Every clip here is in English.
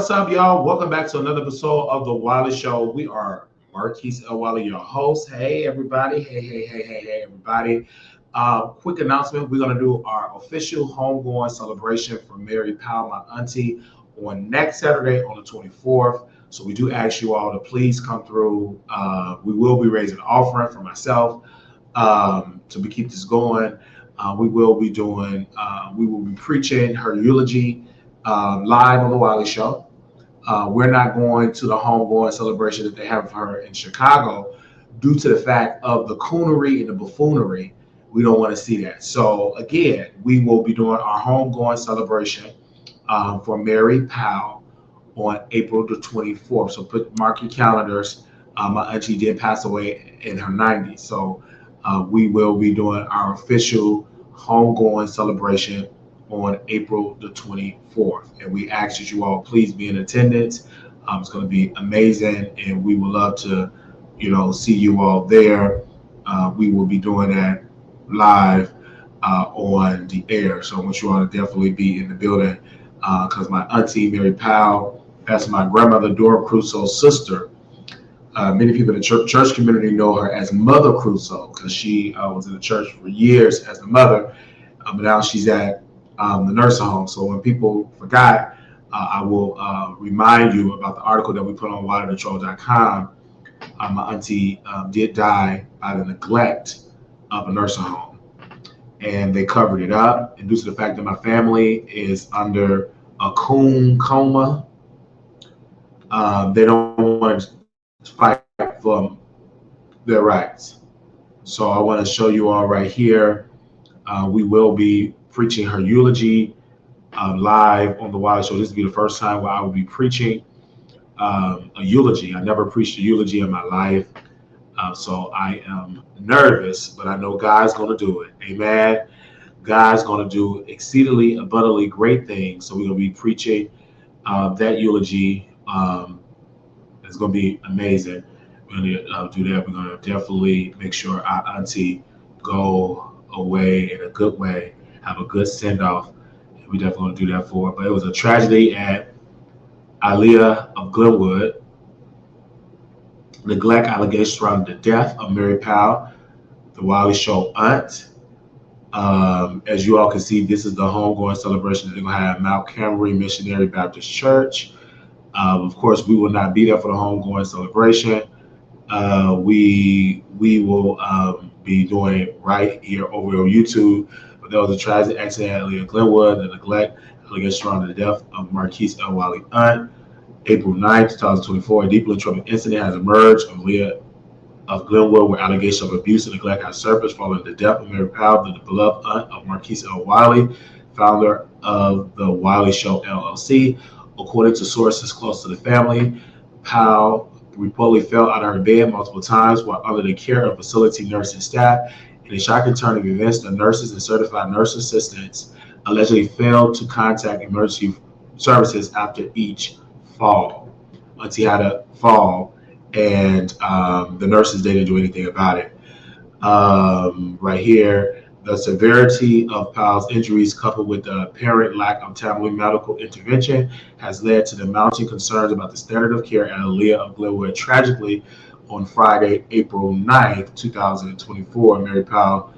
what's up, y'all? Welcome back to another episode of the Wiley Show. We are Marquise L. Wiley, your host. Hey, everybody. Hey, everybody. Quick announcement. We're going to do our official homegoing celebration for Mary Powell, my auntie, on next Saturday on the 24th. So we do ask you all to please come through. We will be raising an offering for myself to keep this going. We will be preaching her eulogy live on the Wiley Show. We're not going to the homegoing celebration that they have for her in Chicago due to the fact of the coonery and the buffoonery. We don't want to see that. So again, we will be doing our homegoing celebration for Mary Powell on April the 24th. So mark your calendars. My auntie did pass away in her 90s. So we will be doing our official homegoing celebration on April the 24th. And we ask that you all please be in attendance. It's going to be amazing, and we would love to, see you all there. We will be doing that live on the air. So I want you all to definitely be in the building because my auntie, Mary Powell, that's my grandmother, Dora Crusoe's sister. Many people in the church community know her as Mother Crusoe because she was in the church for years as the mother, but now she's at the nursing home. So when people forgot, I will remind you about the article that we put on waterthetroll.com. My auntie did die by the neglect of a nursing home, and they covered it up. And due to the fact that my family is under a coon coma, they don't want to fight for their rights. So I want to show you all right here. We will be preaching her eulogy live on the Wiley Show. This will be the first time where I will be preaching a eulogy. I never preached a eulogy in my life, so I am nervous, but I know God's going to do it. Amen. God's going to do exceedingly abundantly great things. So we're going to be preaching that eulogy. It's going to be amazing. We're going to do that. We're going to definitely make sure our auntie go away in a good way, have a good send-off. We definitely want to do that for her. But it was a tragedy at Aliyah of Glenwood. Neglect allegations surrounding the death of Mary Powell, the Wiley Show aunt. As you all can see, this is the homegoing celebration that they're going to have at Mount Calvary Missionary Baptist Church. Of course, we will not be there for the homegoing celebration. We will be doing it right here over on YouTube. But there was a tragic accident at Aliyah Glenwood, the neglect allegations surrounding the death of Marquise L. Wiley aunt. April 9, 2024, a deeply troubling incident has emerged of Aliyah of Glenwood where allegations of abuse and neglect have surfaced following the death of Mary Powell, the beloved aunt of Marquise L. Wiley, founder of the Wiley Show, LLC. According to sources close to the family, Powell reportedly fell out of her bed multiple times while under the care of facility nursing staff. In a shocking turn of events, the nurses and certified nurse assistants allegedly failed to contact emergency services after each fall. Auntie had a fall, and the nurses didn't do anything about it. Right here, the severity of Powell's injuries coupled with the apparent lack of timely medical intervention has led to the mounting concerns about the standard of care at Aliyah of Glenwood. Tragically, on Friday, April 9th, 2024, Mary Powell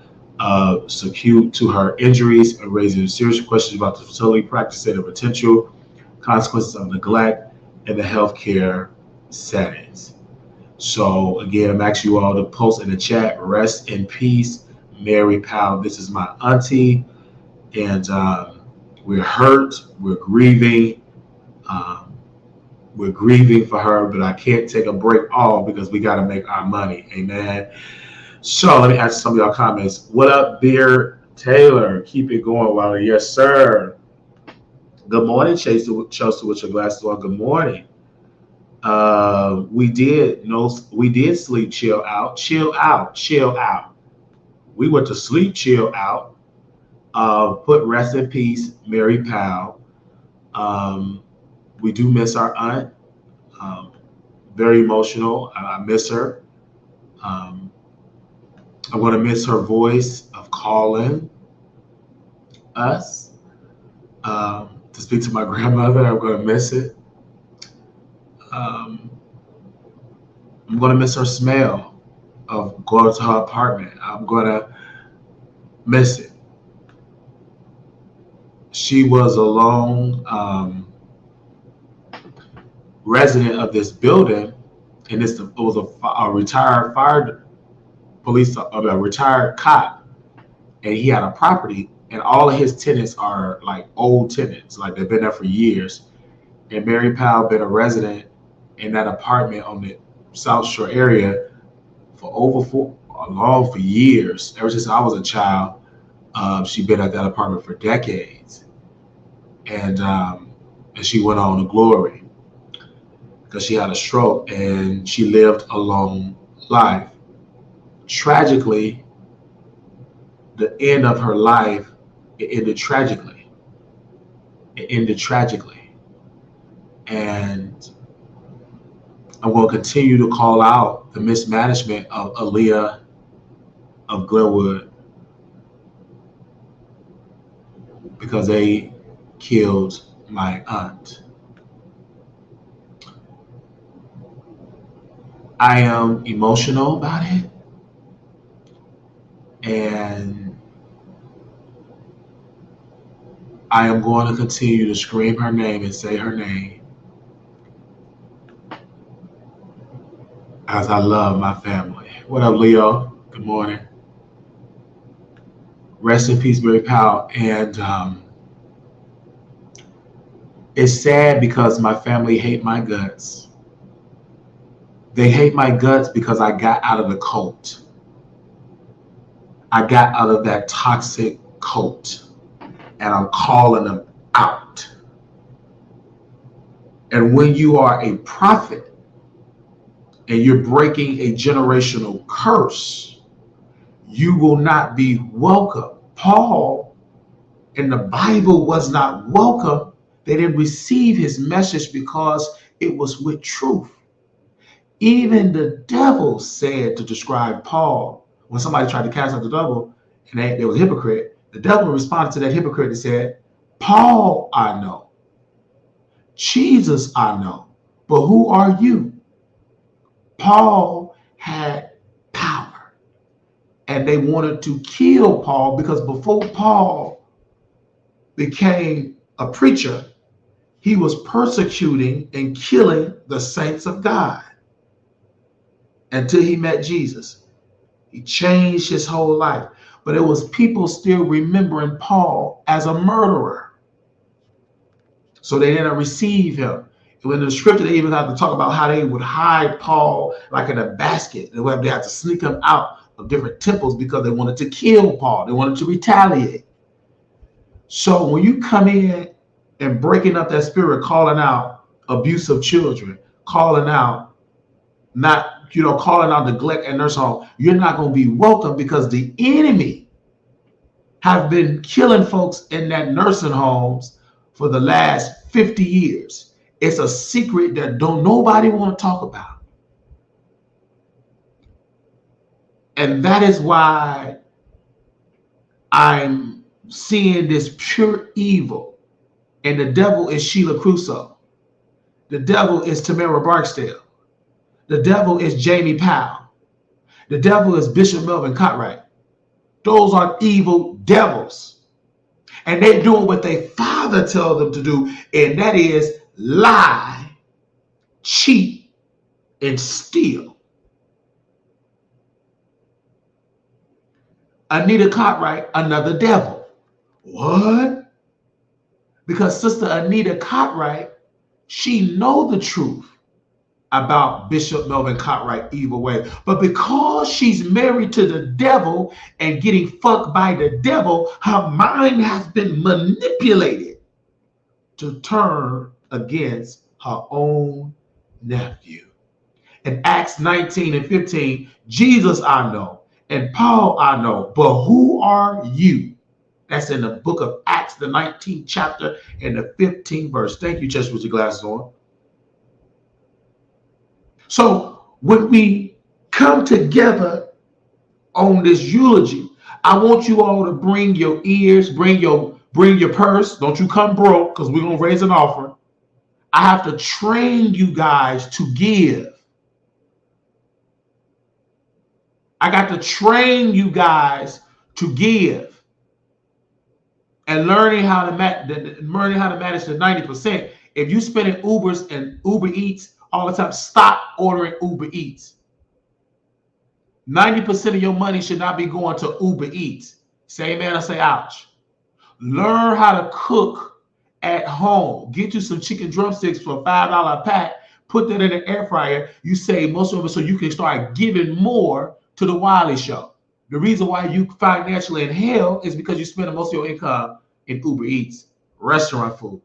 succumbed to her injuries and raising serious questions about the facility practice and the potential consequences of neglect in the healthcare settings. So again, I'm asking you all to post in the chat, rest in peace, Mary Powell. This is my auntie, and we're hurt, we're grieving. We're grieving for her, but I can't take a break off because we got to make our money. Amen. So let me answer some of y'all comments. What up, Beer Taylor? Keep it going, Wiley. Yes, sir. Good morning, Chelsea with your glasses on. Good morning. We did sleep, chill out. We went to sleep, chill out. Put rest in peace, Mary Powell. We do miss our aunt. Very emotional. I miss her. I'm going to miss her voice of calling us to speak to my grandmother. I'm going to miss it. I'm going to miss her smell of going to her apartment. I'm going to miss it. She was a lone resident of this building, and it was a retired fire police, a retired cop, and he had a property, and all of his tenants are like old tenants, like they've been there for years. And Mary Powell been a resident in that apartment on the South Shore area for years. Ever since I was a child, she'd been at that apartment for decades, and she went on to glory because she had a stroke and she lived a long life. Tragically, the end of her life, it ended tragically. And I'm going to continue to call out the mismanagement of Aaliyah of Glenwood, because they killed my aunt. I am emotional about it, and I am going to continue to scream her name and say her name, as I love my family. What up, Leo? Good morning. Rest in peace, Mary Powell. And it's sad because my family hate my guts. They hate my guts because I got out of the cult. I got out of that toxic cult, and I'm calling them out. And when you are a prophet and you're breaking a generational curse, you will not be welcome. Paul in the Bible was not welcome. They didn't receive his message because it was with truth. Even the devil said to describe Paul, when somebody tried to cast out the devil and they was a hypocrite, the devil responded to that hypocrite and said, Paul I know, Jesus I know, but who are you? Paul had power, and they wanted to kill Paul because before Paul became a preacher, he was persecuting and killing the saints of God until he met Jesus. He changed his whole life, but it was people still remembering Paul as a murderer, so they didn't receive him. When the scripture, they even have to talk about how they would hide Paul like in a basket. They had to sneak him out of different temples because they wanted to kill Paul. They wanted to retaliate. So when you come in and breaking up that spirit, calling out abuse of children, calling out calling out neglect and nurse home, you're not going to be welcome, because the enemy have been killing folks in that nursing homes for the last 50 years. It's a secret that don't nobody want to talk about. And that is why I'm seeing this pure evil. And the devil is Sheila Crusoe. The devil is Tamara Barksdale. The devil is Jamie Powell. The devil is Bishop Melvin Cartwright. Those are evil devils. And they're doing what their father tells them to do, and that is lie, cheat, and steal. Anita Cartwright, another devil. What? Because Sister Anita Cartwright, she know the truth about Bishop Melvin Cartwright evil way, but because she's married to the devil and getting fucked by the devil, her mind has been manipulated to turn against her own nephew. In Acts 19:15, Jesus I know and Paul I know, but who are you? That's in the book of Acts, the 19th chapter and the 15th verse. Thank you, Church, with your glasses on. So when we come together on this eulogy, I want you all to bring your ears, bring your purse. Don't you come broke, because we're going to raise an offering. I have to train you guys to give. I got to train you guys to give and learning how to manage the 90%. If you spending Ubers and Uber Eats all the time, stop ordering Uber Eats. 90% of your money should not be going to Uber Eats. Say amen or say ouch. Learn how to cook at home. Get you some chicken drumsticks for $5 a pack. Put that in the air fryer. You save most of it so you can start giving more to the Wiley Show. The reason why you financially in hell is because you spend most of your income in Uber Eats, restaurant food.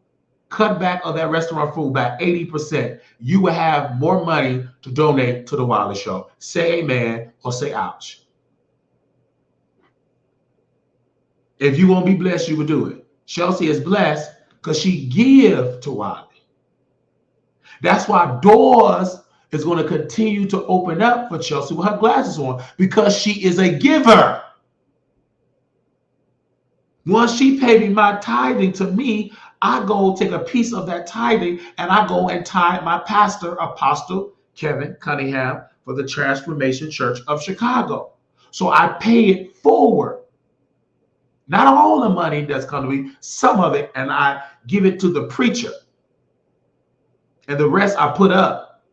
Cut back on that restaurant food by 80%. You will have more money to donate to the Wiley Show. Say amen or say ouch. If you want to be blessed, you will do it. Chelsea is blessed because she give to Wiley. That's why doors is going to continue to open up for Chelsea with her glasses on, because she is a giver. Once she paid me my tithing to me, I go take a piece of that tithing and I go and tithe my pastor, Apostle Kevin Cunningham, for the Transformation Church of Chicago. So I pay it forward. Not all the money that's going to be, some of it, and I give it to the preacher. And the rest I put up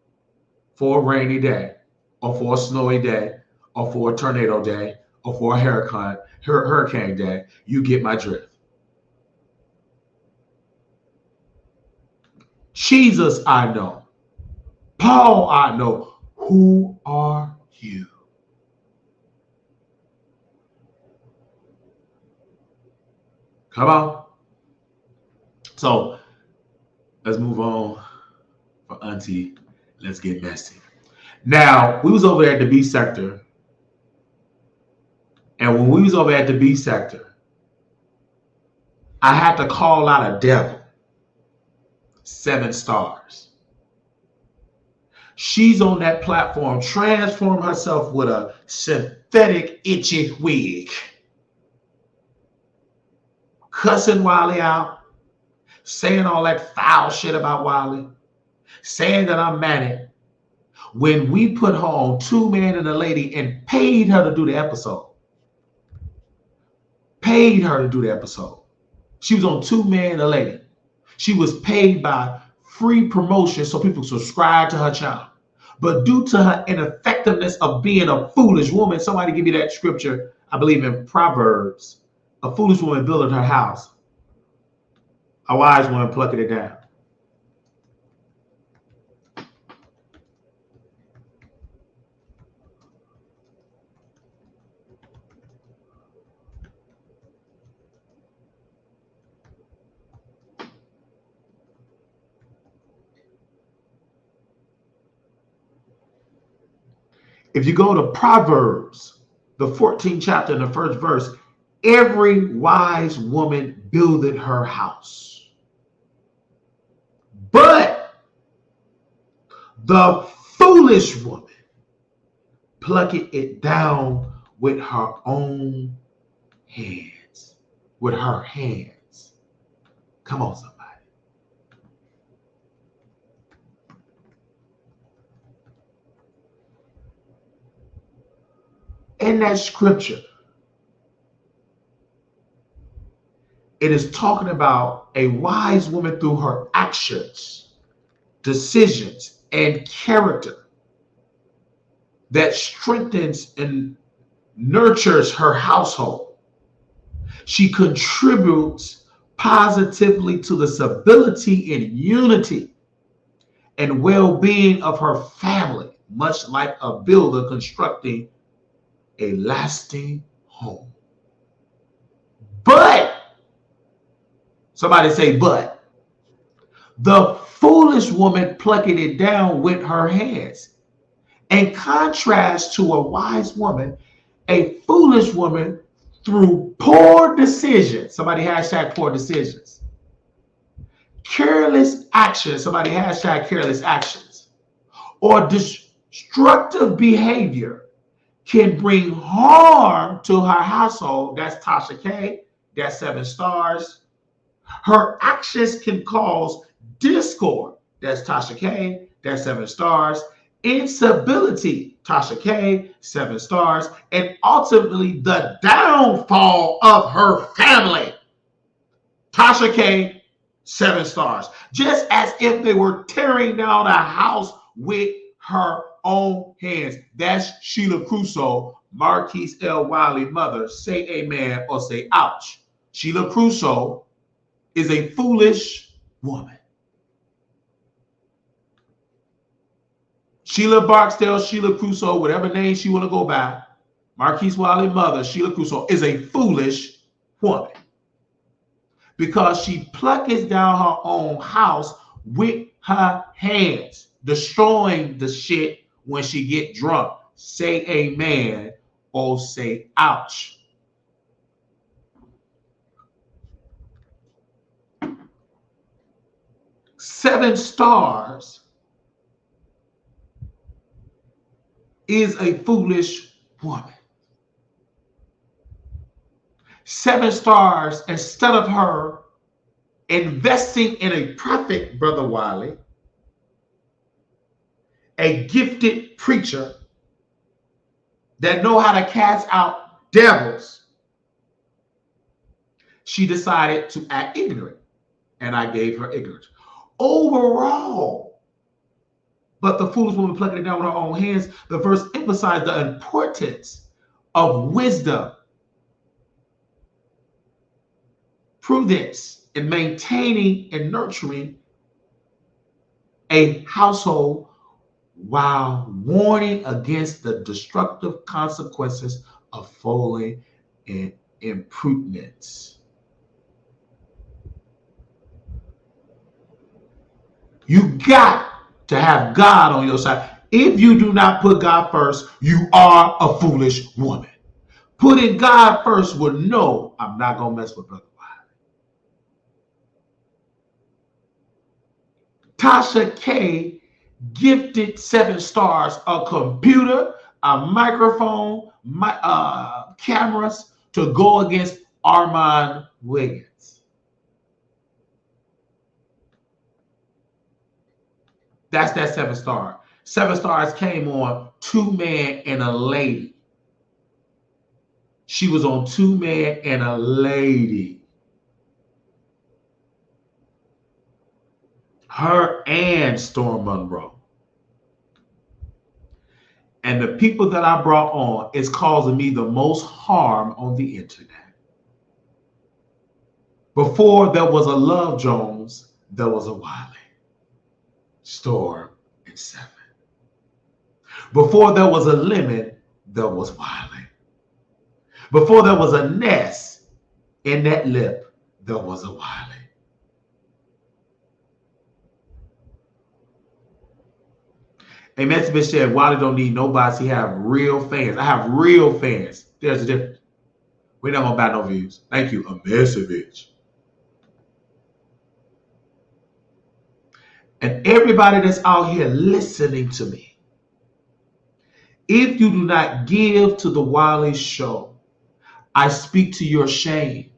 for a rainy day, or for a snowy day, or for a tornado day, or for a hurricane day. You get my drift. Jesus, I know. Paul, I know. Who are you? Come on. So let's move on for Auntie. Let's get messy. Now, we was over there at the B sector. And when we was over at the B sector, I had to call out a devil. 7 stars. She's on that platform, transformed herself with a synthetic itchy wig. Cussing Wiley out. Saying all that foul shit about Wiley. Saying that I'm manic, when we put her on 2 Men and a Lady and paid her to do the episode. Paid her to do the episode. She was on 2 Men and a Lady. She was paid by free promotion so people subscribe to her channel. But due to her ineffectiveness of being a foolish woman, somebody give me that scripture, I believe in Proverbs. A foolish woman building her house. A wise woman plucking it down. If you go to Proverbs, the 14th chapter and the 1st verse, every wise woman builded her house. But the foolish woman plucked it down with her own hands. With her hands. Come on, somebody. In that scripture, it is talking about a wise woman through her actions, decisions, and character that strengthens and nurtures her household. She contributes positively to the stability and unity and well-being of her family, much like a builder constructing a lasting home. But, somebody say but, the foolish woman plucking it down with her hands. In contrast to a wise woman, a foolish woman through poor decisions, somebody hashtag poor decisions, careless actions, somebody hashtag careless actions, or destructive behavior can bring harm to her household. That's Tasha K. That's 7 stars. Her actions can cause discord That's Tasha K. That's 7 stars. Instability, Tasha K. 7 stars. And ultimately, the downfall of her family, Tasha K. 7 stars. Just as if they were tearing down a house with her own hands. That's Sheila Crusoe, Marquise L. Wiley mother. Say amen or say ouch. Sheila Crusoe is a foolish woman. Sheila Barksdale, Sheila Crusoe, whatever name she want to go by, Marquise Wiley mother, Sheila Crusoe, is a foolish woman. Because she plucketh down her own house with her hands, destroying the shit when she get drunk. Say amen or say ouch. Seven stars is a foolish woman. 7 stars, instead of her investing in a prophet, Brother Wiley, a gifted preacher that know how to cast out devils, she decided to act ignorant, and I gave her ignorance. Overall, but the foolish woman plucking it down with her own hands, the verse emphasized the importance of wisdom, prudence, in maintaining and nurturing a household while warning against the destructive consequences of folly and imprudence. You got to have God on your side. If you do not put God first, you are a foolish woman. Putting God first will know I'm not going to mess with Brother Wiley. Tasha K gifted 7 stars, a computer, a microphone, cameras to go against Armand Wiggins. That's that 7 star. 7 stars came on 2 Man and a Lady. She was on 2 Man and a Lady. Her and Storm Monroe. And the people that I brought on is causing me the most harm on the internet. Before there was a Love Jones, there was a Wiley, Storm, and 7. Before there was a Lemon, there was Wiley. Before there was a Ness in that lip, there was a Wiley. A message said, Wiley don't need nobody. He have real fans. I have real fans. There's a difference. We're not going to buy no views. Thank you, a message. And everybody that's out here listening to me, if you do not give to the Wiley Show, I speak to your shame.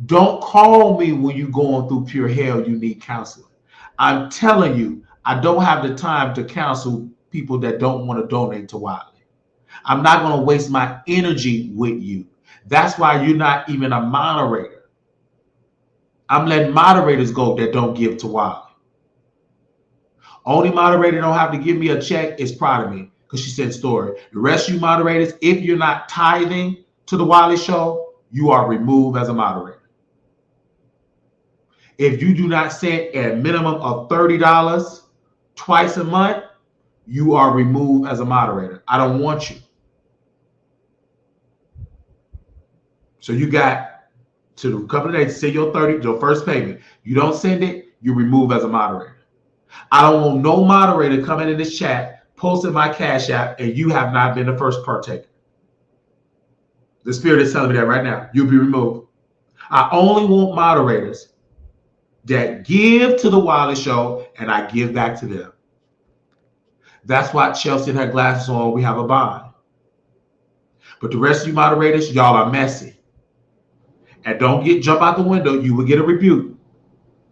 Don't call me when you're going through pure hell, you need counseling. I'm telling you, I don't have the time to counsel people that don't want to donate to Wiley. I'm not going to waste my energy with you. That's why you're not even a moderator. I'm letting moderators go that don't give to Wiley. Only moderator don't have to give me a check is Proud of Me because she said story. The rest of you moderators, if you're not tithing to the Wiley Show, you are removed as a moderator. If you do not send a minimum of $30 twice a month, you are removed as a moderator. I don't want you. So you got to a couple of days to send your first payment. You don't send it, you remove as a moderator. I don't want no moderator coming in this chat, posting my Cash App, and you have not been the first partaker. The Spirit is telling me that right now. You'll be removed. I only want moderators that give to the Wiley Show, and I give back to them. That's why Chelsea and her glasses on, we have a bond. But the rest of you moderators, y'all are messy. And don't jump out the window. You will get a rebuke.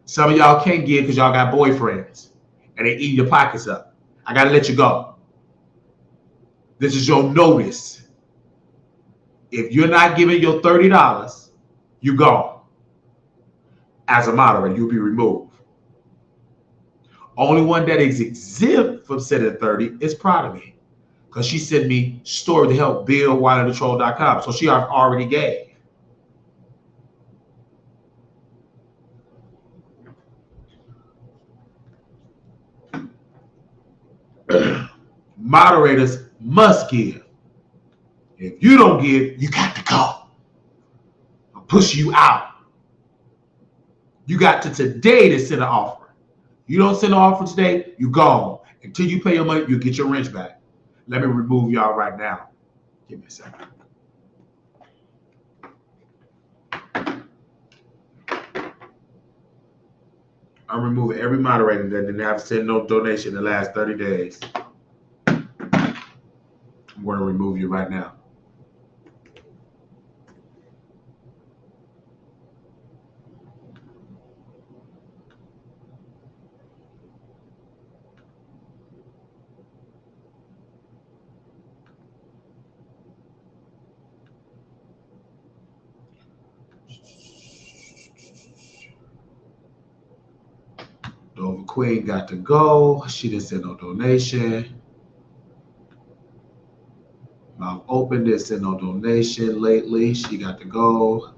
Some of y'all can't give because y'all got boyfriends and they eat your pockets up. I got to let you go. This is your notice. If you're not giving your $30, you gone. As a moderator, you'll be removed. Only one that is exempt from sending 30 is proud of me. Because she sent me story to help build WileyTheTroll.com. So she already gave. Moderators must give. If you don't give, you got to go. I'll push you out. You got to today to send an offer. You don't send an offer today, you gone. Until you pay your money, you get your wrench back. Let me remove y'all right now. Give me a second. I'm removing every moderator that didn't have to send no donation in the last 30 days. I'm going to remove you right now. Dover Queen got to go. She didn't send no donation. Mouth Open didn't send no donation lately. She got to go.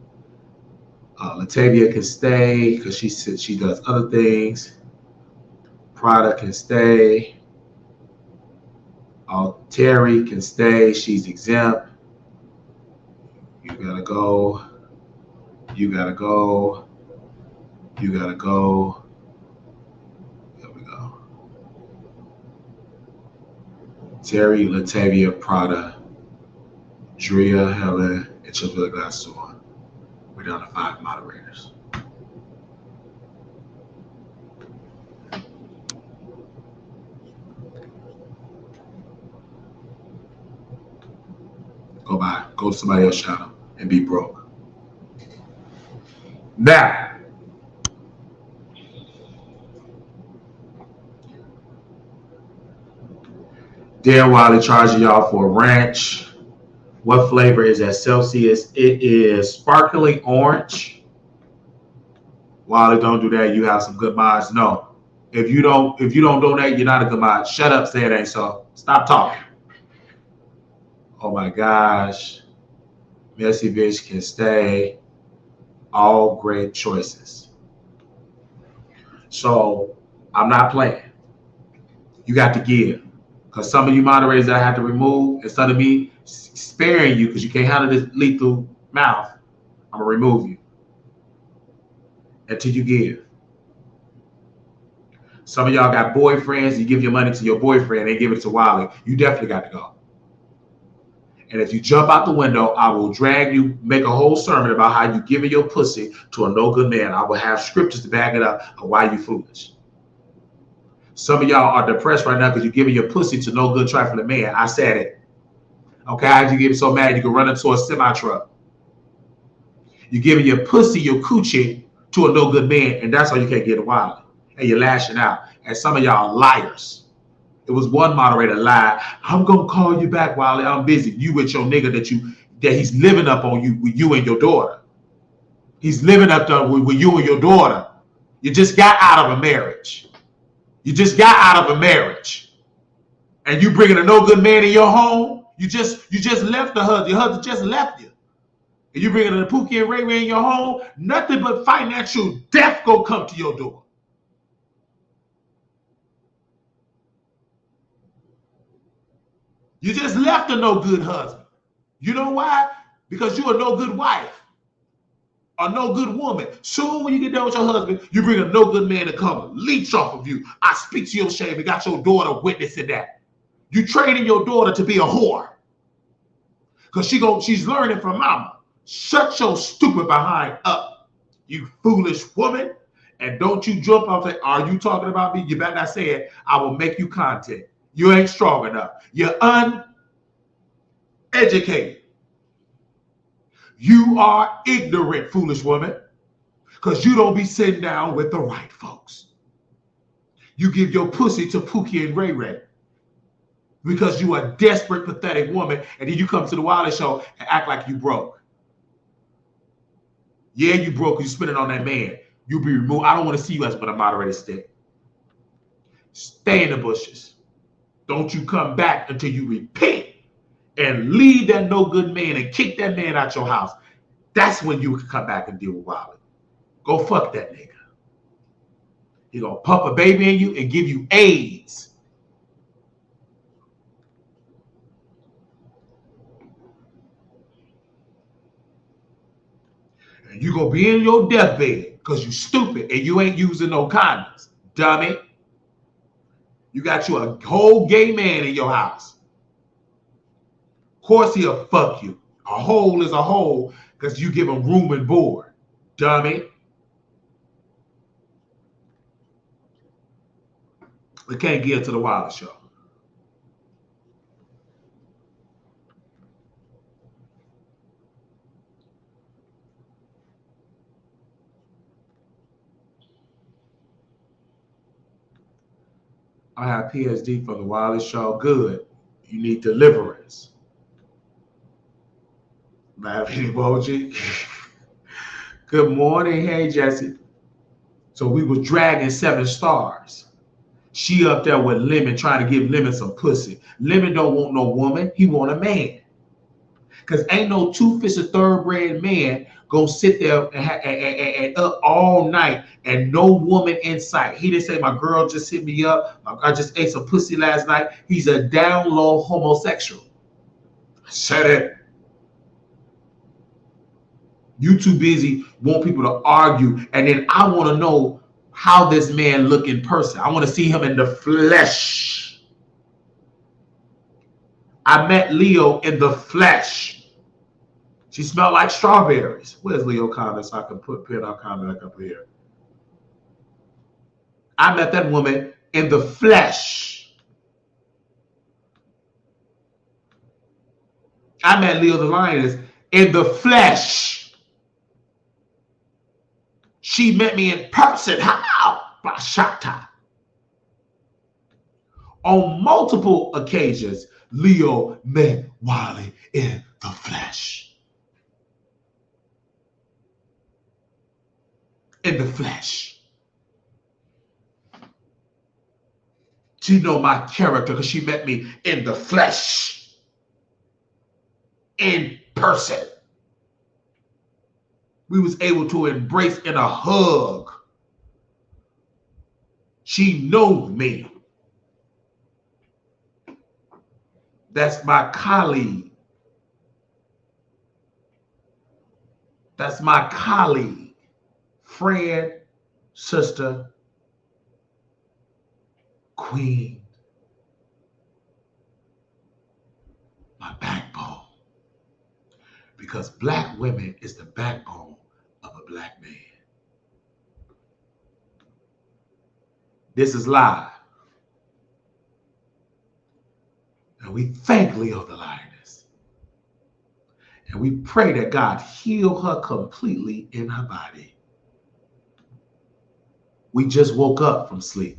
Latavia can stay because she said she does other things. Prada can stay. Terry can stay. She's exempt. You gotta go. You gotta go. You gotta go. There we go. Terry, Latavia, Prada, Drea, Helen, and Chavilla Glassor. We're down to 5 moderators. Go by. Go to somebody else's channel and be broke. Now, Dan Wiley charging y'all for a ranch. What flavor is that? Celsius. It is sparkling orange. Wiley, don't do that. You have some good mods. No. If you don't donate, you're not a good mod. Shut up, say it ain't so. Stop talking. Oh my gosh. Messy bitch can stay. All great choices. So I'm not playing. You got to give. Because some of you moderators that I have to remove, instead of me sparing you because you can't handle this lethal mouth, I'm going to remove you until you give. Some of y'all got boyfriends. You give your money to your boyfriend. They give it to Wiley. You definitely got to go. And if you jump out the window, I will drag you, make a whole sermon about how you giving your pussy to a no good man. I will have scriptures to back it up of why you foolish. Some of y'all are depressed right now because you're giving your pussy to no good trifling man. I said it. Okay, how'd you get so mad you can run into a semi-truck? You're giving your pussy, your coochie, to a no good man, and that's why you can't get a Wiley. And you're lashing out. And some of y'all are liars. It was one moderator lied. I'm gonna call you back, Wiley. I'm busy. You with your nigga that he's living up on you with you and your daughter. He's living up there with you and your daughter. You just got out of a marriage. You just got out of a marriage. And you bringing a no good man in your home. You just left the husband. Your husband just left you. And you bringing a Pookie and Ray Ray in your home. Nothing but financial death gonna come to your door. You just left a no good husband. You know why? Because you're a no good wife. A no good woman. Soon when you get done with your husband, you bring a no good man to come leech off of you. I speak to your shame and got your daughter witnessing that. You training your daughter to be a whore. Because she's learning from mama. Shut your stupid behind up, you foolish woman. And don't you jump off and are you talking about me? You better not say it. I will make you content. You ain't strong enough. You're uneducated. You are ignorant, foolish woman. Because you don't be sitting down with the right folks. You give your pussy to Pookie and Ray Ray because you a desperate, pathetic woman, and then you come to the Wiley Show and act like you broke. Yeah, you broke. You spend it on that man. You be removed. I don't want to see you as but a moderator stick. Stay in the bushes. Don't you come back until you repent and leave that no good man and kick that man out your house. That's when you can come back and deal with Wiley. Go fuck that nigga. He gonna pump a baby in you and give you AIDS. And you gonna be in your deathbed because you stupid and you ain't using no condoms, dummy. You got you a whole gay man in your house. Of course he'll fuck you. A hole is a hole because you give him room and board, dummy. We can't get to the Wiley Show. I have PSD from the Wiley Show. Good. You need deliverance. Laughing emoji. Good morning. Hey, Jesse. So we was dragging 7 stars. She up there with Lemon trying to give Lemon some pussy. Lemon don't want no woman. He want a man. Because ain't no two-fisted thoroughbred man gonna sit there and up all night and no woman in sight. He didn't say my girl just hit me up. I just ate some pussy last night. He's a down low homosexual. I said it. You too busy want people to argue, and then I want to know how this man look in person. I want to see him in the flesh. I met Leo in the flesh. She smelled like strawberries. Where's Leo comment so I can pin our comment up here? I met that woman in the flesh. I met Leo the Lioness in the flesh. She met me in person. How? Bashata. On multiple occasions, Leo met Wiley in the flesh. In the flesh. She know my character because she met me in the flesh. In person. We was able to embrace in a hug. She knows me. That's my colleague. That's my colleague. Friend, sister, queen, my backbone. Because black women is the backbone of a black man. This is live. And we thank Leo the Lioness. And we pray that God heal her completely in her body. We just woke up from sleep.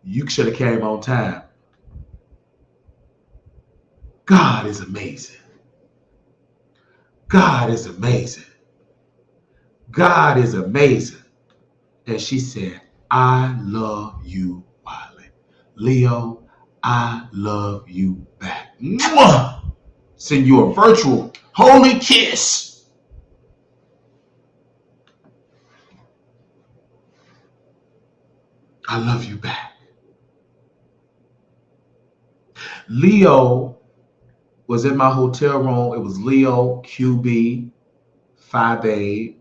You should have came on time. God is amazing. God is amazing. God is amazing. And she said, I love you, Wiley. Leo, I love you back. Mwah! Send you a virtual holy kiss. I love you back. Leo was in my hotel room. It was Leo, QB, Phi Babe,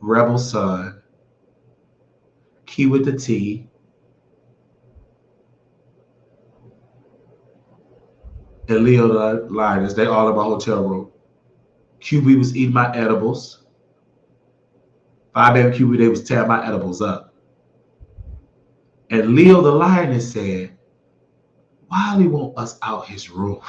Rebel Sun, Key with the T, and Leo the Lioness. They all in my hotel room. QB was eating my edibles. Phi Babe and QB, they was tearing my edibles up. And Leo the Lioness said, Wiley want us out his room.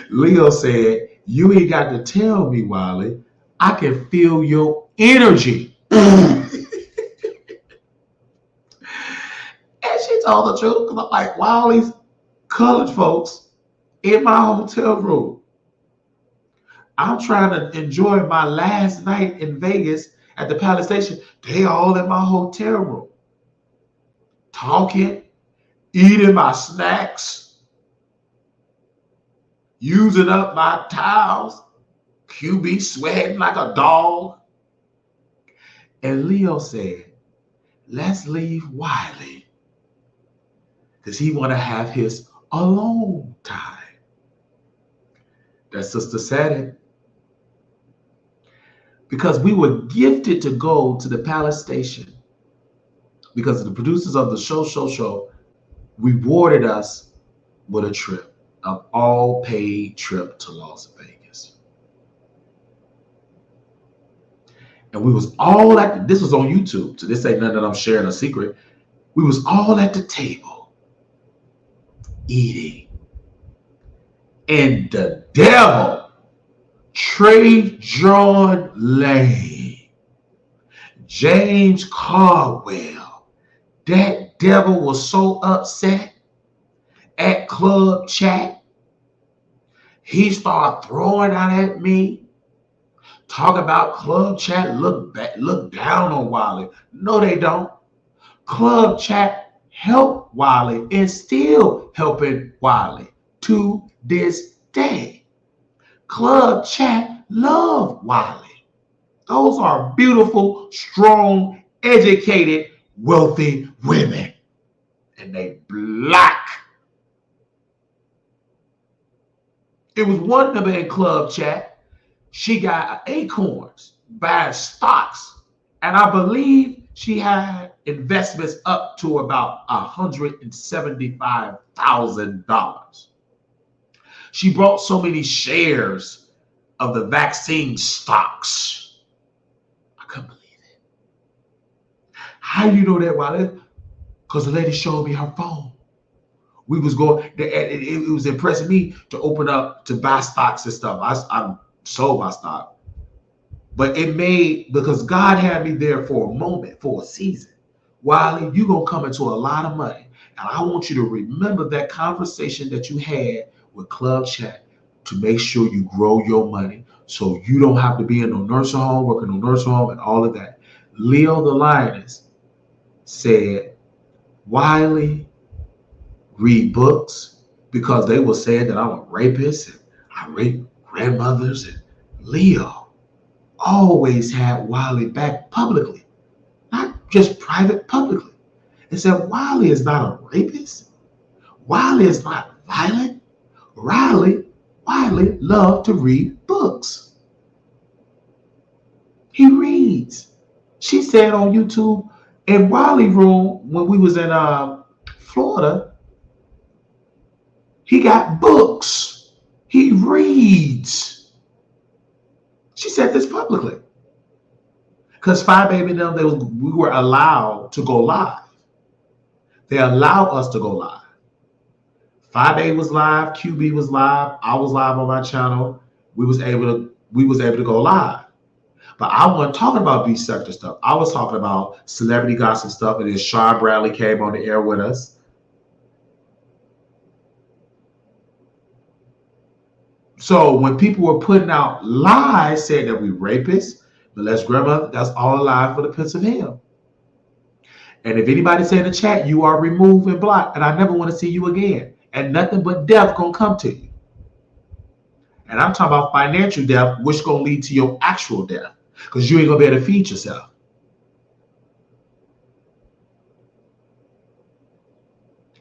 Leo said, you ain't got to tell me, Wiley. I can feel your energy. And she told the truth. 'Cause I'm like, why all these college folks in my hotel room? I'm trying to enjoy my last night in Vegas at the Palace Station. They all in my hotel room, talking, eating my snacks, using up my towels. QB sweating like a dog. And Leo said, let's leave Wiley because he want to have his alone time. That sister said it. Because we were gifted to go to the Palace Station because the producers of the show rewarded us with a trip, an all-paid trip to Las Vegas. And we was all this was on YouTube, so this ain't nothing that I'm sharing a secret. We was all at the table eating. And the devil, Trajan Lane, James Caldwell, that devil was so upset at Club Chat. He started throwing out at me. Talk about Club Chat look down on Wiley. No, they don't. Club Chat helped Wiley and still helping Wiley to this day. Club Chat love Wiley. Those are beautiful, strong, educated, wealthy women. And they black. It was one number in Club Chat. She got acorns, buying stocks, and I believe she had investments up to about $175,000. She bought so many shares of the vaccine stocks. I couldn't believe it. How do you know that, Wiley? Because the lady showed me her phone. We was going, it was impressing me to open up to buy stocks and stuff. I sold my stock. But it made, because God had me there for a moment, for a season. Wiley, you're going to come into a lot of money. And I want you to remember that conversation that you had with Club Chat to make sure you grow your money so you don't have to be in no nursing home, working in no nursing home and all of that. Leo the Lioness said, Wiley, read books, because they were saying that I'm a rapist and I rape grandmothers. And Leo always had Wiley back publicly, not just private, publicly. And said Wiley is not a rapist. Wiley is not violent. Wiley loved to read books. He reads. She said on YouTube, in Wiley room, when we was in Florida, he got books. He reads. She said this publicly. Because Five Baby and them, we were allowed to go live. They allowed us to go live. 5A was live, QB was live, I was live on my channel. We was able to go live. But I wasn't talking about beach sector stuff. I was talking about celebrity gossip stuff, and then Sean Bradley came on the air with us. So when people were putting out lies saying that we rapists, molest grandmother, that's all a lie for the pits of hell. And if anybody say in the chat, you are removed and blocked, and I never want to see you again. And nothing but death gonna come to you. And I'm talking about financial death, which gonna lead to your actual death, because you ain't gonna be able to feed yourself.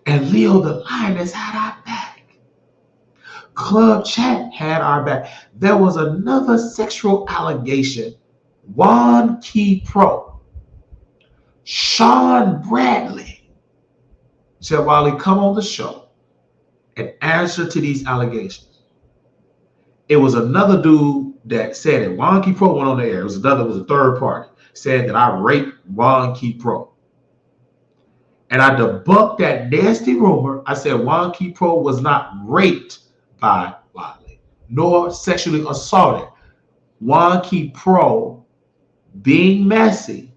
And Leo the Lioness had our back. Club Chat had our back. There was another sexual allegation. Juan Key Pro, Sean Bradley said, Wiley, come on the show and answer to these allegations. It was another dude that said it. Juan Key Pro went on the air. It was a third party, said that I raped Juan Key Pro. And I debunked that nasty rumor. I said Juan Key Pro was not raped by Wiley, nor sexually assaulted. Wonky Pro, being messy,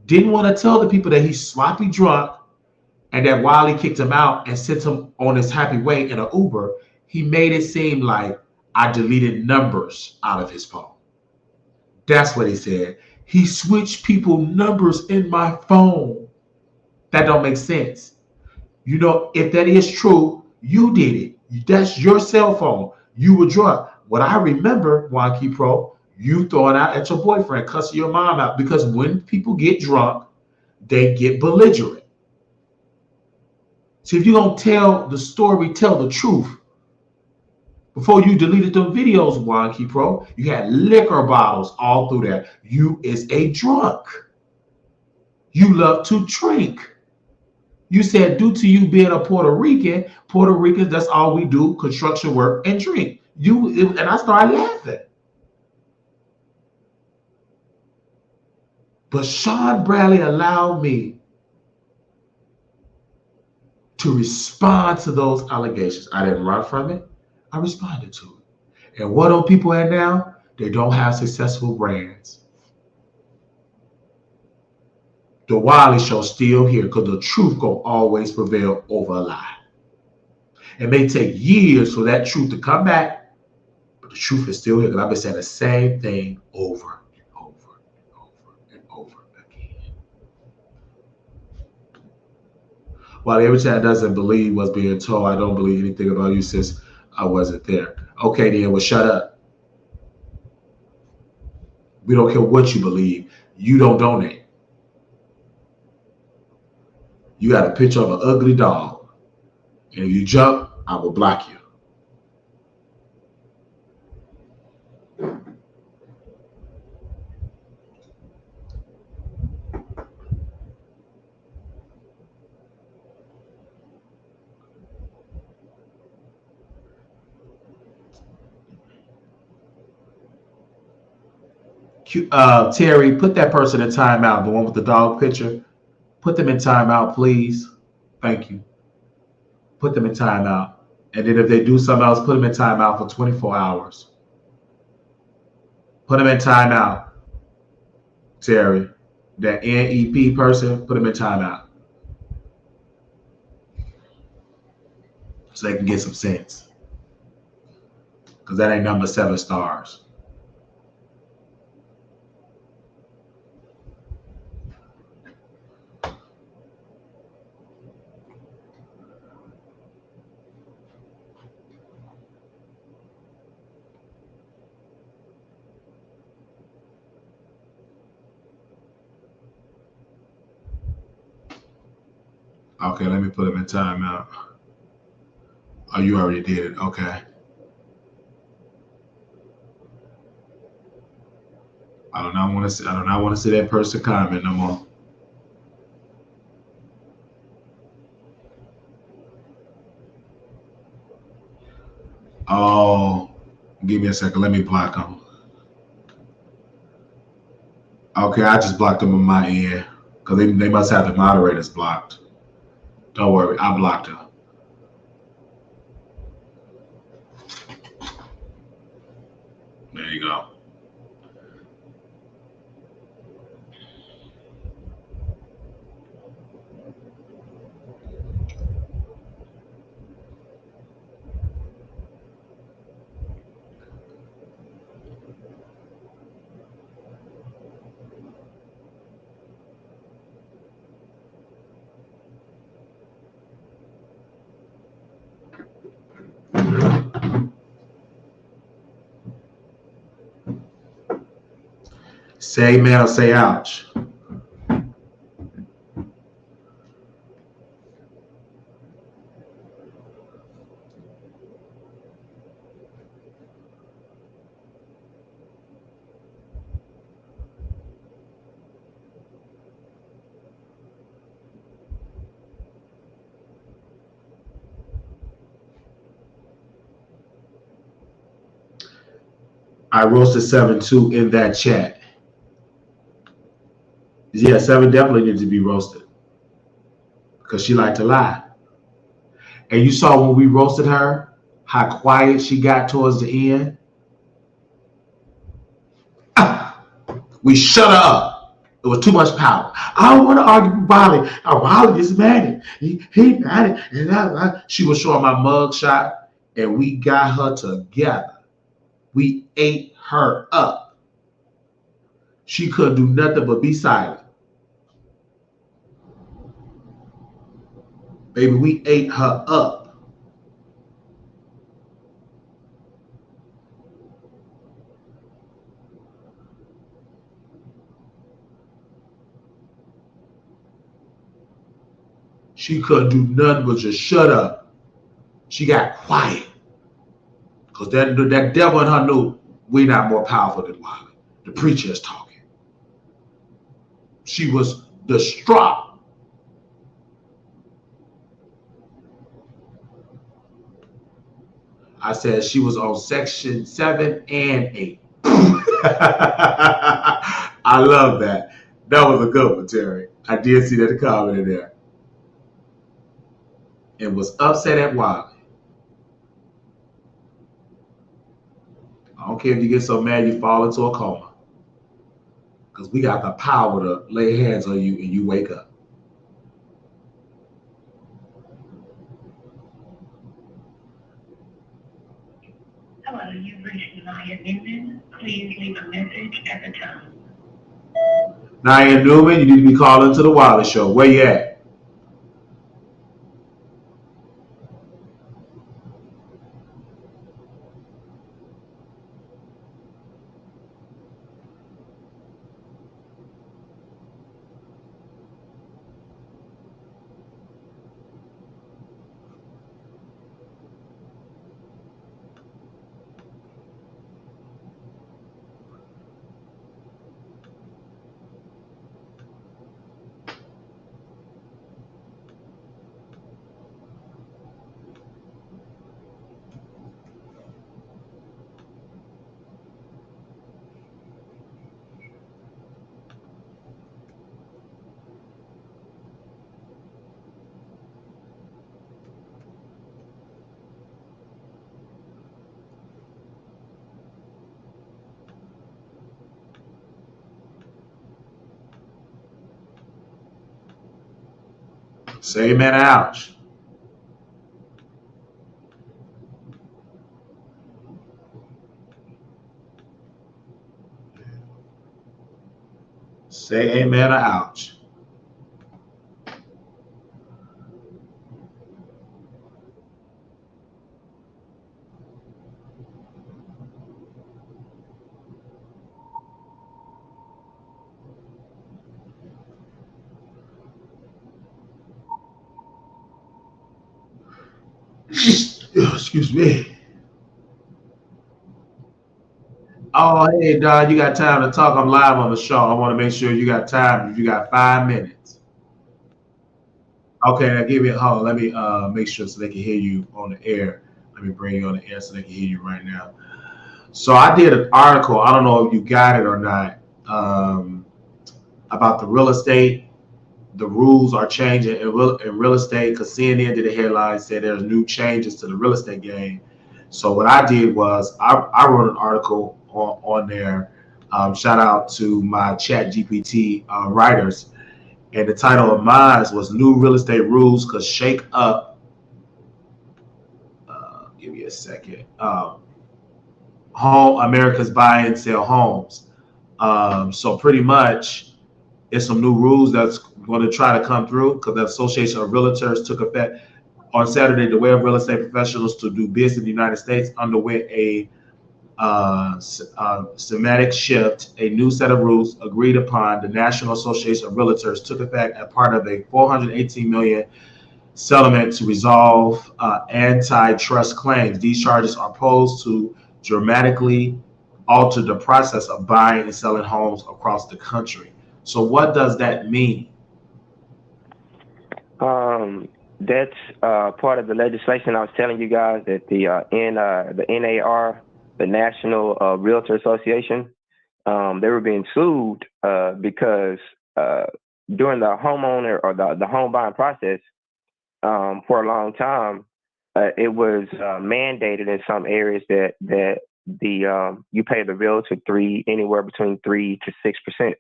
didn't want to tell the people that he's sloppy drunk and that Wiley kicked him out and sent him on his happy way in an Uber. He made it seem like I deleted numbers out of his phone. That's what he said. He switched people numbers in my phone. That don't make sense. You know, if that is true, you did it. That's your cell phone. You were drunk. What I remember, Wonky Pro, you throwing out at your boyfriend, cussing your mom out. Because when people get drunk, they get belligerent. So if you're going to tell the story, tell the truth. Before you deleted them videos, Wonky Pro, you had liquor bottles all through there. You is a drunk. You love to drink. You said due to you being a Puerto Ricans, that's all we do, construction work and drink. And I started laughing. But Sean Bradley allowed me to respond to those allegations. I didn't run from it. I responded to it. And what are people at now? They don't have successful brands. The Wiley Show still here because the truth gonna always prevail over a lie. It may take years for that truth to come back, but the truth is still here because I've been saying the same thing over and over and over and over again. While every child doesn't believe what's being told, I don't believe anything about you since I wasn't there. Okay, then, well, shut up. We don't care what you believe. You don't donate. You got a picture of an ugly dog. And if you jump, I will block you. Terry, put that person in timeout, the one with the dog picture. Put them in timeout, please. Thank you. Put them in timeout. And then if they do something else, put them in timeout for 24 hours. Put them in timeout, Terry. That NEP person, put them in timeout. So they can get some sense. Because that ain't number 7 stars. Okay, let me put them in timeout. Oh, you already did it. Okay. I do not want to see that person comment no more. Oh, give me a second. Let me block them. Okay, I just blocked them on my end because they must have the moderators blocked. Don't worry, I blocked her. There you go. Say amen or say ouch. I roasted 7-2 in that chat. Yeah, 7 definitely needs to be roasted because she liked to lie. And you saw when we roasted her, how quiet she got towards the end. We shut her up. It was too much power. I don't want to argue with Wiley. Wiley is mad. He mad. And she was showing my mug shot, and we got her together. We ate her up. She couldn't do nothing but be silent. Baby, we ate her up. She couldn't do nothing but just shut up. She got quiet. Because that devil in her knew we're not more powerful than Wiley. The preacher is talking. She was distraught. I said she was on section 7 and 8. I love that. That was a good one, Terry. I did see that comment in there. And was upset at Wiley. I don't care if you get so mad you fall into a coma. Because we got the power to lay hands on you and you wake up. Hello, you've reached Nia Newman. Please leave a message at the tone. Nia Newman, you need to be calling to the Wiley Show. Where you at? Say amen, ouch. Say amen or ouch. Excuse me. Oh, hey, Don, you got time to talk? I'm live on the show. I want to make sure you got time. If you got 5 minutes. Okay, now give me a hold. Let me make sure so they can hear you on the air. Let me bring you on the air so they can hear you right now. So I did an article. I don't know if you got it or not, about the real estate. The rules are changing in real estate because CNN did a headline said there's new changes to the real estate game. So what I did was I wrote an article on there. Shout out to my Chat GPT writers. And the title of mine was New Real Estate Rules Could Shake Up. Give me a second. Home America's Buy and Sell Homes. So pretty much it's some new rules that's going to try to come through because the Association of Realtors took effect on Saturday. The way of real estate professionals to do business in the United States underwent a systematic shift. A new set of rules agreed upon the National Association of Realtors took effect as part of a $418 million settlement to resolve antitrust claims. These charges are posed to dramatically alter the process of buying and selling homes across the country. So what does that mean? That's part of the legislation I was telling you guys that the NAR, the National Realtor Association, they were being sued because during the homeowner or the home buying process for a long time, it was mandated in some areas that you pay the realtor anywhere between 3 to 6%.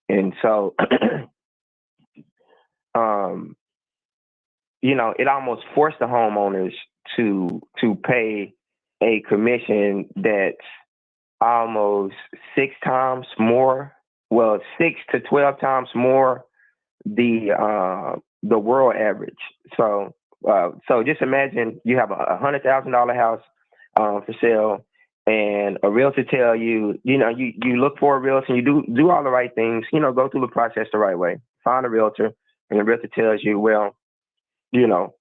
And so, it almost forced the homeowners to pay a commission that's almost 6 times more, 6 to 12 times more the world average. So just imagine you have a $100,000 house for sale, and a realtor tell you, you look for a realtor and you do all the right things, go through the process the right way, find a realtor, and the realtor tells you, well,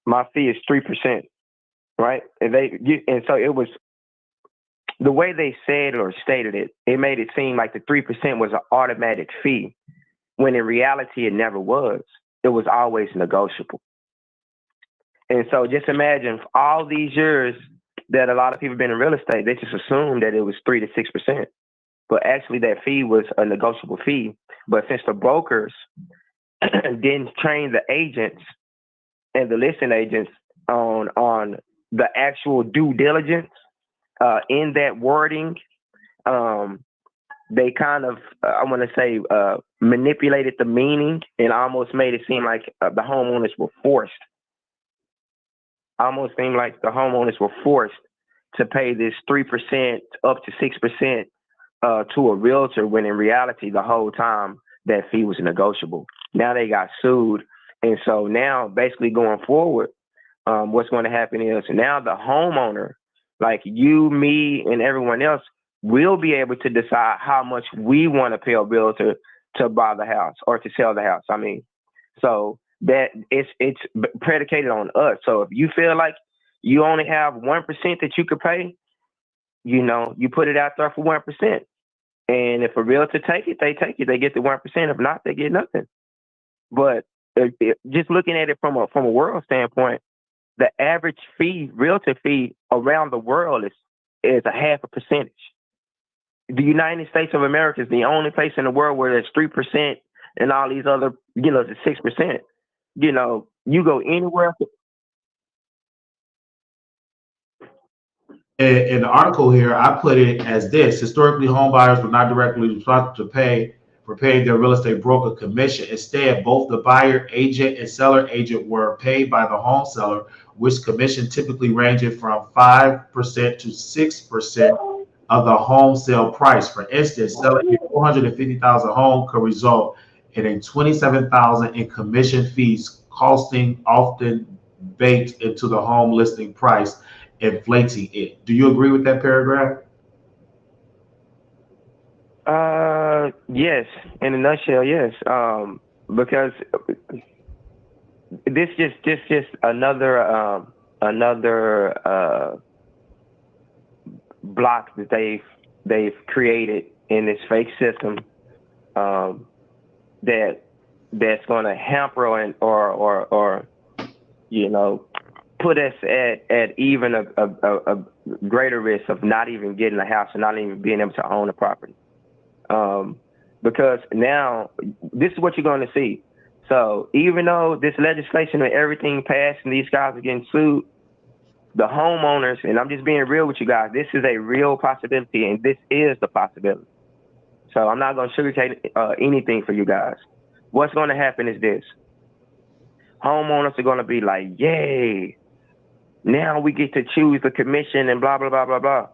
my fee is 3%, right? And so it was the way they said or stated it. It made it seem like the 3% was an automatic fee, when in reality it never was. It was always negotiable. And so just imagine all these years that a lot of people have been in real estate, they just assumed that it was 3 to 6%. But actually that fee was a negotiable fee. But since the brokers didn't train the agents and the listing agents on the actual due diligence in that wording, they kind of, I want to say, manipulated the meaning and almost made it seem like the homeowners were forced. Almost seemed like the homeowners were forced to pay this 3% up to 6% to a realtor, when in reality, the whole time that fee was negotiable. Now they got sued. And so now basically going forward, what's going to happen is now the homeowner, like you, me, and everyone else, will be able to decide how much we want to pay a realtor to buy the house or to sell the house. I mean, so that it's predicated on us. So if you feel like you only have 1% that you could pay, you put it out there for 1%. And if a realtor take it, they take it. They get the 1%. If not, they get nothing. But just looking at it from a world standpoint, the average realtor fee around the world is a 0.5%. The United States of America is the only place in the world where there's 3% and all these other, it's 6%. You go anywhere. In the article here, I put it as this: historically, home buyers were not directly responsible for paying their real estate broker commission. Instead, both the buyer agent and seller agent were paid by the home seller, which commission typically ranged from 5% to 6% of the home sale price. For instance, selling a $450,000 home could result in a $27,000 in commission fees, costing often baked into the home listing price, inflating it. Do you agree with that paragraph? Yes, in a nutshell, yes. Because this just another block that they've created in this fake system, that's going to hamper or put us at even a greater risk of not even getting a house and not even being able to own a property. Because now this is what you're going to see. So even though this legislation and everything passed and these guys are getting sued, the homeowners, and I'm just being real with you guys, this is a real possibility, and this is the possibility. So I'm not going to sugarcoat anything for you guys. What's going to happen is this. Homeowners are going to be like, yay, now we get to choose the commission and blah, blah, blah, blah, blah.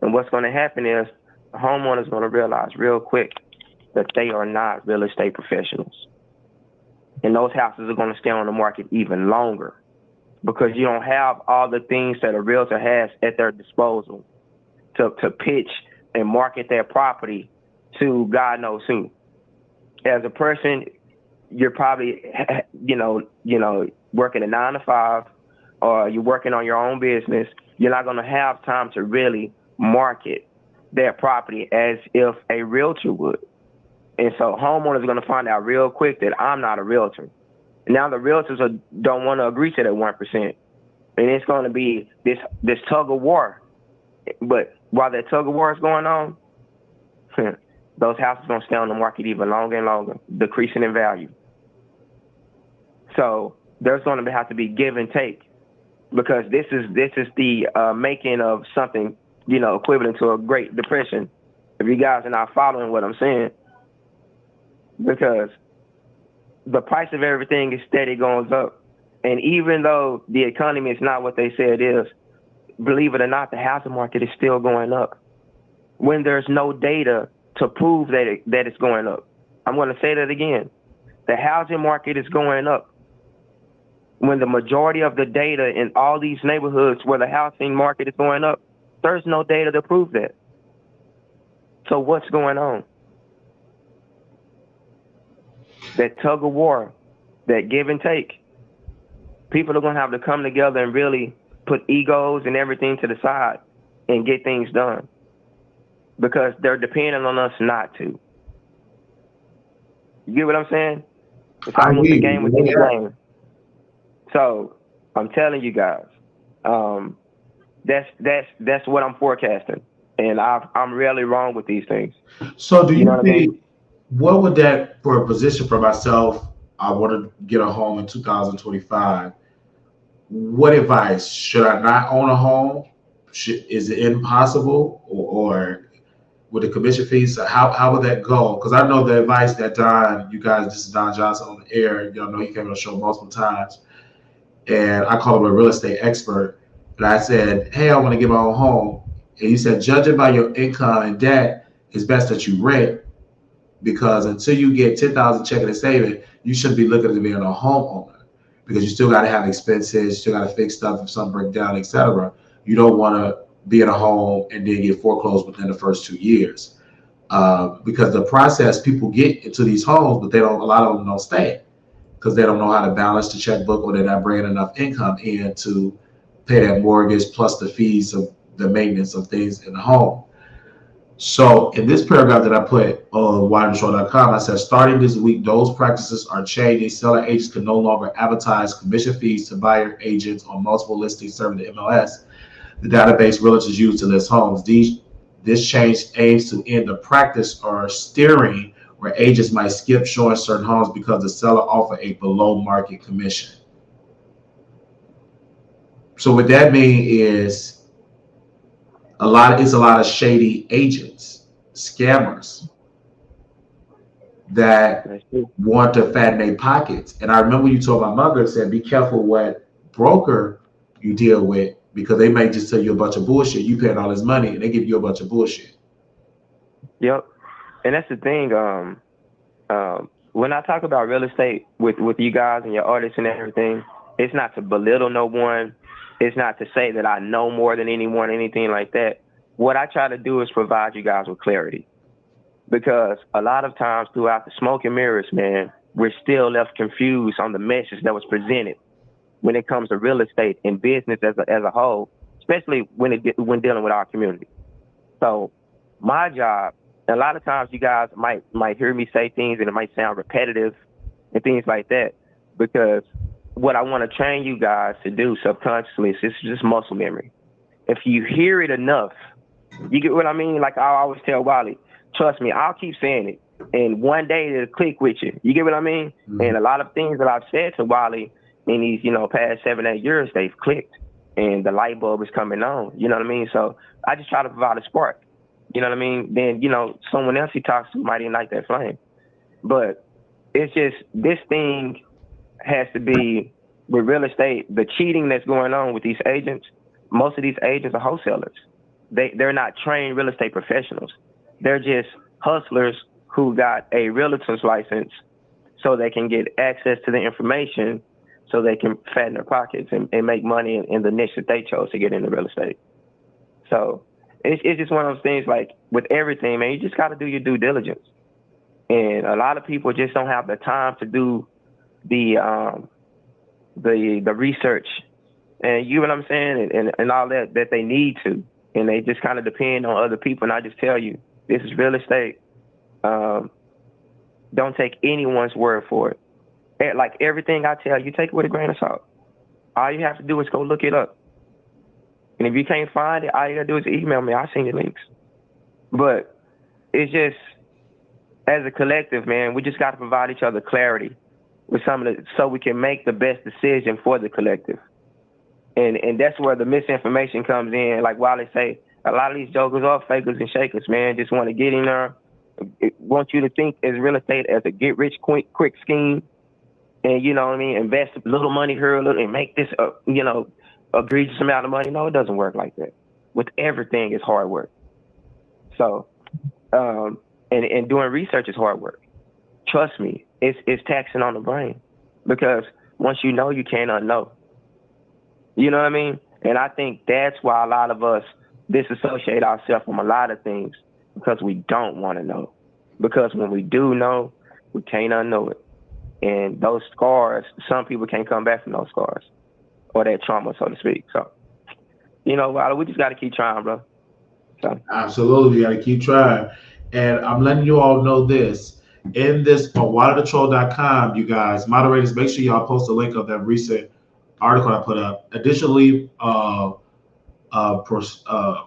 And what's going to happen is the homeowner's going to realize real quick that they are not real estate professionals. And those houses are going to stay on the market even longer because you don't have all the things that a realtor has at their disposal to pitch and market their property to God knows who. As a person, you're probably, working a 9 to 5, or you're working on your own business. You're not going to have time to really market their property as if a realtor would. And so homeowners are going to find out real quick that I'm not a realtor. Now the realtors don't want to agree to that 1%. And it's going to be this tug of war. But while that tug of war is going on, those houses are going to stay on the market even longer and longer, decreasing in value. So there's going to have to be give and take, because this is the making of something equivalent to a Great Depression. If you guys are not following what I'm saying, because the price of everything is steady going up. And even though the economy is not what they say it is, believe it or not, the housing market is still going up when there's no data to prove that it's going up. I'm going to say that again. The housing market is going up when the majority of the data in all these neighborhoods where the housing market is going up, there's no data to prove that. So what's going on? That tug of war, that give and take. People are going to have to come together and really put egos and everything to the side and get things done, because they're depending on us not to. You get what I'm saying? It's almost a game within the game. So I'm telling you guys, that's what I'm forecasting, and I'm rarely wrong with these things. So do you know what think, I mean? what would that, for a position for myself, I want to get a home in 2025. What advice? Should I not own a home? Is it impossible, or with the commission fees? So how would that go? Because I know the advice that this is Don Johnson on the air. Y'all know he came on the show multiple times, and I called him a real estate expert. And I said, hey, I want to get my own home. And he said, judging by your income and debt, it's best that you rent, because until you get 10,000 checking and saving, you shouldn't be looking at being a homeowner, because you still got to have expenses, you still got to fix stuff if something breaks down, etc. You don't want to be in a home and then get foreclosed within the first 2 years, because the process, people get into these homes, but a lot of them don't stay because they don't know how to balance the checkbook, or they're not bringing enough income in to pay that mortgage plus the fees of the maintenance of things in the home. So in this paragraph that I put on wildershow.com, I said, starting this week, those practices are changing. Seller agents can no longer advertise commission fees to buyer agents on multiple listings serving the MLS, the database realtors use to list homes. This change aims to end the practice or steering where agents might skip showing certain homes because the seller offered a below market commission. So what that means is it's a lot of shady agents, scammers that want to fatten their pockets. And I remember you told my mother and said, be careful what broker you deal with, because they may just tell you a bunch of bullshit. You paying all this money and they give you a bunch of bullshit. Yep. And that's the thing. When I talk about real estate with you guys and your artists and everything, it's not to belittle no one. It's not to say that I know more than anyone, anything like that. What I try to do is provide you guys with clarity, because a lot of times throughout the smoke and mirrors, man, we're still left confused on the message that was presented when it comes to real estate and business as a whole, especially when dealing with our community. So my job, a lot of times you guys might hear me say things and it might sound repetitive and things like that, because what I want to train you guys to do subconsciously is just muscle memory. If you hear it enough, you get what I mean? Like I always tell Wiley, trust me, I'll keep saying it, and one day it'll click with you. You get what I mean? Mm-hmm. And a lot of things that I've said to Wiley in these, past 7-8 years, they've clicked, and the light bulb is coming on. You know what I mean? So I just try to provide a spark. You know what I mean? Then, someone else he talks to might ignite that flame. But it's just, this thing has to be, with real estate, the cheating that's going on with these agents. Most of these agents are wholesalers. They're not trained real estate professionals. They're just hustlers who got a realtor's license so they can get access to the information, so they can fatten their pockets and make money in the niche that they chose to get into real estate. So it's just one of those things, like with everything, man, you just got to do your due diligence. And a lot of people just don't have the time to do the research, and you know what I'm saying, and all that they need to, and they just kind of depend on other people. And I just tell you, this is real estate. Don't take anyone's word for it. Like everything I tell you, take it with a grain of salt. All you have to do is go look it up. And if you can't find it, all you gotta do is email me. I'll send you links. But it's just, as a collective, man, we just got to provide each other clarity with so we can make the best decision for the collective. And that's where the misinformation comes in. Like Wiley say, A lot of these jokers are fakers and shakers, man. Just want to get in there. Want you to think as real estate as a get rich quick scheme, and you know what I mean. Invest a little money here, a little, and make this, egregious amount of money. No, it doesn't work like that. With everything, it's hard work. So, and doing research is hard work. Trust me, it's taxing on the brain, because once you know, you can't unknow. You know what I mean? And I think that's why a lot of us disassociate ourselves from a lot of things, because we don't want to know. Because when we do know, we can't unknow it. And those scars, some people can't come back from those scars or that trauma, so to speak. So, Wiley, we just got to keep trying, bro. So. Absolutely, we got to keep trying. And I'm letting you all know this. In this on WileyTheTroll.com, you guys, moderators, make sure y'all post a link of that recent article I put up. Additionally,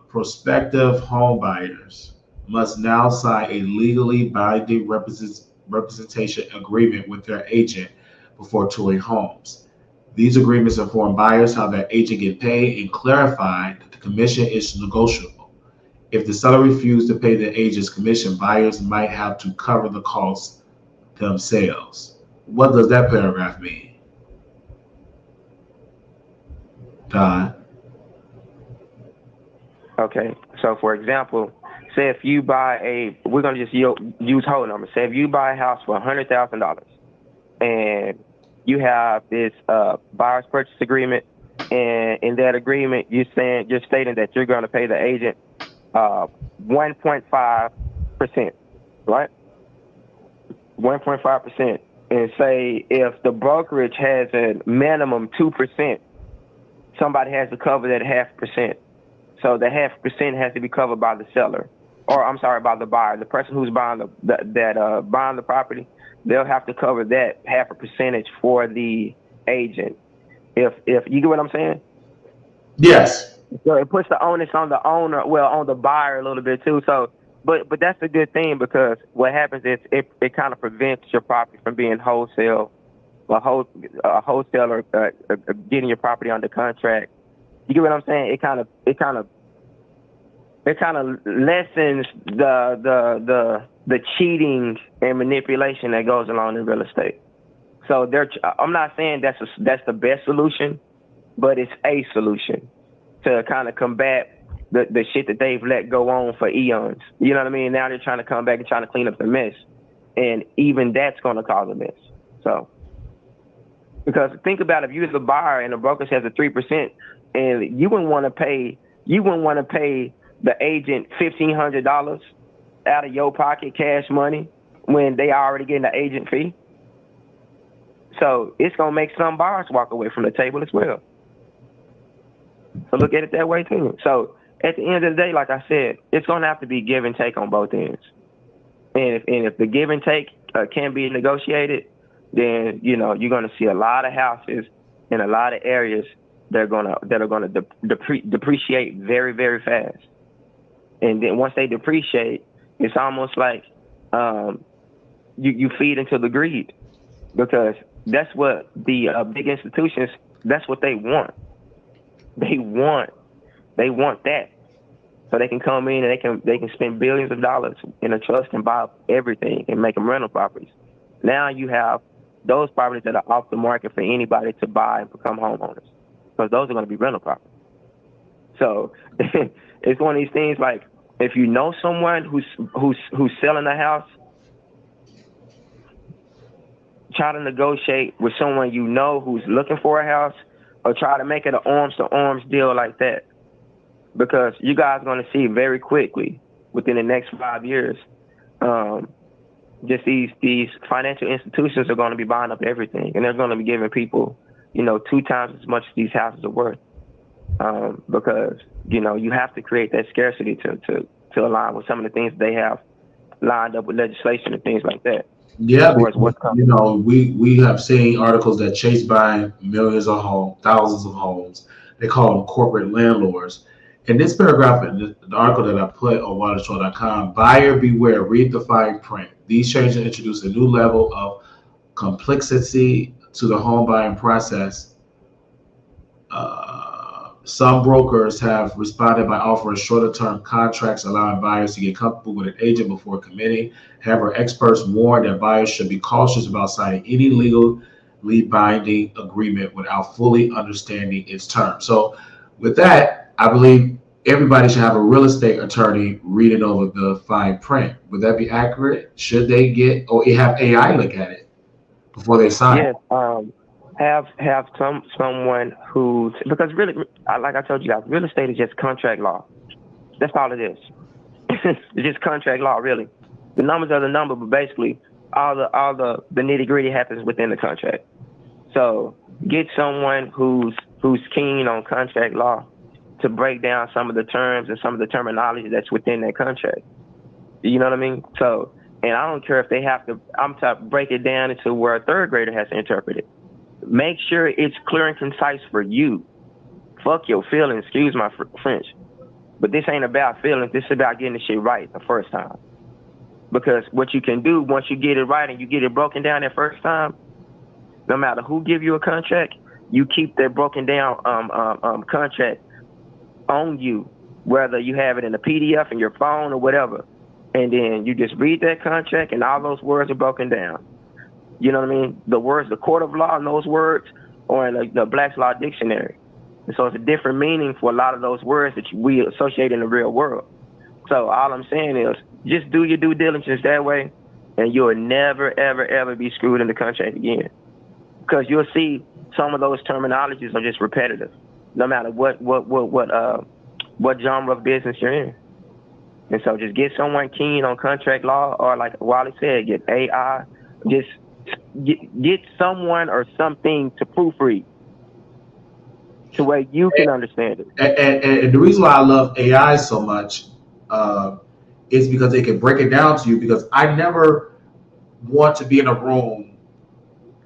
prospective home buyers must now sign a legally binding representation agreement with their agent before touring homes. These agreements inform buyers how their agent get paid and clarify that the commission is negotiable. If the seller refuses to pay the agent's commission, buyers might have to cover the costs themselves. What does that paragraph mean, Don? Okay, so for example, say if you buy we're going to just use whole numbers. Say if you buy a house for $100,000 and you have this buyer's purchase agreement, and in that agreement, you're stating that you're going to pay the agent 1.5%, right? 1.5%. And say if the brokerage has a minimum 2%, somebody has to cover that 0.5%. So the 0.5% has to be covered by the seller, or I'm sorry, by the buyer. The person who's buying buying the property, they'll have to cover that 0.5% for the agent. If you get what I'm saying? Yes. So it puts the onus on the owner, on the buyer a little bit too. So, but that's a good thing, because what happens is it kind of prevents your property from being wholesale, a wholesaler getting your property under contract. You get what I'm saying? It kind of lessens the cheating and manipulation that goes along in real estate. So I'm not saying that's the best solution, but it's a solution to kind of combat the shit that they've let go on for eons. You know what I mean? Now they're trying to come back and trying to clean up the mess, and even that's going to cause a mess. So, because think about it, if you're the buyer and the broker has a 3%, and you wouldn't want to pay the agent $1,500 out of your pocket, cash money, when they already getting the agent fee. So it's gonna make some buyers walk away from the table as well. So look at it that way too. So at the end of the day, like I said, it's gonna have to be give and take on both ends. And if the give and take can be negotiated, then you're gonna see a lot of houses in a lot of areas that are gonna depreciate very, very fast. And then once they depreciate, it's almost like you feed into the greed, because that's what the big institutions, that's what they want. They want that, so they can come in and they can spend billions of dollars in a trust and buy up everything and make them rental properties. Now you have those properties that are off the market for anybody to buy and become homeowners, because those are going to be rental properties. So it's one of these things, like, if you know someone who's selling a house, try to negotiate with someone who's looking for a house, or try to make it an arms-to-arms deal like that. Because you guys are going to see very quickly, within the next 5 years, just these financial institutions are going to be buying up everything, and they're going to be giving people, 2 times as much as these houses are worth. Because you have to create that scarcity to align with some of the things they have lined up with legislation and things like that. Yeah, because, we have seen articles that chase buying millions of homes, thousands of homes. They call them corporate landlords. In this paragraph, in the article that I put on WileyShow.com, buyer beware, read the fine print. These changes introduce a new level of complexity to the home buying process. Some brokers have responded by offering shorter-term contracts, allowing buyers to get comfortable with an agent before committing. However, experts warn that buyers should be cautious about signing any legally binding agreement without fully understanding its terms. So, with that, I believe everybody should have a real estate attorney reading over the fine print. Would that be accurate? Should they get or have AI look at it before they sign? Yes. Have someone who's, because really, like I told you guys, real estate is just contract law. That's all it is. It's just contract law, really. The numbers are the number, but basically, all the nitty gritty happens within the contract. So get someone who's keen on contract law to break down some of the terms and some of the terminology that's within that contract. You know what I mean? So, and I don't care if they have to. I'm to break it down into where a third grader has to interpret it. Make sure it's clear and concise for you. Fuck your feelings, excuse my French. But this ain't about feelings. This is about getting the shit right the first time. Because what you can do once you get it right and you get it broken down that first time, no matter who give you a contract, you keep that broken down contract on you, whether you have it in a PDF in your phone or whatever. And then you just read that contract and all those words are broken down. You know what I mean? The words, the court of law, and those words are in the Black's Law Dictionary. And so it's a different meaning for a lot of those words that we associate in the real world. So all I'm saying is just do your due diligence that way, and you'll never, ever, ever be screwed in the contract again. Because you'll see some of those terminologies are just repetitive, no matter what genre of business you're in. And so just get someone keen on contract law, or like Wiley said, get AI, just get someone or something to proofread to where you can understand it. And the reason why I love AI so much is because it can break it down to you, because I never want to be in a room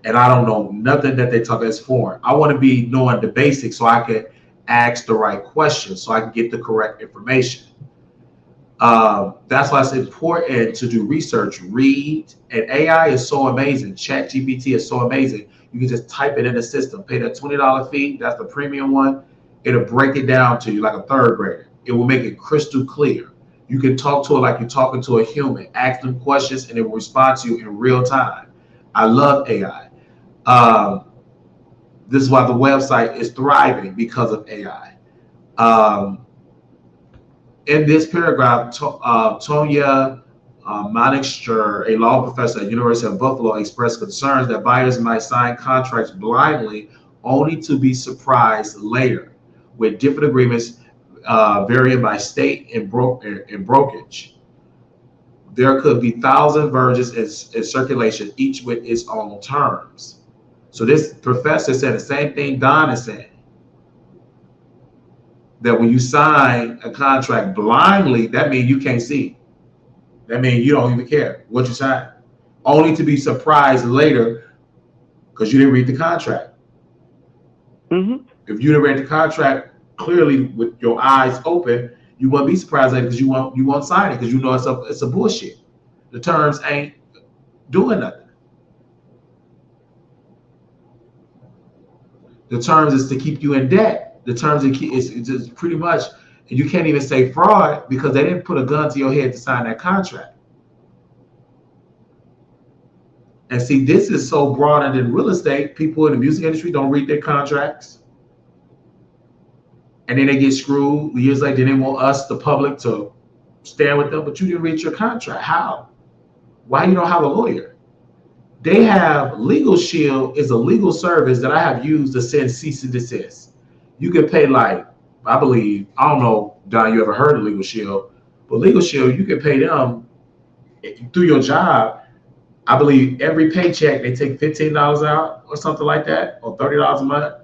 and I don't know nothing that they talk as foreign. I want to be knowing the basics so I can ask the right questions so I can get the correct information. That's why it's important to do research, read, and AI is so amazing. ChatGPT is so amazing. You can just type it in the system, pay that $20 fee. That's the premium one. It'll break it down to you like a third grader. It will make it crystal clear. You can talk to it like you're talking to a human. Ask them questions and it will respond to you in real time. I love AI. This is why the website is thriving, because of AI. In this paragraph, Tonya Manikster, a law professor at the University of Buffalo, expressed concerns that buyers might sign contracts blindly only to be surprised later, with different agreements varying by state and brokerage. There could be 1,000 versions in circulation, each with its own terms. So this professor said the same thing Don is saying, that when you sign a contract blindly, that means you can't see. That means you don't even care what you sign, only to be surprised later because you didn't read the contract. Mm-hmm. If you didn't read the contract clearly with your eyes open, you won't be surprised later because you won't sign it, because you know it's a bullshit. The terms ain't doing nothing. The terms is to keep you in debt. The terms is just pretty much, and you can't even say fraud because they didn't put a gun to your head to sign that contract. And see, this is so broader than real estate. People in the music industry don't read their contracts. And then they get screwed years later. They didn't want us, the public, to stand with them, but you didn't read your contract. How? Why you don't have a lawyer? They have Legal Shield is a legal service that I have used to send cease and desist. You can pay like, I believe, I don't know, Don, you ever heard of Legal Shield, but Legal Shield, you can pay them through your job. I believe every paycheck, they take $15 out or something like that, or $30 a month,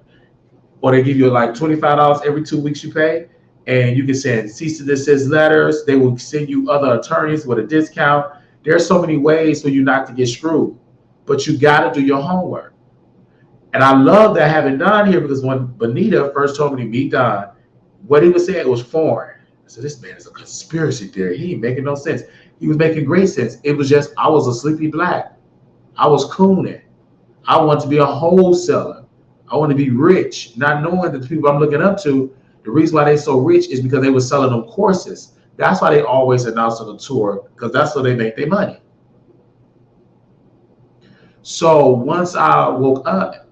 or they give you like $25 every 2 weeks you pay, and you can send cease and desist letters. They will send you other attorneys with a discount. There's so many ways for you not to get screwed, but you got to do your homework. And I love that having Don here, because when Bonita first told me to meet Don, what he was saying was foreign. I said, this man is a conspiracy theory. He ain't making no sense. He was making great sense. It was just, I was a sleepy black. I was cooning. I want to be a wholesaler. I want to be rich, not knowing that the people I'm looking up to, The reason why they're so rich is because they were selling them courses. That's why they always announce on the tour, because that's how they make their money. So once I woke up,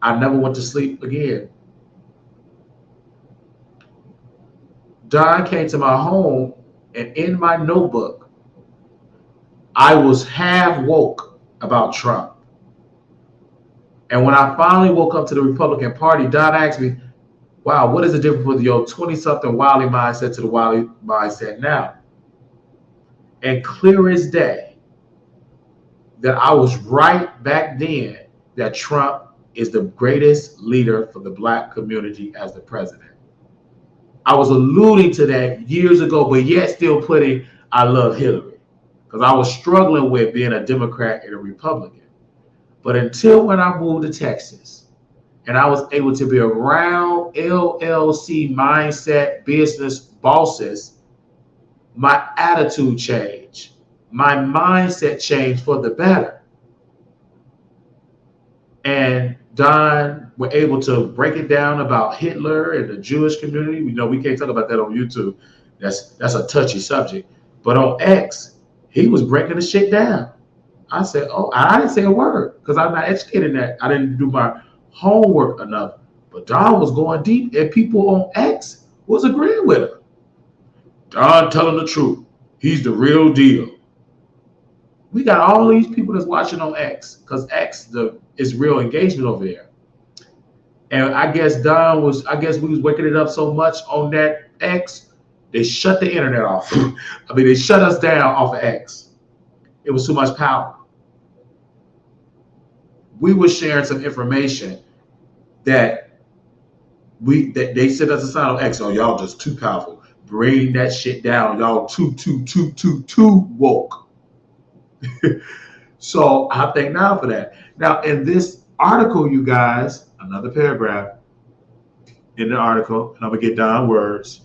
I never went to sleep again. Don came to my home, and in my notebook, I was half woke about Trump. And when I finally woke up to the Republican Party, Don asked me, wow, what is the difference with your 20-something Wiley mindset to the Wiley mindset now? And clear as day, that I was right back then that Trump is the greatest leader for the Black community as the president. I was alluding to that years ago, but yet still putting I love Hillary, because I was struggling with being a Democrat and a Republican. But until when I moved to Texas and I was able to be around LLC mindset business bosses, my attitude changed. My mindset changed for the better. And Don were able to break it down about Hitler and the Jewish community. We know we can't talk about that on YouTube. That's a touchy subject. But on X, he was breaking the shit down. I said, oh, I didn't say a word because I'm not educated in that. I didn't do my homework enough. But Don was going deep, and people on X was agreeing with him. Don telling the truth. He's the real deal. We got all these people that's watching on X, because X is real engagement over there. And I guess we was waking it up so much on that X, they shut the internet off. I mean, they shut us down off of X. It was too much power. We were sharing some information that they sent us a sign on X. Oh, y'all just too powerful. Bring that shit down. Y'all too woke. So I thank now for that. Now in this article, you guys, another paragraph in the article, and I'm gonna get down words.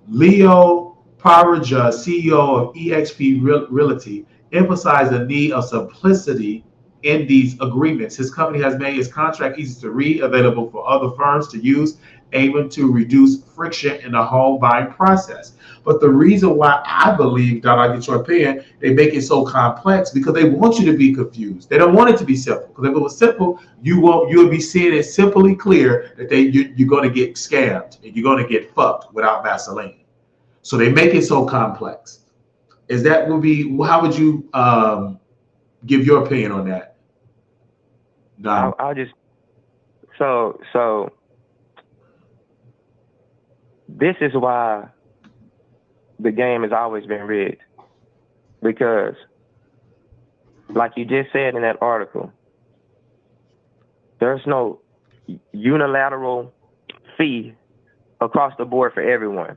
Leo Paraja, CEO of eXp Realty, emphasized the need of simplicity in these agreements. His company has made his contract easy to read, available for other firms to use, aiming to reduce friction in the home buying process. But the reason why I believe, Don, I get your opinion, they make it so complex because they want you to be confused. They don't want it to be simple. Because if it was simple, you'll be seeing it simply clear that you're going to get scammed and you're going to get fucked without Vaseline. So they make it so complex. How would you give your opinion on that? Don? I'll just so this is why the game has always been rigged, because like you just said in that article, there's no unilateral fee across the board for everyone.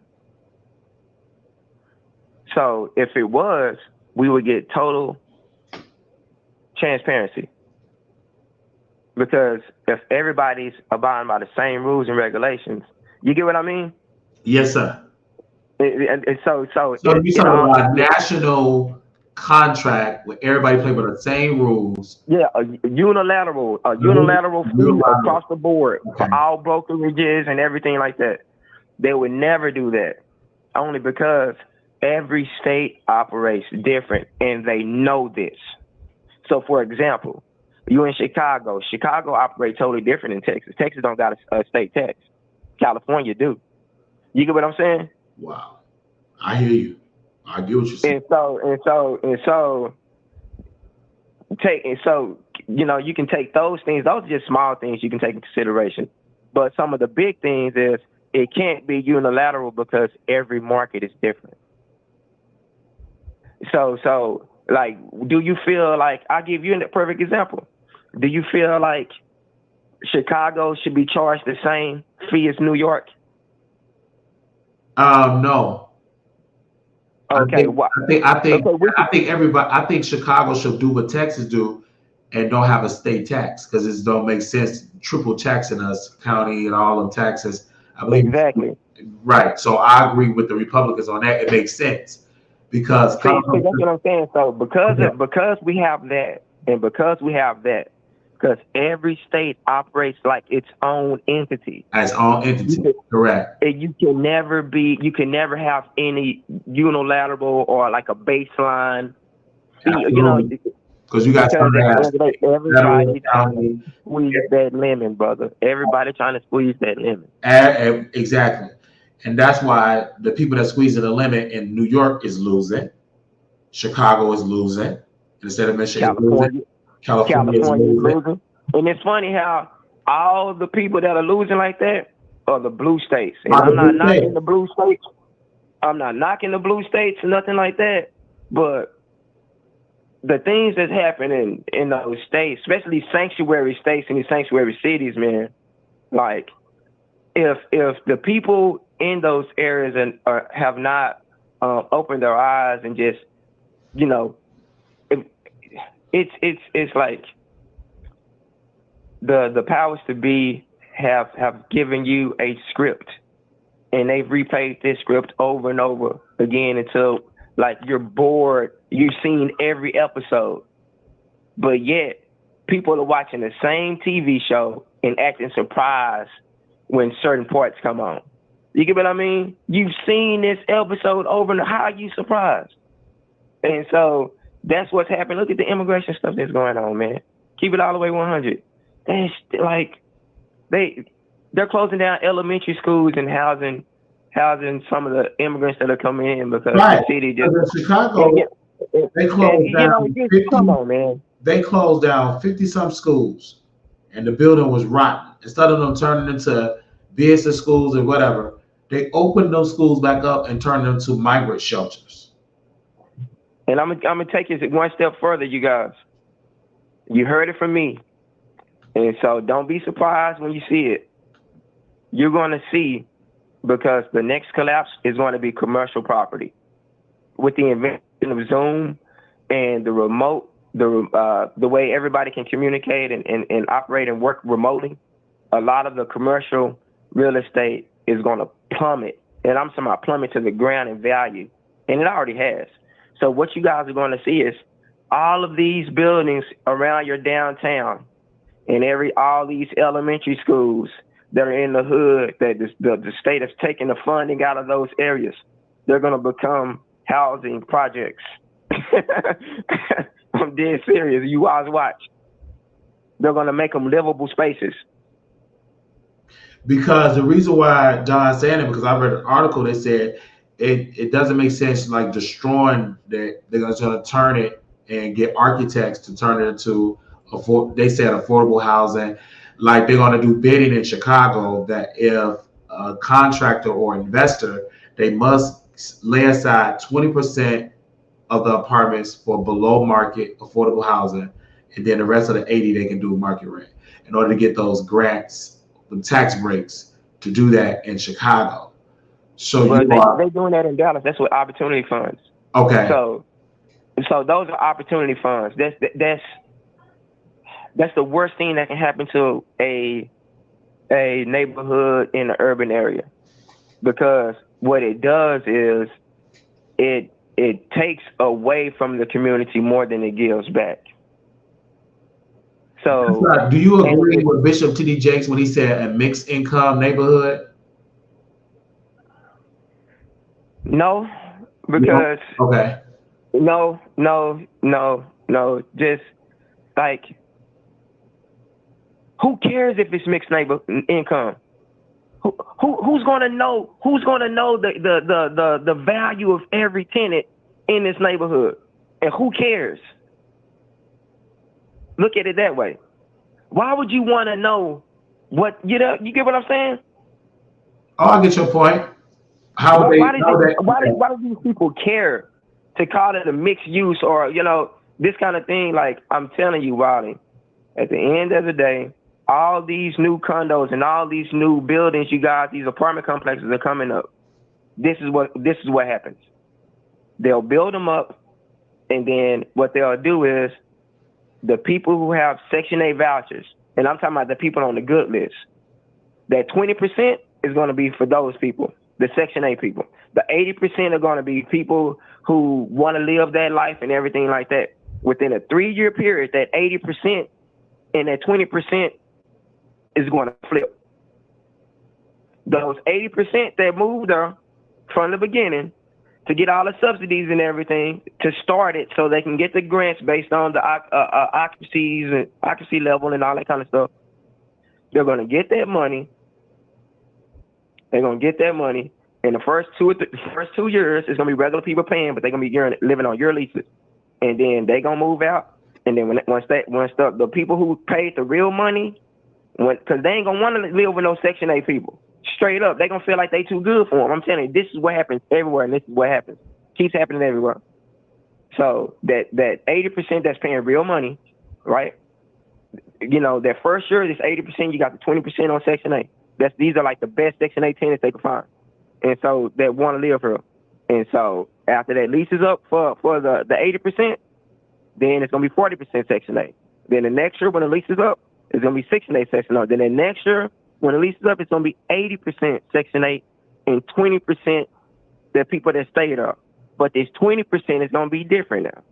So if it was, we would get total transparency, because if everybody's abiding by the same rules and regulations, you get what I mean? Yes, sir. So you're talking about a national contract where everybody play by the same rules. Yeah, a unilateral fee across the board for all brokerages and everything like that. They would never do that, only because every state operates different and they know this. So, for example, you in Chicago. Chicago operates totally different than Texas. Texas don't got a state tax. California do. You get what I'm saying? Wow, I hear you. I get what you're saying. So you can take those things. Those are just small things you can take into consideration. But some of the big things is it can't be unilateral because every market is different. So like, do you feel like, I'll give you a perfect example. Do you feel like Chicago should be charged the same fee as New York? No. Okay. I think Chicago should do what Texas do and don't have a state tax, because it don't make sense triple taxing us, county and all them taxes. I believe exactly. Right. So I agree with the Republicans on that. It makes sense because that's what I'm saying. So because we have that, and because we have that, because every state operates like its own entity. As all entity, correct. And you can never have any unilateral or like a baseline. Because you got everybody trying to squeeze that lemon, brother. Everybody trying to squeeze that lemon. Exactly. And that's why the people that squeezing the lemon in New York is losing. Chicago is losing. Instead of Michigan, California is losing. And it's funny how all the people that are losing like that are the blue states. And I'm not knocking the blue states. I'm not knocking the blue states or nothing like that. But the things that's happening in those states, especially sanctuary states and these sanctuary cities, man, like if the people in those areas have not opened their eyes and just, it's like the powers to be have given you a script, and they've replayed this script over and over again until like you're bored. You've seen every episode, but yet people are watching the same TV show and acting surprised when certain parts come on. You get what I mean? You've seen this episode over and how are you surprised? And so that's what's happening. Look at the immigration stuff that's going on, man. Keep it all the way 100. That's like they're closing down elementary schools and housing some of the immigrants that are coming in because the city just in Chicago. They closed down. 50, come on, man. They closed down 50-some schools, and the building was rotten. Instead of them turning into business schools and whatever, they opened those schools back up and turned them to migrant shelters. And I'm gonna take it one step further, you guys. You heard it from me, and so don't be surprised when you see it. You're going to see, because the next collapse is going to be commercial property. With the invention of Zoom and the remote, the way everybody can communicate and operate and work remotely, a lot of the commercial real estate is going to plummet. And I'm talking about plummet to the ground in value. And it already has. So what you guys are going to see is all of these buildings around your downtown and all these elementary schools that are in the hood that the state has taken the funding out of those areas. They're going to become housing projects. I'm dead serious. You guys watch. They're going to make them livable spaces. Because the reason why John's saying it, because I read an article that said it doesn't make sense like destroying that. They're going to turn it and get architects to turn it into they said affordable housing. Like they're going to do bidding in Chicago that if a contractor or investor, they must lay aside 20% of the apartments for below market affordable housing, and then the rest of the 80 they can do market rent in order to get those grants, the tax breaks to do that in Chicago. So they're doing that in Dallas. That's with opportunity funds. Okay. So those are opportunity funds. That's the worst thing that can happen to a neighborhood in an urban area, because what it does is it takes away from the community more than it gives back. So do you agree with Bishop T.D. Jakes when he said a mixed income neighborhood? No, because okay. No. Just like, who cares if it's mixed income? Who's gonna know? Who's gonna know the value of every tenant in this neighborhood? And who cares? Look at it that way. Why would you want to know what you get what I'm saying? Oh, I get your point. Why do these people care to call it a mixed use or this kind of thing? Like, I'm telling you, Wiley, at the end of the day, all these new condos and all these new buildings, you guys, these apartment complexes are coming up. This is what happens. They'll build them up, and then what they'll do is the people who have Section 8 vouchers, and I'm talking about the people on the good list, that 20% is going to be for those people, the Section 8 people. The 80% are going to be people who want to live that life and everything like that. Within a 3-year period, that 80% and that 20% is going to flip. Those 80% that moved there from the beginning to get all the subsidies and everything to start it, so they can get the grants based on the occupancies and occupancy level and all that kind of stuff. They're going to get that money. They're going to get that money. In the first 2 years, it's going to be regular people paying, but they're going to be living on your leases. And then they're going to move out. And then once the people who paid the real money, because they ain't going to want to live with no Section 8 people. Straight up, they're going to feel like they too good for them. I'm telling you, this is what happens everywhere, and this is what happens. Keeps happening everywhere. So that 80% that's paying real money, right? You know, that first year, this 80%, you got the 20% on Section 8. These are like the best Section 8 tenants they can find. And so they want to live here. And so after that lease is up for the 80%, then it's going to be 40% Section 8. Then the next year when the lease is up, it's going to be Section 8 Section 8. Then the next year when the lease is up, it's going to be 80% Section 8 and 20% the people that stayed up. But this 20% is going to be different now.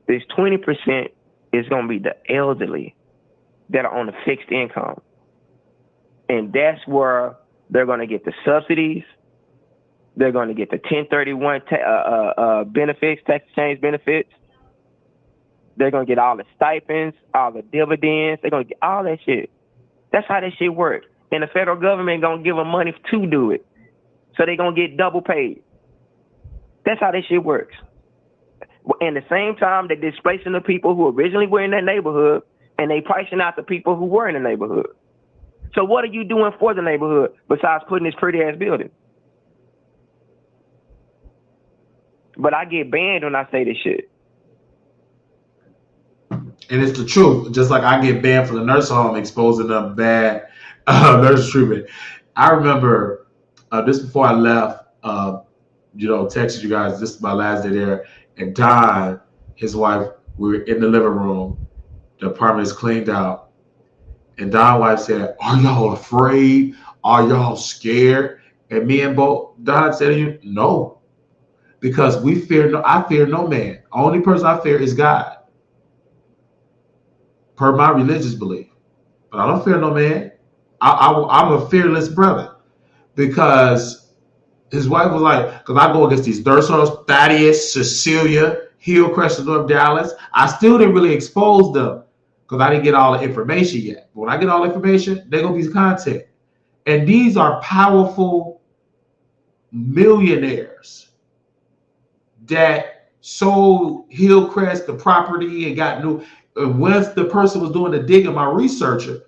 This 20% is going to be the elderly that are on a fixed income. And that's where they're going to get the subsidies. They're going to get the 1031 benefits, tax exchange benefits. They're going to get all the stipends, all the dividends. They're going to get all that shit. That's how that shit works. And the federal government going to give them money to do it. So they're going to get double paid. That's how that shit works. And the same time, they're displacing the people who originally were in that neighborhood, and they pricing out the people who were in the neighborhood. So what are you doing for the neighborhood besides putting this pretty ass building? But I get banned when I say this shit. And it's the truth. Just like I get banned for the nursing home exposing them bad nurse treatment. I remember this before I left, texted you guys, this is my last day there. And Don, his wife, we were in the living room. The apartment is cleaned out. And Don's wife said, "Are y'all afraid? Are y'all scared?" And me and Don said to you, "No. Because I fear no man. Only person I fear is God. Per my religious belief. But I don't fear no man. I'm a fearless brother." Because his wife was like, because I go against these Dursos, Thaddeus, Cecilia, Hillcrest of North Dallas. I still didn't really expose them because I didn't get all the information yet. But when I get all the information, they're going to be content. And these are powerful millionaires that sold Hillcrest the property and got new. Once the person was doing the digging, my researcher,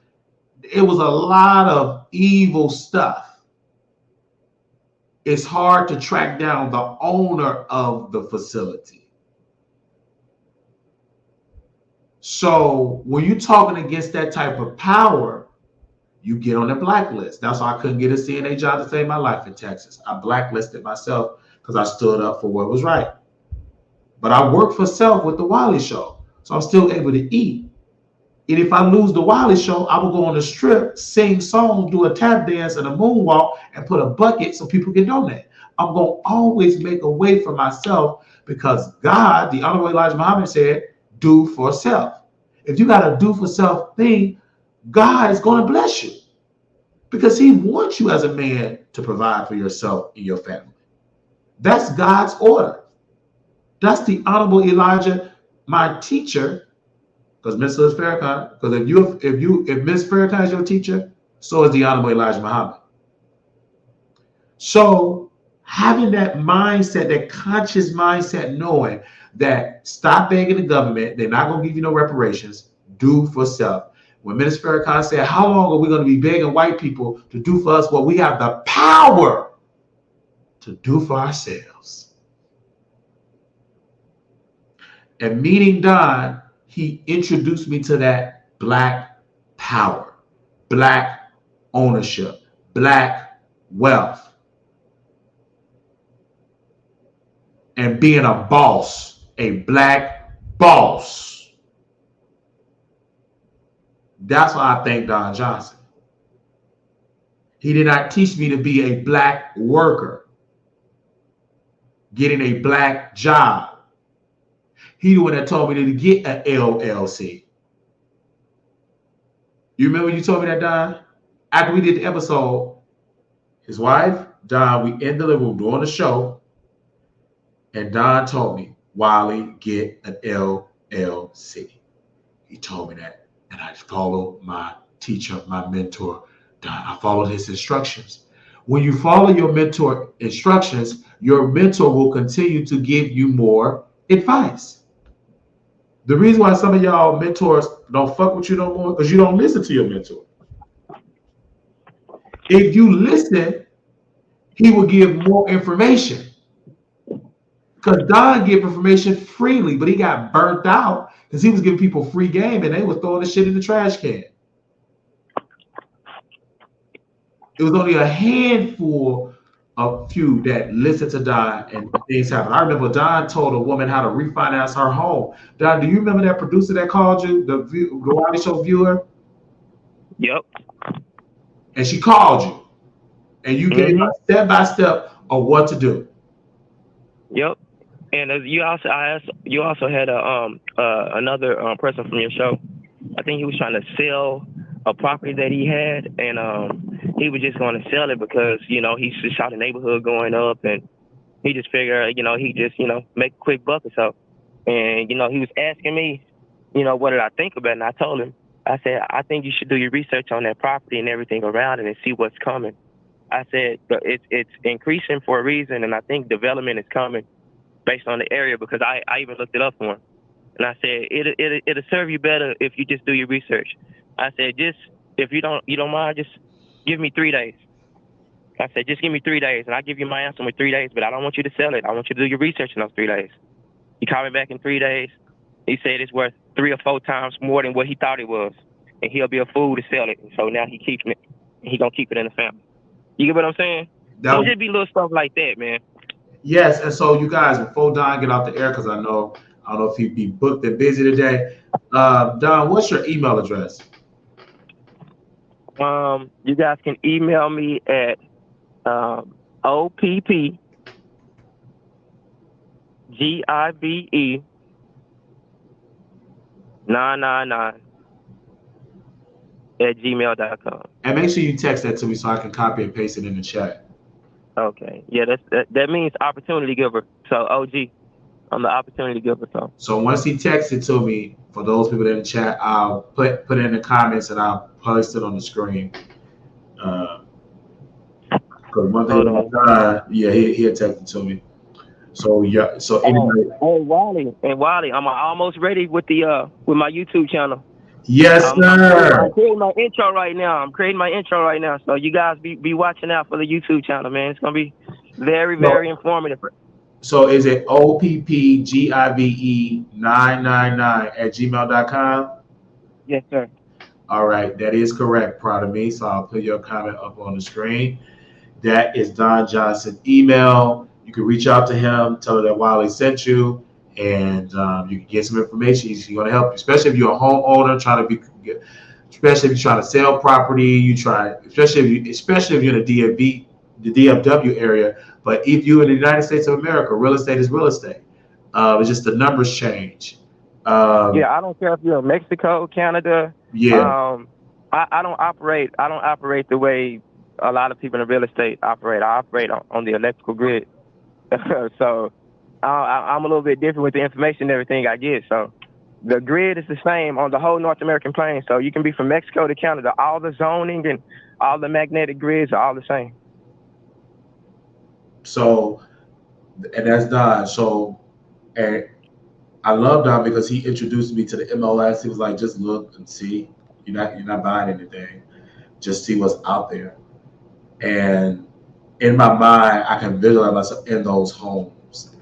it was a lot of evil stuff. It's hard to track down the owner of the facility. So when you're talking against that type of power, you get on the blacklist. That's why I couldn't get a CNA job to save my life in Texas. I blacklisted myself because I stood up for what was right. But I worked for self with the Wiley Show, so I'm still able to eat. And if I lose the Wiley Show, I will go on the strip, sing songs, do a tap dance and a moonwalk, and put a bucket so people can donate. I'm going to always make a way for myself because God, the Honorable Elijah Muhammad said, do for self. If you got a do for self thing, God is going to bless you because he wants you as a man to provide for yourself and your family. That's God's order. That's the Honorable Elijah, my teacher. Because Miss Liz Farrakhan, because if Miss Farrakhan is your teacher, so is the Honorable Elijah Muhammad. So having that mindset, that conscious mindset, knowing that stop begging the government, they're not going to give you no reparations, do for self. When Minister Farrakhan said, how long are we going to be begging white people to do for us what we have the power to do for ourselves? And meeting Don, he introduced me to that black power, black ownership, black wealth, and being a boss, a black boss. That's why I thank Don Johnson. He did not teach me to be a black worker, getting a black job. He the one that told me to get an LLC. You remember you told me that, Don? After we did the episode, his wife, Don, we in the living room doing the show, and Don told me, Wiley, get an LLC. He told me that, and I followed my teacher, my mentor, Don. I followed his instructions. When you follow your mentor instructions, your mentor will continue to give you more advice. The reason why some of y'all mentors don't fuck with you no more because you don't listen to your mentor. If you listen, he will give more information. Because Don gave information freely, but he got burnt out because he was giving people free game and they were throwing the shit in the trash can. It was only a handful of few that listened to Don and things happened. I remember Don told a woman how to refinance her home. Don, do you remember that producer that called you, the Wiley Show viewer? Yep. And she called you, and you gave her step by step of what to do. Yep. And you also had another person from your show. I think he was trying to sell a property that he had, and he was just going to sell it because he just saw the neighborhood going up, and he just figured he just make a quick buck or so. And he was asking me, what did I think about it? And I told him, I said, I think you should do your research on that property and everything around it and see what's coming. I said, but it's increasing for a reason, and I think development is coming based on the area because I even looked it up for him. And I said, it'll serve you better if you just do your research. I said, just if you don't mind, just give me 3 days. I said, just give me 3 days, and I'll give you my answer in 3 days, but I don't want you to sell it. I want you to do your research in those 3 days. He called me back in 3 days. He said it's worth 3 or 4 times more than what he thought it was, and he'll be a fool to sell it. And so now he keeping it, and he gonna keep it in the family. You get what I'm saying? So just be little stuff like that, man. Yes, and so you guys, before Don get off the air, because I don't know if he'd be booked and busy today. Don, what's your email address? You guys can email me at OPPGIVE999@gmail.com. And make sure you text that to me so I can copy and paste it in the chat. Okay. Yeah, that means opportunity giver. So OG, I'm the opportunity giver. So once he texts it to me, for those people in the chat, I'll put it in the comments and I'll post it on the screen. Because one thing about Don, he'll text it to me. So yeah, so anyway. Wiley, I'm almost ready with with my YouTube channel. Yes, sir. I'm creating my intro right now. So you guys be watching out for the YouTube channel, man. It's gonna be very, very informative. So is it OPPGIVE999@gmail.com? Yes, sir. All right, that is correct. Proud of me. So I'll put your comment up on the screen. That is Don Johnson's email. You can reach out to him, tell him that Wiley sent you, and you can get some information. He's going to help you, especially if you're a homeowner especially if you're trying to sell property. Especially if you're in the DFW area. But if you're in the United States of America, real estate is real estate. It's just the numbers change. I don't care if you're in Mexico, Canada. Yeah. I don't operate the way a lot of people in real estate operate. I operate on the electrical grid. So I'm a little bit different with the information and everything I get. So the grid is the same on the whole North American plain. So you can be from Mexico to Canada. All the zoning and all the magnetic grids are all the same. So, and that's Don. So, and I love Don because he introduced me to the MLS. He was like, just look and see. You're not buying anything. Just see what's out there. And in my mind, I can visualize myself in those homes.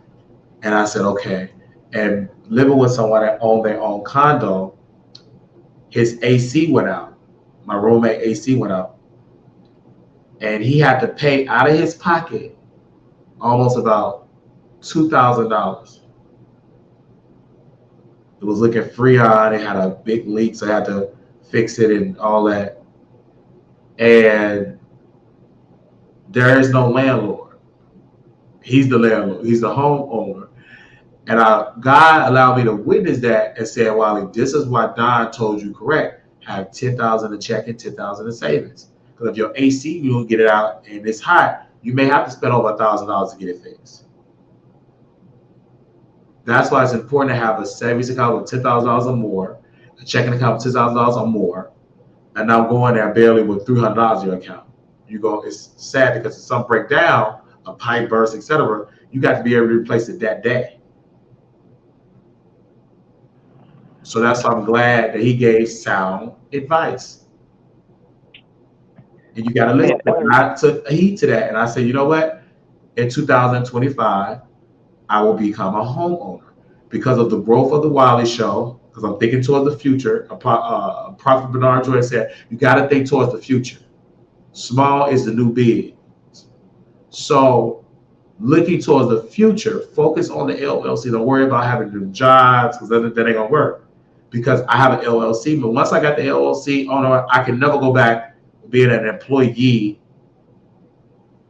And I said, okay. And living with someone that owned their own condo, his AC went out. My roommate AC went out. And he had to pay out of his pocket almost about $2,000. It was looking freon. It had a big leak, so I had to fix it and all that. And there is no landlord. He's the landlord. He's the homeowner. And God allowed me to witness that and say, Wiley, this is why Don told you correct. have 10,000 in checking, 10,000 in savings. Because if your AC, you don't get it out and it's hot, you may have to spend over $1,000 to get it fixed. That's why it's important to have a savings account with $10,000 or more, a checking account with $10,000 or more, and now going there barely with $300 in your account. You go, it's sad because if some break down, a pipe burst, etc., you got to be able to replace it that day. So that's why I'm glad that he gave sound advice. And you got to listen. And I took heed to that, and I said, you know what? In 2025, I will become a homeowner because of the growth of the Wiley Show. Because I'm thinking towards the future. Prophet Bernard Jordan said, you got to think towards the future. Small is the new big. So looking towards the future, focus on the LLC. Don't worry about having to do jobs because that ain't going to work. Because I have an LLC, but once I got the LLC owner, I can never go back being an employee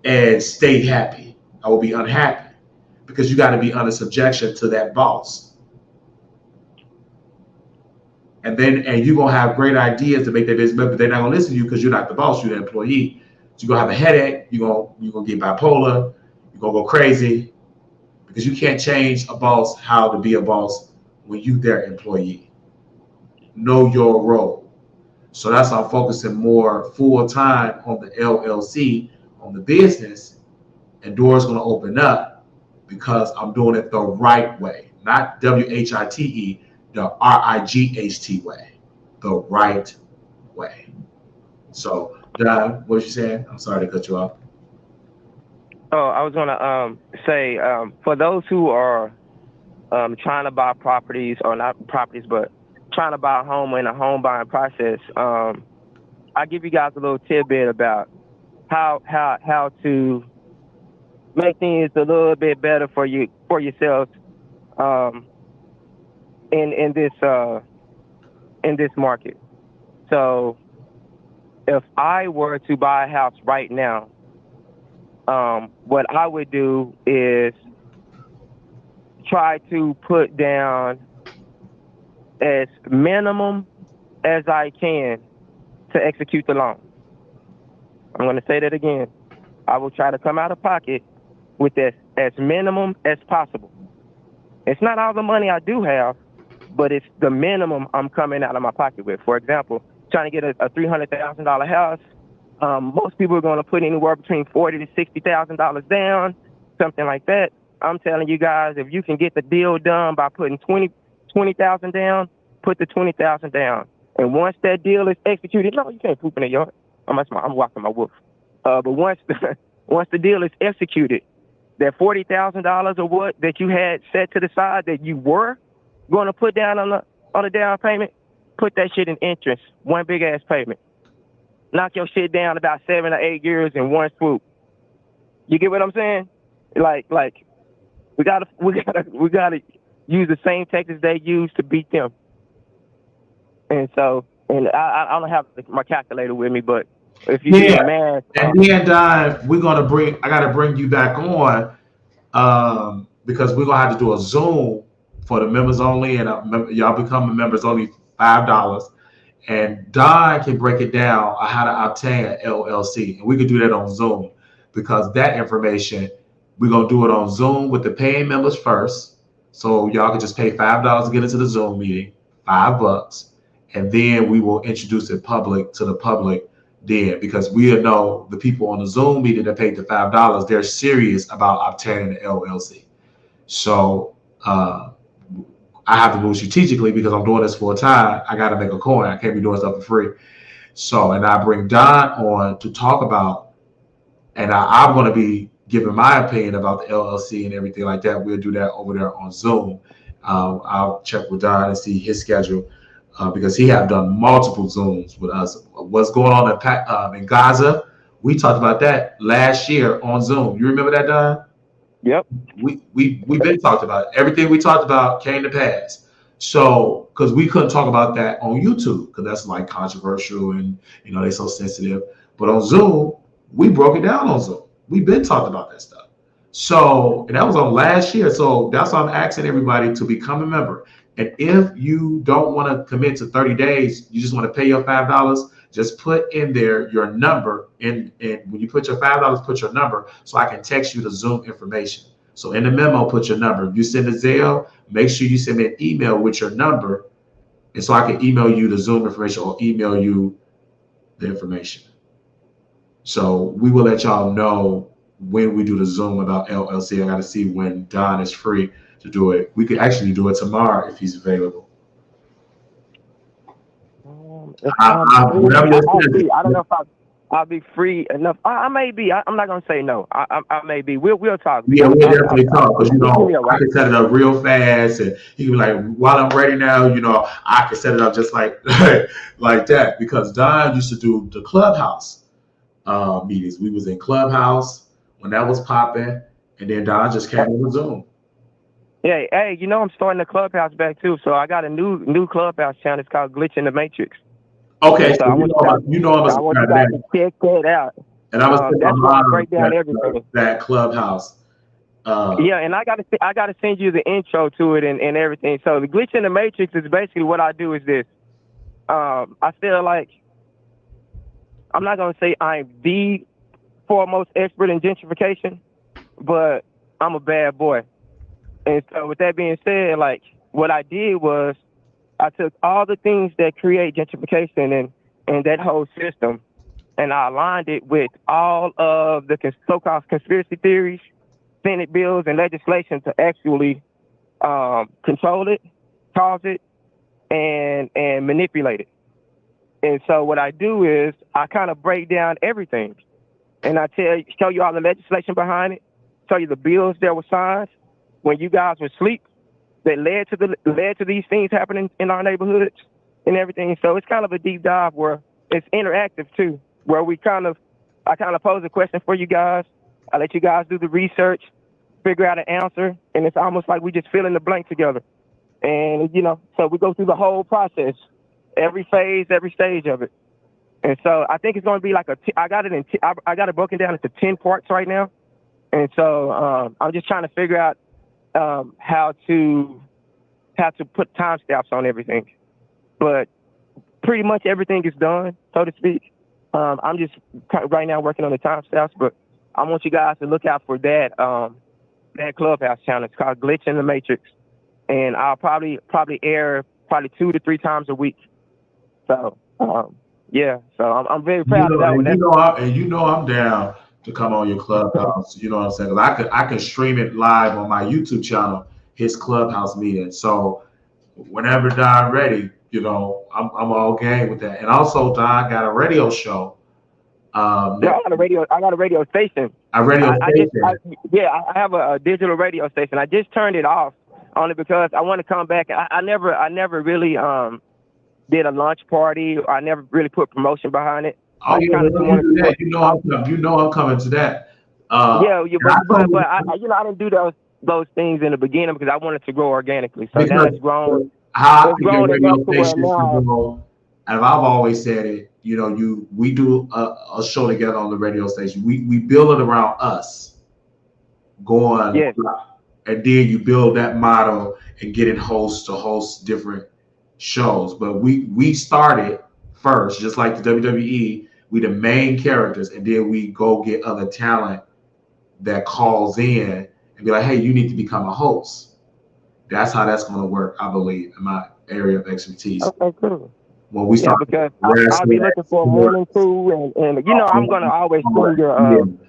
and stay happy. I will be unhappy because you got to be under subjection to that boss. And you're going to have great ideas to make their business better, but they're not going to listen to you because you're not the boss, you're the employee. So you're going to have a headache, you're going to get bipolar, you're going to go crazy because you can't change a boss how to be a boss when you're their employee. Know your role. So that's why I'm focusing more full time on the LLC, on the business, and doors going to open up because I'm doing it the right way, not WHITE, the RIGHT way, the right way. So, John, what was you saying? I'm sorry to cut you off. Oh, I was gonna say for those who are trying to buy properties, or not properties, but trying to buy a home in a home buying process, I give you guys a little tidbit about how to make things a little bit better for yourselves in this market. So if I were to buy a house right now, what I would do is try to put down as minimum as I can to execute the loan. I'm going to say that again. I will try to come out of pocket with as minimum as possible. It's not all the money I do have, but it's the minimum I'm coming out of my pocket with. For example, trying to get a $300,000 house, most people are going to put anywhere between $40,000 to $60,000 down, something like that. I'm telling you guys, if you can get the deal done by putting $20,000 down, put the $20,000 down. And once that deal is executed, no, you can't poop in the yard. I'm walking my wolf. But once the deal is executed, that $40,000 or what that you had set to the side that you were going to put down on the down payment, put that shit in interest, one big ass payment. Knock your shit down about 7 or 8 years in one swoop. You get what I'm saying? Like we gotta use the same tactics they use to beat them. And so, and I don't have my calculator with me, but if you do the math, and then I gotta bring you back on because we're gonna have to do a Zoom for the members only, and y'all become members only $5. And Don can break it down on how to obtain an LLC, and we could do that on Zoom because that information we're gonna do it on Zoom with the paying members first. So y'all can just pay $5 to get into the Zoom meeting, $5, and then we will introduce it to the public then, because we'll know the people on the Zoom meeting that paid the $5, they're serious about obtaining an LLC. So I have to move strategically because I'm doing this full time. I got to make a coin. I can't be doing stuff for free. So, and I bring Don on to talk about, and I'm going to be giving my opinion about the LLC and everything like that. We'll do that over there on Zoom. I'll check with Don and see his schedule because he have done multiple Zooms with us. What's going on in Gaza? We talked about that last year on Zoom. You remember that, Don? Yep. We've been talked about it. Everything we talked about came to pass. So, because we couldn't talk about that on YouTube because that's like controversial and they're so sensitive. But on Zoom, we broke it down on Zoom. We've been talking about that stuff. So, and that was on last year. So that's why I'm asking everybody to become a member. And if you don't want to commit to 30 days, you just want to pay your $5, just put in there your number. And when you put your $5, put your number so I can text you the Zoom information. So in the memo, put your number. If you send a Zelle, make sure you send me an email with your number, and so I can email you the Zoom information or email you the information. So we will let y'all know when we do the Zoom about LLC. I got to see when Don is free to do it. We could actually do it tomorrow if he's available. Whatever your schedule. I don't know if I'll be free enough. I may be. I'm not gonna say no. I may be. We'll talk. Yeah, we'll definitely talk, because I can set it up real fast, and you can be like, while I'm ready now, I can set it up just like like that, because Don used to do the Clubhouse meetings. We was in Clubhouse when that was popping, and then Don just came on Zoom. Yeah, hey, I'm starting the Clubhouse back too, so I got a new Clubhouse channel. It's called Glitch in the Matrix. Okay, so I want you guys to check that out. And I was that's why I break down everything. That Clubhouse. Yeah, and I gotta send you the intro to it and everything. So the Glitch in the Matrix is basically what I do is this. I feel like I'm not gonna say I'm the foremost expert in gentrification, but I'm a bad boy. And so with that being said, like what I did was I took all the things that create gentrification and that whole system, and I aligned it with all of the so-called conspiracy theories, Senate bills, and legislation to actually control it, cause it, and manipulate it. And so what I do is I kind of break down everything, and I show you all the legislation behind it, show you the bills that were signed when you guys were asleep, that led to these things happening in our neighborhoods and everything. So it's kind of a deep dive where it's interactive too, where I kind of pose a question for you guys. I let you guys do the research, figure out an answer, and it's almost like we just fill in the blank together. And so we go through the whole process, every phase, every stage of it. And so I think it's going to be like I got it broken down into 10 parts right now. And so I'm just trying to figure out how to put timestamps on everything, but pretty much everything is done, so to speak. I'm just right now working on the timestamps, but I want you guys to look out for that Clubhouse channel. It's called Glitch in the Matrix, and I'll probably air 2 to 3 times a week. So yeah, so I'm very proud of that one. I'm down to come on your Clubhouse. You know what I'm saying? 'Cause I can stream it live on my YouTube channel, his Clubhouse meeting. So whenever Don ready, I'm all game with that. And also Don got a radio show. I got a radio station. I have a digital radio station. I just turned it off only because I want to come back. I never really did a launch party. I never really put promotion behind it. Oh, yeah, I'm coming to that. But I didn't do those things in the beginning because I wanted to grow organically. So now it's grown. How I think radio stations grow, and I've always said it. We do a show together on the radio station. We build it around us going, yes. And then you build that model and getting hosts to host different shows. But we started first, just like the WWE. We the main characters, and then we go get other talent that calls in and be like, hey, you need to become a host. That's how that's going to work, I believe, in my area of expertise. Okay, cool. When we start, because I'll be looking for a morning crew, and I'm going to always stream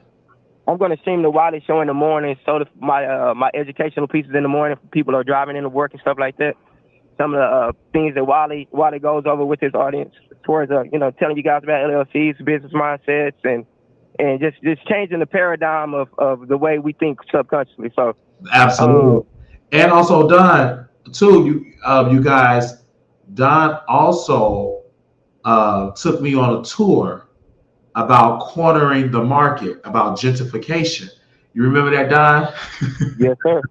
I'm going to stream the Wiley Show in the morning, so my educational pieces in the morning for people who are driving into work and stuff like that. Some of the things that Wiley goes over with his audience towards telling you guys about LLCs, business mindsets, and just changing the paradigm of the way we think subconsciously. So absolutely, and also Don too. You guys, Don also took me on a tour about cornering the market, about gentrification. You remember that, Don? Yes, sir.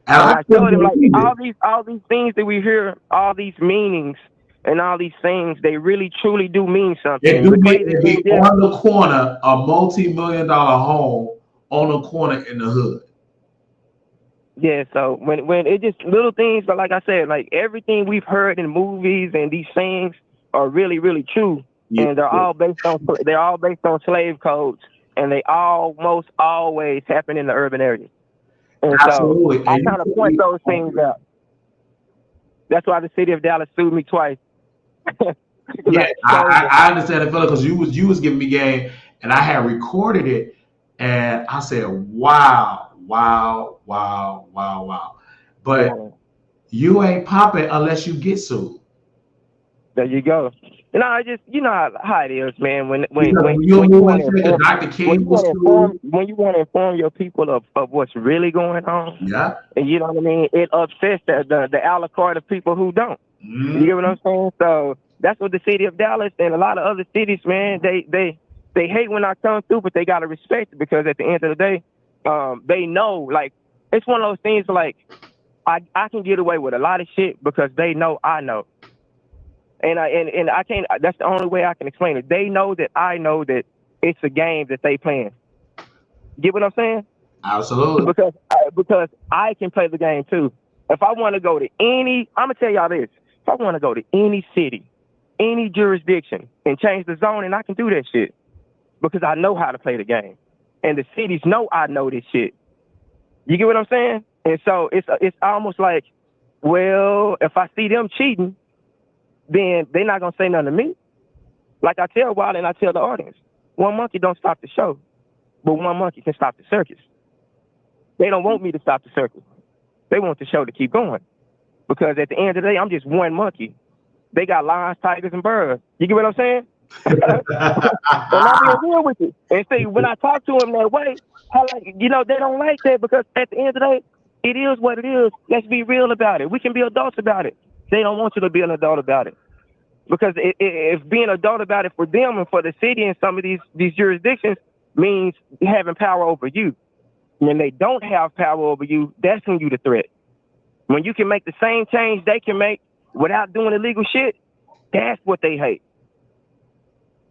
And I told him, like, all these things that we hear, all these meanings and all these things, they really truly do mean something. It do mean to be on the corner, a multi-million-dollar home on a corner in the hood. Yeah, so when it just little things, but like I said, like everything we've heard in movies and these things are really, really true, Yeah. and they're all based on slave codes, and they almost always happen in the urban areas. And so Absolutely. I And kind of point those things out. That's why the city of Dallas sued me twice. Because yeah, I exposed them. I understand the feeling because you was giving me game, and I had recorded it, and I said, wow, wow, wow, wow, wow. But Yeah, you ain't popping unless you get sued. there you go. You know, I just how it is, man. When when Because when when you're when you moving want to to the inform Dr. King was sued. when you want to inform your people of what's really going on, Yeah. and you know what I mean, it upsets the a la carte of people who don't. You Mm, get what I'm saying? So that's what the city of Dallas and a lot of other cities, man, they hate when I come through, but they gotta respect it because at the end of the day, they know like it's one of those things like I can get away with a lot of shit because they know I know. And I can't. That's the only way I can explain it. They know that I know that it's a game that they playing. Get what I'm saying? absolutely. Because I can play the game too. If I want to go to I'm gonna tell y'all this. If I want to go to any city, any jurisdiction, and change the zone, and I can do that shit because I know how to play the game, and the cities know I know this shit. You get what I'm saying? And so it's almost like, well, if I see them cheating, then they're not gonna say nothing to me. Like I tell Wiley and I tell the audience, one monkey don't stop the show, but one monkey can stop the circus. They don't want me to stop the circus. They want the show to keep going. Because at the end of the day, I'm just one monkey. They got lions, tigers, and birds. You get what I'm saying? And I'm being real with you. And see, when I talk to them that way, they don't like that because at the end of the day, it is what it is. Let's be real about it. We can be adults about it. They don't want you to be an adult about it. Because if being adult about it for them and for the city and some of these jurisdictions means having power over you. When they don't have power over you, that's when you the threat. When you can make the same change they can make without doing illegal shit, that's what they hate.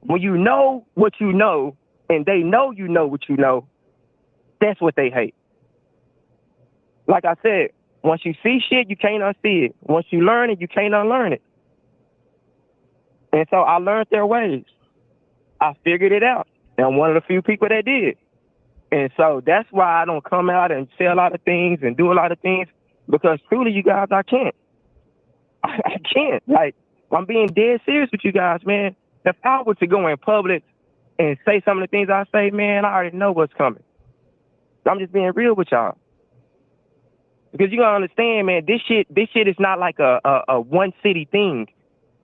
When you know what you know and they know what you know, that's what they hate. Like I said, once you see shit, you can't unsee it. Once you learn it, you can't unlearn it. And so I learned their ways. I figured it out. And I'm one of the few people that did. And so that's why I don't come out and say a lot of things and do a lot of things because truly, you guys, I can't. I can't. Like, I'm being dead serious with you guys, man. If I were to go in public and say some of the things I say, man, I already know what's coming. I'm just being real with y'all. Because you gotta understand, man, this shit is not like a one city thing.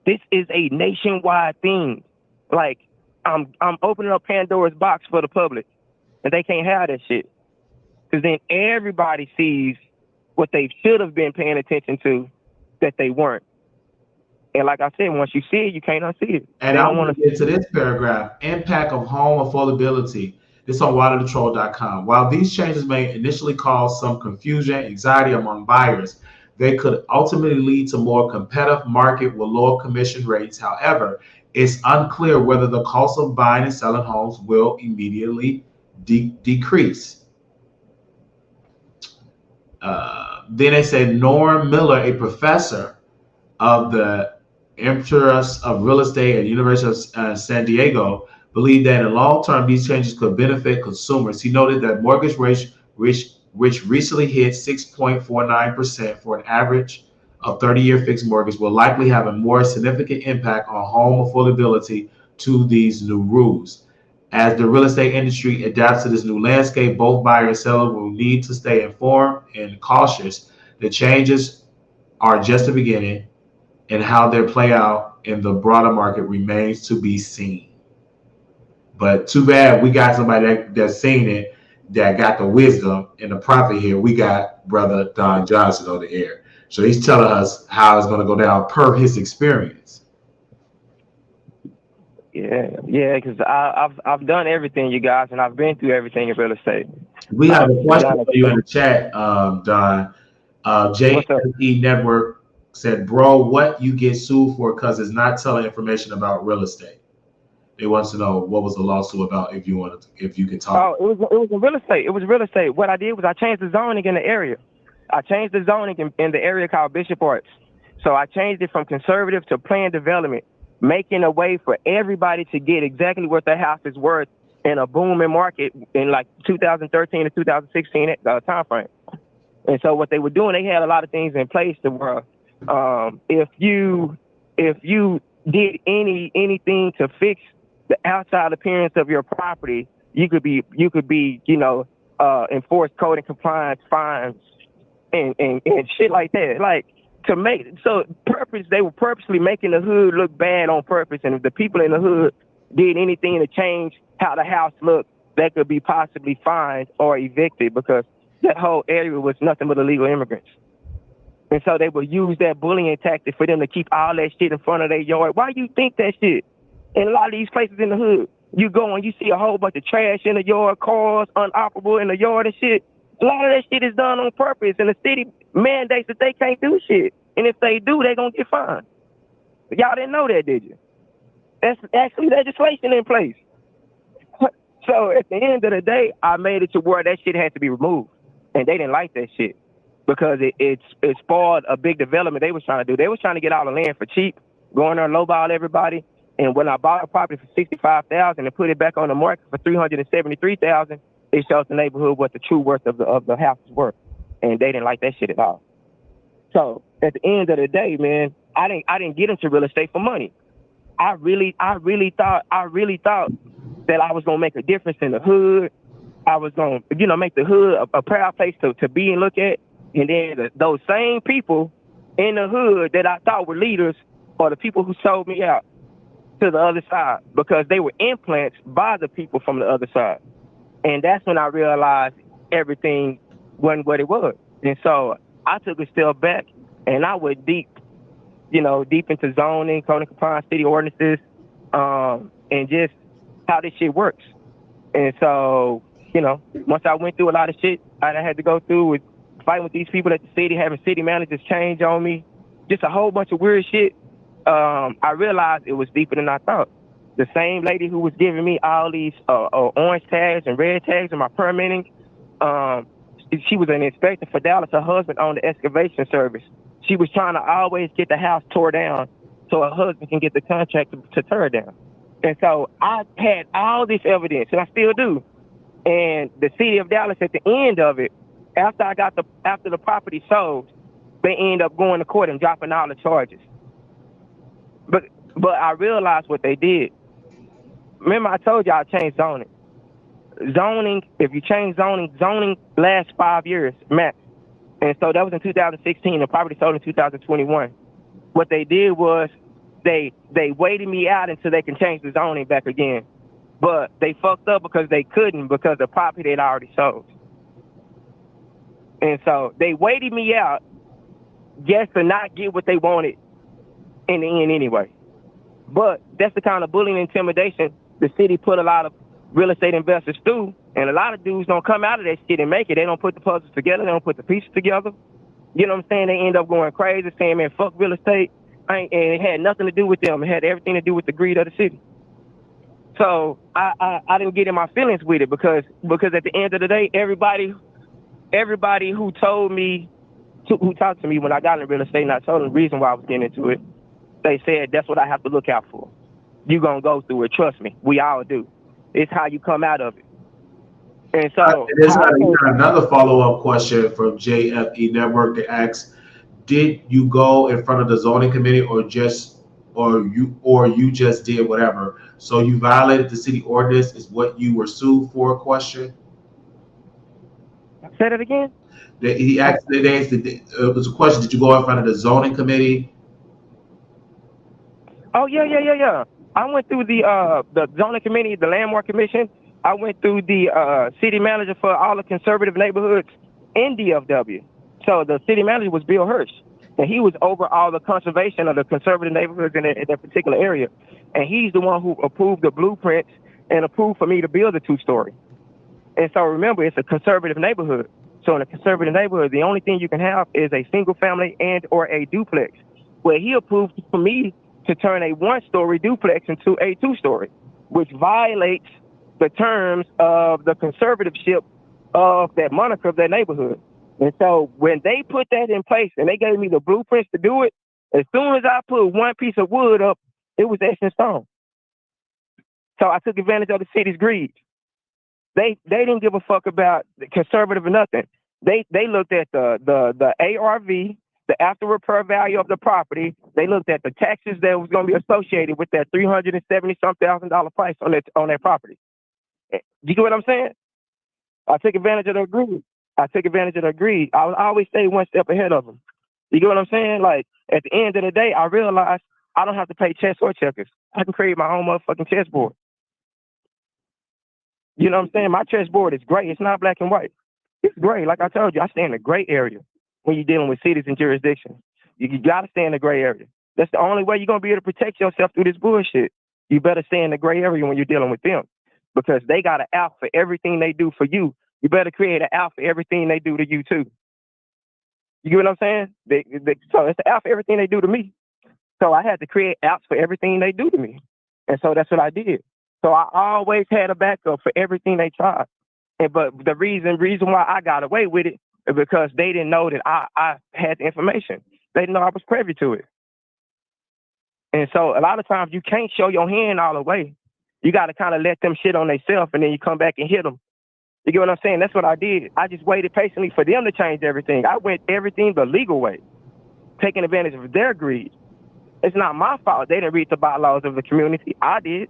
This is a nationwide thing. Like, I'm opening up Pandora's box for the public. And they can't have that shit. Because then everybody sees what they should have been paying attention to that they weren't. And like I said, once you see it, you can't unsee it. And They I don't want want to get to this paragraph. Impact of home affordability. This on waterthetroll.com. While these changes may initially cause some confusion, anxiety among buyers, they could ultimately lead to more competitive market with lower commission rates. However, it's unclear whether the cost of buying and selling homes will immediately decrease. Then they say Norm Miller, a professor of the interest of real estate at the University of San Diego, believed that in the long term, these changes could benefit consumers. He noted that mortgage rates, which recently hit 6.49% for an average of 30-year fixed mortgage, will likely have a more significant impact on home affordability to these new rules. As the real estate industry adapts to this new landscape, both buyer and seller will need to stay informed and cautious. The changes are just the beginning, and how they play out in the broader market remains to be seen. But too bad we got somebody that's seen it, that got the wisdom and the prophet here. We got Brother Don Johnson on the air. So he's telling us how it's going to go down per his experience. Yeah, because I've done everything, you guys, and I've been through everything in real estate. We have a question Done for it. you in the chat, Don. What's up? JSE Network said, bro, what you get sued for because it's not telling information about real estate. They want to know what was the lawsuit about if you can talk. Oh, it was real estate. It was real estate. What I did was I changed the zoning in the area. I changed the zoning in the area called Bishop Arts. So I changed it from conservative to planned development, making a way for everybody to get exactly what their house is worth in a booming market in like 2013 to 2016 time frame. And so what they were doing, they had a lot of things in place to where if you did anything to fix the outside appearance of your property, you could be enforced code and compliance fines and shit like that. Like to make they were purposely making the hood look bad on purpose, and if the people in the hood did anything to change how the house looked, they could be possibly fined or evicted because that whole area was nothing but illegal immigrants. And so they would use that bullying tactic for them to keep all that shit in front of their yard. Why you think that shit? In a lot of these places in the hood, you go and you see a whole bunch of trash in the yard, cars unoperable in the yard and shit. A lot of that shit is done on purpose, and the city mandates that they can't do shit. And if they do, they're going to get fined. Y'all didn't know that, did you? That's actually legislation in place. So at the end of the day, I made it to where that shit had to be removed. And they didn't like that shit because it spoiled a big development they was trying to do. They was trying to get all the land for cheap, go in there and lowball everybody. And when I bought a property for $65,000 and put it back on the market for $373,000, it shows the neighborhood what the true worth of the house is worth. And they didn't like that shit at all. So at the end of the day, man, I didn't get into real estate for money. I really thought that I was gonna make a difference in the hood. I was gonna, make the hood a proud place to be and look at. And then those same people in the hood that I thought were leaders are the people who sold me out to the other side because they were implants by the people from the other side. And that's when I realized everything wasn't what it was. And so I took a step back and I went deep into zoning, code and compliance, city ordinances, and just how this shit works. And so, once I went through a lot of shit I had to go through with fighting with these people at the city, having city managers change on me, just a whole bunch of weird shit, I realized it was deeper than I thought. The same lady who was giving me all these orange tags and red tags in my permitting, she was an inspector for Dallas. Her husband owned the excavation service. She was trying to always get the house tore down so her husband can get the contract to tear it down. And so I had all this evidence, and I still do. And the city of Dallas, at the end of it, after the property sold, they end up going to court and dropping all the charges. But I realized what they did. Remember, I told you I changed zoning. Zoning, if you change zoning lasts 5 years max. And so that was in 2016. The property sold in 2021. What they did was they waited me out until they can change the zoning back again. But they fucked up because they couldn't because the property had already sold. And so they waited me out just to not get what they wanted in the end anyway. But that's the kind of bullying and intimidation the city put a lot of real estate investors through. And a lot of dudes don't come out of that shit and make it. They don't put the puzzles together. They don't put the pieces together. You know what I'm saying? They end up going crazy saying, man, fuck real estate. And it had nothing to do with them. It had everything to do with the greed of the city. So I didn't get in my feelings with it because at the end of the day, everybody who talked to me when I got into real estate and I told them the reason why I was getting into it, they said, that's what I have to look out for. You're going to go through it. Trust me. We all do. It's how you come out of it. And so there's another follow-up question from JFE Network that asks, did you go in front of the zoning committee or you just did whatever? So you violated the city ordinance is what you were sued for? Question. Say that again. He asked. It was a question. Did you go in front of the zoning committee? Oh yeah. I went through the zoning committee, the landmark commission. I went through the city manager for all the conservative neighborhoods in DFW. So the city manager was Bill Hirsch, and he was over all the conservation of the conservative neighborhoods in that particular area. And he's the one who approved the blueprints and approved for me to build a 2-story. And so remember, it's a conservative neighborhood. So in a conservative neighborhood, the only thing you can have is a single family and or a duplex. Where he approved for me to turn a 1-story duplex into a 2-story, which violates the terms of the conservativeship of that moniker of that neighborhood. And so when they put that in place and they gave me the blueprints to do it, as soon as I put one piece of wood up, it was etched in stone. So I took advantage of the city's greed. They didn't give a fuck about the conservative or nothing. They looked at the ARV, the after repair value of the property. They looked at the taxes that was going to be associated with that $370,000 price on that property. You get what I'm saying? I took advantage of the greed. I always stay one step ahead of them. You get what I'm saying? Like, at the end of the day, I realized I don't have to play chess or checkers. I can create my own motherfucking chessboard. You know what I'm saying? My chessboard is gray. It's not black and white. It's gray. Like I told you, I stay in the gray area when you're dealing with cities and jurisdictions. You got to stay in the gray area. That's the only way you're going to be able to protect yourself through this bullshit. You better stay in the gray area when you're dealing with them, because they got an out for everything they do for you. You better create an out for everything they do to you, too. You get what I'm saying? So it's the out for everything they do to me. So I had to create outs for everything they do to me. And so that's what I did. So I always had a backup for everything they tried. But the reason why I got away with it is because they didn't know that I had the information. They didn't know I was privy to it. And so a lot of times you can't show your hand all the way. You got to kind of let them shit on themselves, and then you come back and hit them. You get what I'm saying? That's what I did. I just waited patiently for them to change everything. I went everything the legal way, taking advantage of their greed. It's not my fault they didn't read the bylaws of the community. I did.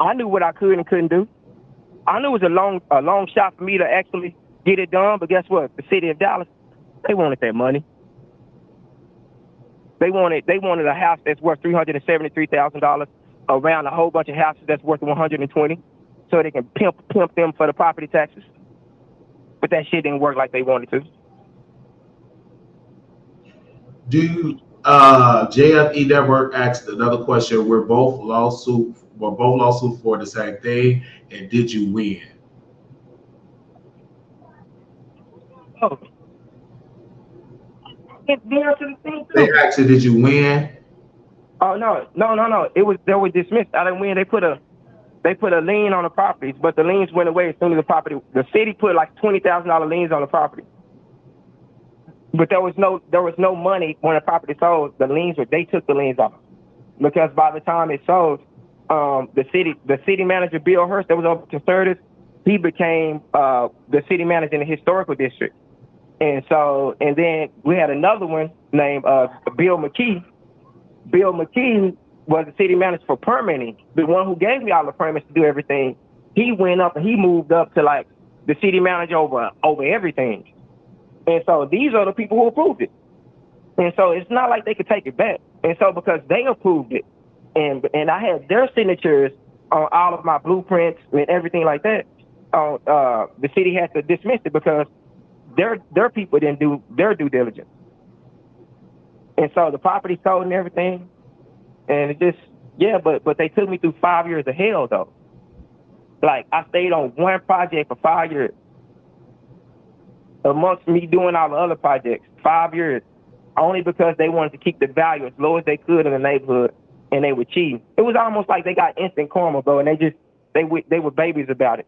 I knew what I could and couldn't do. I knew it was a long shot for me to actually get it done, but guess what? The city of Dallas, they wanted that money. They wanted a house that's worth $373,000 around a whole bunch of houses that's worth $120, so they can pimp them for the property taxes. But that shit didn't work like they wanted to. JFE Network asked another question. Were both lawsuits for the same thing, and did you win? Oh. They asked you, did you win? Oh no. They were dismissed. I didn't win. They put a lien on the properties, but the liens went away as soon as the city put like $20,000 liens on the property. But there was no money when the property sold. They took the liens off, because by the time it sold, the city manager Bill Hurst, that was over conservative, he became the city manager in the historical district. And then we had another one named Bill McKee. Bill McKee was the city manager for permitting, the one who gave me all the permits to do everything. He went up and he moved up to like the city manager over everything. And so these are the people who approved it. And so it's not like they could take it back. And so because they approved it, and I had their signatures on all of my blueprints and everything like that, the city had to dismiss it because their people didn't do their due diligence. And so the property sold and everything. And it just, but they took me through 5 years of hell though. Like I stayed on one project for 5 years. Amongst me doing all the other projects, 5 years, only because they wanted to keep the value as low as they could in the neighborhood, and they were cheating. It was almost like they got instant karma, bro, and they were babies about it.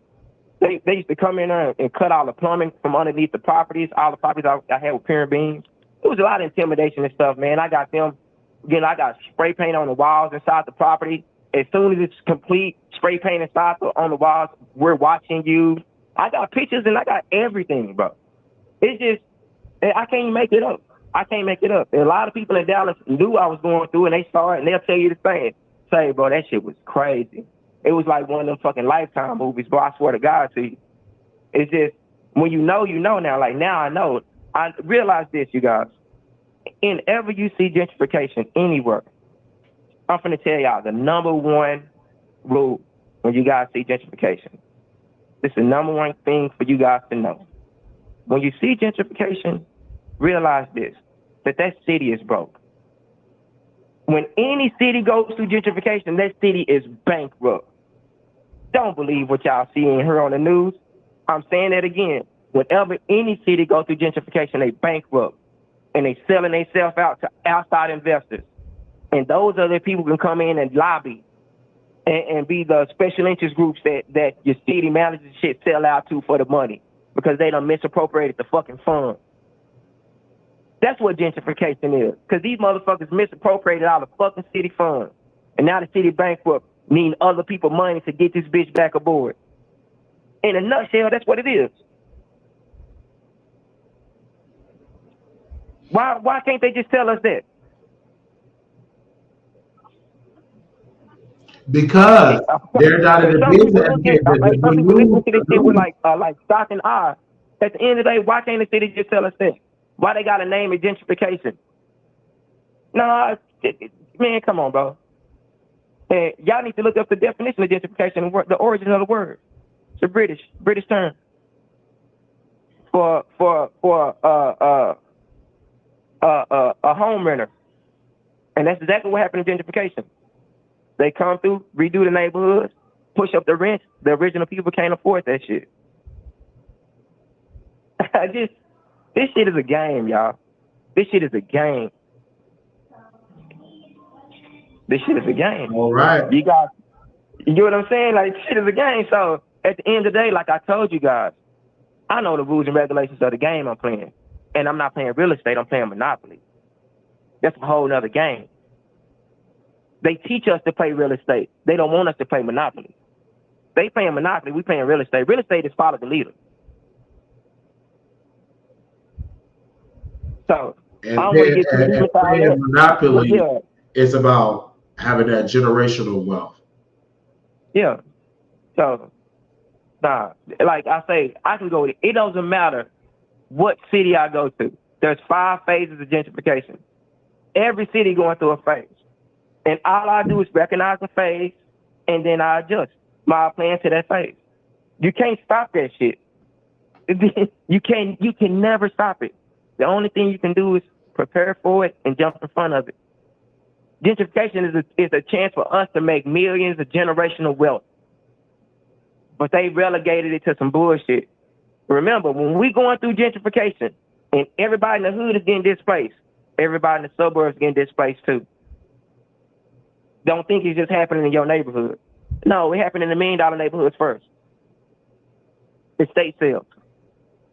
They used to come in there and cut all the plumbing from underneath the properties, all the properties I had with pyramid beams. It was a lot of intimidation and stuff, man. I got spray paint on the walls inside the property. As soon as it's complete, spray paint inside on the walls. We're watching you. I got pictures and I got everything, bro. It's just, I can't make it up. And a lot of people in Dallas knew I was going through, and they saw it, and they'll tell you the same. Say, bro, that shit was crazy. It was like one of them fucking Lifetime movies, bro. I swear to God to you. It's just, when you know now. Like, now I know. I realize this, you guys. Whenever you see gentrification anywhere, I'm finna tell y'all the number one rule when you guys see gentrification. It's the number one thing for you guys to know. When you see gentrification, realize this, that city is broke. When any city goes through gentrification, that city is bankrupt. Don't believe what y'all see and hear on the news. I'm saying that again. Whenever any city goes through gentrification, they bankrupt. And they selling themselves out to outside investors. And those other people can come in and lobby and be the special interest groups that your city managers shit sell out to for the money. because they done misappropriated the fucking funds. That's what gentrification is. Because these motherfuckers misappropriated all the fucking city funds. And now the city bankrupt, needing other people money to get this bitch back aboard. In a nutshell, that's what it is. Why can't they just tell us that? Because they're not in the business. Some people listen to this shit with like stock and eye. At the end of the day, why can't the city just tell us that? Why they gotta name it gentrification? No, man, come on, bro. Hey, y'all need to look up the definition of gentrification and the origin of the word. It's a British term for a home renter, and that's exactly what happened in gentrification. They come through, redo the neighborhoods, push up the rent. The original people can't afford that shit. This shit is a game, y'all. This shit is a game. This shit is a game. All right. You know what I'm saying? Like, shit is a game. So at the end of the day, like I told you guys, I know the rules and regulations of the game I'm playing. And I'm not playing real estate, I'm playing Monopoly. That's a whole nother game. They teach us to play real estate. They don't want us to play Monopoly. They playing Monopoly, we playing real estate. Real estate is follow the leader. So And I don't want to get too deep into all that. Monopoly is about having that generational wealth. Yeah. So, like I say, I can go. It doesn't matter what city I go to. There's 5 phases of gentrification. Every city going through a phase. And all I do is recognize the phase, and then I adjust my plan to that phase. You can't stop that shit. You can never stop it. The only thing you can do is prepare for it and jump in front of it. Gentrification is a chance for us to make millions of generational wealth. But they relegated it to some bullshit. Remember, when we going through gentrification and everybody in the hood is getting displaced, everybody in the suburbs getting displaced too. Don't think it's just happening in your neighborhood. No, it happened in the $1 million neighborhoods first. Estate sales.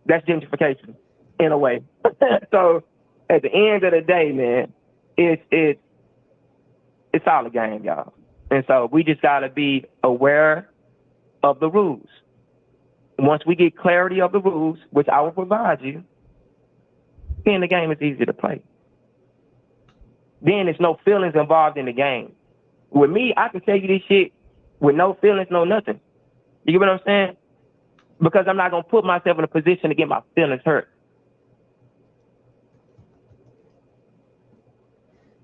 That's gentrification in a way. So at the end of the day, man, it's all a game, y'all. And so we just gotta be aware of the rules. Once we get clarity of the rules, which I will provide you, then the game is easy to play. Then there's no feelings involved in the game. With me, I can tell you this shit with no feelings, no nothing. You get what I'm saying? Because I'm not gonna put myself in a position to get my feelings hurt.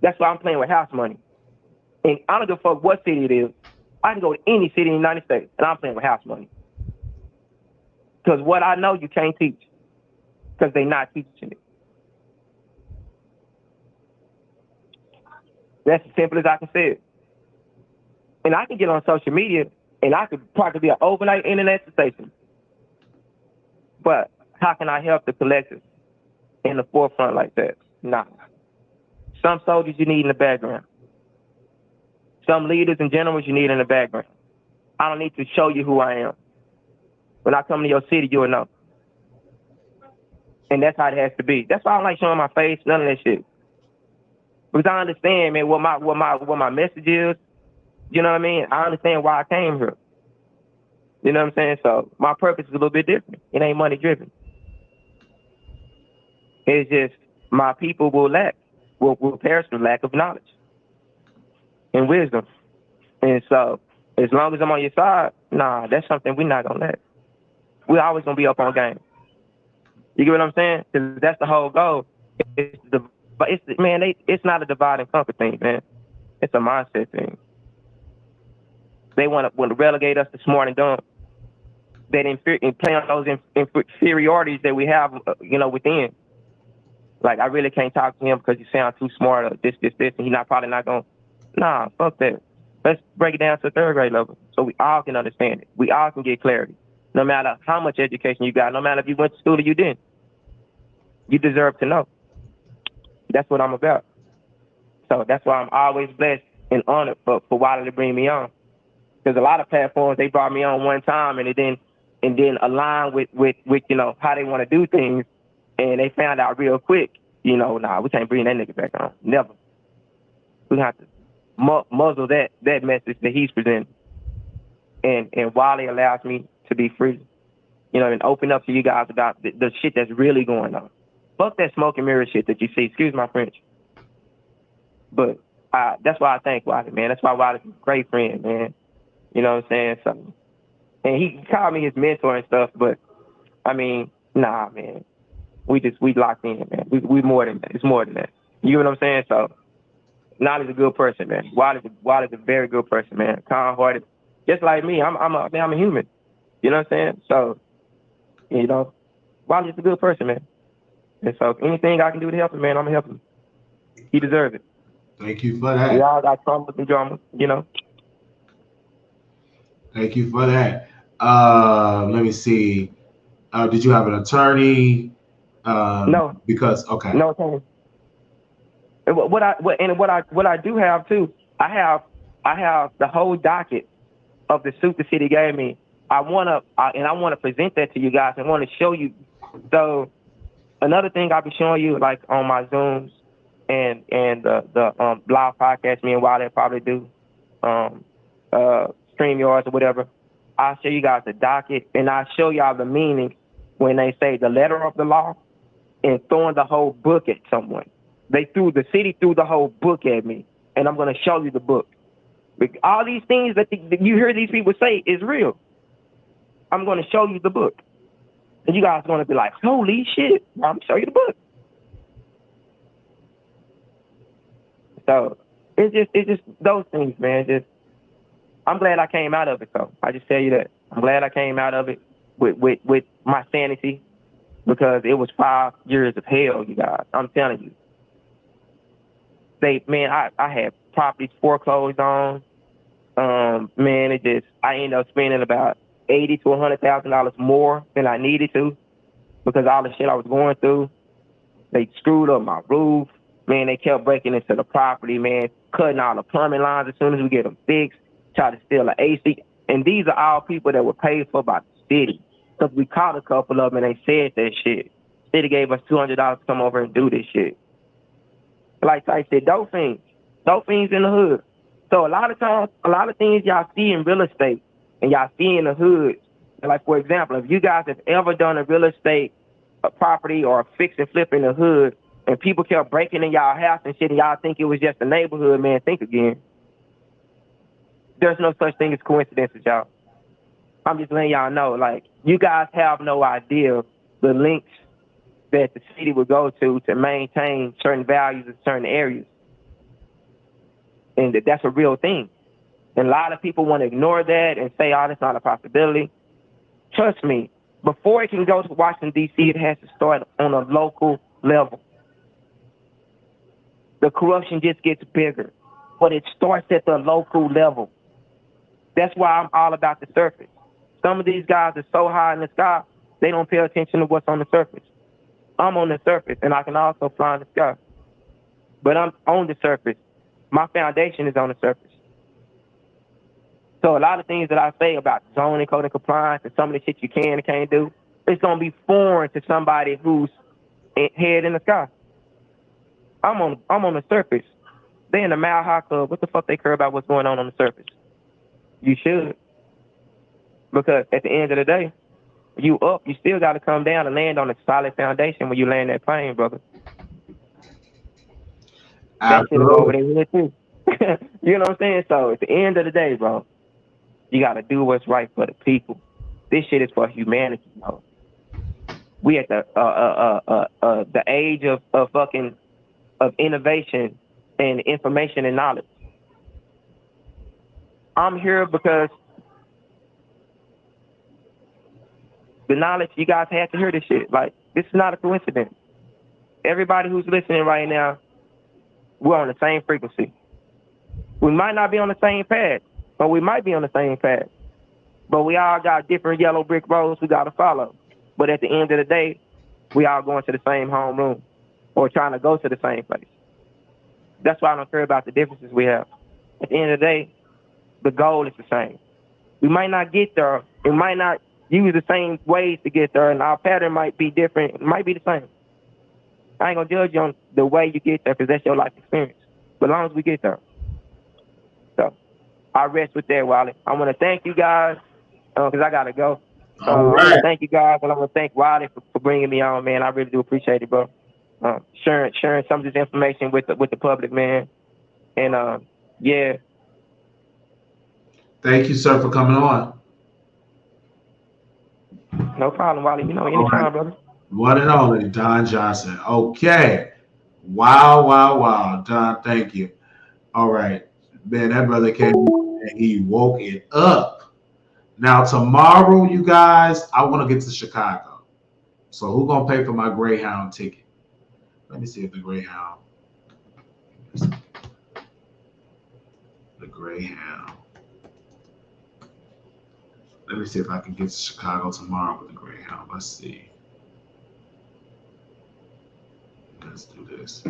That's why I'm playing with house money. And I don't give a fuck what city it is. I can go to any city in the United States, and I'm playing with house money. Because what I know, you can't teach. Because they're not teaching it. That's as simple as I can say it. And I can get on social media, and I could probably be an overnight internet sensation. But how can I help the collective in the forefront like that? Nah. Some soldiers you need in the background. Some leaders and generals you need in the background. I don't need to show you who I am. When I come to your city, you'll know. And that's how it has to be. That's why I don't like showing my face, none of that shit. Because I understand, man, what my message is. You know what I mean? I understand why I came here. You know what I'm saying? So my purpose is a little bit different. It ain't money driven. It's just my people will perish from lack of knowledge and wisdom. And so as long as I'm on your side, nah, that's something we're not gonna let. We're always gonna be up on game. You get what I'm saying? Because that's the whole goal. It's not a divide and conquer thing, man. It's a mindset thing. They want to relegate us to smart and dumb. That play on those inferiorities that we have, within. Like, I really can't talk to him because you sound too smart or this, and he's probably not going to. Nah, fuck that. Let's break it down to the 3rd grade level so we all can understand it. We all can get clarity. No matter how much education you got, no matter if you went to school or you didn't. You deserve to know. That's what I'm about. So that's why I'm always blessed and honored for Wiley to bring me on. Because a lot of platforms, they brought me on one time and it didn't and then align with you know how they want to do things, and they found out real quick, you know, nah, we can't bring that nigga back on. Never. We have to muzzle that message that he's presenting. And Wiley allows me to be free, you know, and open up to you guys about the shit that's really going on. Fuck that smoke and mirror shit that you see. Excuse my French. But that's why I thank Wiley, man. That's why Wiley's a great friend, man. You know what I'm saying? So, and he called me his mentor and stuff, but I mean, nah, man. We locked in, man. We more than that. It's more than that. You know what I'm saying? So, Nolly's a good person, man. Wiley's a very good person, man. Kind-hearted, just like me. I'm a human. You know what I'm saying? So, you know, Wiley's a good person, man. And so, anything I can do to help him, man, I'm gonna help him. He deserves it. Thank you for that. We all got troubles and drama, you know. Thank you for that. Let me see. Did you have an attorney? No. Because okay. No attorney. And what I do have too, I have the whole docket of the suit the city gave me. I wanna present that to you guys and want to show you. So another thing I'll be showing you, like on my Zooms and the live podcast, me and Wiley probably do, StreamYards or whatever. I'll show you guys the docket, and I'll show y'all the meaning when they say the letter of the law and throwing the whole book at someone. The city threw the whole book at me, and I'm going to show you the book. All these things that you hear these people say is real. I'm going to show you the book. And you guys are going to be like, holy shit, I'm going to show you the book. So it's just those things, man. I'm glad I came out of it, though. I just tell you that. I'm glad I came out of it with my sanity, because it was 5 years of hell, you guys. I'm telling you. I had properties foreclosed on. Man, I ended up spending about $80,000 to $100,000 more than I needed to, because all the shit I was going through. They screwed up my roof. Man, they kept breaking into the property, man, cutting all the plumbing lines as soon as we get them fixed, try to steal the AC. And these are all people that were paid for by the city, because we caught a couple of them and they said that shit. City gave us $200 to come over and do this shit. Like I said, dope fiends in the hood. So a lot of times, a lot of things y'all see in real estate and y'all see in the hood. Like, for example, if you guys have ever done a real estate property or a fix and flip in the hood, and people kept breaking in y'all house and shit, and y'all think it was just a neighborhood, man, think again. There's no such thing as coincidences, y'all. I'm just letting y'all know, like, you guys have no idea the links that the city would go to maintain certain values in certain areas. And that's a real thing. And a lot of people want to ignore that and say, oh, that's not a possibility. Trust me, before it can go to Washington, D.C., it has to start on a local level. The corruption just gets bigger, but it starts at the local level. That's why I'm all about the surface. Some of these guys are so high in the sky, they don't pay attention to what's on the surface. I'm on the surface, and I can also fly in the sky. But I'm on the surface. My foundation is on the surface. So a lot of things that I say about zoning, code, and compliance, and some of the shit you can and can't do, it's going to be foreign to somebody who's head in the sky. I'm on the surface. They in the Mile High Club. What the fuck they care about what's going on the surface? You should. Because at the end of the day, you up, you still got to come down and land on a solid foundation when you land that plane, brother. That shit is over there too. You know what I'm saying? So at the end of the day, bro, you got to do what's right for the people. This shit is for humanity, bro. We at the age of innovation and information and knowledge. I'm here because the knowledge, you guys had to hear this shit. Like, this is not a coincidence. Everybody who's listening right now, we're on the same frequency. We might not be on the same path, but we might be on the same path. But we all got different yellow brick roads we got to follow. But at the end of the day, we all going to the same homeroom or trying to go to the same place. That's why I don't care about the differences we have. At the end of the day, the goal is the same. We might not get there. It might not use the same ways to get there, and our pattern might be different. It might be the same. I ain't gonna judge you on the way you get there because that's your life experience. But as long as we get there. So I rest with that, Wiley. I want to thank you guys because I gotta go. All I want to right. thank you guys, and I want to thank Wiley for bringing me on, man. I really do appreciate it, bro. Sharing some of this information with the public, man. And yeah. Thank you, sir, for coming on. No problem, Wiley. All right. Anytime, brother. One and only Don Johnson. Okay. Wow, wow, wow. Don, thank you. All right. Man, that brother came and he woke it up. Now, tomorrow, you guys, I want to get to Chicago. So who gonna pay for my Greyhound ticket? Let me see if the Greyhound. Let me see if I can get to Chicago tomorrow with the Greyhound. Let's see. Let's do this.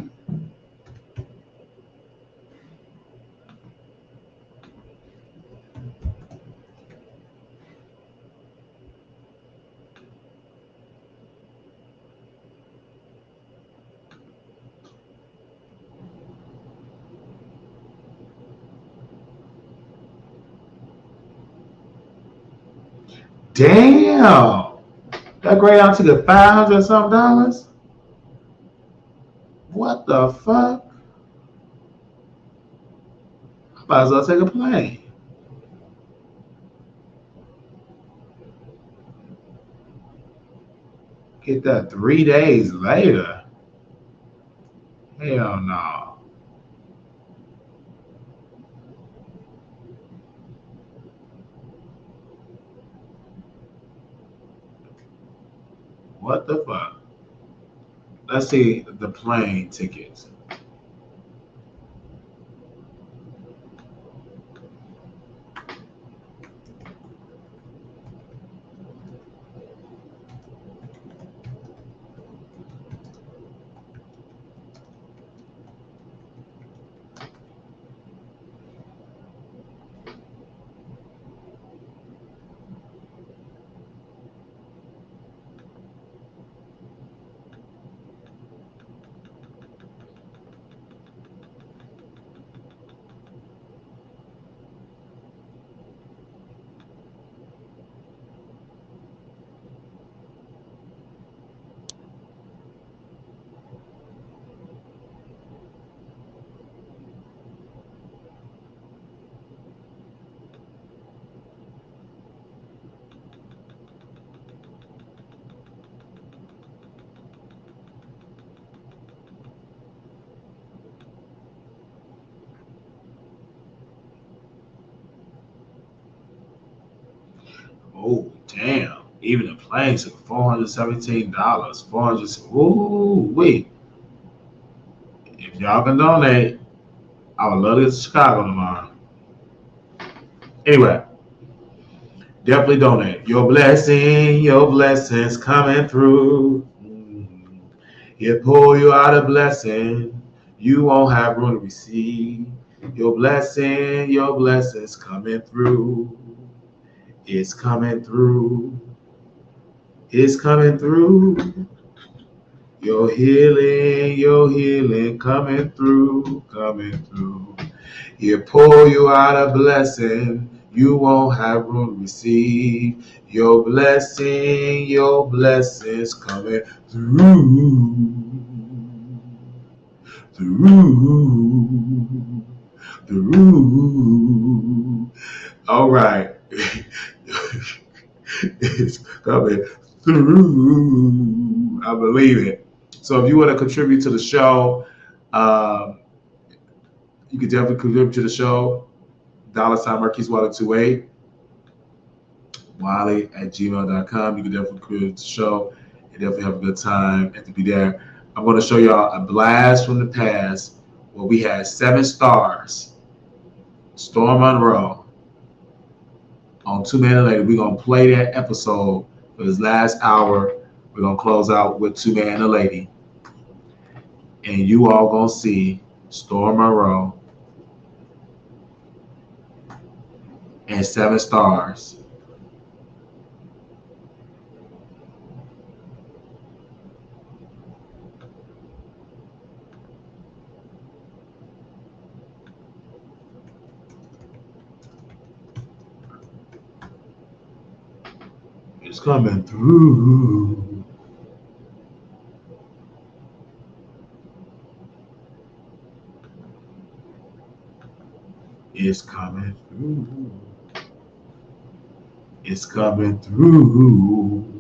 Damn! That Greyhound ticket $500 something. What the fuck? I might as well take a plane. Get that 3 days later. Hell no. What the fuck? Let's see the plane tickets. Oh, damn. Even the plane took $417. 400. Ooh, wait. If y'all can donate, I would love to get to Chicago tomorrow. Anyway, definitely donate. Your blessings coming through. He'll pull you out a blessing. You won't have room to receive. Your blessings coming through. It's coming through. It's coming through. Your healing coming through, coming through. He'll pull you out a blessing you won't have room to receive. Your blessings coming through, through. All right. It's coming through. I believe it. So if you want to contribute to the show, you can definitely contribute to the show. $ Marquise Wiley 28 Wiley@gmail.com. You can definitely contribute to the show and definitely have a good time and to be there. I'm going to show y'all a blast from the past where we had 7 stars. Storm Monroe on Two Man and Lady. We're going to play that episode for this last hour. We're going to close out with Two Man and a Lady. And you all going to see Storm Monroe and 7 stars It's coming through. It's coming through. It's coming through.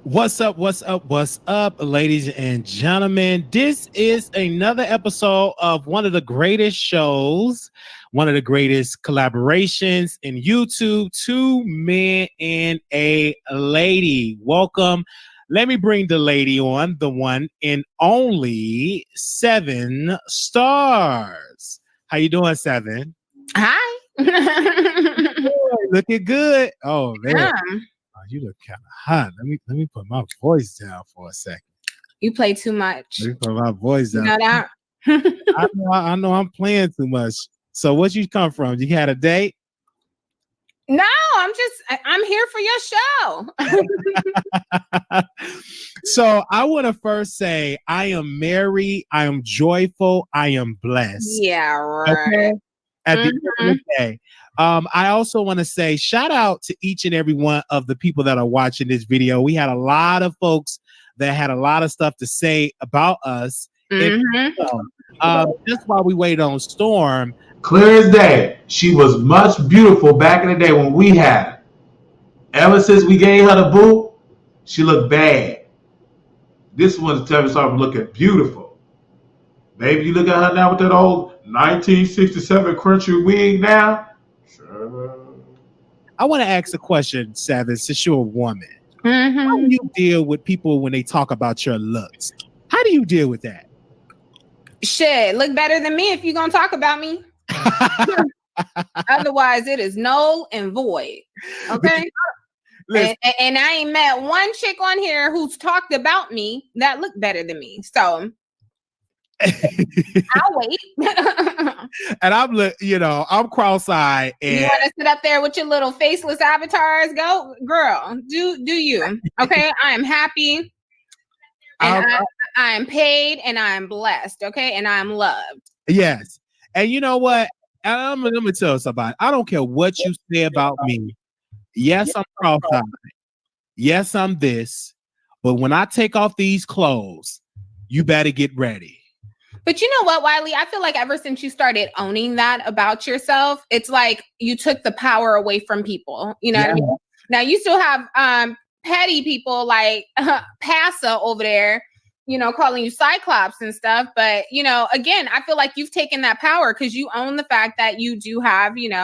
What's up? What's up? What's up, ladies and gentlemen? This is another episode of one of the greatest shows, one of the greatest collaborations in YouTube, two men and a lady. Welcome. Let me bring the lady on, the one and only 7 stars. How you doing, 7? Hi. Looking good. Oh man. Yeah. Oh, you look kind of hot. Let me put my voice down for a second. You play too much. Let me put my voice You down. know that? I know I'm playing too much. So what you come from? You had a date? No, I'm here for your show. So I want to first say I am married, I am joyful, I am blessed. Yeah, right. Okay. At the end of the day. I also want to say shout out to each and every one of the people that are watching this video. We had a lot of folks that had a lot of stuff to say about us. Just while we wait on Storm. Clear as day. She was much beautiful back in the day when we had her. Ever since we gave her the boot, she looked bad. This one's telling me something looking beautiful. Baby, you look at her now with that old 1967 crunchy wig now. I want to ask a question, 7, since you're a woman. Mm-hmm. How do you deal with people when they talk about your looks? How do you deal with that? Shit, look better than me if you're gonna talk about me. Otherwise, it is null and void. Okay. And I ain't met one chick on here who's talked about me that looked better than me. So I'll wait. And I'm cross-eyed. And you want to sit up there with your little faceless avatars? Go, girl. Do you? Okay. I am happy. And I am paid and I am blessed. Okay. And I am loved. Yes. And you know what? I'm gonna tell you something. I don't care what you say about me. Yes, I'm cross-eyed. Yes, I'm this. But when I take off these clothes, you better get ready. But you know what, Wiley? I feel like ever since you started owning that about yourself, it's like you took the power away from people. You know what I mean? Now you still have petty people like Passa over there, calling you Cyclops and stuff. But, again, I feel like you've taken that power because you own the fact that you do have, you're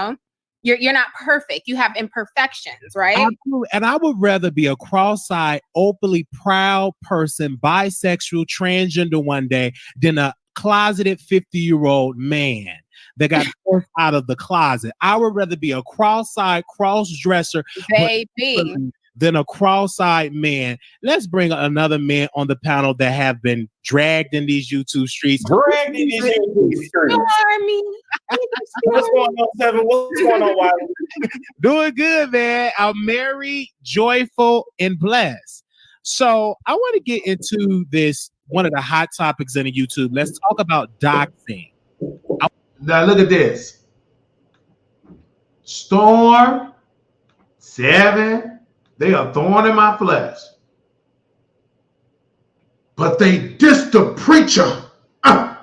not perfect. You have imperfections, right? Absolutely. And I would rather be a cross-eyed, openly proud person, bisexual, transgender one day than a closeted 50-year-old man that got forced out of the closet. I would rather be a cross-eyed cross-dresser baby than a cross-eyed man. Let's bring another man on the panel that have been dragged in these YouTube streets. Dragged in these YouTube streets. What's going on, 7? What's going on, Wiley? Doing good, man. I'm married, joyful, and blessed. So I want to get into this, one of the hot topics in the YouTube. Let's talk about doxing. Now look at this. Storm, 7, they are thorn in my flesh. But they diss the preacher. I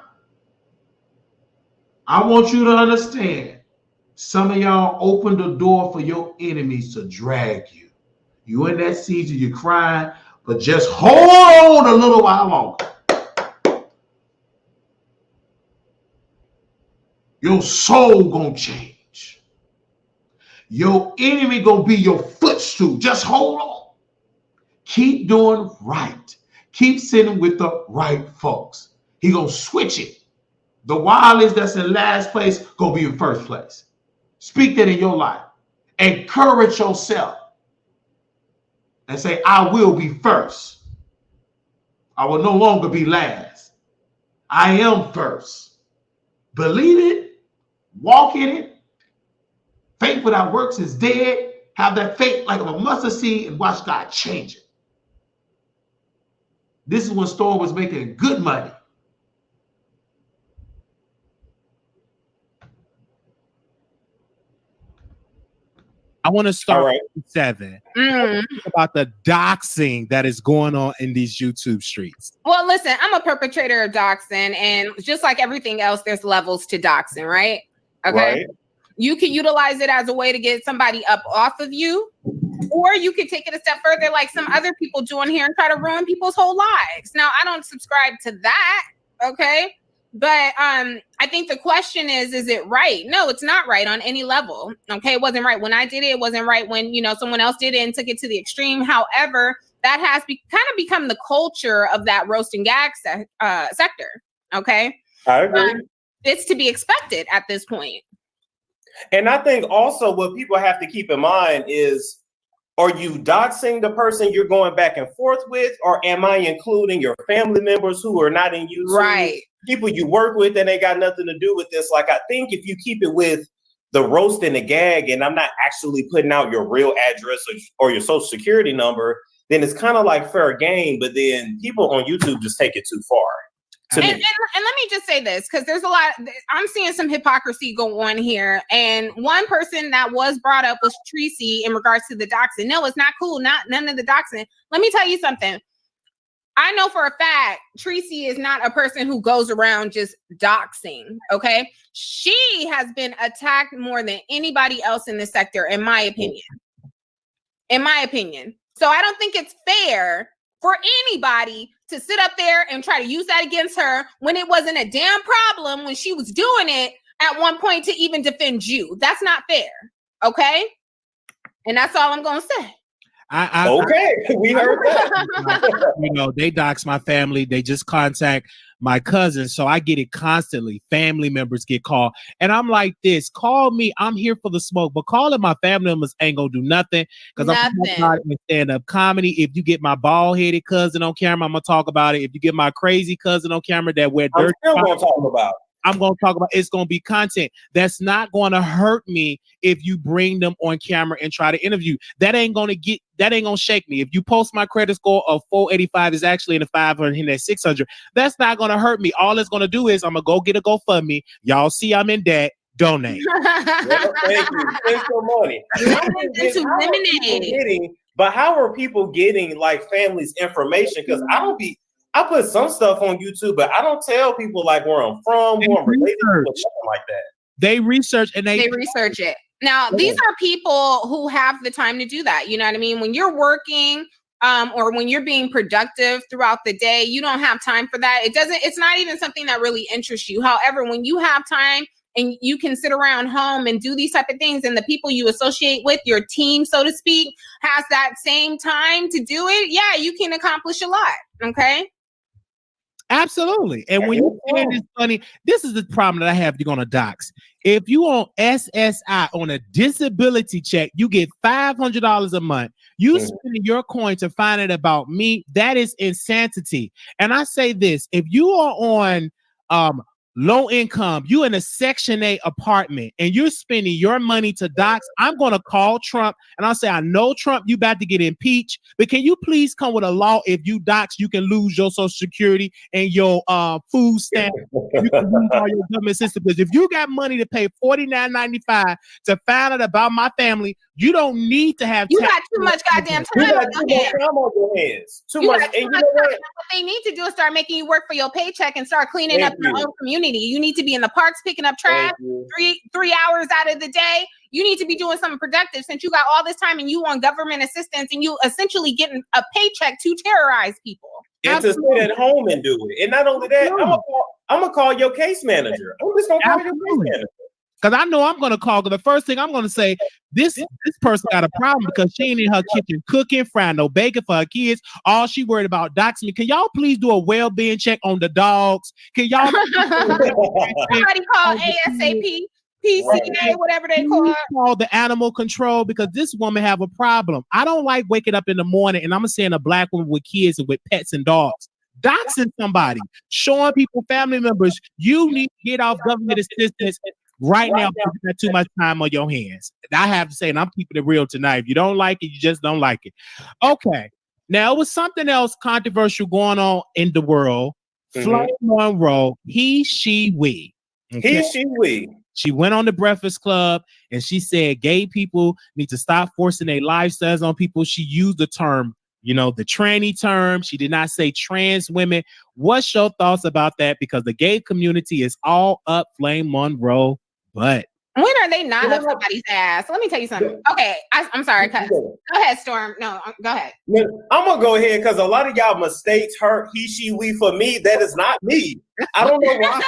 want you to understand. Some of y'all open the door for your enemies to drag you. You in that season, you're crying, but just hold on a little while longer. Your soul gonna change. Your enemy gonna be your footstool. Just hold on. Keep doing right. Keep sitting with the right folks. He gonna switch it. The Wileys that's in last place gonna be in first place. Speak that in your life. Encourage yourself. And say, I will be first. I will no longer be last. I am first. Believe it. Walk in it. Faith without works is dead. Have that faith like a mustard seed and watch God change it. This is when Storm was making good money. I want to start right. with 7. About the doxing that is going on in these YouTube streets. Well, listen, I'm a perpetrator of doxing, and just like everything else, there's levels to doxing, right? Okay. Right. You can utilize it as a way to get somebody up off of you, or you could take it a step further, like some other people do on here, and try to ruin people's whole lives. Now, I don't subscribe to that, okay? But I think the question is it right? No, it's not right on any level. Okay, it wasn't right when I did it. It wasn't right when someone else did it and took it to the extreme. However, that has kind of become the culture of that roast and gag sector. Okay, I agree. It's to be expected at this point. And I think also what people have to keep in mind is, are you doxing the person you're going back and forth with, or am I including your family members who are not in YouTube? Right. People you work with and they got nothing to do with this. Like, I think if you keep it with the roast and the gag, and I'm not actually putting out your real address or your social security number, then it's kind of like fair game. But then people on YouTube just take it too far. And let me just say this, because there's a lot, I'm seeing some hypocrisy go on here. And one person that was brought up was Tracy in regards to the doxing. No, it's not cool. None of the doxing. Let me tell you something. I know for a fact, Tracy is not a person who goes around just doxing. Okay. She has been attacked more than anybody else in this sector, in my opinion. So I don't think it's fair for anybody to sit up there and try to use that against her when it wasn't a damn problem when she was doing it at one point to even defend you. That's not fair. Okay. And that's all I'm going to say. We heard that. They dox my family. They just contact my cousins. So I get it constantly. Family members get called. And I'm like this, call me. I'm here for the smoke. But calling my family members ain't going to do nothing. Because I'm not in stand-up comedy. If you get my bald-headed cousin on camera, I'm going to talk about it. If you get my crazy cousin on camera that wear dirt, I'm still going to talk about it. I'm going to talk about it's going to be content that's not going to hurt me if you bring them on camera and try to interview. That ain't going to shake me. If you post my credit score of 485 is actually in the 500 and at 600, that's not going to hurt me. All it's going to do is I'm going to go get a GoFundMe. Y'all see I'm in debt. Donate. Well, thank you. Thanks for money. But how are people getting like families' information? Because I put some stuff on YouTube, but I don't tell people like where I'm from, who I'm related to, or something like that. They research and they research it. Now, these are people who have the time to do that. You know what I mean? When you're working, or when you're being productive throughout the day, you don't have time for that. It's not even something that really interests you. However, when you have time and you can sit around home and do these type of things, and the people you associate with, your team, so to speak, has that same time to do it, yeah, you can accomplish a lot. Okay. Absolutely. And when you say it's funny, this is the problem that I have. You're going to dox. If you on SSI on a disability check, you get $500 a month. You spending your coin to find out about me. That is insanity. And I say this, if you are on low income, you in a Section 8 apartment and you're spending your money to dox, I'm going to call Trump and I'll say, I know Trump, you about to get impeached, but can you please come with a law? If you dox, you can lose your Social Security and your food stamp. You can lose all your government system. Because if you got money to pay $49.95 to find out about my family, you don't need to have. You got too much goddamn time on your hands. Too much. And you know what? What they need to do is start making you work for your paycheck and start cleaning up your own community. You need to be in the parks picking up trash 3 hours out of the day. You need to be doing something productive since you got all this time and you on government assistance and you essentially getting a paycheck to terrorize people. And to sit at home and do it. And not only that, I'm gonna call your case manager. I'm just gonna call your case manager. Because I know I'm going to call. Because the first thing I'm going to say, this person got a problem because she ain't in her kitchen cooking, frying no bacon for her kids. All she worried about doxing me. Can y'all please do a well-being check on the dogs? Can y'all somebody call ASAP, PCA, whatever they call it? Call the animal control because this woman have a problem. I don't like waking up in the morning and I'm saying a black woman with kids and with pets and dogs. Doxing somebody, showing people, family members, you need to get off government assistance right now because you got too much time on your hands. I have to say, and I'm keeping it real tonight. If you don't like it, you just don't like it. Okay. Now, it was something else controversial going on in the world. Flame Monroe, he, she, we. Okay? He, she, we. She went on the Breakfast Club and she said gay people need to stop forcing their lifestyles on people. She used the term, the tranny term. She did not say trans women. What's your thoughts about that? Because the gay community is all up Flame Monroe, but when are they not up somebody's ass? Let me tell you something. Okay, I'm sorry. Go ahead, Storm. No, go ahead. I'm gonna go ahead because a lot of y'all mistakes her, he, she, we for me. That is not me. I don't know why.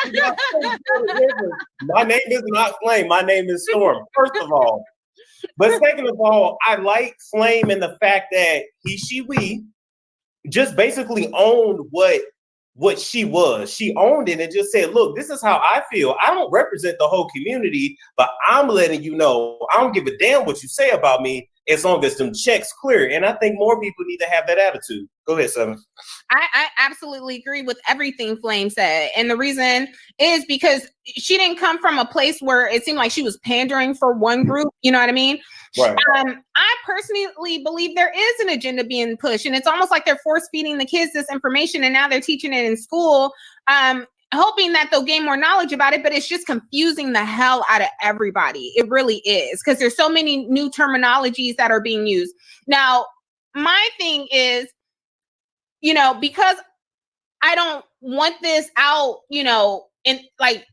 My name is not Flame. My name is Storm. First of all, but second of all, I like Flame in the fact that he, she, we just basically owned what she was. She owned it and just said, look, this is how I feel. I don't represent the whole community, but I'm letting you know I don't give a damn what you say about me as long as them checks clear. And I think more people need to have that attitude. Go ahead, Seven. I absolutely agree with everything Flame said. And the reason is because she didn't come from a place where it seemed like she was pandering for one group. You know what I mean? Right. I personally believe there is an agenda being pushed, and it's almost like they're force feeding the kids this information, and now they're teaching it in school, hoping that they'll gain more knowledge about it. But it's just confusing the hell out of everybody. It really is, because there's so many new terminologies that are being used. Now, my thing is, because I don't want this out, in like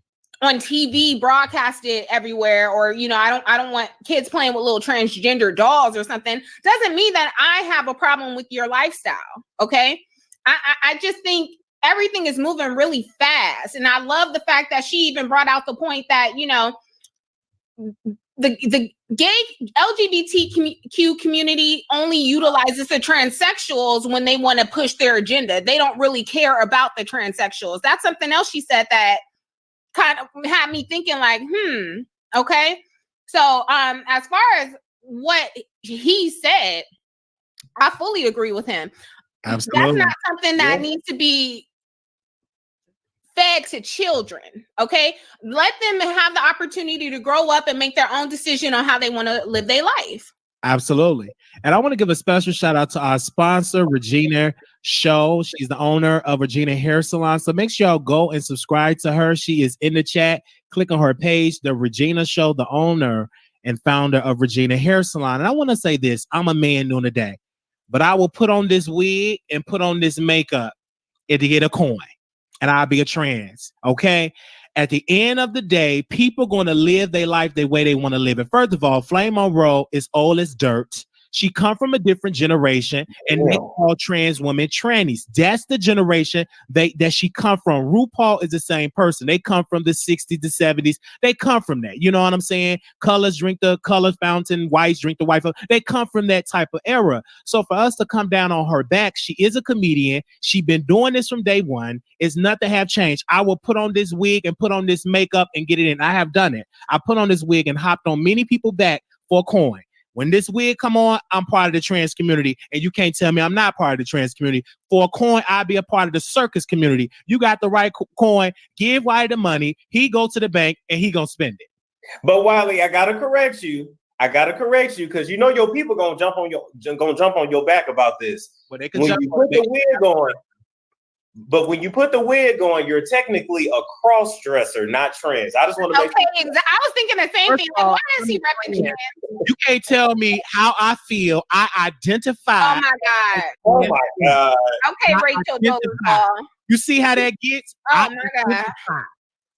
on TV broadcasted everywhere, or I don't want kids playing with little transgender dolls or something, doesn't mean that I have a problem with your lifestyle. Okay. I just think everything is moving really fast. And I love the fact that she even brought out the point that, the gay LGBTQ community only utilizes the transsexuals when they want to push their agenda. They don't really care about the transsexuals. That's something else she said that kind of had me thinking like, okay. So as far as what he said, I fully agree with him. Absolutely. That's not something that needs to be fed to children. Okay. Let them have the opportunity to grow up and make their own decision on how they want to live their life. Absolutely. And I want to give a special shout out to our sponsor, Regina Show. She's the owner of Regina Hair Salon. So make sure y'all go and subscribe to her. She is in the chat. Click on her page, the Regina Show, the owner and founder of Regina Hair Salon. And I want to say this, I'm a man during the day, but I will put on this wig and put on this makeup and to get a coin, and I'll be a trans. Okay. At the end of the day, people going to live their life the way they want to live it. First of all, Flame Monroe is old as dirt. She come from a different generation, and they call trans women trannies. That's the generation that she come from. RuPaul is the same person. They come from the 60s, the 70s. They come from that. You know what I'm saying? Colors drink the color fountain, whites drink the white fountain. They come from that type of era. So for us to come down on her back, she is a comedian. She been doing this from day one. It's nothing have changed. I will put on this wig and put on this makeup and get it in. I have done it. I put on this wig and hopped on many people back for a coin. When this wig come on, I'm part of the trans community, and you can't tell me I'm not part of the trans community. For a coin, I'll be a part of the circus community. You got the right coin. Give Wiley the money. He go to the bank, and he gonna spend it. But Wiley, I gotta correct you. Because your people gonna jump on your back about this. Well, they can when jump you on put the wig on. But when you put the wig on, you're technically a cross-dresser, not trans. I just want to make sure. I was thinking the same thing. Like, why is he repping trans? You can't tell me how I feel. I identify. Oh my God. Oh my God. Okay, Rachel Dolezal. You see how that gets? Oh my God.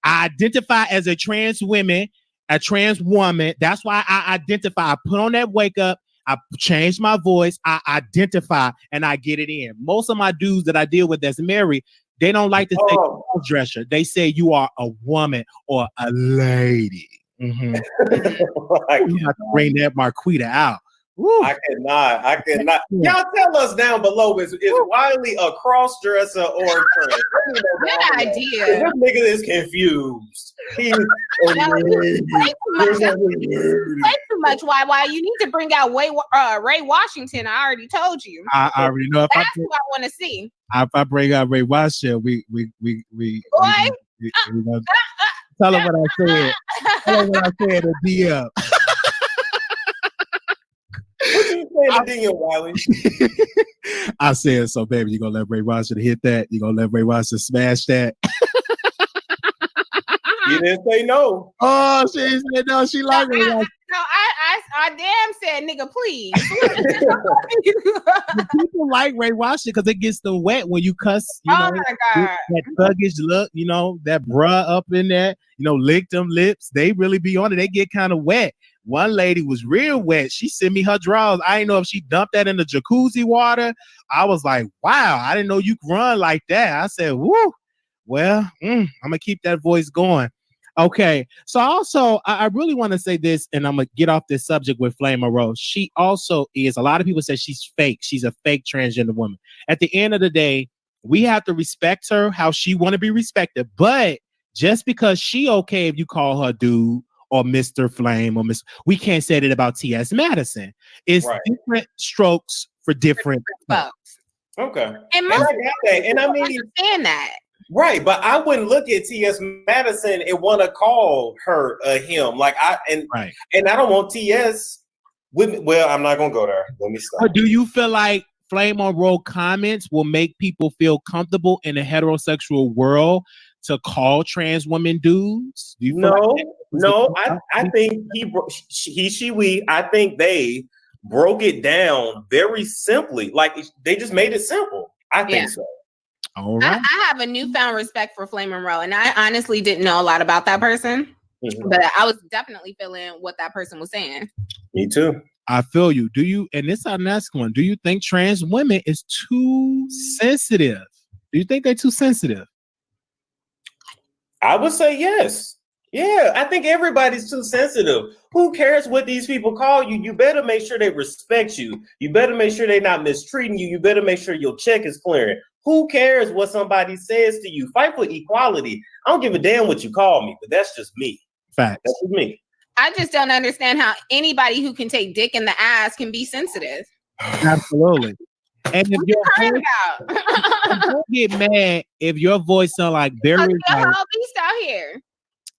I identify as a trans woman, a trans woman. That's why I identify. I put on that wake up. I change my voice. I identify and I get it in. Most of my dudes that I deal with that's married, they don't like to say cross-dresser. They say you are a woman or a lady. Mm-hmm. You have to bring that Marquita out. Woo. I cannot. Y'all tell us down below, is Wiley a cross-dresser or a trans? Good idea. This nigga is confused. He's play too much, why? You need to bring out Ray Washington. I already told you. I already know. That's who I want to see. If I bring out Ray Washington, we tell him what I said. Tell him what I said at DM. What you say it again, Wiley. I said so, baby. You gonna let Ray Ross hit that? You gonna let Ray Ross smash that? You didn't say no. Oh, she said no. She like Ray Ross. I damn said, nigga, please. People like Ray Washington because it gets them wet when you cuss. You know, my God. that thuggish look, you know, that bruh up in there, you know, lick them lips. They really be on it. They get kind of wet. One lady was real wet. She sent me her drawers. I didn't know if she dumped that in the jacuzzi water. I was like, wow, I didn't know you could run like that. I said, woo. Well, I'm going to keep that voice going. Okay, so also I really want to say this, and I'm gonna get off this subject with Flame Monroe. She also is. A lot of people say she's fake. She's a fake transgender woman. At the end of the day, we have to respect her how she want to be respected. But just because she okay if you call her dude or Mr. Flame or Miss, we can't say that about T.S. Madison. It's different strokes for different folks. Okay, and most and I mean, understand that. Right, but I wouldn't look at T.S. Madison and want to call her him. Like and I don't want T.S. with me. Well, I'm not gonna go there. Let me stop. But do you feel like Flame Monroe comments will make people feel comfortable in a heterosexual world to call trans women dudes? Do you no. I think we. I think they broke it down very simply. Like they just made it simple. I think so. All right. I have a newfound respect for Flame Monroe, and I honestly didn't know a lot about that person, but I was definitely feeling what that person was saying. Me too. I feel you. Do you? And this is our next one. Do you think trans women is too sensitive? Do you think they're too sensitive? I would say yes. Yeah, I think everybody's too sensitive. Who cares what these people call you? You better make sure they respect you. You better make sure they're not mistreating you. You better make sure your check is clearing. Who cares what somebody says to you? Fight for equality. I don't give a damn what you call me, but that's just me. Facts. That's just me. I just don't understand how anybody who can take dick in the ass can be sensitive. Absolutely. And if don't get mad if your voice sound like Barry White. Beast out here.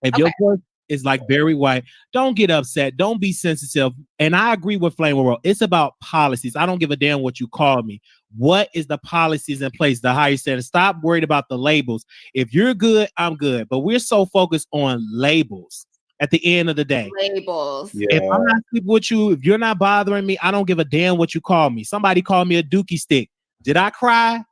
If your voice is like Barry White, don't get upset. Don't be sensitive. And I agree with Flame World. It's about policies. I don't give a damn what you call me. What is the policies in place? The higher standard. Stop worried about the labels. If you're good, I'm good. But we're so focused on labels at the end of the day. Labels. Yeah. If I'm not sleeping with you, if you're not bothering me, I don't give a damn what you call me. Somebody called me a dookie stick. Did I cry?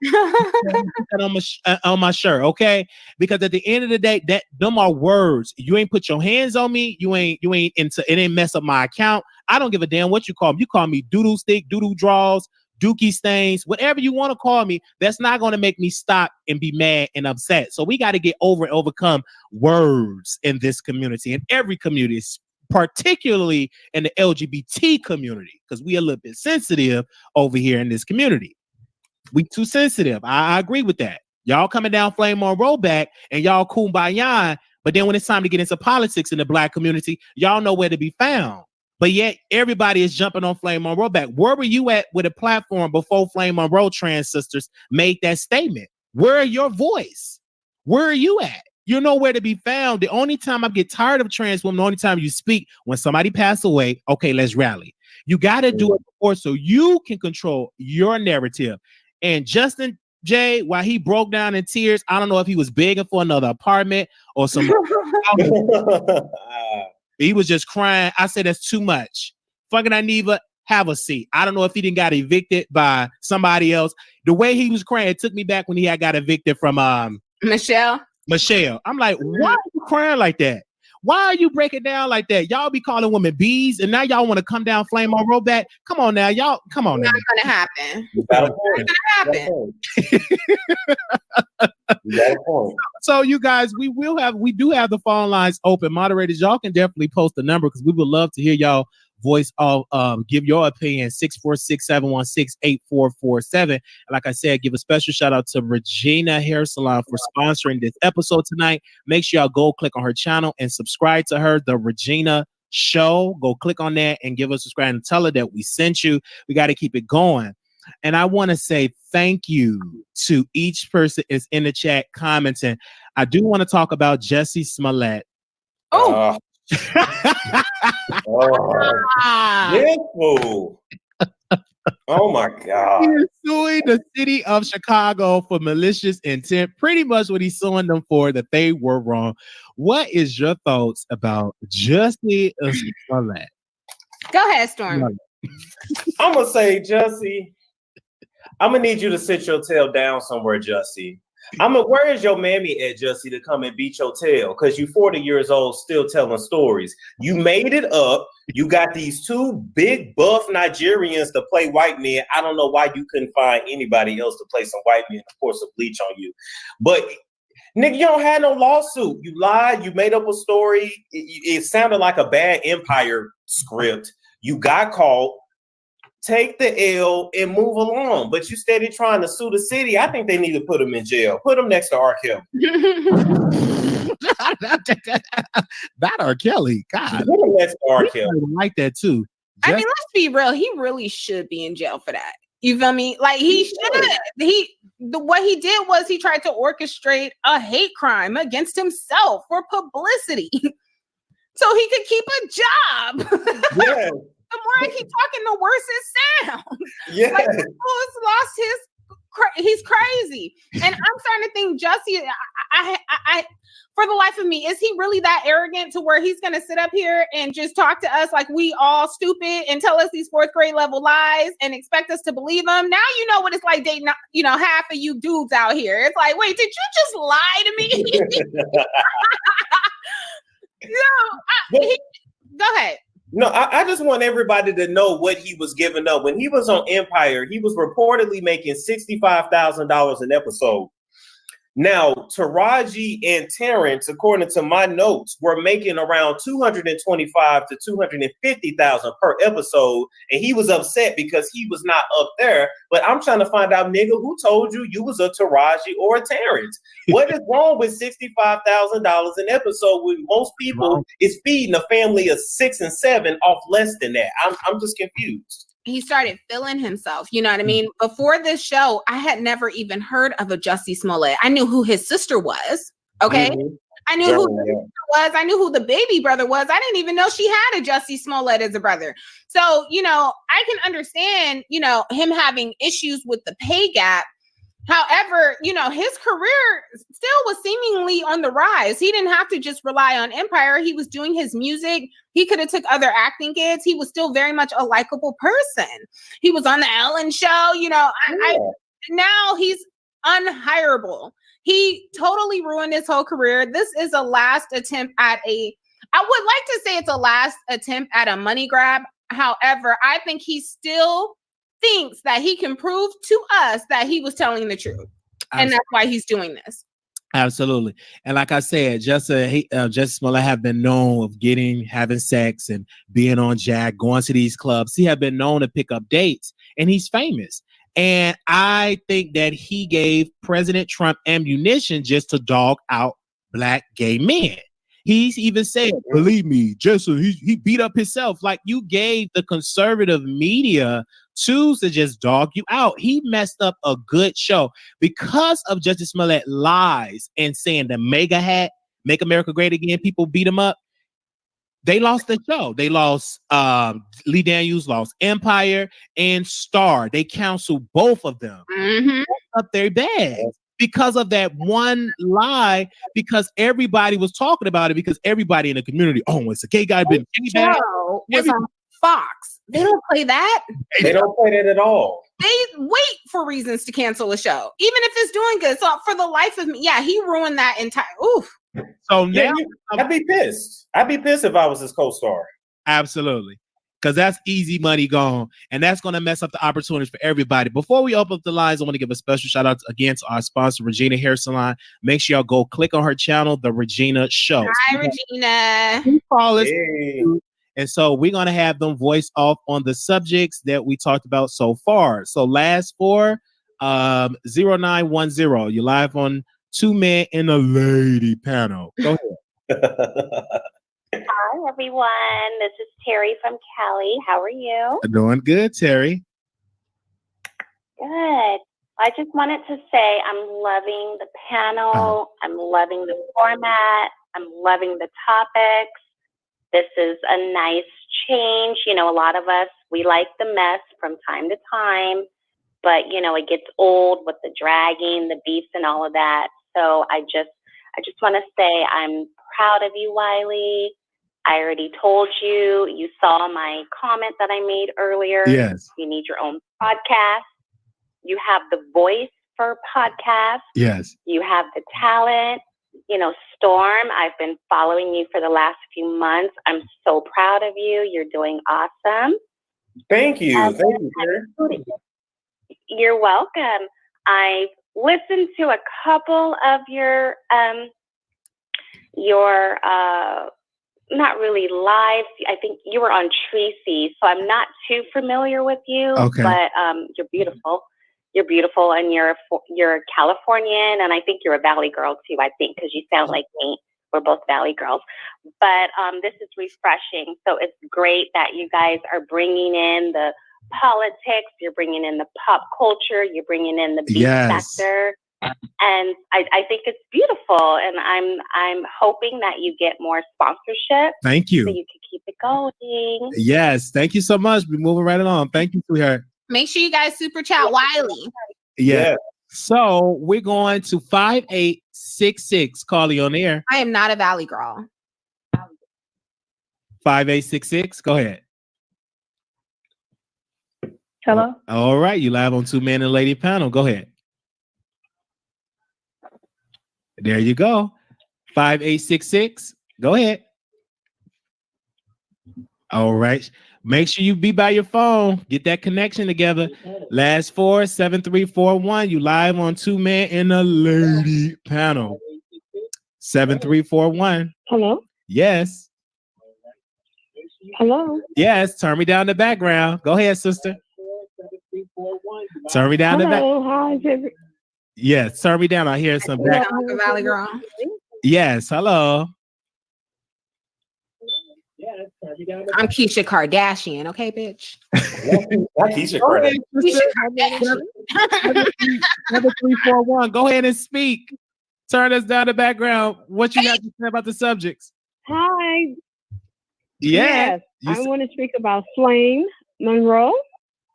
on my shirt, okay? Because at the end of the day, them are words. You ain't put your hands on me. You ain't into it. Ain't mess up my account. I don't give a damn what you call me. You call me doodle stick, doodle draws, dookie stains, whatever you want to call me. That's not going to make me stop and be mad and upset. So we got to get over and overcome words in this community, in every community, particularly in the LGBT community, because we a little bit sensitive over here in this community. We too sensitive. I agree with that. Y'all coming down Flame Monroe back and y'all kumbaya, but then when it's time to get into politics in the black community, y'all know where to be found. But yet everybody is jumping on Flame Monroe back. Where were you at with a platform before Flame Monroe trans sisters made that statement? Where are your voice? Where are you at? You're nowhere to be found. The only time I get tired of trans women, the only time you speak when somebody passed away, okay, let's rally. You got to do it before so you can control your narrative. And Justin J, while he broke down in tears, I don't know if he was begging for another apartment or some. He was just crying. I said, that's too much. Fucking Aniva, have a seat. I don't know if he didn't got evicted by somebody else. The way he was crying, it took me back when he had got evicted from Michelle. I'm like, why are you crying like that? Why are you breaking down like that? Y'all be calling women bees, and now y'all want to come down Flame Monroe back? Come on now, y'all. Come on now. Not gonna happen. Not gonna happen. So you guys, we do have the phone lines open. Moderators, y'all can definitely post the number because we would love to hear y'all voice of give your opinion. 646-716-8447. And like I said, give a special shout out to Regina Hair Salon for sponsoring this episode tonight. Make sure y'all go click on her channel and subscribe to her, The Regina Show. Go click on that and give us a subscribe and tell her that we sent you. We got to keep it going. And I want to say thank you to each person is in the chat commenting. I do want to talk about Jesse Smollett. Oh. Yes, fool. Oh my God. He is suing the city of Chicago for malicious intent. Pretty much what he's suing them for, that they were wrong. What is your thoughts about Jussie Smollett? Go ahead, Storm. I'm gonna say, Jussie, I'm gonna need you to sit your tail down somewhere, Jussie. Where is your mammy at, Jussie, to come and beat your tail? Because you 40 years old, still telling stories. You made it up. You got these two big buff Nigerians to play white men. I don't know why you couldn't find anybody else to play some white men, of course, a bleach on you. But nigga, you don't have no lawsuit. You lied. You made up a story. It sounded like a bad Empire script. You got caught. Take the L and move along. But you steady trying to sue the city. I think they need to put him in jail. Put him next to R. Kelly. Not R. Kelly. God. Put him next to R. Kelly. I like that too. I mean, let's be real. He really should be in jail for that. You feel me? Like he should. What he did was he tried to orchestrate a hate crime against himself for publicity, so he could keep a job. Yeah. The more I keep talking, the worse it sounds. Yeah. Like, Lewis lost he's crazy. And I'm starting to think Jussie, I for the life of me, is he really that arrogant to where he's going to sit up here and just talk to us like we all stupid and tell us these fourth grade level lies and expect us to believe them? Now you know what it's like dating, half of you dudes out here. It's like, wait, did you just lie to me? Go ahead. No, I just want everybody to know what he was giving up. When he was on Empire, he was reportedly making $65,000 an episode. Now, Taraji and Terrence, according to my notes, were making around $225,000 to $250,000 per episode, and he was upset because he was not up there. But I'm trying to find out, nigga, who told you was a Taraji or a Terrence? What is wrong with $65,000 an episode when most people is feeding a family of 6 and 7 off less than that? I'm just confused. He started feeling himself. You know what I mean? Before this show, I had never even heard of a Jussie Smollett. I knew who his sister was. Okay. Mm-hmm. I knew who his sister was. I knew who the baby brother was. I didn't even know she had a Jussie Smollett as a brother. So, I can understand, him having issues with the pay gap. However, his career still was seemingly on the rise. He didn't have to just rely on Empire. He was doing his music. He could have took other acting gigs. He was still very much a likable person. He was on the Ellen Show. Now he's unhireable. He totally ruined his whole career. This is a last attempt at I would like to say it's a last attempt at a money grab. However, I think he still thinks that he can prove to us that he was telling the truth. And that's why he's doing this. Absolutely. And like I said, Jussie Smollett have been known of having sex and being on Jack, going to these clubs. He have been known to pick up dates, and he's famous. And I think that he gave President Trump ammunition just to dog out Black gay men. He's even said, believe me, Jussie, he beat up himself. Like, you gave the conservative media tools to just dog you out. He messed up a good show because of Jussie Smollett lies and saying the MAGA hat, make America great again. People beat him up. They lost the show. They lost, Lee Daniels lost Empire and Star. They canceled both of them. Mm-hmm. Up their bags because of that one lie, because everybody was talking about it, because everybody in the community, it's a gay guy. Been was on Fox. They don't play that. They don't play that at all. They wait for reasons to cancel a show, even if it's doing good. So for the life of me, he ruined that entire. Oof. So now I'd be pissed. I'd be pissed if I was his co-star. Absolutely. Because that's easy money gone. And that's going to mess up the opportunities for everybody. Before we open up the lines, I want to give a special shout out again to our sponsor, Regina Hair Salon. Make sure y'all go click on her channel, The Regina Show. Hi, Regina. Hey. And so we're going to have them voice off on the subjects that we talked about so far. So last four, 0910. You're live on Two Men and a Lady panel. Go ahead. Hi, everyone. This is Terry from Cali. How are you? Doing good, Terry. Good. I just wanted to say I'm loving the panel. I'm loving the format. I'm loving the topics. This is a nice change. A lot of us We like the mess from time to time, but you know, it gets old with the dragging, the beefs and all of that. So I just want to say I'm proud of you, Wiley. I already told you. You saw my comment that I made earlier. Yes. You need your own podcast. You have the voice for podcast. Yes. You have the talent. You know, Storm, I've been following you for the last few months. I'm so proud of you. You're doing awesome. Thank you. Thank you, sir. You're welcome. I've listened to a couple of your not really live. I think you were on Tracy, so I'm not too familiar with you. Okay. But you're beautiful. You're beautiful, and you're Californian, and I think you're a Valley girl too. I think because you sound like me. We're both Valley girls. But this is refreshing. So it's great that you guys are bringing in the politics. You're bringing in the pop culture. You're bringing in the beat sector. And I think it's beautiful, and I'm hoping that you get more sponsorship. Thank you. So you can keep it going. Yes, thank you so much. We're moving right along. Thank you, sweetheart. Make sure you guys super chat Wiley. Yeah. So we're going to 5866. Carly on air. I am not a Valley girl. 5866. Go ahead. Hello. All right, you live on Two Man and Lady panel. Go ahead. There you go. 5866. Go ahead. All right. Make sure you be by your phone. Get that connection together. Last 47341. You live on Two Man and a Lady panel. 7341. Hello. Yes. Hello. Yes. Turn me down the background. Go ahead, sister. Turn me down the back. Hi, everybody. Yes, turn me down. I hear some back. Like a Valley girl. Yes, hello. I'm Keisha Kardashian, okay, bitch. Not Keisha Kardashian. Keisha Kardashian. 7341. Go ahead and speak. Turn us down the background. What you got to say about the subjects? Hi. Yes. I want to speak about Flame Monroe.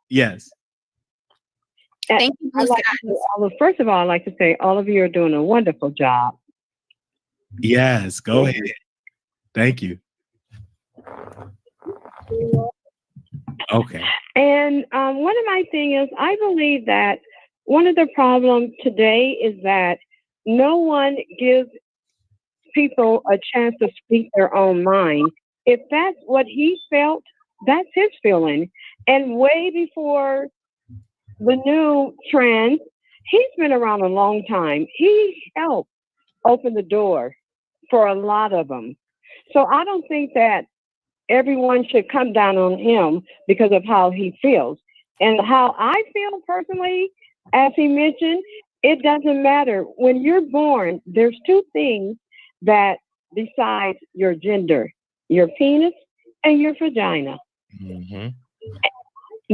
Yes. Thank you, Blue Well, first of all, I'd like to say all of you are doing a wonderful job. Yes, go ahead. Thank you. Okay. And one of my things is, I believe that one of the problems today is that no one gives people a chance to speak their own mind. If that's what he felt, that's his feeling. And way before the new trend, he's been around a long time. He helped open the door for a lot of them. So I don't think that everyone should come down on him because of how he feels. And how I feel personally, as he mentioned, it doesn't matter. When you're born, there's two things that decide your gender, your penis and your vagina. Mm-hmm.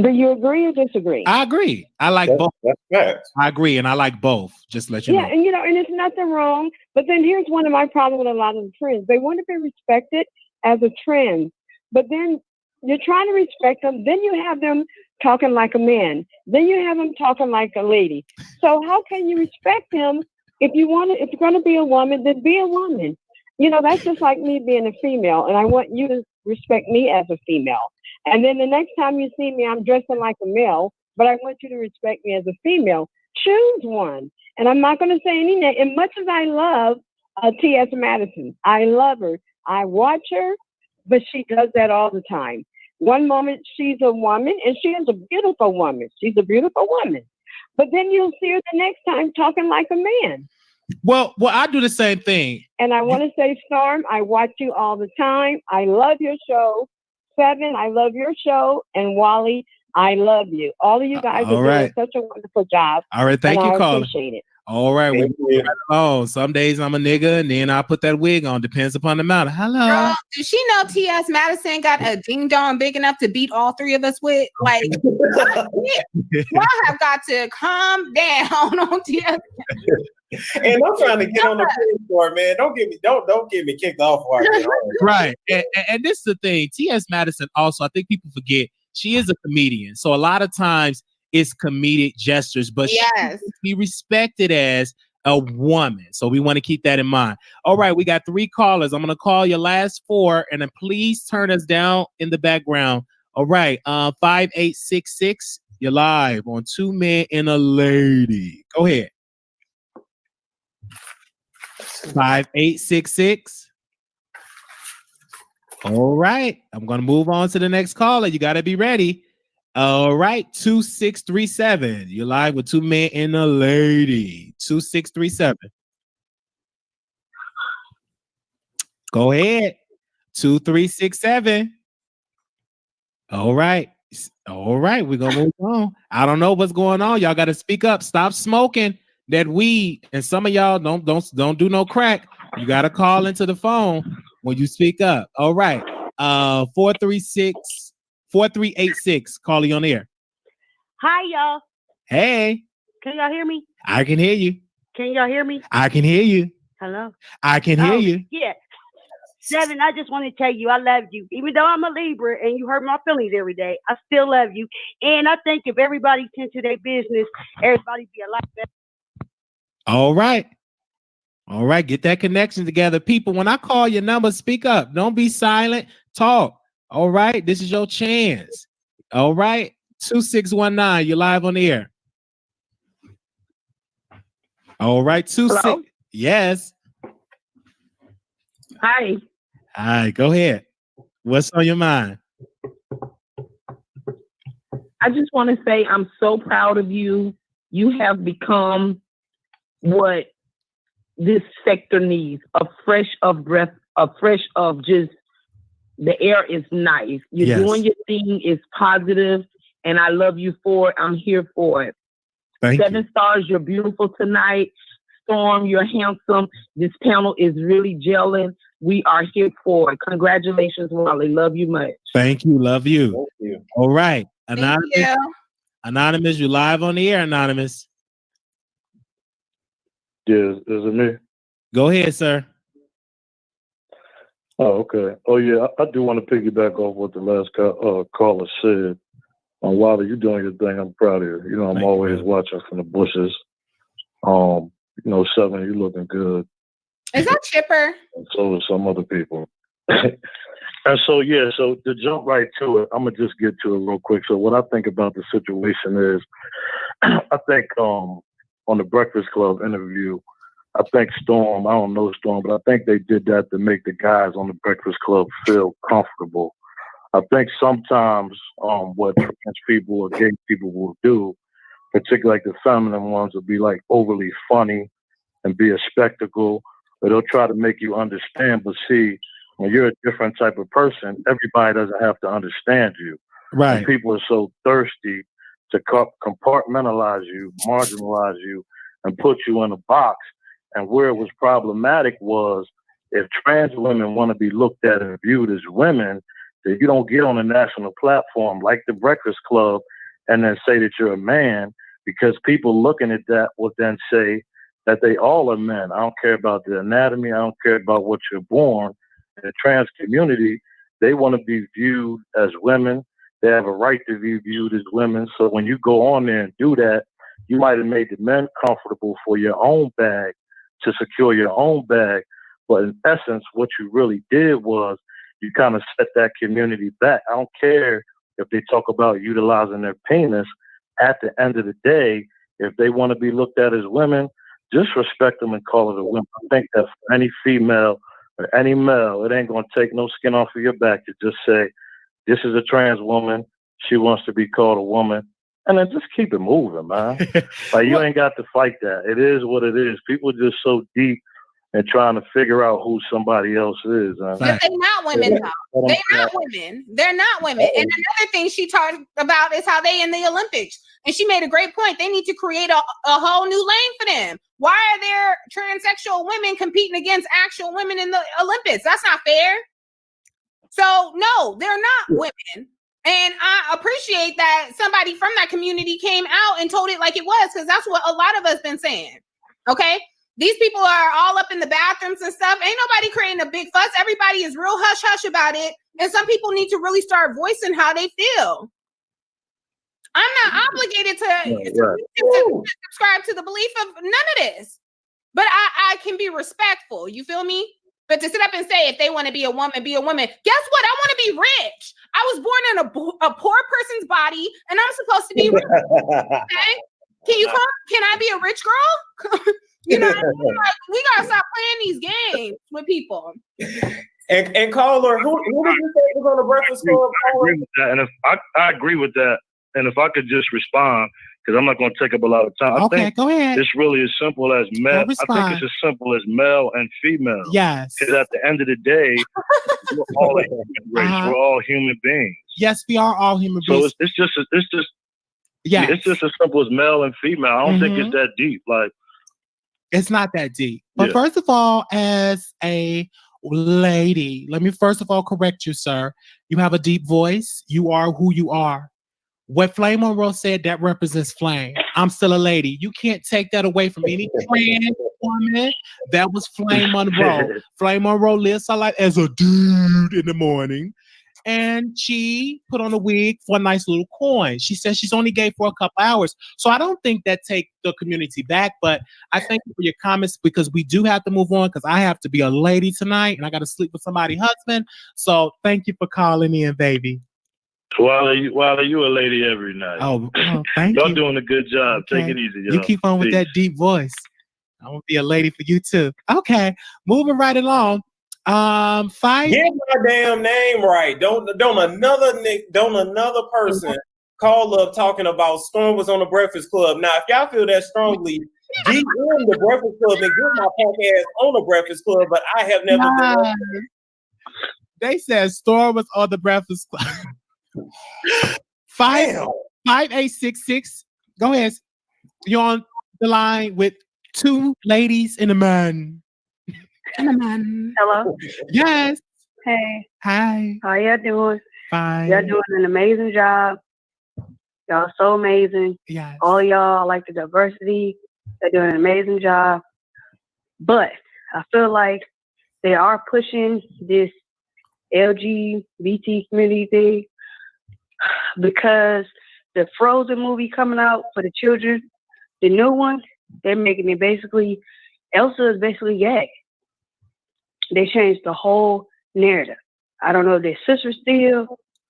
Do you agree or disagree? I agree. I like both. I agree, and I like both. Just let you know. Yeah, and and it's nothing wrong. But then here's one of my problems with a lot of the trends. They want to be respected as a trend, but then you're trying to respect them. Then you have them talking like a man. Then you have them talking like a lady. So how can you respect them if you're going to be a woman? Then be a woman. That's just like me being a female, and I want you to respect me as a female. And then the next time you see me, I'm dressing like a male, but I want you to respect me as a female. Choose one. And I'm not going to say any name. And much as I love T.S. Madison, I love her. I watch her, but she does that all the time. One moment she's a woman, and she is a beautiful woman. She's a beautiful woman. But then you'll see her the next time talking like a man. Well, I do the same thing. And I want to say, Storm, I watch you all the time. I love your show. Seven, I love your show. And Wally, I love you. All of you guys are doing such a wonderful job. All right, thank you, Carla. I appreciate it. All right. Some days I'm a nigga, and then I'll put that wig on. Depends upon the amount. Hello. Girl, does she know T.S. Madison got a ding dong big enough to beat all three of us with? Like, y'all have got to calm down on T.S. And I'm trying to get on the floor, man. Don't get me kicked off. Right. And this is the thing. T.S. Madison also, I think people forget, she is a comedian. So a lot of times it's comedic gestures, but she should be respected as a woman. So we want to keep that in mind. All right, we got 3 callers. I'm going to call your last 4, and then please turn us down in the background. All right, 5866, you're live on 2 Men and a Lady. Go ahead. 5866. All right, I'm going to move on to the next caller. You got to be ready. All right, 2637. You're live with 2 Men and a Lady. 2637. Go ahead. 2367. All right. All right, we're gonna move on. I don't know what's going on. Y'all gotta speak up. Stop smoking that weed. And some of y'all don't do no crack. You gotta call into the phone when you speak up. All right. 4386. Call you on air. Hi, y'all. Hey. Can y'all hear me? I can hear you. Can y'all hear me? I can hear you. Hello? I can hear you. Yeah. Devin, I just want to tell you I love you. Even though I'm a Libra and you hurt my feelings every day, I still love you. And I think if everybody tend to their business, everybody be a lot better. All right. All right. Get that connection together. People, when I call your number, speak up. Don't be silent. Talk. All right. This is your chance. All right. 2619. You're live on the air. All right. 26. Yes. Hi. Hi. Go ahead. What's on your mind? I just want to say I'm so proud of you. You have become what this sector needs, a fresh of breath, a fresh of just the air is nice. You're doing your thing, it's positive, and I love you for it. I'm here for it. Thank 7 stars, you're beautiful tonight. Storm, you're handsome. This panel is really gelling. We are here for it. Congratulations, Wiley. Love you much. Thank you. Love you. Thank you. All right. Anonymous. Thank you. Anonymous, you live on the air, Anonymous. Yeah, is it me? Go ahead, sir. Oh, okay. Oh, yeah, I do want to piggyback off what the last caller said. Wiley, you're doing your thing. I'm proud of you. You know, I'm always watching from the bushes. You know, 7, you looking good. Is that Chipper? And so is some other people. And so, yeah, so to jump right to it, I'm going to just get to it real quick. So what I think about the situation is, I think on the Breakfast Club interview, I think Storm, I don't know Storm, but I think they did that to make the guys on the Breakfast Club feel comfortable. I think sometimes what trans people or gay people will do, particularly like the feminine ones, will be like overly funny and be a spectacle, but they'll try to make you understand. But see, when you're a different type of person, everybody doesn't have to understand you. Right. And people are so thirsty to compartmentalize you, marginalize you, and put you in a box. And where it was problematic was if trans women want to be looked at and viewed as women, that you don't get on a national platform like the Breakfast Club and then say that you're a man, because people looking at that will then say that they all are men. I don't care about the anatomy. I don't care about what you're born. In the trans community, they want to be viewed as women. They have a right to be viewed as women. So when you go on there and do that, you might have made the men comfortable for your own bag, to secure your own bag. But in essence, what you really did was you kind of set that community back. I don't care if they talk about utilizing their penis. At the end of the day, if they want to be looked at as women, just respect them and call it a woman. I think that for any female or any male, it ain't going to take no skin off of your back to just say, this is a trans woman. She wants to be called a woman. And then just keep it moving, man. Like, you ain't got to fight that. It is what it is. People are just so deep and trying to figure out who somebody else is. But they're not women, though. They're not women. They're not women. And another thing she talked about is how they in the Olympics. And she made a great point. They need to create a whole new lane for them. Why are there transsexual women competing against actual women in the Olympics? That's not fair. So, no, they're not women. And I appreciate that somebody from that community came out and told it like it was, because that's what a lot of us been saying. Okay? These people are all up in the bathrooms and stuff. Ain't nobody creating a big fuss. Everybody is real hush-hush about it. And some people need to really start voicing how they feel. I'm not obligated to subscribe to the belief of none of this. But I can be respectful. You feel me? But to sit up and say if they want to be a woman, be a woman. Guess what? I want to be rich. I was born in a poor person's body, and I'm supposed to be rich. Okay? Can I be a rich girl? You know, like, we gotta stop playing these games with people. And caller, who did you say was on the Breakfast Club? I agree with that, and if I agree with that, and if I could just respond, because I'm not going to take up a lot of time. I think go ahead. It's really as simple as male. I think it's as simple as male and female. Yes. Because at the end of the day, we're all a human race. We're all human beings. Yes, we are all human beings. So it's just as simple as male and female. I don't think it's that deep. Like, it's not that deep. But first of all, as a lady, let me first of all correct you, sir. You have a deep voice. You are who you are. What Flame Monroe said, that represents Flame. I'm still a lady. You can't take that away from any trans woman. That was Flame Monroe. Flame Monroe lives her life as a dude in the morning. And she put on a wig for a nice little coin. She says she's only gay for a couple hours. So I don't think that take the community back, but I thank you for your comments because we do have to move on because I have to be a lady tonight and I got to sleep with somebody's husband. So thank you for calling in, baby. Wiley, you a lady every night. Oh thank you. Y'all doing a good job. Okay. Take it easy, y'all. You keep on with that deep voice. I want to be a lady for you too. Okay, moving right along. Five. Get my damn name right. Don't another person call up talking about Storm was on the Breakfast Club. Now, if y'all feel that strongly, get in the Breakfast Club and get my punk ass on the Breakfast Club. But I have never been. They said Storm was on the Breakfast Club. 5866. Go ahead. You're on the line with two ladies and a man. Hello. Yes. Hey. Hi. How y'all doing? Fine. Y'all doing an amazing job. Y'all so amazing. Yes. All y'all like the diversity. They're doing an amazing job. But I feel like they are pushing this LGBT community thing because the Frozen movie coming out for the children, the new one, they're making it basically, Elsa is basically gay. They changed the whole narrative. I don't know if they're sisters still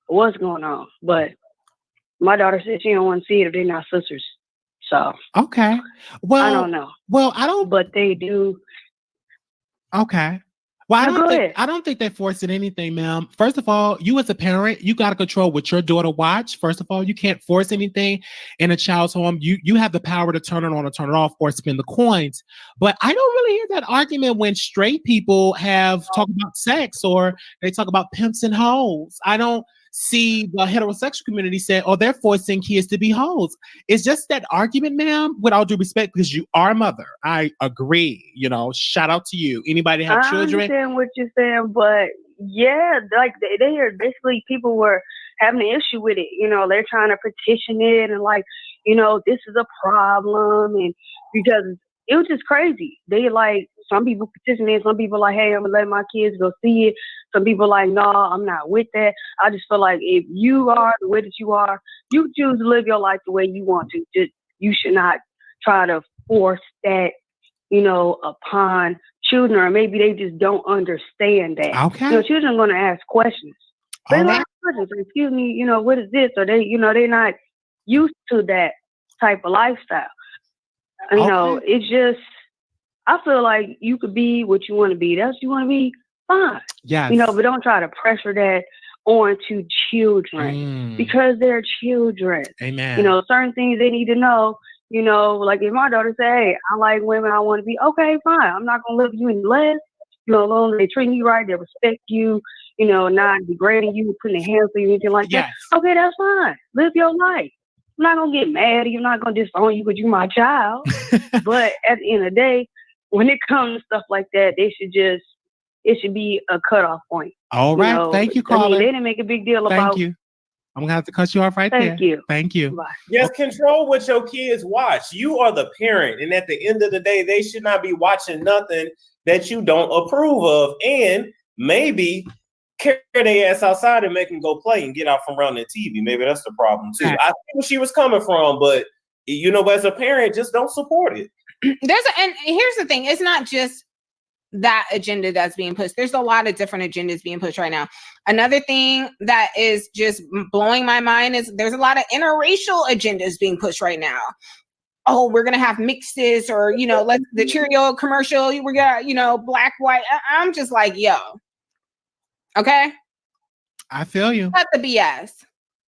or what's going on, but my daughter said she don't want to see it if they're not sisters. So okay. Well, I don't know. Well, I don't. But they do. Okay. Well, No, I don't think they're forcing anything, ma'am. First of all, you as a parent, you got to control what your daughter watch. First of all, you can't force anything in a child's home. You have the power to turn it on or turn it off or spend the coins. But I don't really hear that argument when straight people have talk about sex or they talk about pimps and hoes. I don't see the heterosexual community say, oh, they're forcing kids to be hoes. It's just that argument, ma'am, with all due respect, because you are a mother. I agree. You know, shout out to you. Anybody have children? I understand what you're saying, but yeah, like they are basically people were having an issue with it. You know, they're trying to petition it and like, you know, this is a problem. And because it was just crazy. They like, some people petition it, some people like, hey, I'm gonna let my kids go see it. Some people like, no, I'm not with that. I just feel like if you are the way that you are, you choose to live your life the way you want to. Just, you should not try to force that, you know, upon children, or maybe they just don't understand that. Okay. You know, children are going to ask questions. They ask questions. Excuse me, you know, what is this? Or they, you know, they're not used to that type of lifestyle. You know, it's just, I feel like you could be what you want to be. That's what you want to be, fine. Yes. You know, but don't try to pressure that onto children because they're children. Amen. You know, certain things they need to know. You know, like if my daughter say, hey, I like women, I want to be, okay, fine. I'm not going to love you any less. You know, as long as they treat you right, they respect you, you know, not degrading you, putting their hands on you, anything like that. Okay, that's fine. Live your life. I'm not going to get mad. You're not going to disown you because you're my child. But at the end of the day, when it comes to stuff like that, it should be a cutoff point. All right. You know, thank you, I caller. mean, they didn't make a big deal about. Thank you. I'm going to have to cut you off right there. Thank you. Thank you. Bye. Yes, control what your kids watch. You are the parent. And at the end of the day, they should not be watching nothing that you don't approve of. And maybe carry their ass outside and make them go play and get out from around their TV. Maybe that's the problem too. I see where she was coming from, but as a parent, just don't support it. And here's the thing: it's not just that agenda that's being pushed. There's a lot of different agendas being pushed right now. Another thing that is just blowing my mind is there's a lot of interracial agendas being pushed right now. Oh, we're going to have mixes, or, like the Cheerio commercial, we got, black, white. I'm just like, yo. Okay. I feel you. Not the BS.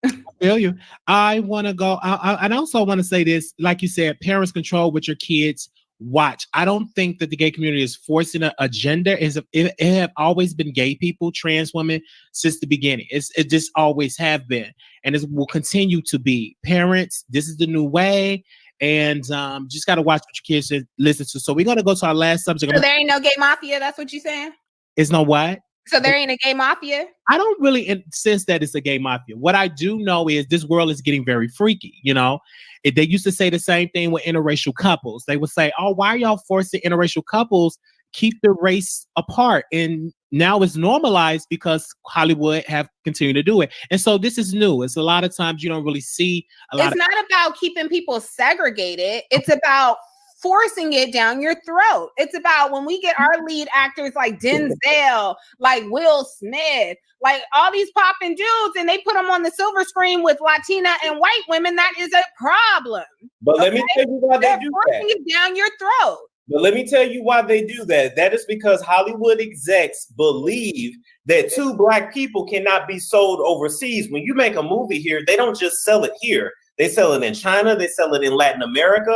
I feel you. I want to go. I also want to say this, like you said, parents control what your kids watch. I don't think that the gay community is forcing an agenda. It have always been gay people, trans women since the beginning. It just always have been, and it will continue to be. Parents, this is the new way, and just got to watch what your kids listen to. So we're gonna go to our last subject. So there ain't no gay mafia. That's what you saying? It's no what? So there ain't a gay mafia? I don't really sense that it's a gay mafia. What I do know is this world is getting very freaky, They used to say the same thing with interracial couples. They would say, oh, why are y'all forcing interracial couples keep the race apart? And now it's normalized because Hollywood have continued to do it. And so this is new. It's a lot of times you don't really see a lot. It's not about keeping people segregated. It's about forcing it down your throat. It's about when we get our lead actors like Denzel, like Will Smith, like all these popping dudes, and they put them on the silver screen with Latina and white women, that is a problem. But let me tell you why they do forcing that. it down your throat. But let me tell you why they do that. That is because Hollywood execs believe that two black people cannot be sold overseas. When you make a movie here, they don't just sell it here. They sell it in China, they sell it in Latin America.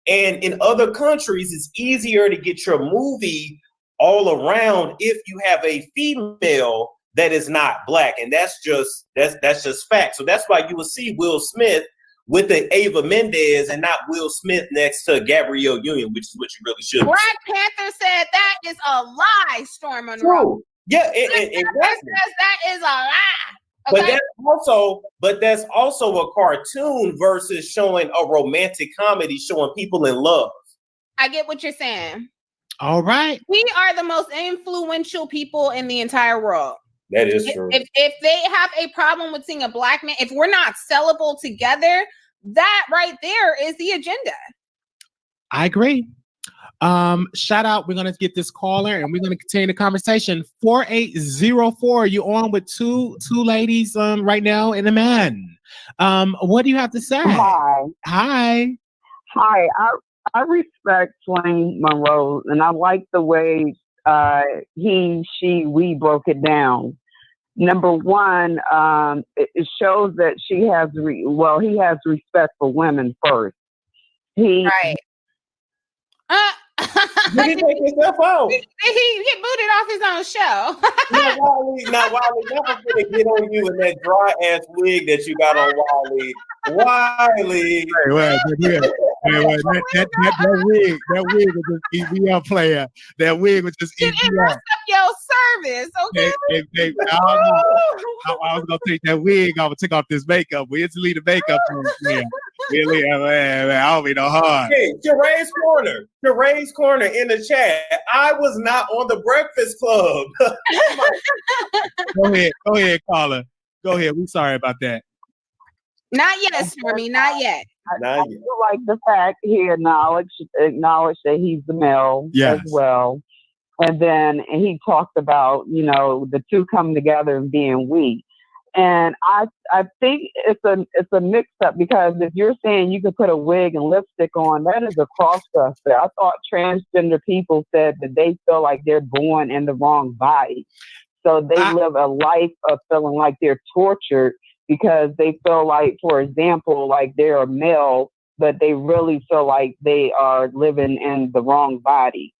And in other countries, it's easier to get your movie all around if you have a female that is not black. And that's just fact. So that's why you will see Will Smith with the Ava Mendez and not Will Smith next to Gabrielle Union, which is what you really should. Black Panther said that is a lie, Storm Monroe. True. Yeah, exactly. That is a lie. Okay. But that's also a cartoon versus showing a romantic comedy, showing people in love. I get what you're saying. All right. We are the most influential people in the entire world. That is true. If they have a problem with seeing a black man, if we're not sellable together, that right there is the agenda. I agree. Shout out. We're going to get this caller and we're going to continue the conversation. 4804. You're on with two ladies right now and a man. What do you have to say? Hi. I respect Swain Monroe, and I like the way we broke it down. Number one, it shows that he has respect for women first. Right. Did he take himself out? He get booted off his own show. Now, Wiley, never gonna get on you in that dry ass wig that you got on, Wiley. Wiley. That wig was just eat me up, player. That wig was just eat me up. Up your service, okay? I was gonna take that wig off and take off this makeup. We instantly the makeup. Really, man, I don't be no hard. Hey, Jeray's Corner in the chat. I was not on the Breakfast Club. Go ahead, caller. Go ahead. We sorry about that. Not yet, Stormy. Not yet. I feel like the fact he acknowledged that he's the male as well. And then he talked about, the two coming together and being we. And I think it's a mix up, because if you're saying you could put a wig and lipstick on, that is a cross-dresser. I thought transgender people said that they feel like they're born in the wrong body. So they live a life of feeling like they're tortured because they feel like, for example, like they're a male, but they really feel like they are living in the wrong body.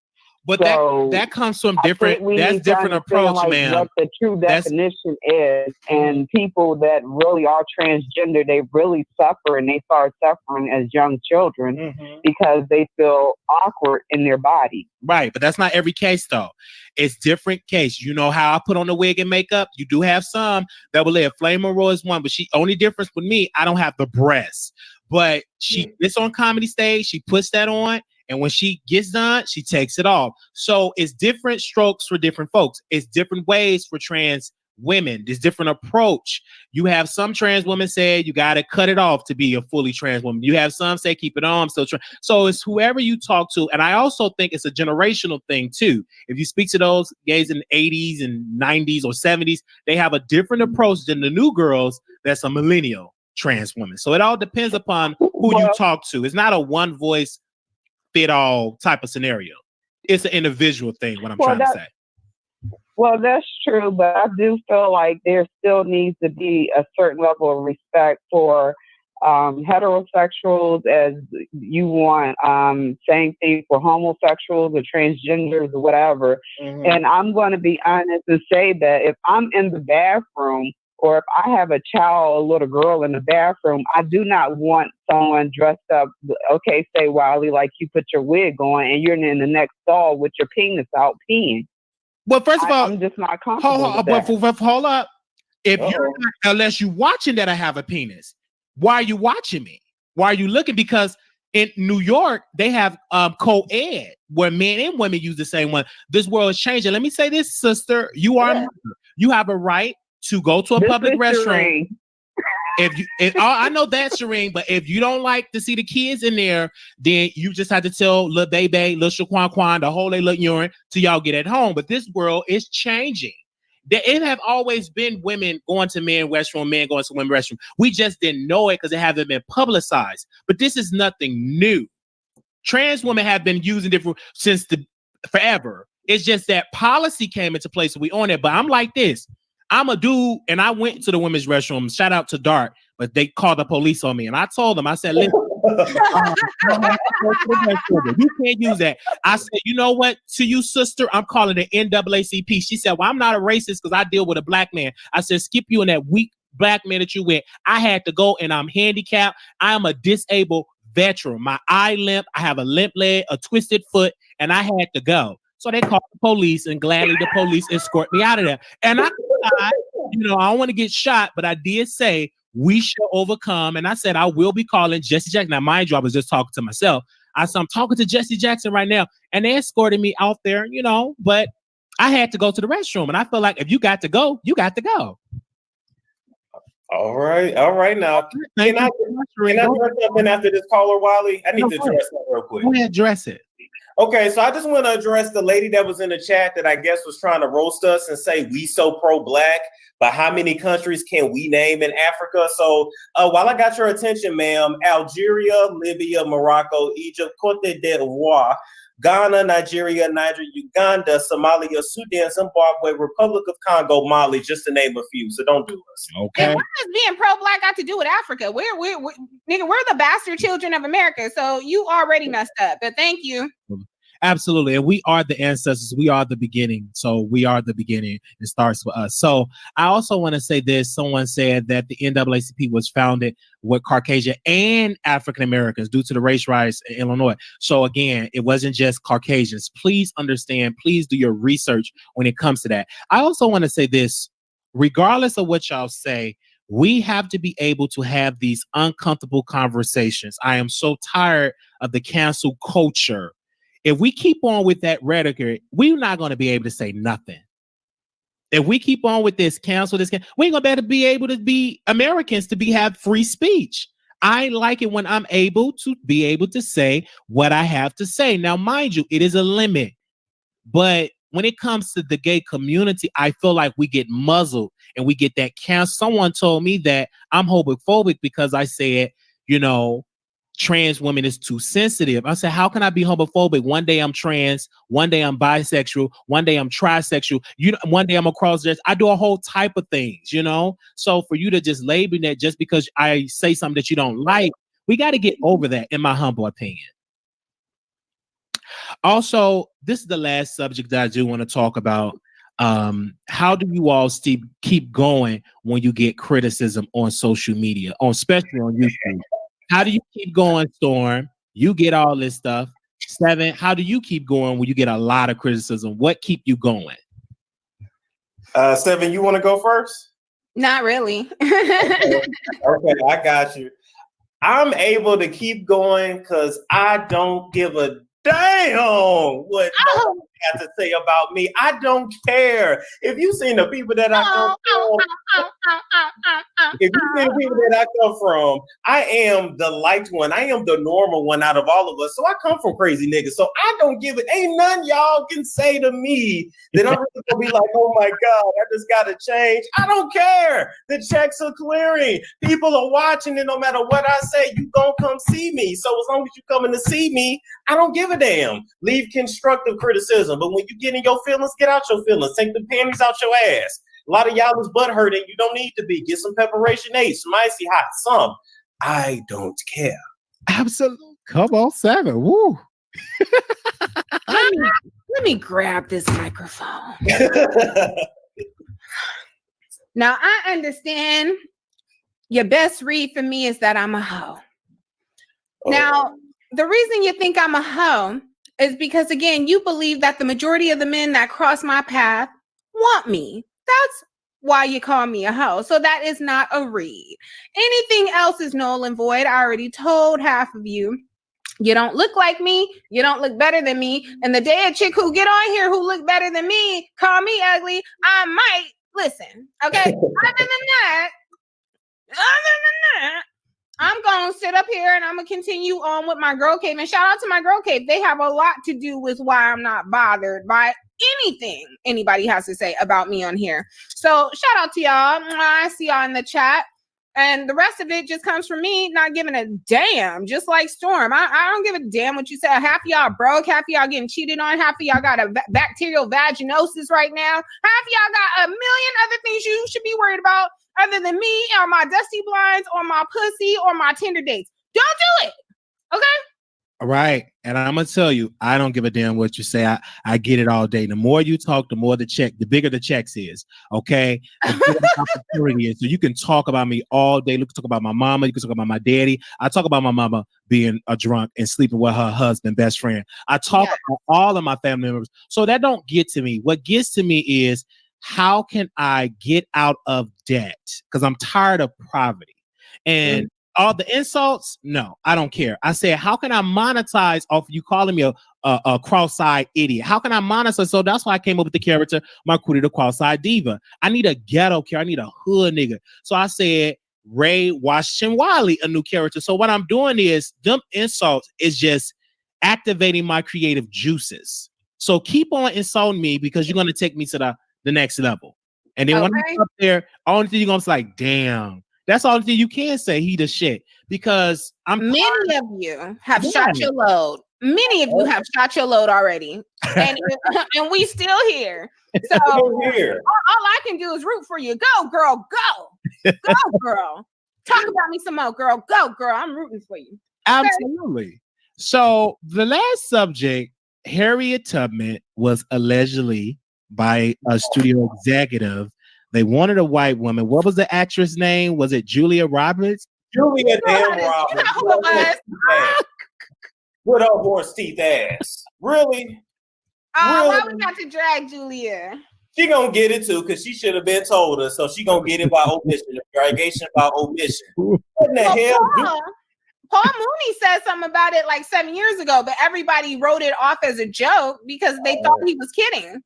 But so that comes from different approach, like, man. What the true definition is, and people that really are transgender, they really suffer, and they start suffering as young children because they feel awkward in their body. Right, but that's not every case, though. It's different case. You know how I put on the wig and makeup? You do have some that will live. Flame Monroe is one, but only difference with me, I don't have the breasts. But she gets on comedy stage, she puts that on. And when she gets done, she takes it off. So it's different strokes for different folks. It's different ways for trans women. This different approach. You have some trans women say you got to cut it off to be a fully trans woman. You have some say keep it on. So it's whoever you talk to. And I also think it's a generational thing too. If you speak to those gays in the 80s and 90s or 70s, they have a different approach than the new girls that's a millennial trans woman. So it all depends upon who you talk to. It's not a one voice fit all type of scenario. It's an individual thing, what I'm trying to say. Well, that's true, but I do feel like there still needs to be a certain level of respect for heterosexuals, as you want. Same thing for homosexuals or transgenders or whatever. Mm-hmm. And I'm going to be honest and say that if I'm in the bathroom or if I have a child, a little girl in the bathroom, I do not want someone dressed up, okay, say, Wiley, like you put your wig on and you're in the next stall with your penis out peeing. Well, first of all, I'm just not comfortable with that. Hold up. If you're not, unless you're watching that I have a penis, why are you watching me? Why are you looking? Because in New York, they have co-ed where men and women use the same one. This world is changing. Let me say this, sister. You have a right to go to a public restroom. I know that's Shireen, but if you don't like to see the kids in there, then you just have to tell little baby, little Shaquan, the whole little urine till y'all get at home. But this world is changing. It have always been women going to men restroom, men going to women restroom. We just didn't know it because it haven't been publicized. But this is nothing new. Trans women have been using different since forever. It's just that policy came into place. So we on it. But I'm like this. I'm a dude, and I went to the women's restroom. Shout out to Dart, but they called the police on me, and I told them, I said, "Listen, you can't use that." I said, "You know what? To you, sister, I'm calling the NAACP." She said, "Well, I'm not a racist because I deal with a black man." I said, "Skip you and that weak black man that you with." I had to go, and I'm handicapped. I am a disabled veteran. My eye limp. I have a limp leg, a twisted foot, and I had to go. So they called the police, and gladly the police escort me out of there. And I don't want to get shot, but I did say we shall overcome. And I said I will be calling Jesse Jackson. Now, mind you, I was just talking to myself. I said I'm talking to Jesse Jackson right now, and they escorted me out there. But I had to go to the restroom, and I feel like if you got to go, you got to go. All right. Now, can I address something after this caller, Wiley? I need to address that real quick. Go ahead, address it. Okay, so I just want to address the lady that was in the chat that I guess was trying to roast us and say we so pro-black, but how many countries can we name in Africa? So while I got your attention, ma'am, Algeria, Libya, Morocco, Egypt, Cote d'Ivoire, Ghana, Nigeria, Uganda, Somalia, Sudan, Zimbabwe, Republic of Congo, Mali, just to name a few. So don't do us. Okay. And what does being pro-black got to do with Africa? We're the bastard children of America. So you already messed up. But thank you. Absolutely. And we are the ancestors. We are the beginning. So we are the beginning. It starts with us. So I also want to say this. Someone said that the NAACP was founded with Caucasian and African Americans due to the race riots in Illinois. So again, it wasn't just Caucasians. Please understand. Please do your research when it comes to that. I also want to say this. Regardless of what y'all say, we have to be able to have these uncomfortable conversations. I am so tired of the cancel culture. If we keep on with that rhetoric, we're not going to be able to say nothing. If we keep on with this, we ain't going to be able to be Americans to have free speech. I like it when I'm able to say what I have to say. Now, mind you, it is a limit. But when it comes to the gay community, I feel like we get muzzled and we get that cancel. Someone told me that I'm homophobic because I said, trans women is too sensitive. I said, how can I be homophobic? One day I'm trans, one day I'm bisexual, one day I'm trisexual, one day I'm a cross-dresser. I do a whole type of things, So for you to just label that just because I say something that you don't like, we got to get over that, in my humble opinion. Also, this is the last subject that I do want to talk about. How do you all keep going when you get criticism on social media, especially on YouTube? How do you keep going, Storm? You get all this stuff. 7, how do you keep going when you get a lot of criticism? What keep you going? 7, you want to go first? Not really. Okay, I got you. I'm able to keep going because I don't give a damn what got to say about me. I don't care. If you seen the people that I come from, if you see the people that I come from, I am the light one. I am the normal one out of all of us. So I come from crazy niggas. So I don't give it. Ain't none y'all can say to me that I'm really gonna be like, oh my God, I just gotta change. I don't care. The checks are clearing. People are watching, and no matter what I say, you gonna come see me. So as long as you coming to see me, I don't give a damn. Leave constructive criticism. But when you get in your feelings, get out your feelings. Take the panties out your ass. A lot of y'all is butt hurting. You don't need to be. Get some preparation H, some icy hot, some. I don't care. Absolutely. Come on, 7. Woo. Let me grab this microphone. Now, I understand your best read for me is that I'm a hoe. Oh. Now, the reason you think I'm a hoe is because, again, you believe that the majority of the men that cross my path want me. That's why you call me a hoe. So that is not a read. Anything else is null and void. I already told half of you. You don't look like me. You don't look better than me. And the day a chick who get on here who look better than me call me ugly, I might listen. Okay. Other than that, I'm going to sit up here and I'm going to continue on with my girl cave. And shout out to my girl cave. They have a lot to do with why I'm not bothered by anything anybody has to say about me on here. So shout out to y'all. I see y'all in the chat. And the rest of it just comes from me not giving a damn, just like Storm. I don't give a damn what you say. Half of y'all broke, half of y'all getting cheated on, half of y'all got a bacterial vaginosis right now. Half of y'all got a million other things you should be worried about other than me or my dusty blinds or my pussy or my Tinder dates. Don't do it. Okay? All right. And I'm going to tell you, I don't give a damn what you say. I get it all day. The more you talk, the more the bigger the checks is. Okay. The bigger the opportunity is. So you can talk about me all day. You can talk about my mama. You can talk about my daddy. I talk about my mama being a drunk and sleeping with her husband, best friend. I talk about all of my family members. So that don't get to me. What gets to me is, how can I get out of debt? Because I'm tired of poverty. And all the insults, no, I don't care. I said, how can I monetize off you calling me a cross-eyed idiot? How can I monetize? So that's why I came up with the character, Marquita the cross-eyed diva. I need a ghetto character. I need a hood nigga. So I said, Ray Washington Wiley, a new character. So what I'm doing is, them insults is just activating my creative juices. So keep on insulting me because you're going to take me to the next level. And then when I'm up there, only thing you're going to be like, damn. That's all you can say. He the shit, because many of you have shot your load. Many of you have shot your load already, and we still here. So all I can do is root for you. Go, girl, go, go, girl. Talk about me some more, girl. Go, girl. I'm rooting for you. Absolutely. So the last subject, Harriet Tubman, was allegedly by a studio executive. They wanted a white woman. What was the actress name? Was it Julia Roberts? Julia damn Roberts. You know who it was. What up, horse teeth ass? Really? Why we got to drag Julia? She gonna get it too, because she should have been told us. So she gonna get it by omission. Dragation by omission. What the hell? Paul Mooney said something about it like 7 years ago, but everybody wrote it off as a joke because they thought he was kidding.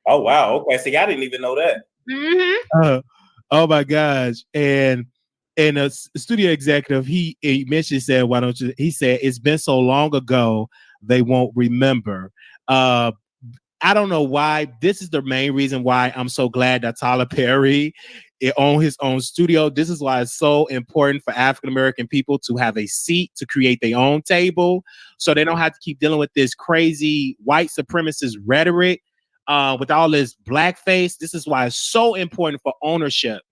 Oh wow. Okay. See, I didn't even know that. Mm-hmm. Oh my gosh. And a studio executive, he mentioned, said, why don't you, he said, it's been so long ago, they won't remember. I don't know why. This is the main reason why I'm so glad that Tyler Perry owned his own studio. This is why it's so important for African-American people to have a seat, to create their own table, so they don't have to keep dealing with this crazy white supremacist rhetoric. With all this blackface, this is why it's so important for ownership.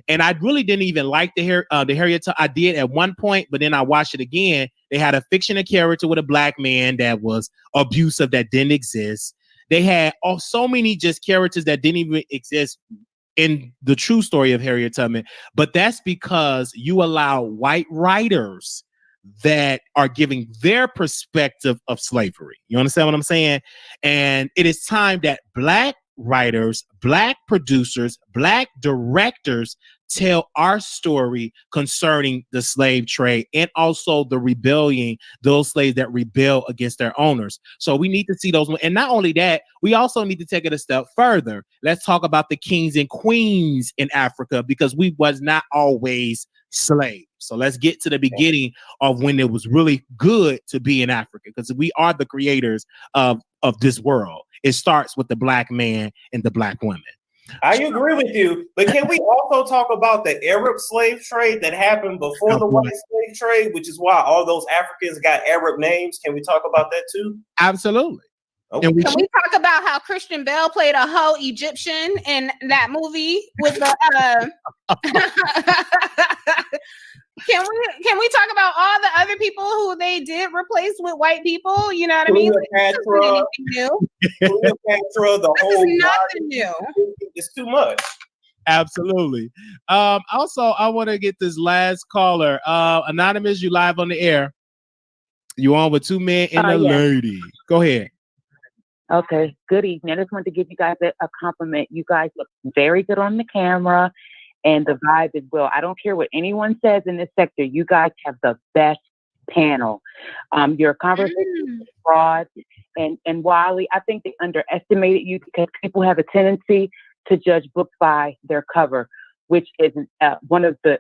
And I really didn't even like the Harriet. I did at one point, but then I watched it again. They had a fictional character with a black man that was abusive, that didn't exist. They had so many just characters that didn't even exist in the true story of Harriet Tubman. But that's because you allow white writers that are giving their perspective of slavery. You understand what I'm saying? And it is time that black writers, black producers, black directors tell our story concerning the slave trade and also the rebellion, those slaves that rebel against their owners. So we need to see those. And not only that, we also need to take it a step further. Let's talk about the kings and queens in Africa, because we was not always slaves. So let's get to the beginning of when it was really good to be in Africa, because we are the creators of this world. It starts with the black man and the black woman. I agree with you, but can we also talk about the Arab slave trade that happened before the white slave trade, which is why all those Africans got Arab names? Can we talk about that too? Absolutely. Okay. Can we talk about how Christian Bale played a whole Egyptian in that movie with the Can we talk about all the other people who they did replace with white people? You know what I mean? Cleopatra, the whole is nothing new. It's too much. Absolutely. Also, I want to get this last caller. Anonymous, you live on the air. You on with two men and a lady. Go ahead. Okay. Good evening. I just wanted to give you guys a compliment. You guys look very good on the camera. And the vibe as well. I don't care what anyone says in this sector. You guys have the best panel. Your conversation is broad. And Wiley, I think they underestimated you because people have a tendency to judge books by their cover, which is one of the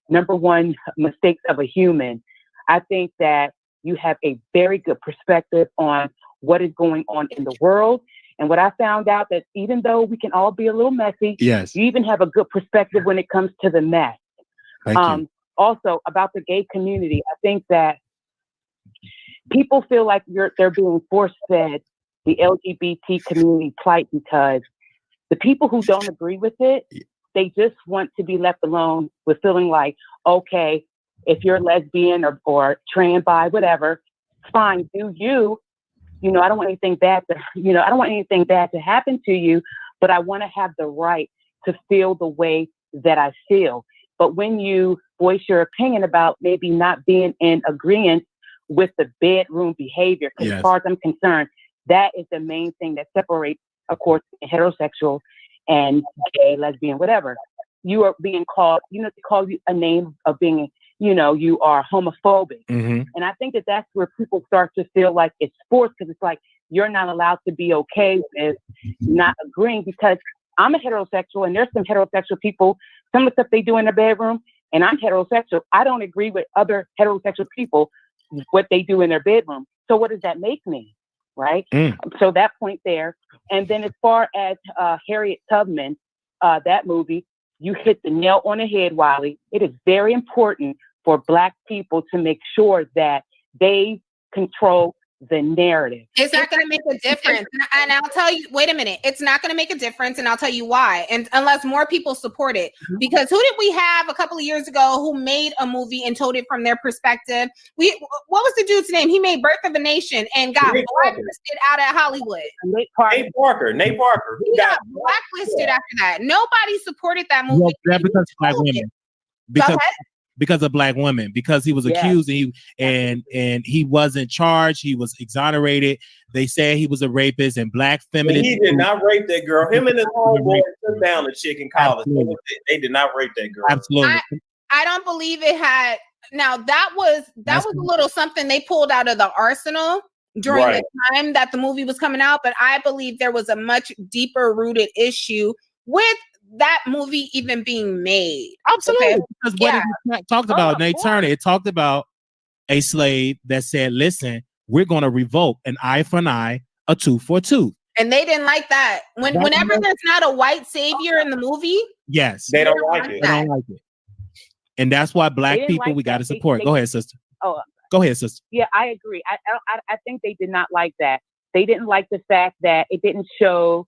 number one mistakes of a human. I think that you have a very good perspective on what is going on in the world. And what I found out that even though we can all be a little messy, yes, you even have a good perspective when it comes to the mess. Thank you. Also, about the gay community, I think that people feel like they're being force-fed the LGBT community plight because the people who don't agree with it, they just want to be left alone with feeling like, okay, if you're lesbian or trans, bi, whatever, fine, do you. You know, I don't want anything bad to happen to you, but I want to have the right to feel the way that I feel. But when you voice your opinion about maybe not being in agreement with the bedroom behavior, because as far as I'm concerned, that is the main thing that separates, of course, heterosexual and gay, lesbian, whatever. You are being called, they call you a name of being, you are homophobic. Mm-hmm. And I think that that's where people start to feel like it's forced, because it's like you're not allowed to be okay with not agreeing, because I'm a heterosexual and there's some heterosexual people, some of the stuff they do in their bedroom, and I'm heterosexual. I don't agree with other heterosexual people, what they do in their bedroom. So what does that make me? Right? So that point there. And then as far as Harriet Tubman, that movie, you hit the nail on the head, Wiley. It is very important for Black people to make sure that they control the narrative. It's not going to make a difference. And I'll tell you, wait a minute. It's not going to make a difference. And I'll tell you why. And unless more people support it. Because who did we have a couple of years ago who made a movie and told it from their perspective? What was the dude's name? He made Birth of a Nation and got blacklisted out at Hollywood. Nate Parker. He got blacklisted after that. Nobody supported that movie. Well, because of Black women. Because of Black women, because he was accused and he wasn't charged, he was exonerated. They said he was a rapist and Black feminists. He did not rape that girl. Him and his homeboy took down the chick in college. They did not rape that girl. Absolutely. I don't believe it had. Now that was a little something they pulled out of the arsenal during the time that the movie was coming out. But I believe there was a much deeper rooted issue with that movie even being made. Absolutely. Okay? Because what it talked about, Nate Turner, it talked about a slave that said, listen, we're going to revoke an eye for an eye, a tooth for a tooth. And they didn't like that. Whenever there's not a white savior in the movie, yes, they don't like it. They don't like it. And that's why Black people, we got to support. Go ahead, sister. Go ahead, sister. Yeah, I agree. I think they did not like that. They didn't like the fact that it didn't show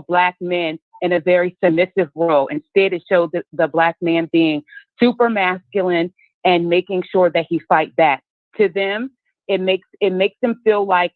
Black men in a very submissive role. Instead, it showed the Black man being super masculine and making sure that he fight back. To them, it makes them feel like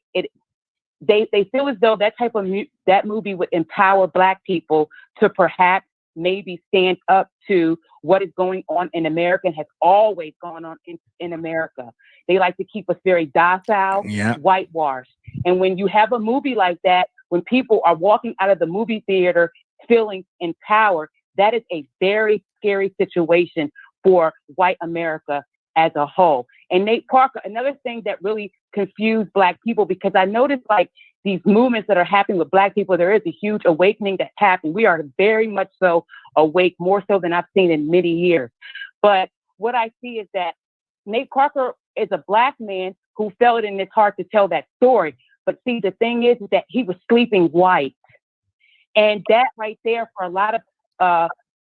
they feel as though that movie would empower Black people to perhaps maybe stand up to what is going on in America and has always gone on in America. They like to keep us very docile, whitewashed. And when you have a movie like that, when people are walking out of the movie theater feeling empowered, that is a very scary situation for white America as a whole. And Nate Parker, another thing that really confused Black people, because I noticed like these movements that are happening with Black people, there is a huge awakening that's happening. We are very much so awake, more so than I've seen in many years. But what I see is that Nate Parker is a Black man who felt it in his heart to tell that story. But see, the thing is that he was sleeping white. And that right there, for a lot of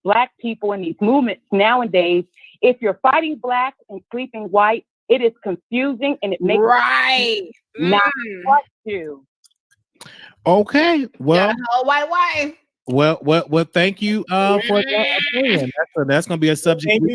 Black people in these movements nowadays, if you're fighting Black and sleeping white, it is confusing and it makes not want to. Okay, well, white. Well, thank you for that opinion. That's going to be a subject. Can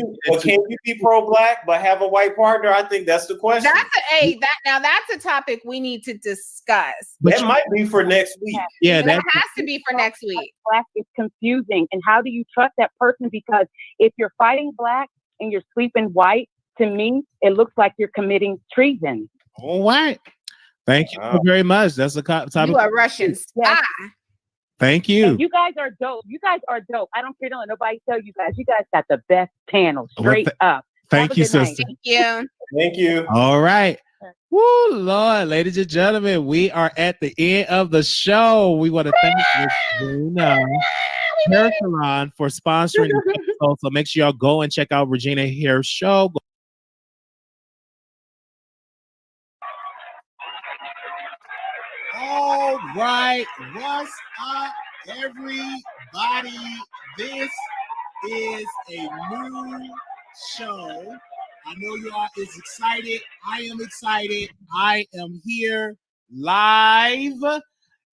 you be pro-Black but have a white partner? I think that's the question. That's a topic we need to discuss. That might be for next week. Yeah, that has to be for next week. Black is confusing, and how do you trust that person? Because if you're fighting Black and you're sleeping white, to me, it looks like you're committing treason. All right. Thank you very much. That's the topic. You are Russian spy. Thank you. And you guys are dope. I don't care to let nobody tell you guys. You guys got the best panel, straight up. Thank you, sister. Thank you. Thank you. All right. Woo, Lord, ladies and gentlemen, we are at the end of the show. We want to thank Regina Hair Salon for sponsoring the episode. So make sure y'all go and check out Regina Hair Show. All right, what's up, everybody? This is a new show. I know y'all is excited. I am excited. I am here live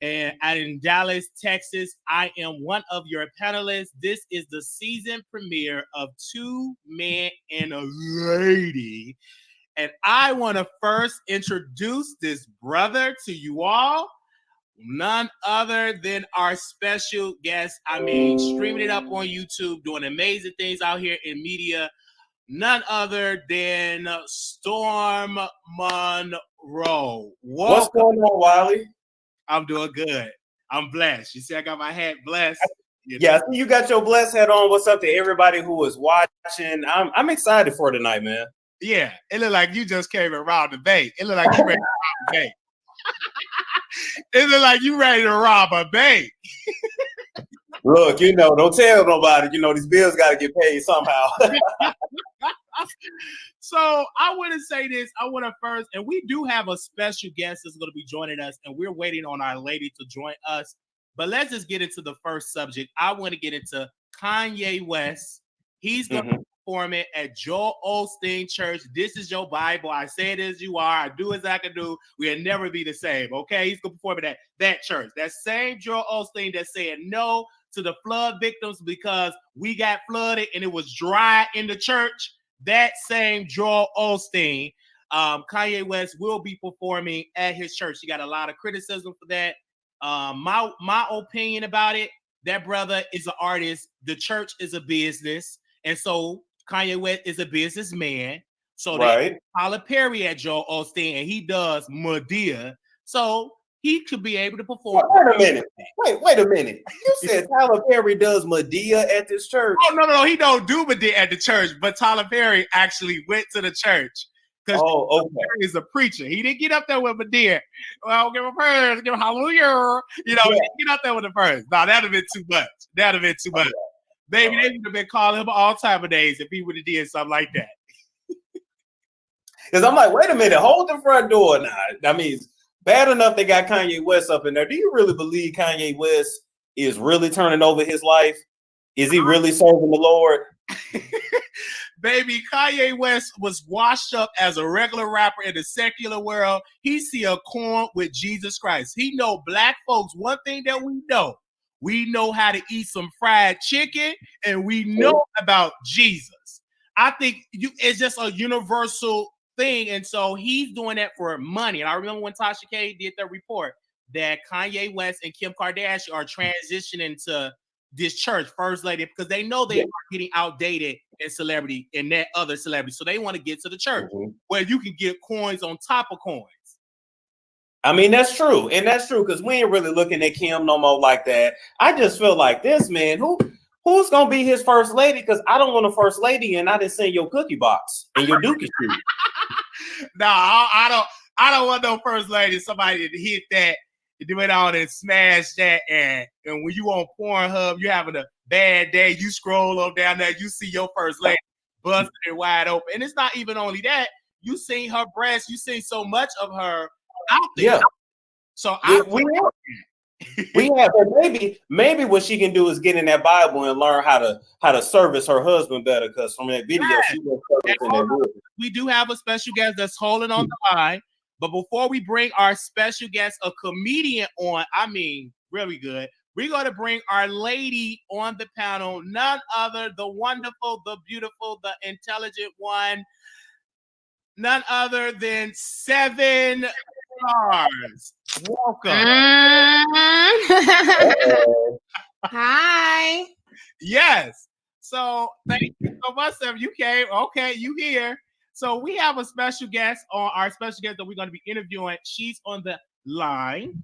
and in Dallas, Texas. I am one of your panelists. This is the season premiere of Two Men and a Lady. And I want to first introduce this brother to you all. None other than our special guest. Streaming it up on YouTube, doing amazing things out here in media. None other than Storm Monroe. What's going on, Wiley? I'm doing good. I'm blessed. You see, I got my hat blessed. Yeah, I see you got your blessed hat on. What's up to everybody who is watching? I'm excited for tonight, man. Yeah, it looked like you just came around the bank. It looked like you ready to rob a bank. It looked like you ready to rob a bank. Look, don't tell nobody. These bills got to get paid somehow. So I want to say this. I want to first, and we do have a special guest that's going to be joining us, and we're waiting on our lady to join us. But let's just get into the first subject. I want to get into Kanye West. He's going to perform it at Joel Osteen Church. This is your Bible. I say it as you are. I do as I can do. We'll never be the same. Okay, he's going to perform it at that church. That same Joel Osteen that said no to the flood victims because we got flooded and it was dry in the church. That same Joel Osteen, Kanye West will be performing at his church. He got a lot of criticism for that. My opinion about it, that brother is an artist. The church is a business. And so Kanye West is a businessman. So they Tyler Perry at Joel Osteen, and he does Medea. So he could be able to perform. Wait a minute. Wait a minute. You said Tyler Perry does Medea at this church? Oh, no. He don't do Medea at the church, but Tyler Perry actually went to the church. Because Tyler Perry is a preacher. He didn't get up there with Medea. Well, give him praise, give him hallelujah. He didn't get up there with the first. No, that'd have been too much. Baby, they would have been calling him all time of days if he would have did something like that. Because I'm like, wait a minute, hold the front door now. I mean, bad enough they got Kanye West up in there. Do you really believe Kanye West is really turning over his life? Is he really serving the Lord? Baby, Kanye West was washed up as a regular rapper in the secular world. He see a corn with Jesus Christ. He know black folks. One thing that we know how to eat some fried chicken, and we know about Jesus. I think it's just a universal thing, and so he's doing that for money. And I remember when Tasha K did that report that Kanye West and Kim Kardashian are transitioning to this church, First Lady, because they know they are getting outdated in celebrity and that other celebrity. So they want to get to the church where you can get coins on top of coins. I mean, that's true. And that's true because we ain't really looking at Kim no more like that. I just feel like this man, who's gonna be his first lady? Because I don't want a first lady, and I didn't send your cookie box and your dookie shoe. No, I don't want no first lady. Somebody to hit that, do it on and smash that, and when you on Pornhub, you having a bad day, you scroll on down there, you see your first lady busted it wide open, and it's not even only that. You seen her breasts, you seen so much of her out there. Yeah. So we have, maybe what she can do is get in that Bible and learn how to service her husband better. Because from that video, she was servicing that good. We do have a special guest that's holding on the line. But before we bring our special guest, a comedian on, I mean, really good, we're going to bring our lady on the panel, none other, the wonderful, the beautiful, the intelligent one, none other than 7 stars. Welcome. Hi. Yes. So thank you so much, Sam. You came. Okay, you here. So we have a special guest on our special guest that we're going to be interviewing. She's on the line.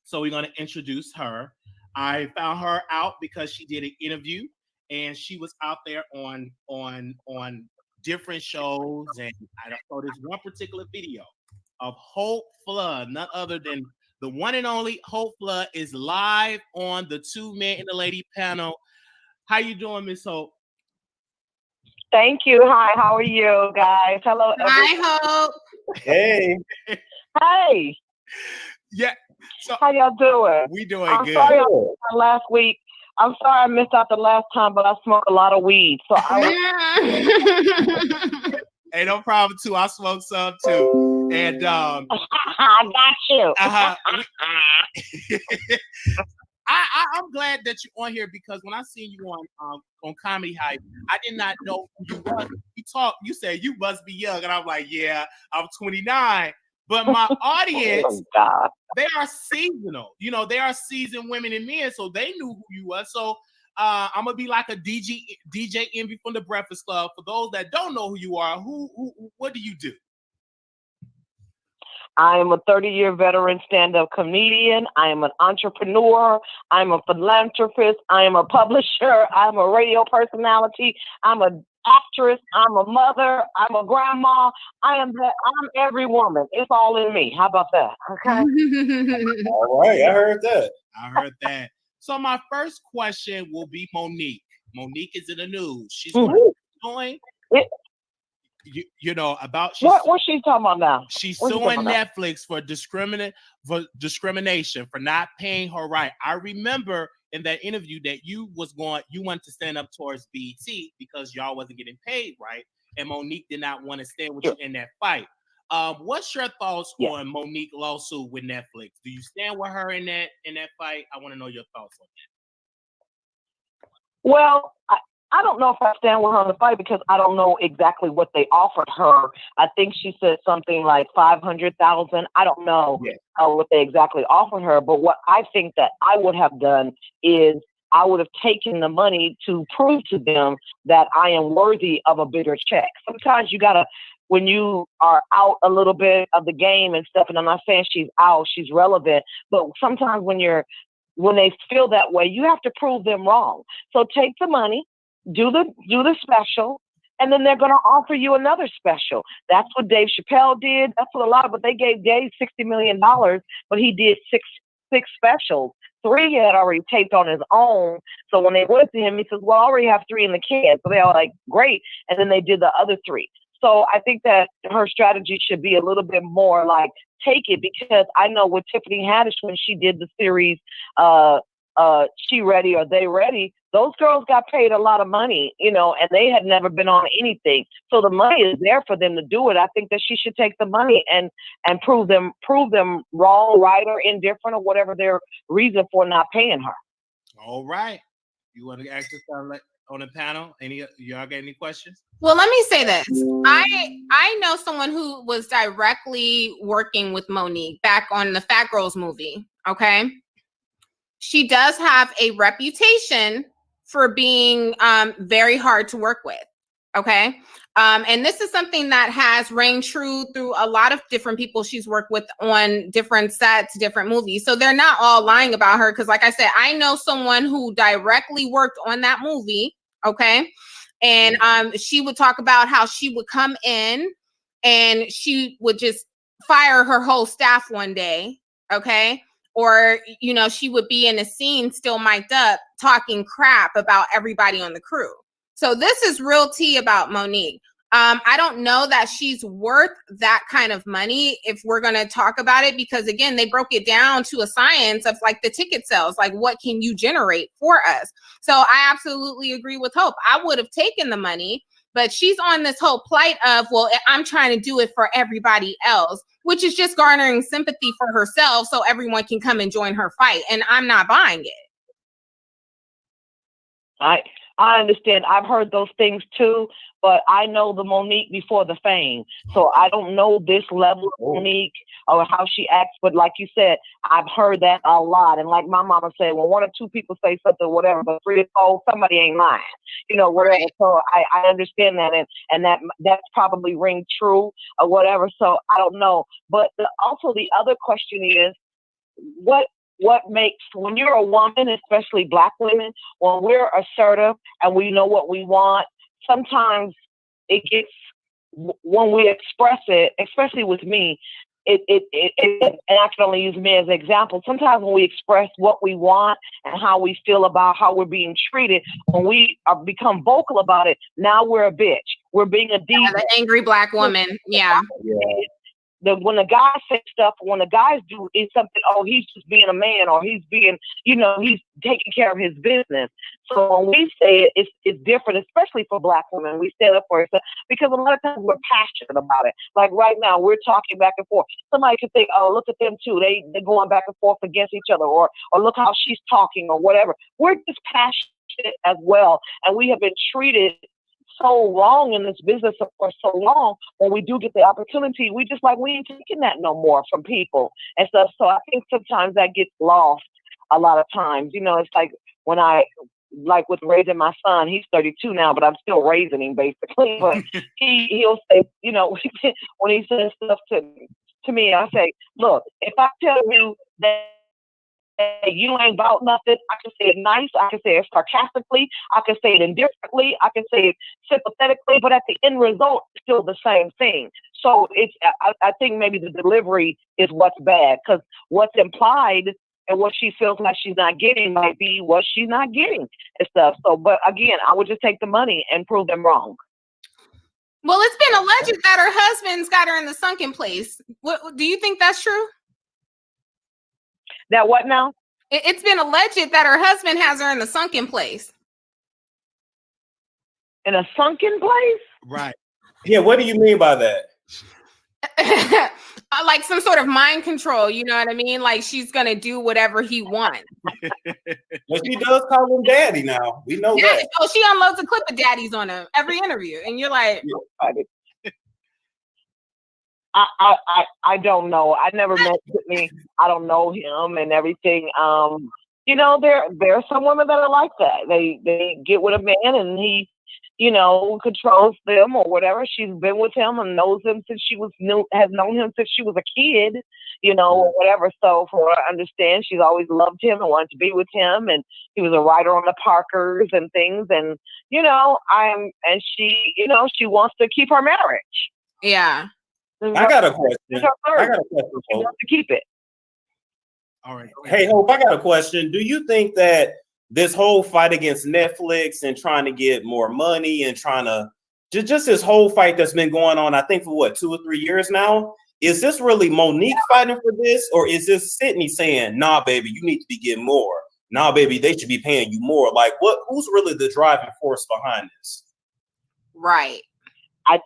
So we're going to introduce her. I found her out because she did an interview and she was out there on different shows. And I saw this one particular video of Hope Flood, none other than the one and only Hope Flood, is live on the 2 Men and the Lady panel. How you doing, Miss Hope? Thank you. Hi, how are you guys? Hello, everyone. Hi, Hope. Hey. Hey. Yeah. So how y'all doing? We doing I'm good. Sorry I missed out last week. I'm sorry I missed out the last time, but I smoked a lot of weed. So Hey, no problem too. I smoked some too. And I got you. I'm glad that you're on here because when I seen you on Comedy Hype, I did not know who you was. You said you must be young, and I'm like, yeah, I'm 29. But my audience, they are seasonal. You know, they are seasoned women and men, so they knew who you were. So I'm gonna be like a DJ Envy from the Breakfast Club. For those that don't know who you are, what do you do? I am a 30-year veteran stand-up comedian. I am an entrepreneur. I'm a philanthropist. I am a publisher. I'm a radio personality. I'm an actress. I'm a mother. I'm a grandma. I'm every woman. It's all in me. How about that? Okay. All right. I heard that. So my first question will be Monique. Monique is in the news. She's going. You know about what's she talking about now? She's suing Netflix for discrimination for not paying her right. I remember in that interview that you wanted to stand up towards BET because y'all wasn't getting paid right, and Monique did not want to stand with you in that fight. What's your thoughts on Monique lawsuit with Netflix? Do you stand with her in that fight? I want to know your thoughts on that. Well, I don't know if I stand with her on the fight because I don't know exactly what they offered her. I think she said something like $500,000. I don't know what they exactly offered her. But what I think that I would have done is I would have taken the money to prove to them that I am worthy of a bigger check. Sometimes you gotta, when you are out a little bit of the game and stuff, and I'm not saying she's out, she's relevant, but sometimes when they feel that way, you have to prove them wrong. So take the money. Do the special, and then they're going to offer you another special. That's what Dave Chappelle did. That's what but they gave Dave $60 million, but he did six specials. 3 he had already taped on his own. So when they went to him, he says, well, I already have 3 in the can. So they all like, great. And then they did the other 3. So I think that her strategy should be a little bit more like, take it, because I know with Tiffany Haddish, when she did the series, She Ready or They Ready, those girls got paid a lot of money, you know, and they had never been on anything. So the money is there for them to do it. I think that she should take the money and prove them wrong, right, or indifferent, or whatever their reason for not paying her. All right. You want to ask us on the panel? Y'all got any questions? Well, let me say this. I know someone who was directly working with Monique back on the Fat Girls movie. Okay. She does have a reputation for being very hard to work with. Okay. And this is something that has rang true through a lot of different people she's worked with on different sets, different movies. So they're not all lying about her. Because like I said, I know someone who directly worked on that movie. Okay. And she would talk about how she would come in and she would just fire her whole staff one day. Okay. Or, you know, she would be in a scene still mic'd up talking crap about everybody on the crew. So this is real tea about Monique. I don't know that she's worth that kind of money if we're going to talk about it, because again, they broke it down to a science of like the ticket sales, like what can you generate for us? So I absolutely agree with Hope. I would have taken the money, but she's on this whole plight of, well, I'm trying to do it for everybody else, which is just garnering sympathy for herself so everyone can come and join her fight. And I'm not buying it. I understand. I've heard those things too, but I know the Monique before the fame. So I don't know this level of Monique or how she acts. But like you said, I've heard that a lot. And like my mama said, when one or two people say something, whatever, but 3 or 4, somebody ain't lying, you know, whatever. Right. So I understand that. And that's probably ring true or whatever. So I don't know. But also the other question is, what makes, when you're a woman, especially Black women, when we're assertive and we know what we want, sometimes it gets, when we express it, especially with me, and I can only use me as an example. Sometimes when we express what we want and how we feel about how we're being treated, when we become vocal about it, now we're a bitch. We're being a diva. The angry Black woman. Yeah. When the guys say stuff, when the guys do is something, oh, he's just being a man, or he's being, you know, he's taking care of his business. So when we say it, it's different, especially for Black women. We stand up for ourselves because a lot of times we're passionate about it. Like right now, we're talking back and forth. Somebody could think, oh, look at them too. They're going back and forth against each other, or look how she's talking, or whatever. We're just passionate as well, and we have been treated so long in this business for so long. When we do get the opportunity, we just like, we ain't taking that no more from people and stuff. So I think sometimes that gets lost a lot of times. You know, it's like when like with raising my son, he's 32 now, but I'm still raising him basically. But he'll say, you know, when he says stuff to me, I say, look, if I tell you that you ain't about nothing, I can say it nice, I can say it sarcastically, I can say it indifferently, I can say it sympathetically, but at the end result, it's still the same thing. So I think maybe the delivery is what's bad, because what's implied and what she feels like she's not getting might be what she's not getting and stuff. So, but again, I would just take the money and prove them wrong. Well, it's been alleged that her husband's got her in the sunken place. What do you think that's true? That what now? It's been alleged that her husband has her in the sunken place. In a sunken place? Right. Yeah, what do you mean by that? Like some sort of mind control, you know what I mean? Like she's gonna do whatever he wants. Well, she does call him daddy now. We know that. Oh, she unloads a clip of daddies on him every interview, and you're like, I don't know. I never met Whitney. I don't know him and everything. You know, there are some women that are like that. They get with a man and he, you know, controls them or whatever. She's been with him and knows him since has known him since she was a kid, you know, or whatever. So from what I understand, she's always loved him and wanted to be with him. And he was a writer on the Parkers and things. And, you know, she, you know, she wants to keep her marriage. Yeah. I got a question. She wants to keep it. All right. Hey, Hope, I got a question. Do you think that this whole fight against Netflix and trying to get more money and trying to just this whole fight that's been going on, I think for what, 2 or 3 years now, is this really Monique fighting for this, or is this Sydney saying, nah, baby, you need to be getting more? Nah, baby, they should be paying you more. Like, who's really the driving force behind this? Right. I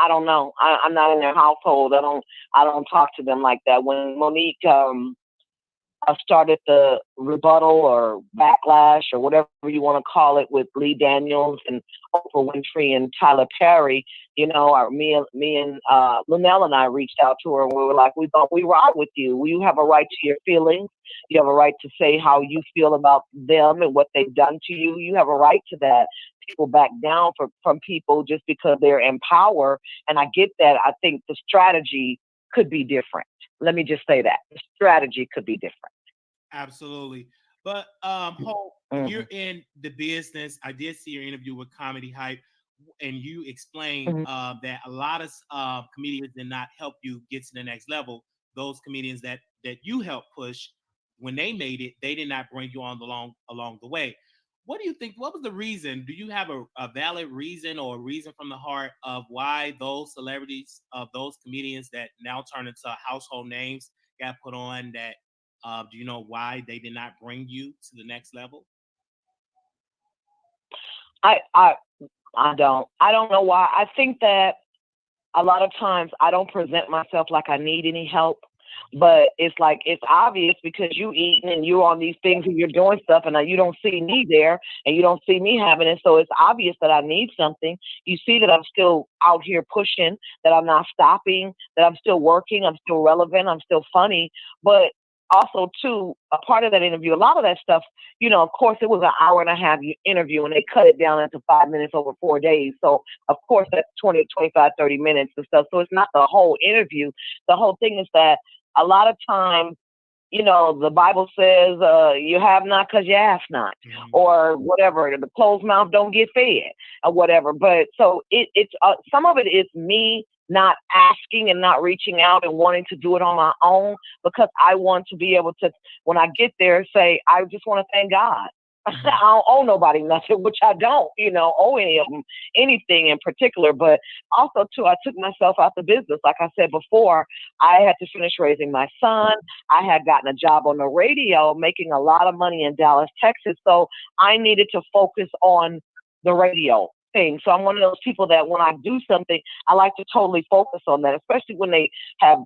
don't know. I'm not in their household. I don't talk to them like that. When Monique started the rebuttal or backlash or whatever you want to call it with Lee Daniels and Oprah Winfrey and Tyler Perry, me and Linnell and I reached out to her and we were like, we thought we ride with you. You have a right to your feelings. You have a right to say how you feel about them and what they've done to you. You have a right to that. People back down from people just because they're in power. And I get that. I think the strategy could be different. Let me just say that. The strategy could be different. Absolutely. But Hope, you're in the business. I did see your interview with Comedy Hype, and you explained that a lot of comedians did not help you get to the next level. Those comedians that you helped push, when they made it, they did not bring you on along the way. What do you think? What was the reason? Do you have a valid reason or a reason from the heart of why those celebrities, of those comedians that now turn into household names, got put on that? Do you know why they did not bring you to the next level? I don't know why. I think that a lot of times I don't present myself like I need any help. But it's like, it's obvious because you eating and you're on these things and you're doing stuff and you don't see me there and you don't see me having it. So it's obvious that I need something. You see that I'm still out here pushing, that I'm not stopping, that I'm still working, I'm still relevant, I'm still funny. But also, too, a part of that interview, a lot of that stuff, of course, it was an hour and a half interview and they cut it down into 5 minutes over 4 days. So, of course, that's 20, 25, 30 minutes and stuff. So it's not the whole interview. The whole thing is that a lot of times, the Bible says you have not because you ask not, or whatever. The closed mouth don't get fed, or whatever. But so it's some of it is me not asking and not reaching out and wanting to do it on my own because I want to be able to, when I get there, say I just want to thank God. I don't owe nobody nothing, which I don't, owe any of them anything in particular. But also, too, I took myself out the business. Like I said before, I had to finish raising my son. I had gotten a job on the radio, making a lot of money in Dallas, Texas. So I needed to focus on the radio thing. So I'm one of those people that when I do something, I like to totally focus on that, especially when they have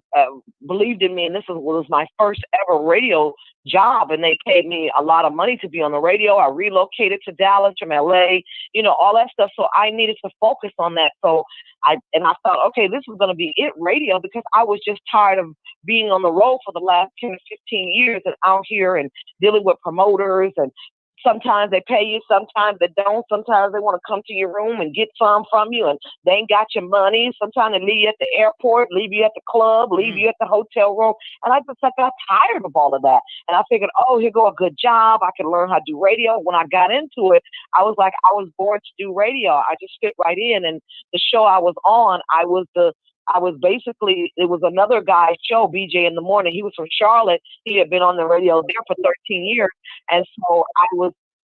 believed in me. And this was my first ever radio job, and they paid me a lot of money to be on the radio. I relocated to Dallas from LA, all that stuff. So I needed to focus on that. So I thought, okay, this is going to be it, radio, because I was just tired of being on the road for the last 10 or 15 years and out here and dealing with promoters, and sometimes they pay you, sometimes they don't. Sometimes they want to come to your room and get some from you, and they ain't got your money. Sometimes they leave you at the airport, leave you at the club, leave you at the hotel room. And I just got tired of all of that. And I figured, oh, here go a good job. I can learn how to do radio. When I got into it, I was like, I was born to do radio. I just fit right in. And the show I was on, I was basically, it was another guy's show, BJ in the Morning. He was from Charlotte. He had been on the radio there for 13 years. And so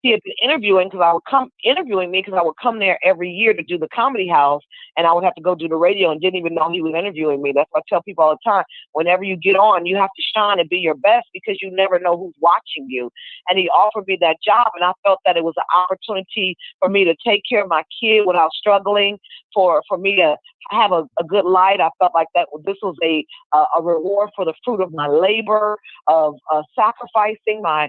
he had been interviewing me because I would come there every year to do the Comedy House, and I would have to go do the radio and didn't even know he was interviewing me. That's what I tell people all the time. Whenever you get on, you have to shine and be your best because you never know who's watching you. And he offered me that job, and I felt that it was an opportunity for me to take care of my kid without struggling, for me to have a good light. I felt like that this was a reward for the fruit of my labor, of sacrificing my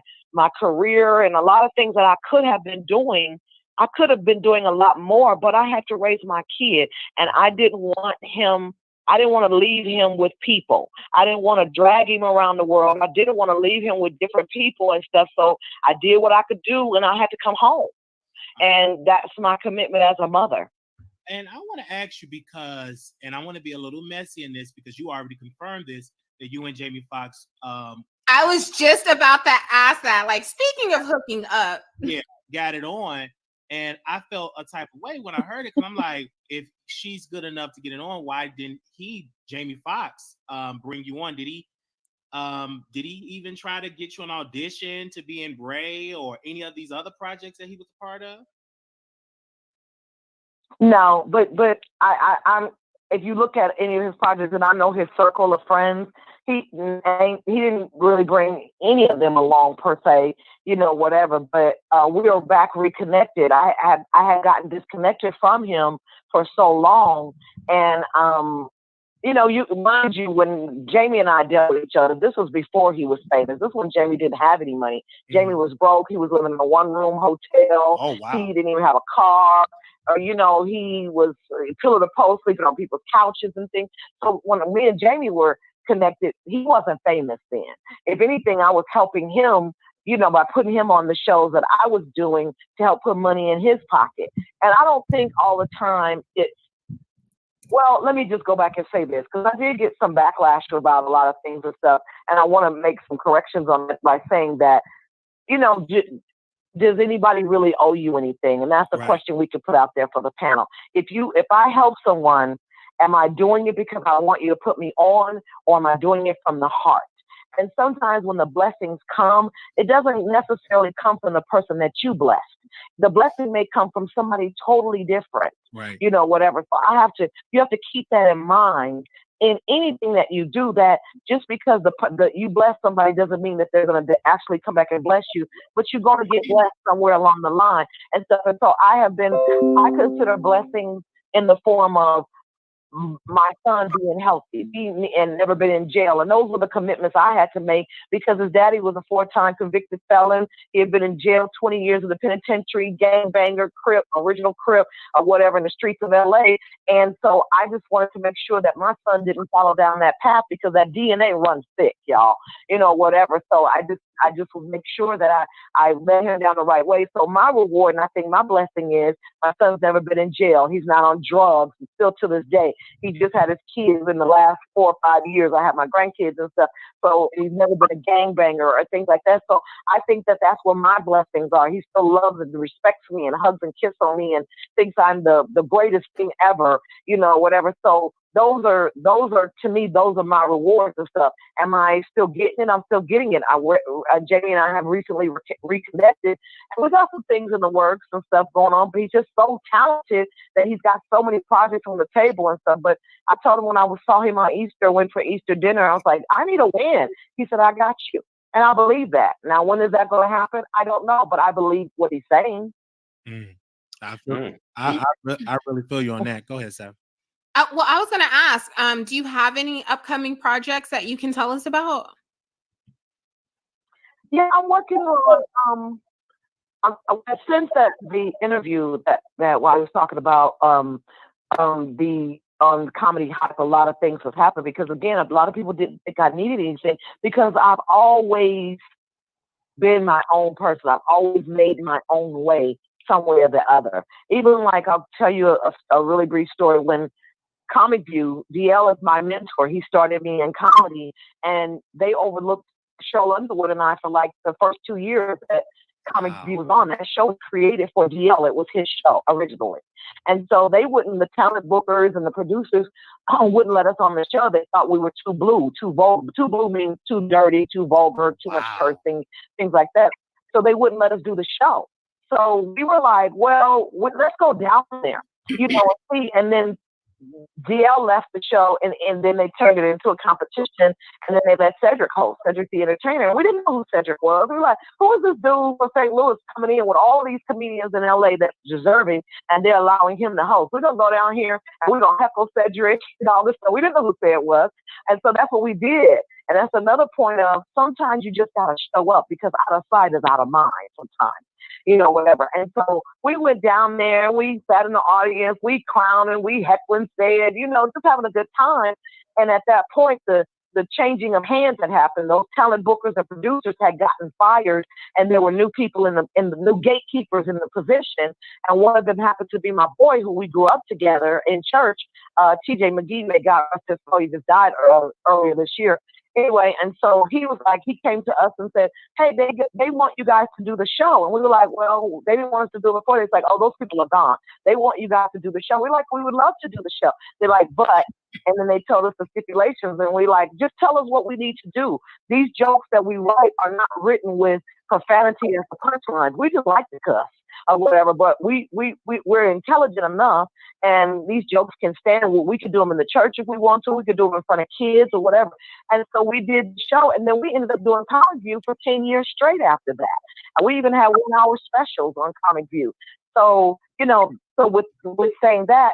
career and a lot of things that I could have been doing. I could have been doing a lot more, but I had to raise my kid, and I didn't want to leave him with people. I didn't want to drag him around the world. I didn't want to leave him with different people and stuff. So I did what I could do, and I had to come home. And that's my commitment as a mother. And I want to ask you because, and I want to be a little messy in this because you already confirmed this, that you and Jamie Foxx. I was just about to ask that. Like, speaking of hooking up. Yeah, got it on. And I felt a type of way when I heard it, because I'm like, if she's good enough to get it on, why didn't Jamie Foxx, bring you on? Did he even try to get you an audition to be in Bray or any of these other projects that he was a part of? No, but I'm. If you look at any of his projects, and I know his circle of friends, he didn't really bring any of them along per se, whatever. But we are back reconnected. I had gotten disconnected from him for so long, and you mind you, when Jamie and I dealt with each other, this was before he was famous. This was when Jamie didn't have any money. Jamie was broke. He was living in a one-room hotel. Oh, wow. He didn't even have a car. Or, he was pillar to post, sleeping on people's couches and things. So when me and Jamie were connected, he wasn't famous then. If anything, I was helping him, by putting him on the shows that I was doing to help put money in his pocket. And I don't think all the time well, let me just go back and say this, because I did get some backlash about a lot of things and stuff. And I want to make some corrections on it by saying that, does anybody really owe you anything? And that's the question we could put out there for the panel. If I help someone, am I doing it because I want you to put me on, or am I doing it from the heart? And sometimes when the blessings come, it doesn't necessarily come from the person that you blessed. The blessing may come from somebody totally different, right? Whatever. So you have to keep that in mind in anything that you do, that just because you bless somebody doesn't mean that they're going to actually come back and bless you, but you're going to get blessed somewhere along the line and stuff. And so I consider blessings in the form of my son being healthy, and never been in jail. And those were the commitments I had to make, because his daddy was a 4-time convicted felon. He had been in jail 20 years in the penitentiary, gangbanger, Crip, original Crip, or whatever, in the streets of LA. And so I just wanted to make sure that my son didn't follow down that path, because that DNA runs thick, y'all, whatever. So I just would make sure that I led him down the right way. So my reward, and I think my blessing, is my son's never been in jail. He's not on drugs, still to this day. He just had his kids in the last 4 or 5 years. I have my grandkids and stuff. So he's never been a gangbanger or things like that. So I think that that's where my blessings are. He still loves and respects me and hugs and kisses on me and thinks I'm the greatest thing ever, whatever. So those are to me, those are my rewards and stuff. Am I still getting it? I'm still getting it. Jamie and I have recently reconnected, and we got some things in the works and stuff going on, but he's just so talented that he's got so many projects on the table and stuff. But I told him when I saw him on Easter, went for Easter dinner, I was like, I need a win. He said, I got you. And I believe that. Now, when is that going to happen? I don't know, but I believe what he's saying. I really feel you on that. Go ahead, Sam. Well, I was going to ask, do you have any upcoming projects that you can tell us about? Yeah, I'm working on, since the interview that I was talking about, on Comedy Hype, a lot of things have happened, because again, a lot of people didn't think I needed anything, because I've always been my own person. I've always made my own way some way or the other. Even like, I'll tell you a really brief story. When Comic View, DL is my mentor. He started me in comedy, and they overlooked Cheryl Underwood and I for like the first 2 years that Comic View was on. That show was created for DL. It was his show originally. And so the talent bookers and the producers wouldn't let us on the show. They thought we were too blue, too vulgar. Too blue means too dirty, too vulgar, too much cursing, things like that. So they wouldn't let us do the show. So we were like, well, let's go down there, see. And then DL left the show, and then they turned it into a competition, and then they let Cedric host, Cedric the Entertainer. And we didn't know who Cedric was. We were like, who is this dude from St. Louis coming in with all these comedians in LA that's deserving, and they're allowing him to host? We're going to go down here, and we're going to heckle Cedric and all this stuff. We didn't know who Cedric was. And so that's what we did. And that's another point of, sometimes you just got to show up, because out of sight is out of mind sometimes. Whatever. And so we went down there, we sat in the audience, we clowning, we heckling, said, just having a good time. And at that point, the changing of hands had happened. Those talent bookers and producers had gotten fired, and there were new people in the new gatekeepers in the position. And one of them happened to be my boy, who we grew up together in church. TJ McGee, may God rest his soul, he just died earlier this year. Anyway, and so he came to us and said, hey, they want you guys to do the show. And we were like, well, they didn't want us to do it before. It's like, oh, those people are gone. They want you guys to do the show. We're like, we would love to do the show. They're like, but, and then they told us the stipulations, and we like, just tell us what we need to do. These jokes that we write are not written with profanity as the punchline. We just like to cuss or whatever, but we're intelligent enough, and these jokes can stand. We could do them in the church if we want to. We could do them in front of kids or whatever. And so we did the show, and then we ended up doing Comic View for 10 years straight after that. And we even had 1-hour specials on Comic View. So, so with saying that,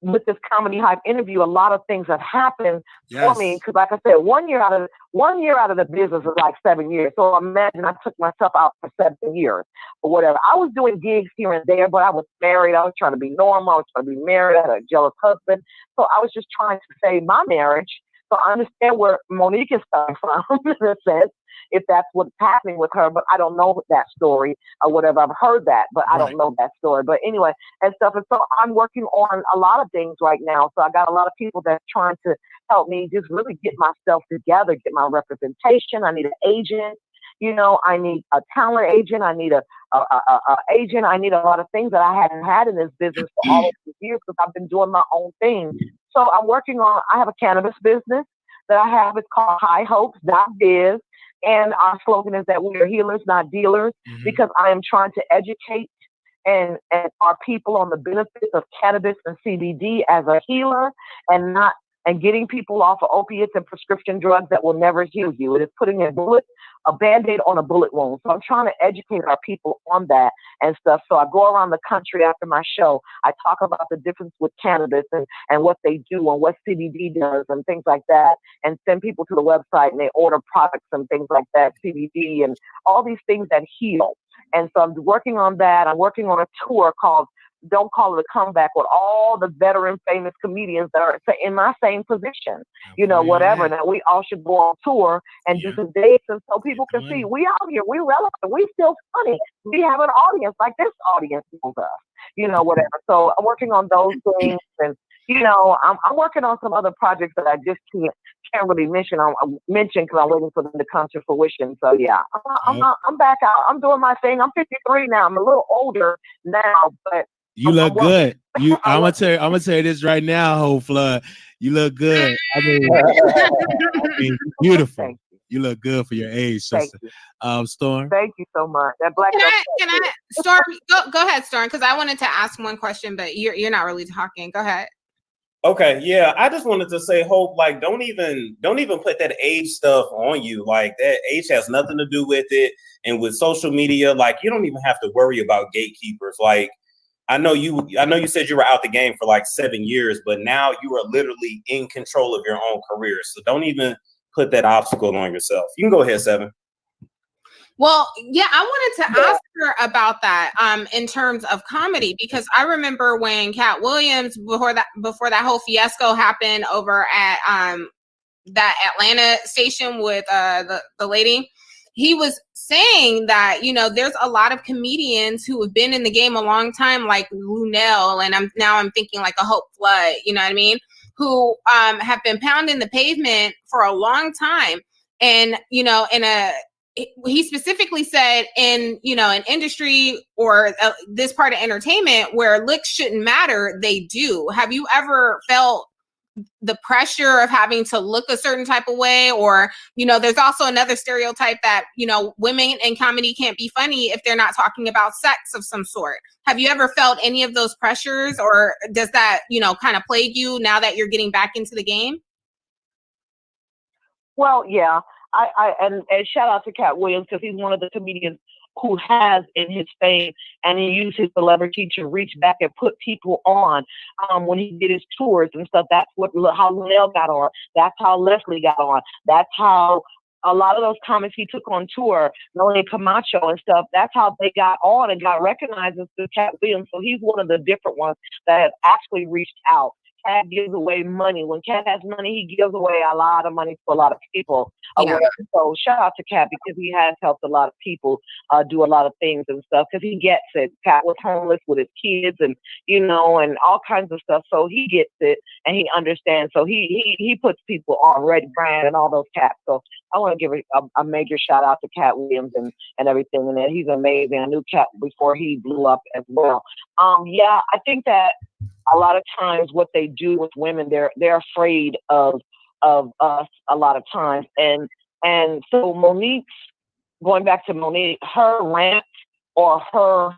with this comedy hype interview, a lot of things have happened Yes. for me. Because, like I said, 1 year out of the business is like 7 years. So imagine I took myself out for 7 years or whatever. I was doing gigs here and there, but I was married. I was trying to be normal. I was trying to be married. I had a jealous husband. So I was just trying to save my marriage. So I understand where Monique is coming from in a sense, if that's what's happening with her, but I don't know that story or whatever. I've heard that, but I don't know that story. But anyway, and stuff. And so I'm working on a lot of things right now. So I got a lot of people that's trying to help me just really get myself together, get my representation. I need an agent. You know, I need a talent agent. I need a agent. I need a lot of things that I hadn't had in this business for all of these years because I've been doing my own thing. So I'm working on, I have a cannabis business that I have. It's called High Hopes, not Biz. And our slogan is that we are healers, not dealers, because I am trying to educate and our people on the benefits of cannabis and CBD as a healer and getting people off of opiates and prescription drugs that will never heal you. It is putting a Band-Aid on a bullet wound. So I'm trying to educate our people on that and stuff. So I go around the country after my show. I talk about the difference with cannabis and what they do and what CBD does and things like that, and send people to the website and they order products and things like that, CBD and all these things that heal. And so I'm working on that. I'm working on a tour called Don't Call It a Comeback with all the veteran famous comedians that are in my same position, you know, whatever. Now we all should go on tour and do some dates and so people can see we out here, we relevant, we still funny. We have an audience like this audience knows us, you know, whatever. So I'm working on those things and, you know, I'm working on some other projects that I just can't really mention because I'm waiting for them to come to fruition. So yeah, I'm back out. I'm doing my thing. I'm 53 now. I'm a little older now, but you look good. I'm gonna tell you this right now, Whole Flood. You look good. I mean beautiful. You look good for your age, sister. Storm. Thank you so much. That black. Can I Storm? Go ahead, Storm, because I wanted to ask one question, but you're not really talking. Go ahead. Okay, yeah, I just wanted to say, Hope, like, don't even put that age stuff on you. Like, that age has nothing to do with it. And with social media, like, you don't even have to worry about gatekeepers. Like, I know you said you were out the game for like 7 years, but now you are literally in control of your own career. So don't even put that obstacle on yourself. You can go ahead, 7. Well, yeah, I wanted to ask her about that in terms of comedy, because I remember when Cat Williams, before that whole fiasco happened over at that Atlanta station with the lady, he was saying that, you know, there's a lot of comedians who have been in the game a long time, like Lunel, and I'm thinking like a Hope Flood, you know what I mean, who have been pounding the pavement for a long time. And, you know, he specifically said in an industry or this part of entertainment where looks shouldn't matter, they do. Have you ever felt the pressure of having to look a certain type of way? Or, you know, there's also another stereotype that, you know, women in comedy can't be funny if they're not talking about sex of some sort. Have you ever felt any of those pressures, or does that, you know, kind of plague you now that you're getting back into the game? Well, yeah. And shout out to Cat Williams, because he's one of the comedians who has in his fame, and he used his celebrity to reach back and put people on when he did his tours and stuff. That's how Lunel got on. That's how Leslie got on. That's how a lot of those comics he took on tour, Melanie Camacho and stuff, that's how they got on and got recognized as the Cat Williams. So he's one of the different ones that have actually reached out. Cat gives away money. When Cat has money, he gives away a lot of money to a lot of people. So shout out to Cat, because he has helped a lot of people do a lot of things and stuff, because he gets it. Cat was homeless with his kids and, you know, and all kinds of stuff. So he gets it and he understands. So he puts people on, Red Brand and all those cats. So I want to give a major shout out to Cat Williams and everything. And that he's amazing. I knew Cat before he blew up as well. Yeah, I think that a lot of times what they do with women, they're afraid of us a lot of times. And so Monique's, going back to Monique, her rant or her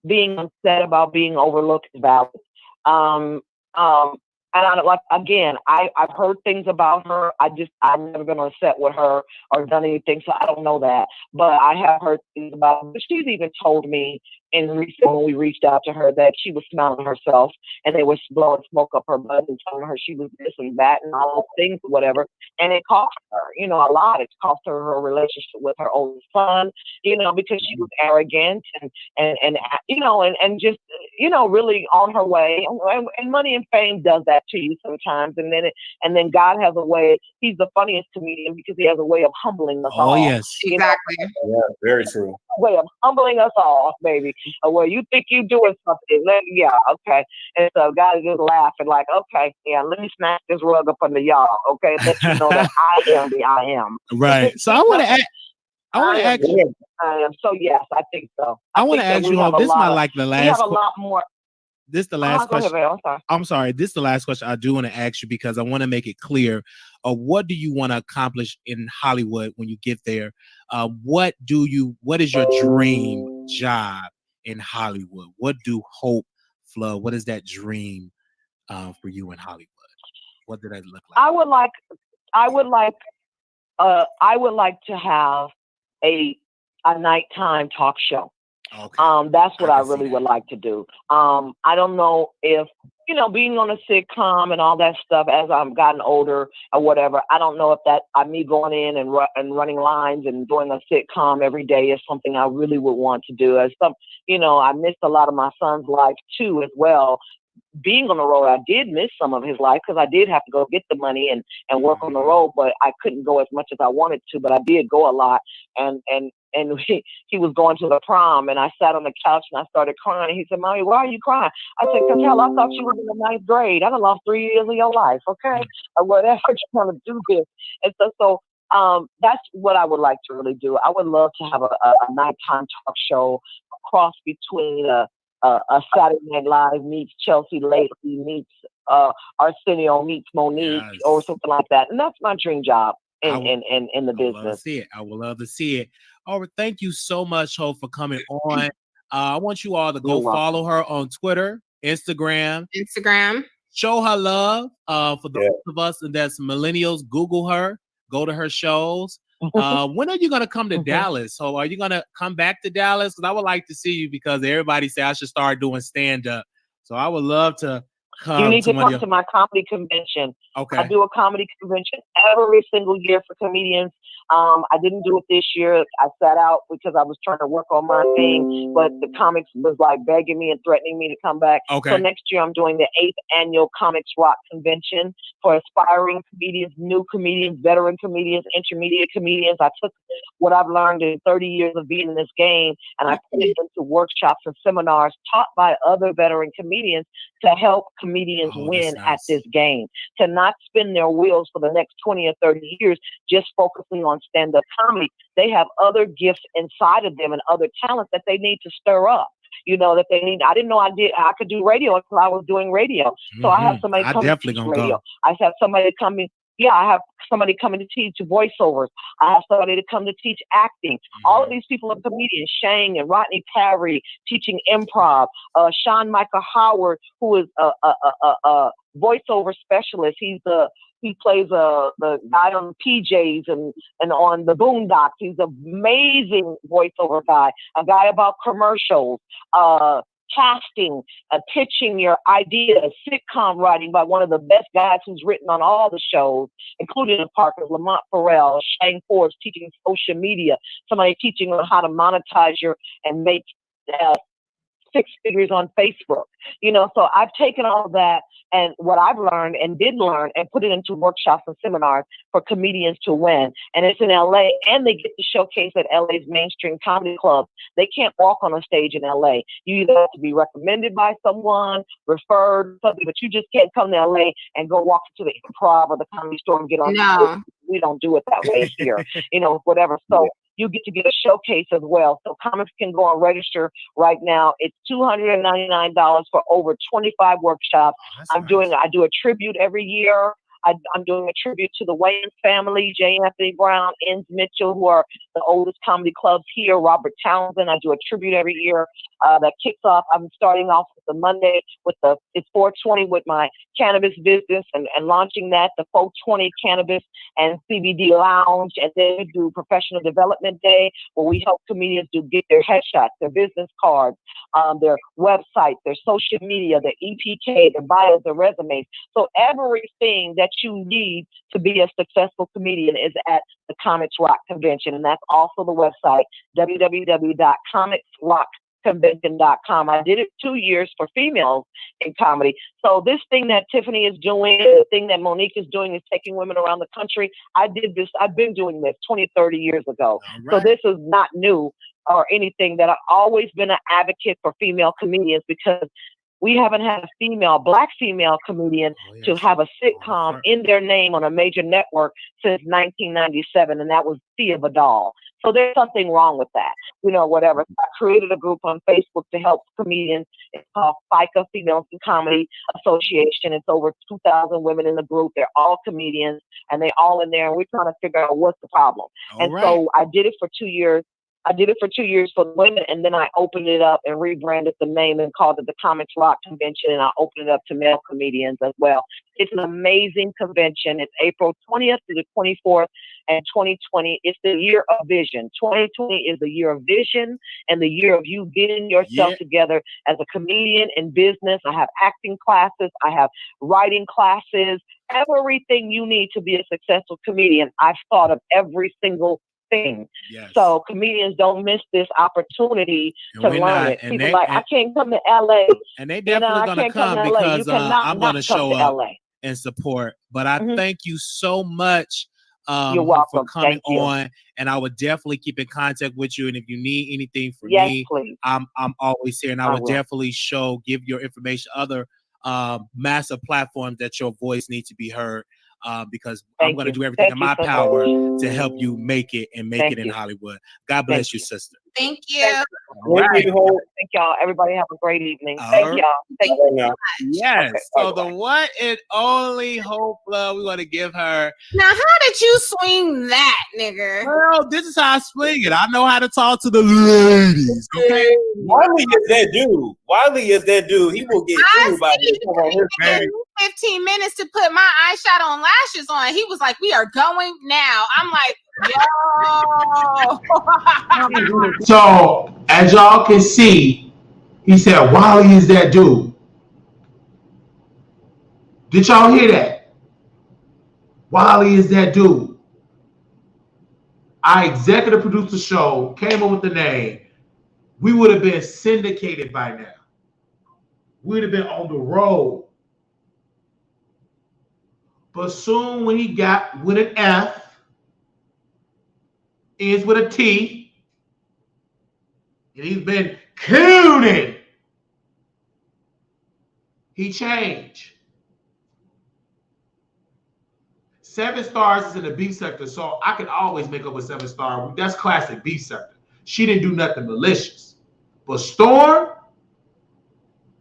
being upset about being overlooked is valid. I And I like, again, I've heard things about her. I've never been on set with her or done anything, so I don't know that. But I have heard things about her. But she's even told me when we reached out to her that she was smelling herself and they were blowing smoke up her butt and telling her she was this and that and all those things, whatever. And it cost her, you know, a lot. It cost her relationship with her oldest son, you know, because she was arrogant and you know, and just, you know, really on her way. And money and fame does that to you sometimes. And then God has a way. He's the funniest comedian because he has a way of humbling us all. Oh, yes. Exactly. Yeah, very true. Way of humbling us all, baby. Well, you think you're doing something. Yeah, okay. And so God is just laughing like, okay, yeah, let me snatch this rug up under y'all, okay? Let you know that I am the I am. Right. So I want to ask you. I am. So yes, I think so. I want to ask you, Hope. This might like the last. We have a lot more. This is the last question. Go ahead, babe. I'm sorry. This is the last question I do want to ask you because I want to make it clear. What do you want to accomplish in Hollywood when you get there? What is your dream job in Hollywood? What do Hope Flood? What is that dream for you in Hollywood? What did that look like? I would like to have a nighttime talk show. Okay. That's what I really would like to do. I don't know if, you know, being on a sitcom and all that stuff as I've gotten older or whatever, I don't know if that me going in and running lines and doing a sitcom every day is something I really would want to do. As some, you know, I missed a lot of my son's life too as well. Being on the road, I did miss some of his life because I did have to go get the money and work on the road, but I couldn't go as much as I wanted to, but I did go a lot. And he was going to the prom and I sat on the couch and I started crying. And he said, "Mommy, why are you crying?" I said, "Cause hell, I thought you were in the ninth grade. I done lost 3 years of your life, okay? Or whatever you're trying to do this." And so that's what I would like to really do. I would love to have a nighttime talk show, a cross between a Saturday Night Live meets Chelsea Lately meets Arsenio meets Monique, yes, or something like that. And that's my dream job in the business. I would love to see it. All right, thank you so much, Hope, for coming on. I want you all to go follow her on Twitter, Instagram. Show her love. For those of us that's millennials, Google her, go to her shows. When are you going to come to Dallas? So are you going to come back to Dallas? Because I would like to see you because everybody say I should start doing stand-up. So I would love to come. You need to come to my comedy convention. Okay. I do a comedy convention every single year for comedians. I didn't do it this year. I sat out because I was trying to work on my thing, but the comics was like begging me and threatening me to come back. Okay. So next year I'm doing the 8th annual Comics Rock Convention for aspiring comedians, new comedians, veteran comedians, intermediate comedians. I took what I've learned in 30 years of being in this game and I put it into workshops and seminars taught by other veteran comedians to help comedians win at this game, to not spin their wheels for the next 20 or 30 years just focusing on stand-up comedy. They have other gifts inside of them and other talents that they need to stir up. You know, that they need. I didn't know I could do radio until I was doing radio. So I have somebody come to teach radio. I have somebody coming. Yeah, I have somebody coming to teach voiceovers. I have somebody to come to teach acting. All of these people are comedians. Shane and Rodney Parry teaching improv. Sean Michael Howard, who is a voiceover specialist. He plays the guy on PJs and on the Boondocks. He's an amazing voiceover guy. A guy about commercials, casting, pitching your ideas, sitcom writing by one of the best guys who's written on all the shows, including the Parkers, Lamont Farrell, Shane Forbes teaching social media, somebody teaching on how to monetize and make 6 figures on Facebook. You know, so I've taken all that and what I've learned and did learn and put it into workshops and seminars for comedians to win. And it's in LA and they get to showcase at LA's mainstream comedy clubs. They can't walk on a stage in LA. You either have to be recommended by someone, referred, something, but you just can't come to LA and go walk into the Improv or the Comedy Store and get on stage. We don't do it that way here, you know, whatever. So you get to get a showcase as well. So comics can go and register right now. It's $299 for over 25 workshops. I do a tribute every year. I'm doing a tribute to the Wayans family, J. Anthony Brown, Enns Mitchell, who are the oldest comedy clubs here, Robert Townsend. I do a tribute every year that kicks off. I'm starting off with the Monday with it's 420 with my cannabis business and launching that, the 420 Cannabis and CBD Lounge. And then we do Professional Development Day, where we help comedians get their headshots, their business cards, their website, their social media, their EPK, their bios, their resumes. So everything that you need to be a successful comedian is at the Comics Rock Convention. And that's also the website, www.comicsrockconvention.com. I did it 2 years for females in comedy. So this thing that Tiffany is doing, the thing that Monique is doing is taking women around the country. I've been doing this 20, 30 years ago. So this is not new or anything. That I've always been an advocate for female comedians, because we haven't had a black female comedian to have a sitcom in their name on a major network since 1997, and that was Thea Vidal. So there's something wrong with that, whatever. So I created a group on Facebook to help comedians. It's called FICA, Females in Comedy Association. It's over 2,000 women in the group. They're all comedians, and they're all in there, and we're trying to figure out what's the problem. So I did it for 2 years. I did it for 2 years for women, and then I opened it up and rebranded the name and called it the Comics Rock Convention, and I opened it up to male comedians as well. It's an amazing convention. It's April 20th to the 24th, and 2020 is the year of vision. 2020 is the year of vision and the year of you getting yourself together as a comedian in business. I have acting classes. I have writing classes. Everything you need to be a successful comedian, I've thought of every single thing. So comedians don't miss this opportunity to learn it. People I can't come to LA. And they definitely gonna come because I'm gonna show up and support. But I thank you so much You're welcome. for coming Thank you. on. And I would definitely keep in contact with you. And if you need anything from me, please. I'm always here. And I would definitely give your information other massive platforms that your voice needs to be heard. Because I'm going to do everything in my power to help you make it and make it in Hollywood. God bless you, sister. Thank you. Thank y'all. Everybody have a great evening. Thank y'all. Thank you. Yes. Okay, So the one and only Hope Love, we want to give her. Now, how did you swing that, nigga? Well, this is how I swing it. I know how to talk to the ladies. Okay. Wiley is that dude. Wiley is that dude. He will get anybody to come on his baby. 15 minutes to put my eyeshadow and lashes on. He was like, "We are going now." I'm like, yo. So as y'all can see, he said Wiley is that dude. Did y'all hear that? Wiley is that dude. I executive produced the show, came up with the name. We would have been syndicated by now. We'd have been on the road. But soon when he got with an F, ends with a T, and he's been cooning, he changed. 7 stars is in the beef sector, so I can always make up a 7-star. That's classic beef sector. She didn't do nothing malicious. But Storm,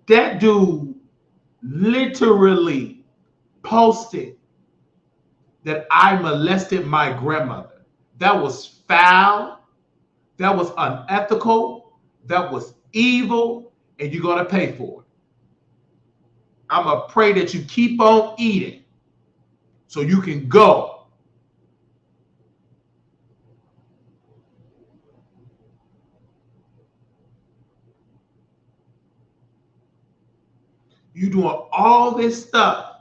that dude literally posted that I molested my grandmother. That was foul. That was unethical. That was evil. And you're going to pay for it. I'm going to pray that you keep on eating so you can go. You doing all this stuff.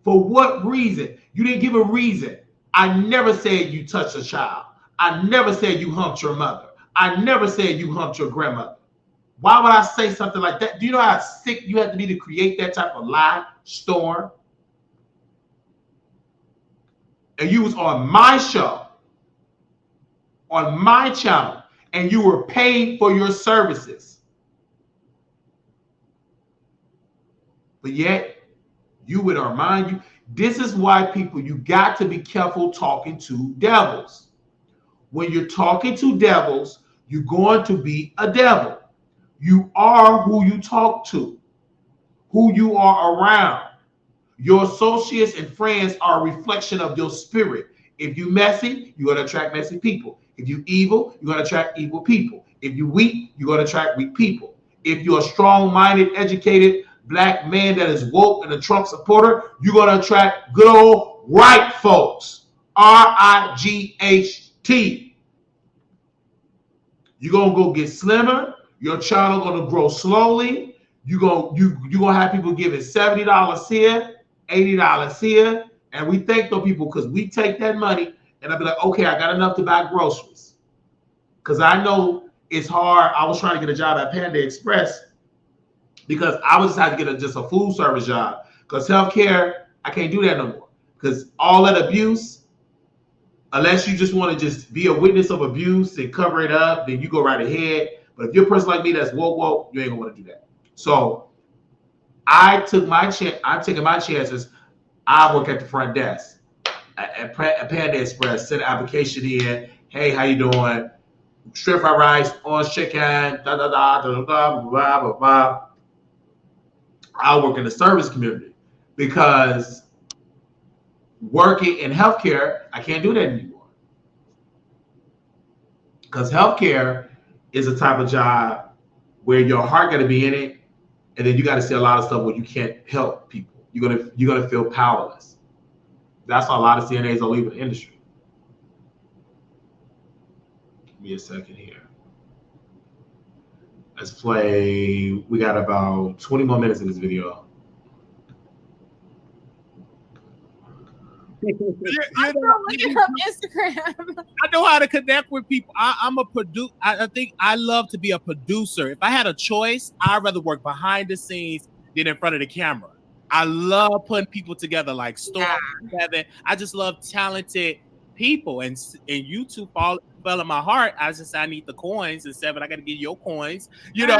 For what reason? You didn't give a reason. I never said you touched a child. I never said you humped your mother. I never said you humped your grandmother. Why would I say something like that? Do you know how sick you have to be to create that type of lie, Storm? And you was on my show, on my channel, and you were paid for your services. But yet, you would remind you, this is why people, you got to be careful talking to devils. When you're talking to devils, you're going to be a devil. You are who you talk to, who you are around. Your associates and friends are a reflection of your spirit. If you messy, you're going to attract messy people. If you evil, you're going to attract evil people. If you weak, you're going to attract weak people. If you're a strong-minded, educated black man that is woke and a Trump supporter, you're going to attract good old right folks. RIGHT. You're going to go get slimmer. Your child is going to grow slowly. You're going to have people giving $70 here, $80 here. And we thank those people because we take that money and I'll be like, okay, I got enough to buy groceries. Because I know it's hard. I was trying to get a job at Panda Express because I was trying to get just a food service job. Because healthcare, I can't do that no more. Because all that abuse, unless you just want to just be a witness of abuse and cover it up, then you go right ahead. But if you're a person like me that's woke, you ain't gonna want to do that. So I took my chance. I'm taking my chances. I work at the front desk at Panda Express. Send an application in. Hey, how you doing? Stir fried rice, orange chicken, blah. I work in the service community because working in healthcare, I can't do that anymore. Because healthcare is a type of job where your heart got to be in it, and then you got to see a lot of stuff where you can't help people. You're gonna feel powerless. That's why a lot of CNAs are leaving the industry. Give me a second here. Let's play. We got about 20 more minutes of this video. I'm looking up Instagram. I know how to connect with people. I'm a producer. I think I love to be a producer. If I had a choice, I'd rather work behind the scenes than in front of the camera. I love putting people together, like Storm together. I just love talented people, and you two fell in my heart. I just I need the coins, and Seven, I got to get your coins. You know,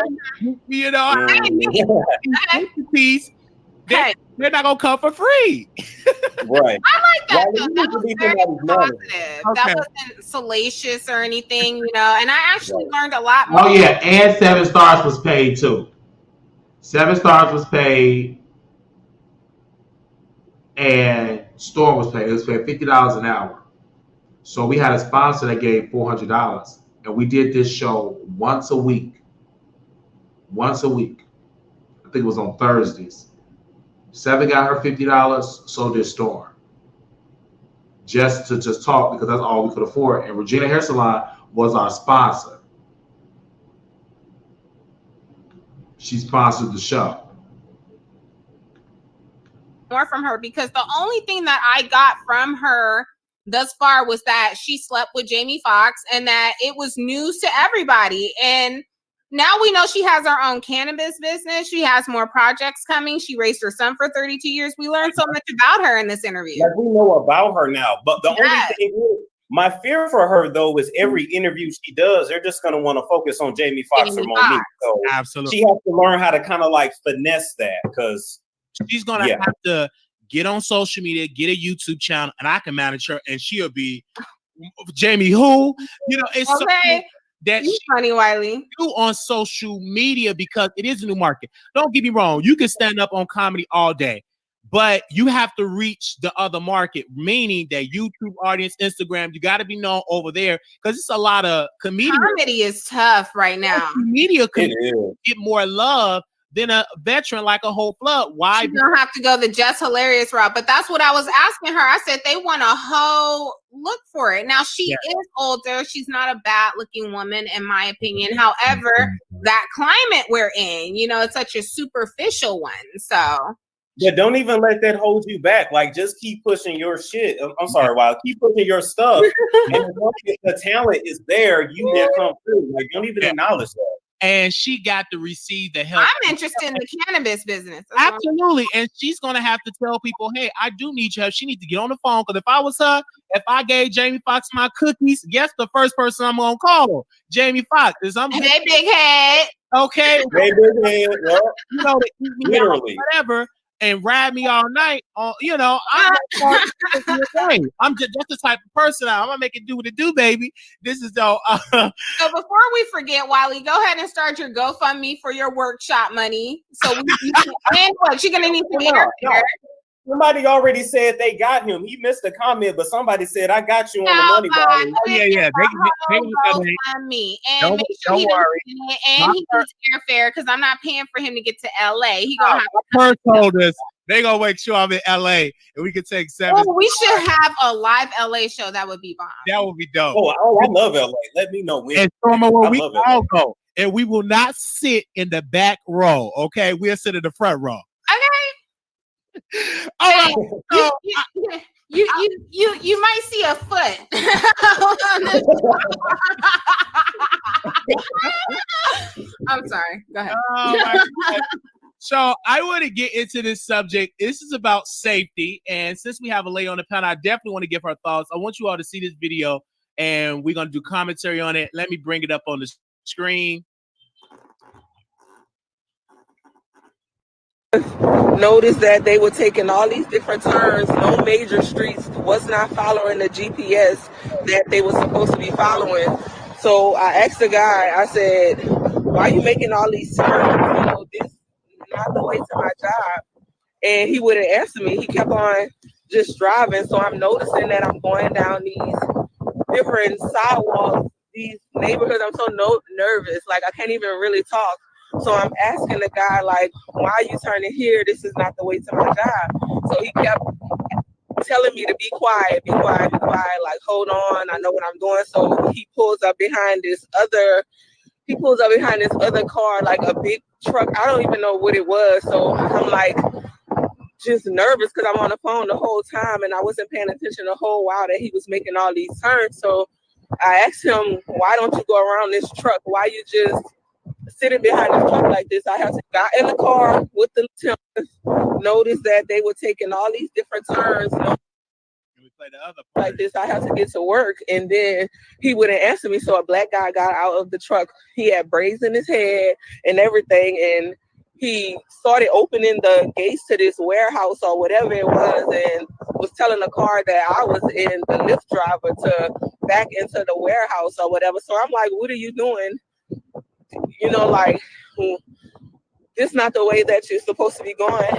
piece. They're not gonna come for free. Right. I like that. Well, That was very positive. That wasn't salacious or anything, you know. And I actually learned a lot more. Oh yeah, and 7 stars was paid too. 7 stars was paid, and Storm was paid. It was paid $50 an hour. So we had a sponsor that gave $400, and we did this show once a week. Once a week. I think it was on Thursdays. 7 got her $50, so did Storm. Just to talk because that's all we could afford. And Regina Hair Salon was our sponsor. She sponsored the show. More from her because the only thing that I got from her thus far was that she slept with Jamie Foxx and that it was news to everybody. And now we know she has her own cannabis business. She has more projects coming. She raised her son for 32 years. We learned so much about her in this interview. Like we know about her now. But the only thing is, my fear for her, though, is every interview she does, they're just going to want to focus on Jamie Foxx or Monique. So absolutely, she has to learn how to kind of like finesse that because she's going to have to get on social media, get a YouTube channel, and I can manage her, and she'll be Jamie who? You know, it's okay. That you funny, Wiley. Do on social media because it is a new market. Don't get me wrong. You can stand up on comedy all day, but you have to reach the other market, meaning that YouTube audience, Instagram, you got to be known over there because it's a lot of comedians. Comedy is tough right now. Media can get more love than a veteran like a whole flood. Why? You don't have to go the just hilarious route, but that's what I was asking her. I said they want a hoe look for it. Now she is older. She's not a bad looking woman, in my opinion. However, that climate we're in, you know, it's such a superficial one. So yeah, don't even let that hold you back. Like, just keep pushing your shit. I'm sorry, Wild. Keep pushing your stuff. And as long as the talent is there, you can come through. Like, don't even acknowledge that. And she got to receive the help. I'm interested in the cannabis business. Absolutely. And she's going to have to tell people, hey, I do need your help. She needs to get on the phone. Because if I was her, if I gave Jamie Foxx my cookies, guess the first person I'm going to call? Jamie Foxx. Hey, big head. Okay. Hey, big head. Yep. You know, they eat me out, whatever, and ride me all night. You know, I'm just the type of person I'm gonna make it do what it do, baby. This is though. So before we forget, Wiley, go ahead and start your GoFundMe for your workshop money. So and what you're gonna need to Somebody already said they got him. He missed a comment, but somebody said, I got you on the money, Wiley. Yeah. They on me. And don't make sure he worry. doesn't it, and he needs airfare because I'm not paying for him to get to LA. He gonna have my purse told us they gonna make sure I'm in LA and we can take 7. Oh, we should have a live LA show. That would be bomb. That would be dope. Oh, I love LA. Let me know when. And Stormer, where I we love all go. And we will not sit in the back row. Okay, we'll sit in the front row. Okay. All right. So, You might see a foot. I'm sorry. Go ahead. Oh my God. So I want to get into this subject. This is about safety. And since we have a lady on the panel, I definitely want to give her thoughts. I want you all to see this video and we're going to do commentary on it. Let me bring it up on the screen. Noticed that they were taking all these different turns, no major streets, was not following the GPS that they were supposed to be following. So I asked the guy, I said, why are you making all these turns? You know, this is not the way to my job. And he wouldn't answer me. He kept on just driving. So I'm noticing that I'm going down these different sidewalks, these neighborhoods. I'm so nervous. Like I can't even really talk. So I'm asking the guy, like, why are you turning here? This is not the way to my job. So he kept telling me to be quiet, like, hold on, I know what I'm doing. So he pulls up behind this other car, like a big truck. I don't even know what it was. So I'm like, just nervous because I'm on the phone the whole time and I wasn't paying attention the whole while that he was making all these turns. So I asked him, why don't you go around this truck? Why you just sitting behind the truck like this? I had to got in the car with the lieutenant, noticed that they were taking all these different turns. Like this, I had to get to work, and then he wouldn't answer me. So a black guy got out of the truck. He had braids in his head and everything, and he started opening the gates to this warehouse or whatever it was, and was telling the car that I was in, the Lyft driver, to back into the warehouse or whatever. So I'm like, what are you doing? You know, like, this not the way that you're supposed to be going.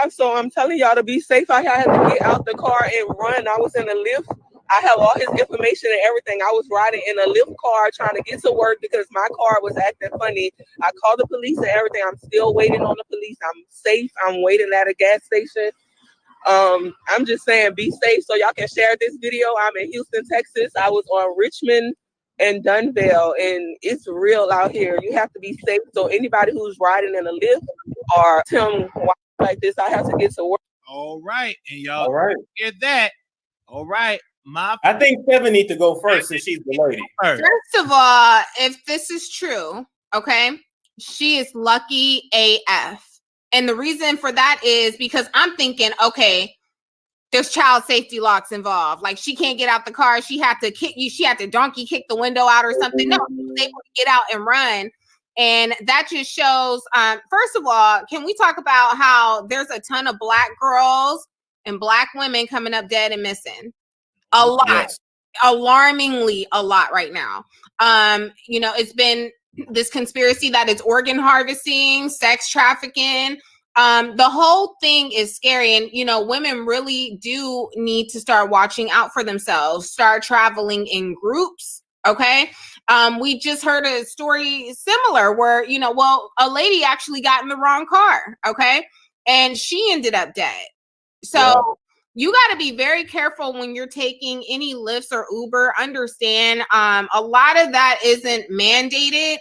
So I'm telling y'all to be safe. I had to get out the car and run. I was in a Lyft. I have all his information and everything. I was riding in a Lyft car trying to get to work because my car was acting funny. I called the police and everything. I'm still waiting on the police. I'm safe. I'm waiting at a gas station. I'm just saying, be safe so y'all can share this video. I'm in Houston, Texas. I was on Richmond and Dunvale, and it's real out here. You have to be safe. So anybody who's riding in a Lyft or tell them why like this, I have to get to work. All right, and y'all get that. All right, I think Kevin needs to go first since she's the lady. First of all, if this is true, okay, she is lucky AF. And the reason for that is because I'm thinking, okay, there's child safety locks involved. Like she can't get out the car. She had to kick you. She had to donkey kick the window out or something. No, she was able to get out and run. And that just shows, first of all, can we talk about how there's a ton of Black girls and Black women coming up dead and missing? A lot. Yes. Alarmingly a lot right now. You know, it's been this conspiracy that it's organ harvesting, sex trafficking. The whole thing is scary. And, you know, women really do need to start watching out for themselves, start traveling in groups. Okay. We just heard a story similar where, you know, well, a lady actually got in the wrong car. Okay. And she ended up dead. So you got to be very careful when you're taking any Lyfts or Uber. Understand, a lot of that isn't mandated.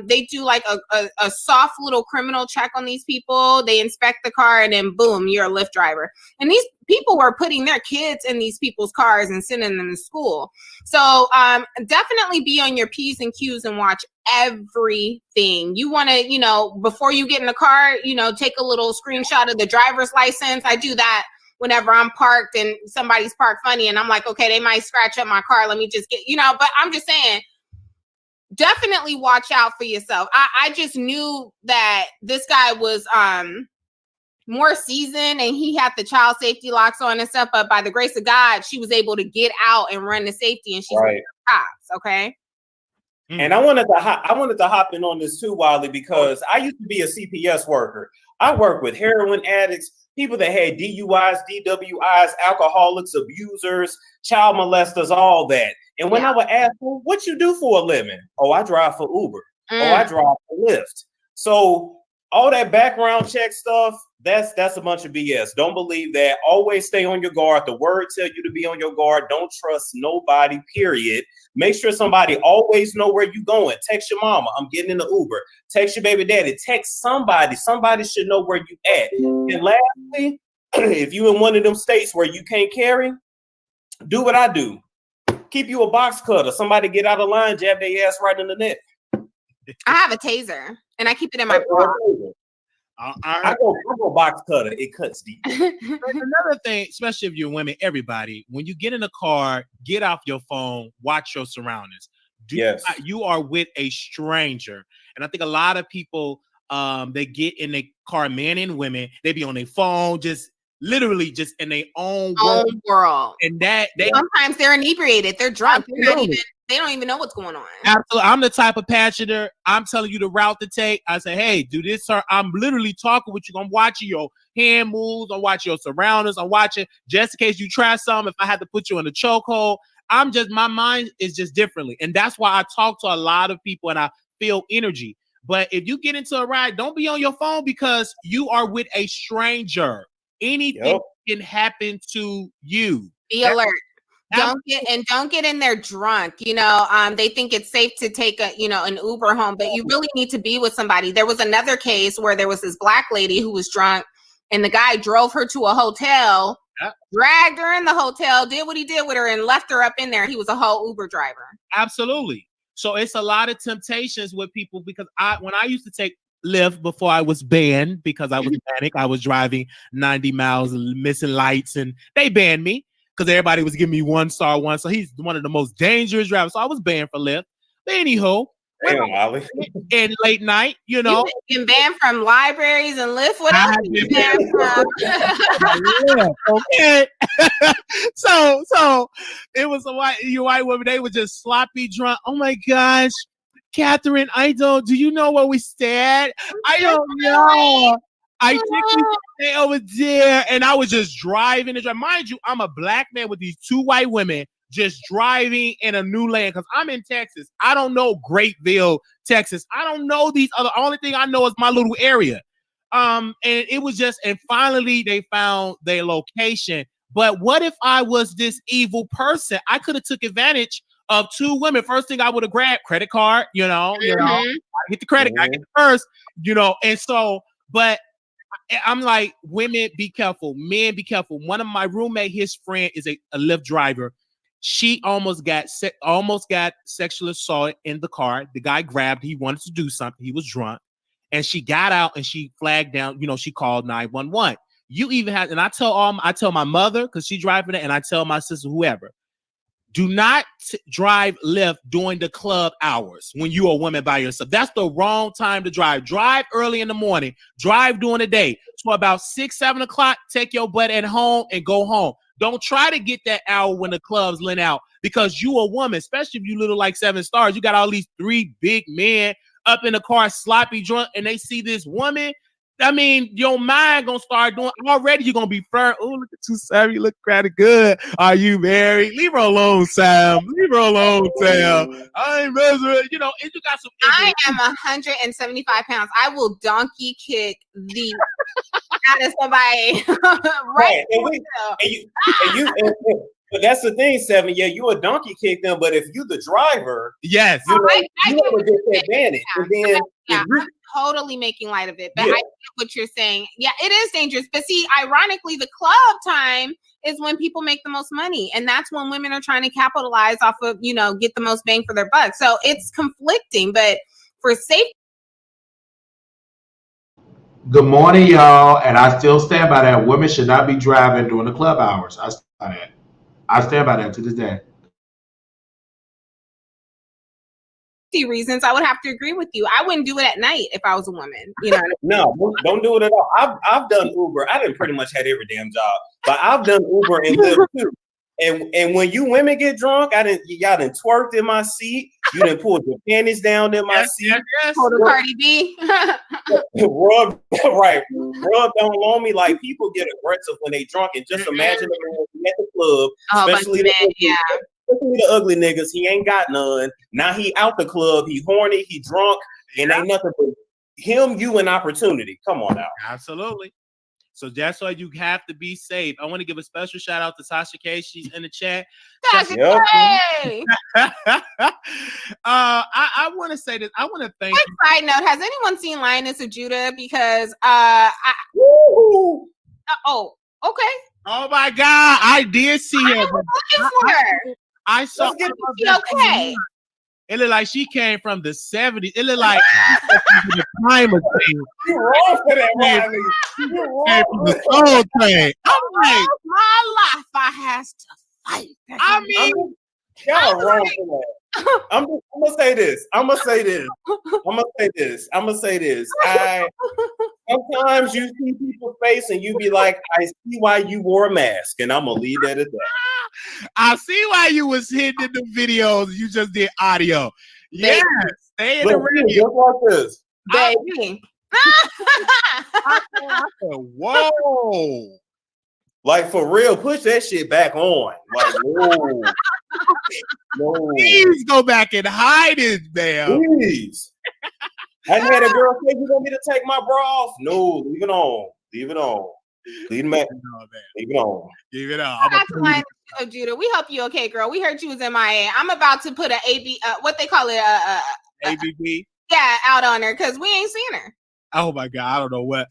They do like a soft little criminal check on these people. They inspect the car and then boom, you're a Lyft driver. And these people were putting their kids in these people's cars and sending them to school. So definitely be on your P's and Q's and watch everything. You want to, you know, before you get in the car, you know, take a little screenshot of the driver's license. I do that whenever I'm parked and somebody's parked funny and I'm like, okay, they might scratch up my car. Let me just get, you know, but I'm just saying, definitely watch out for yourself. I just knew that this guy was more seasoned and he had the child safety locks on and stuff, but by the grace of God, she was able to get out and run to safety and she's with the cops, okay? And I wanted to hop in on this too, Wiley, because I used to be a CPS worker. I worked with heroin addicts, people that had DUIs, DWIs, alcoholics, abusers, child molesters, all that. And when I would ask them, what you do for a living? Oh, I drive for Uber. Oh, I drive for Lyft. So all that background check stuff, that's a bunch of BS. Don't believe that. Always stay on your guard. The word tell you to be on your guard. Don't trust nobody, period. Make sure somebody always know where you going. Text your mama, I'm getting in the Uber. Text your baby daddy. Text somebody. Somebody should know where you at. And lastly, if you in one of them states where you can't carry, do what I do. Keep you a box cutter. Somebody get out of line, jab their ass right in the neck. I have a taser, and I keep it in my car. I go box cutter. It cuts deep. Another thing, especially if you're women, everybody, when you get in a car, get off your phone, watch your surroundings. You are with a stranger. And I think a lot of people, they get in their car, men and women, they be on their phone, just literally just in their own world. And that sometimes they're inebriated, they're drunk, they don't even know what's going on. Absolutely. I'm the type of passenger, I'm telling you the route to take. I say, hey, do this, sir. I'm literally talking with you. I'm watching your hand moves. I'm watching your surroundings. I'm watching just in case you try something. If I had to put you in a chokehold, my mind is just differently. And that's why I talk to a lot of people and I feel energy. But if you get into a ride, don't be on your phone because you are with a stranger. Anything can happen to you. Be alert. Don't get in there drunk. They think it's safe to take an Uber home, but you really need to be with somebody. There was another case where there was this Black lady who was drunk, and the guy drove her to a hotel, dragged her in the hotel, did what he did with her, and left her up in there. He was a whole Uber driver. Absolutely. So it's a lot of temptations with people because when I used to take Lyft before I was banned because I was manic, I was driving 90 miles and missing lights, and they banned me because everybody was giving me 1 star. So he's one of the most dangerous drivers. So I was banned for Lyft. But anyhow, and late night, You've been banned from libraries and Lyft. What else have you banned from? Okay. so it was a white woman. They were just sloppy drunk. Oh my gosh, Catherine, do you know where we stand? I don't know. I think we stay over there. And I was just driving. Mind you, I'm a Black man with these 2 white women just driving in a new land because I'm in Texas. I don't know Grapeville, Texas. I don't know these other. Only thing I know is my little area. And it was and finally they found their location. But what if I was this evil person? I could have took advantage of 2 women. First thing I would have grabbed credit card, I hit the credit, I get the first, and so, but I'm like, women, be careful, men, be careful. One of my roommate, his friend is a Lyft driver. She almost got sexual assault in the car. The guy grabbed, he wanted to do something. He was drunk, and she got out and she flagged down, she called 911. You even have, and I tell my mother, because she's driving it, and I tell my sister, whoever, do not drive Lyft during the club hours when you're a woman by yourself. That's the wrong time to drive. Drive early in the morning. Drive during the day. So about 6, 7 o'clock, take your butt at home and go home. Don't try to get that hour when the club's lit out because you a woman, especially if you little like 7 stars. You got all these 3 big men up in the car, sloppy drunk, and they see this woman. I mean, your mind gonna start doing already. You're gonna be firm. Oh, look at you, Sam. You look kind of good. Are you married? Leave her alone, Sam. Leave her alone, Sam. I ain't messing with you got some. I am 175 pounds. I will donkey kick the out of somebody right. But that's the thing, 7. Yeah, you a donkey kick them, but if you the driver, yes, you have a disadvantage. And then I'm totally making light of it, but I get what you're saying. Yeah, it is dangerous. But see, ironically, the club time is when people make the most money, and that's when women are trying to capitalize off of, get the most bang for their buck. So it's conflicting, but for safety. Good morning, y'all, and I still stand by that. Women should not be driving during the club hours. I stand by that to this day. Reasons, I would have to agree with you. I wouldn't do it at night if I was a woman. No, don't do it at all. I've done Uber. I didn't pretty much had every damn job, but I've done Uber and Lyft too. And when you women get drunk, y'all done twerked in my seat. You done pulled your panties down in my seat. Yes. Hold Cardi B. Rub down on me. Like, people get aggressive when they drunk, and just imagine the man at the club, especially the ugly niggas. He ain't got none. Now he out the club. He horny. He drunk, and ain't nothing but him, you, and opportunity. Come on now. Absolutely. So that's why you have to be safe. I want to give a special shout out to Tasha K. She's in the chat. Tasha K. I want to say this. I want to thank you. Side note: has anyone seen Lioness of Judah? Because okay. Oh my God, I did see her. Looking for her. I saw. Okay. It looked like she came from the 70s. It looked like the time of thing. You wrong for that, Wiley. You wrong for the soul train. I'm like, my life, I has to fight. I mean, y'all are wrong for that. I'm gonna say this. Sometimes you see people's face and you be like, I see why you wore a mask, and I'm gonna leave that at that. I see why you was hitting in the videos. You just did audio. Yes, stay in the radio. Just like this. Baby. I said, whoa. Like, for real, push that shit back on. Like, whoa. No. Please go back and hide it, man. Please. I had a girl say, you want me to take my bra off? No, leave it on. Leave it on. Leave it on. Leave it on. Leave it on. Oh, Judah, we hope you okay, girl. We heard you was MIA. I'm about to put what they call it, ABB. Yeah, out on her because we ain't seen her. Oh my God, I don't know where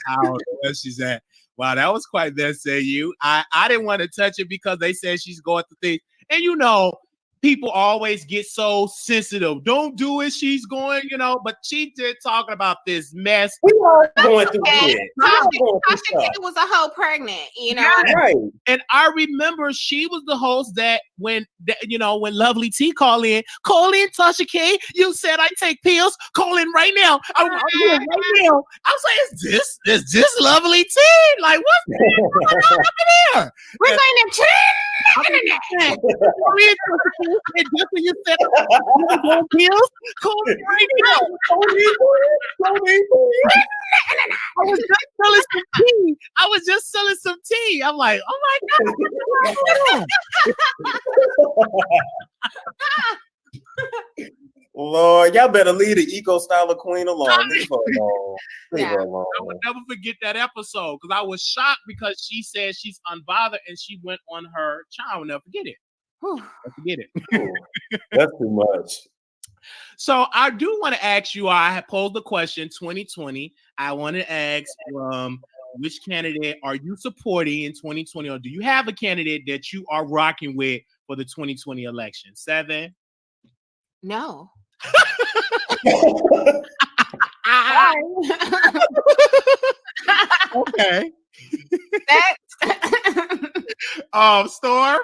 she's at. Wow, that was quite that say you. I didn't want to touch it because they said she's going through things. And you know, people always get so sensitive. Don't do it, she's going, but she did talking about this mess. We all going through it. Tasha K was a hoe pregnant, Right. And I remember she was the host that when Lovely T called in Tasha K, you said I take pills, call in right now. I'm right now. I was like, is this Lovely T? Like, what's going on up in here? We're going to and just when you said pills, call me right now. I was just selling some tea. I'm like, oh my God. Lord, y'all better leave the eco styler queen alone. Leave her alone. Leave her alone. I would never forget that episode because I was shocked because she said she's unbothered and she went on her child. I'll never forget it. Forget it. That's too much. So I do want to ask you, I have posed the question 2020. I want to ask which candidate are you supporting in 2020, or do you have a candidate that you are rocking with for the 2020 election? 7? No. Okay. Storm?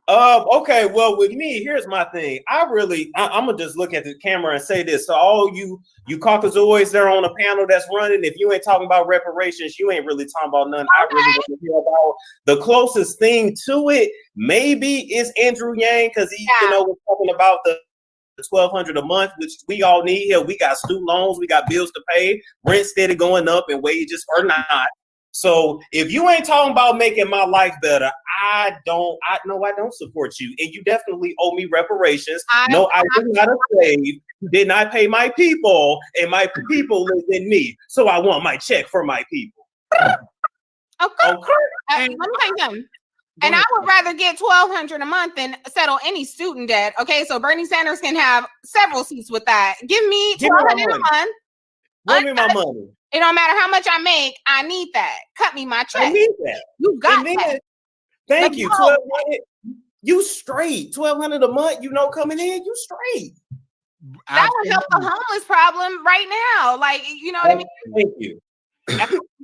Okay, well, with me, here's my thing. I'm gonna just look at the camera and say this. So all you Caucasoids there on the panel that's running, if you ain't talking about reparations, you ain't really talking about nothing. I really want to hear about the closest thing to it. Maybe is Andrew Yang, because he, was talking about the $1,200 a month, which we all need here. We got student loans, we got bills to pay, rent steady going up, and wages are not. So if you ain't talking about making my life better, I don't support you. And you definitely owe me reparations. I did not slave, did not pay my people, and my people live in me. So I want my check for my people. Okay. Let me tell you something. And I would rather get $1,200 a month than settle any student debt. Okay, so Bernie Sanders can have several seats with that. Give me $1,200 a month. Give me my money. It don't matter how much I make. I need that. Cut me my check. I need that. You got that. Thank you. $1,200. You straight. $1,200 a month. Coming in. You straight. That would help the homeless problem right now. Like, you know what I mean? Thank you.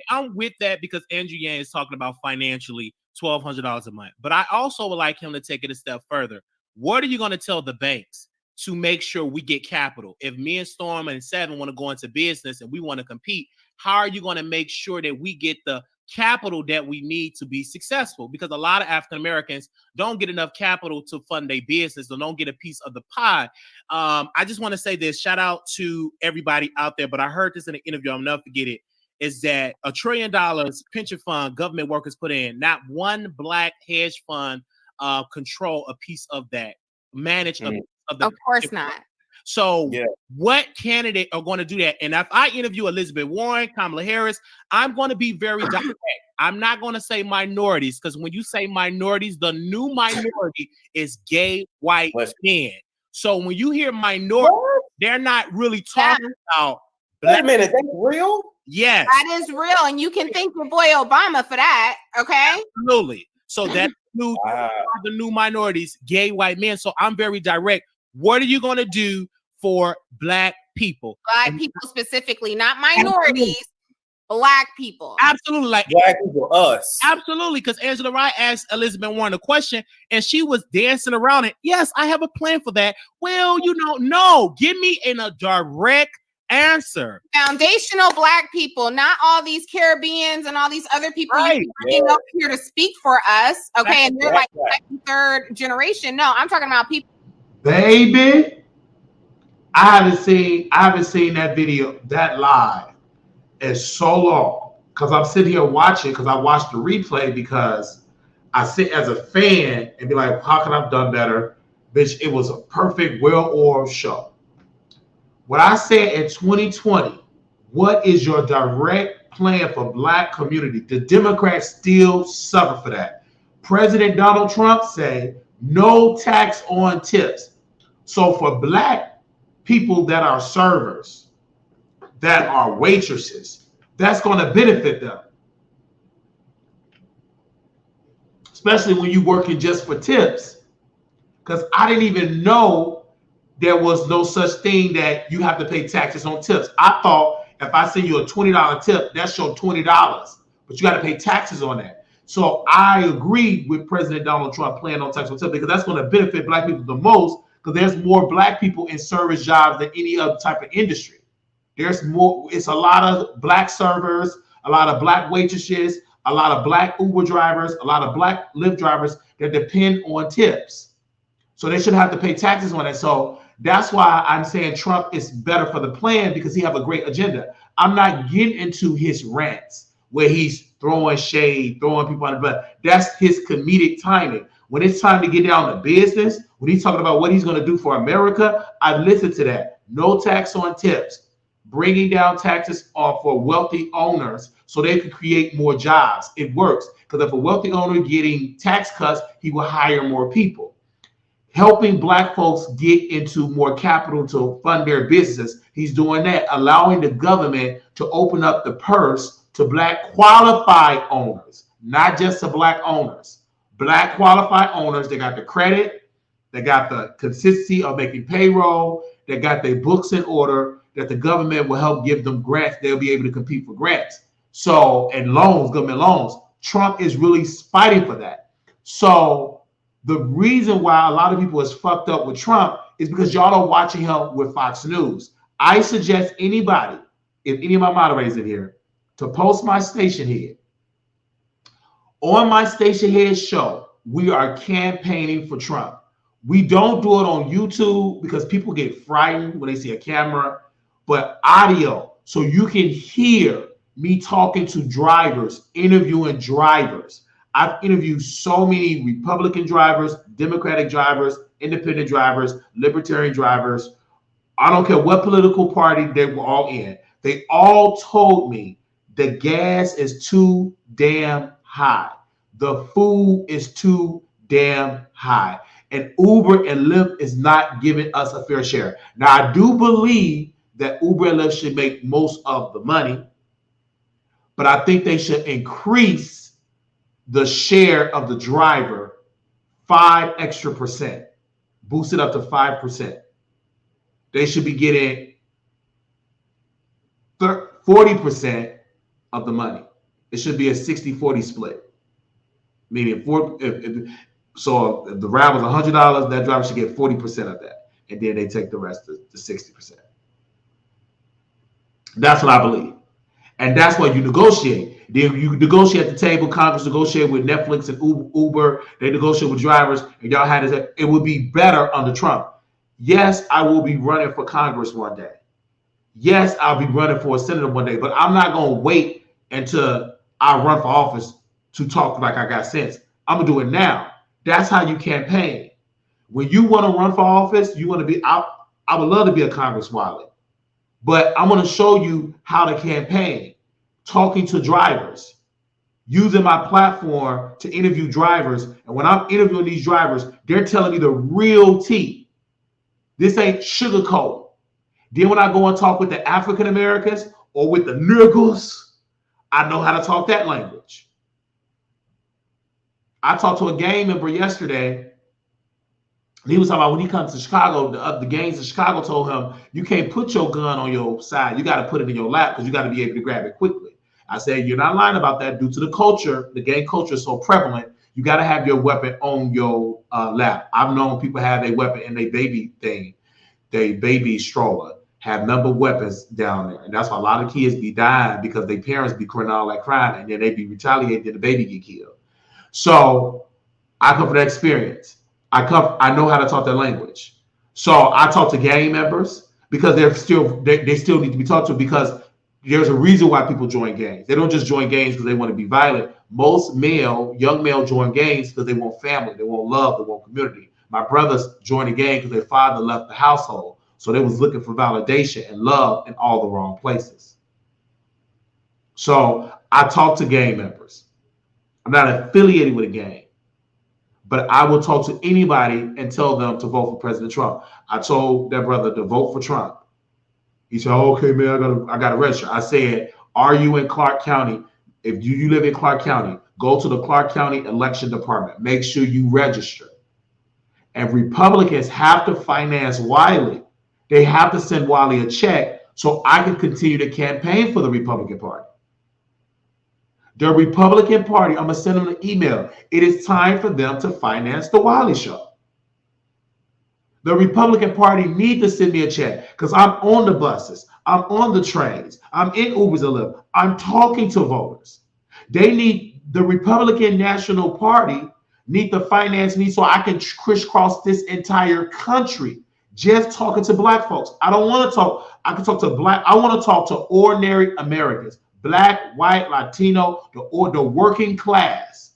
I'm with that because Andrew Yang is talking about financially $1,200 a month. But I also would like him to take it a step further. What are you going to tell the banks to make sure we get capital? If me and Storm and 7 want to go into business and we want to compete, how are you going to make sure that we get the capital that we need to be successful, because a lot of African Americans don't get enough capital to fund their business or don't get a piece of the pie. I just want to say this, shout out to everybody out there, but I heard this in an interview, I'll never forget it, is that $1 trillion pension fund government workers put in, not one black hedge fund control a piece of that, manage a piece of the. Of course not. So what candidate are going to do that? And if I interview Elizabeth Warren, Kamala Harris, I'm going to be very direct. I'm not going to say minorities, because when you say minorities, the new minority is gay white men. So when you hear minority, they're not really talking about. Wait a minute, that's real? Yes. That is real. And you can thank your boy Obama for that. Okay. Absolutely. So that's the new minorities, gay white men. So I'm very direct. What are you going to do for black people? Black people specifically, not minorities. Black people. Absolutely. Like black people, us. Absolutely. Because Angela Wright asked Elizabeth Warren a question and she was dancing around it. Yes, I have a plan for that. Well, you don't know. Give me a direct answer. Foundational black people, not all these Caribbeans and all these other people you bring up here to speak for us. Okay. And they're like second, third generation. No, I'm talking about people. Baby, I haven't seen that video, that live, in so long, because I'm sitting here watching, because I watched the replay, because I sit as a fan and be like, how can I have done better? Bitch, it was a perfect, well-oiled show. What I said in 2020, what is your direct plan for black community? The Democrats still suffer for that. President Donald Trump said, no tax on tips. So for black people that are servers, that are waitresses, that's going to benefit them. Especially when you're working just for tips. Because I didn't even know there was no such thing that you have to pay taxes on tips. I thought if I send you a $20 tip, that's your $20, but you got to pay taxes on that. So I agree with President Donald Trump playing on tax on tips, because that's going to benefit black people the most, because there's more black people in service jobs than any other type of industry. There's more, it's a lot of black servers, a lot of black waitresses, a lot of black Uber drivers, a lot of black Lyft drivers that depend on tips. So they shouldn't have to pay taxes on it. So that's why I'm saying Trump is better for the plan, because he have a great agenda. I'm not getting into his rants where he's throwing shade, throwing people on the butt. That's his comedic timing. When it's time to get down to business, when he's talking about what he's going to do for America, I listen to that. No tax on tips, bringing down taxes for wealthy owners so they can create more jobs. It works, because if a wealthy owner getting tax cuts, he will hire more people. Helping black folks get into more capital to fund their business, he's doing that. Allowing the government to open up the purse to black qualified owners, not just to black owners. Black qualified owners, they got the credit, they got the consistency of making payroll, they got their books in order, that the government will help give them grants. They'll be able to compete for grants. So, and loans, government loans. Trump is really fighting for that. So the reason why a lot of people is fucked up with Trump is because y'all are watching him with Fox News. I suggest anybody, if any of my moderators in here, to post my station head. On my station head show, we are campaigning for Trump. We don't do it on YouTube because people get frightened when they see a camera, but audio, so you can hear me talking to drivers, interviewing drivers. I've interviewed so many Republican drivers, Democratic drivers, independent drivers, libertarian drivers. I don't care what political party they were all in. They all told me the gas is too damn high. The food is too damn high. And Uber and Lyft is not giving us a fair share. Now, I do believe that Uber and Lyft should make most of the money, but I think they should increase the share of the driver 5% extra, boost it up to 5%. They should be getting 40% of the money. It should be a 60-40 split. Meaning, if the ride was $100, that driver should get 40% of that. And then they take the rest, the 60%. That's what I believe. And that's what you negotiate. Then you negotiate at the table. Congress negotiate with Netflix and Uber. They negotiate with drivers, and y'all had it would be better under Trump. Yes, I will be running for Congress one day. Yes, I'll be running for a senator one day, but I'm not going to wait until I run for office to talk like I got sense. I'm going to do it now. That's how you campaign. When you want to run for office, you want to be out. I would love to be a Congress Wiley, but I'm going to show you how to campaign, talking to drivers, using my platform to interview drivers. And when I'm interviewing these drivers, they're telling me the real tea. This ain't sugarcoat. Then when I go and talk with the African Americans or with the niggers, I know how to talk that language. I talked to a gang member yesterday. He was talking about when he comes to Chicago, the gangs in Chicago told him, you can't put your gun on your side. You got to put it in your lap because you got to be able to grab it quickly. I said, you're not lying about that. Due to the culture, the gang culture is so prevalent, you got to have your weapon on your lap. I've known people have their weapon in their baby thing, their baby stroller, have number weapons down there. And that's why a lot of kids be dying because their parents be crying all that crying and then they be retaliated and the baby get killed. So I come from that experience. I know how to talk their language. So I talk to gang members because they still need to be talked to, because there's a reason why people join gangs. They don't just join gangs because they want to be violent. Most young male join gangs because they want family, they want love, they want community. My brothers joined a gang because their father left the household. So they was looking for validation and love in all the wrong places. So I talk to gang members. I'm not affiliated with a gang, but I will talk to anybody and tell them to vote for President Trump. I told that brother to vote for Trump. He said, oh, okay, man, I gotta register. I said, are you in Clark County? If you live in Clark County, go to the Clark County Election Department. Make sure you register. And Republicans have to finance Wiley. They have to send Wiley a check so I can continue to campaign for the Republican Party. The Republican Party, I'm going to send them an email. It is time for them to finance the Wiley Show. The Republican Party need to send me a check because I'm on the buses. I'm on the trains. I'm in Ubers and Lyft. I'm talking to voters. The Republican National Party need to finance me so I can crisscross this entire country. Just talking to black folks. I don't want to talk. I can talk to I want to talk to ordinary Americans, black, white, Latino, the working class.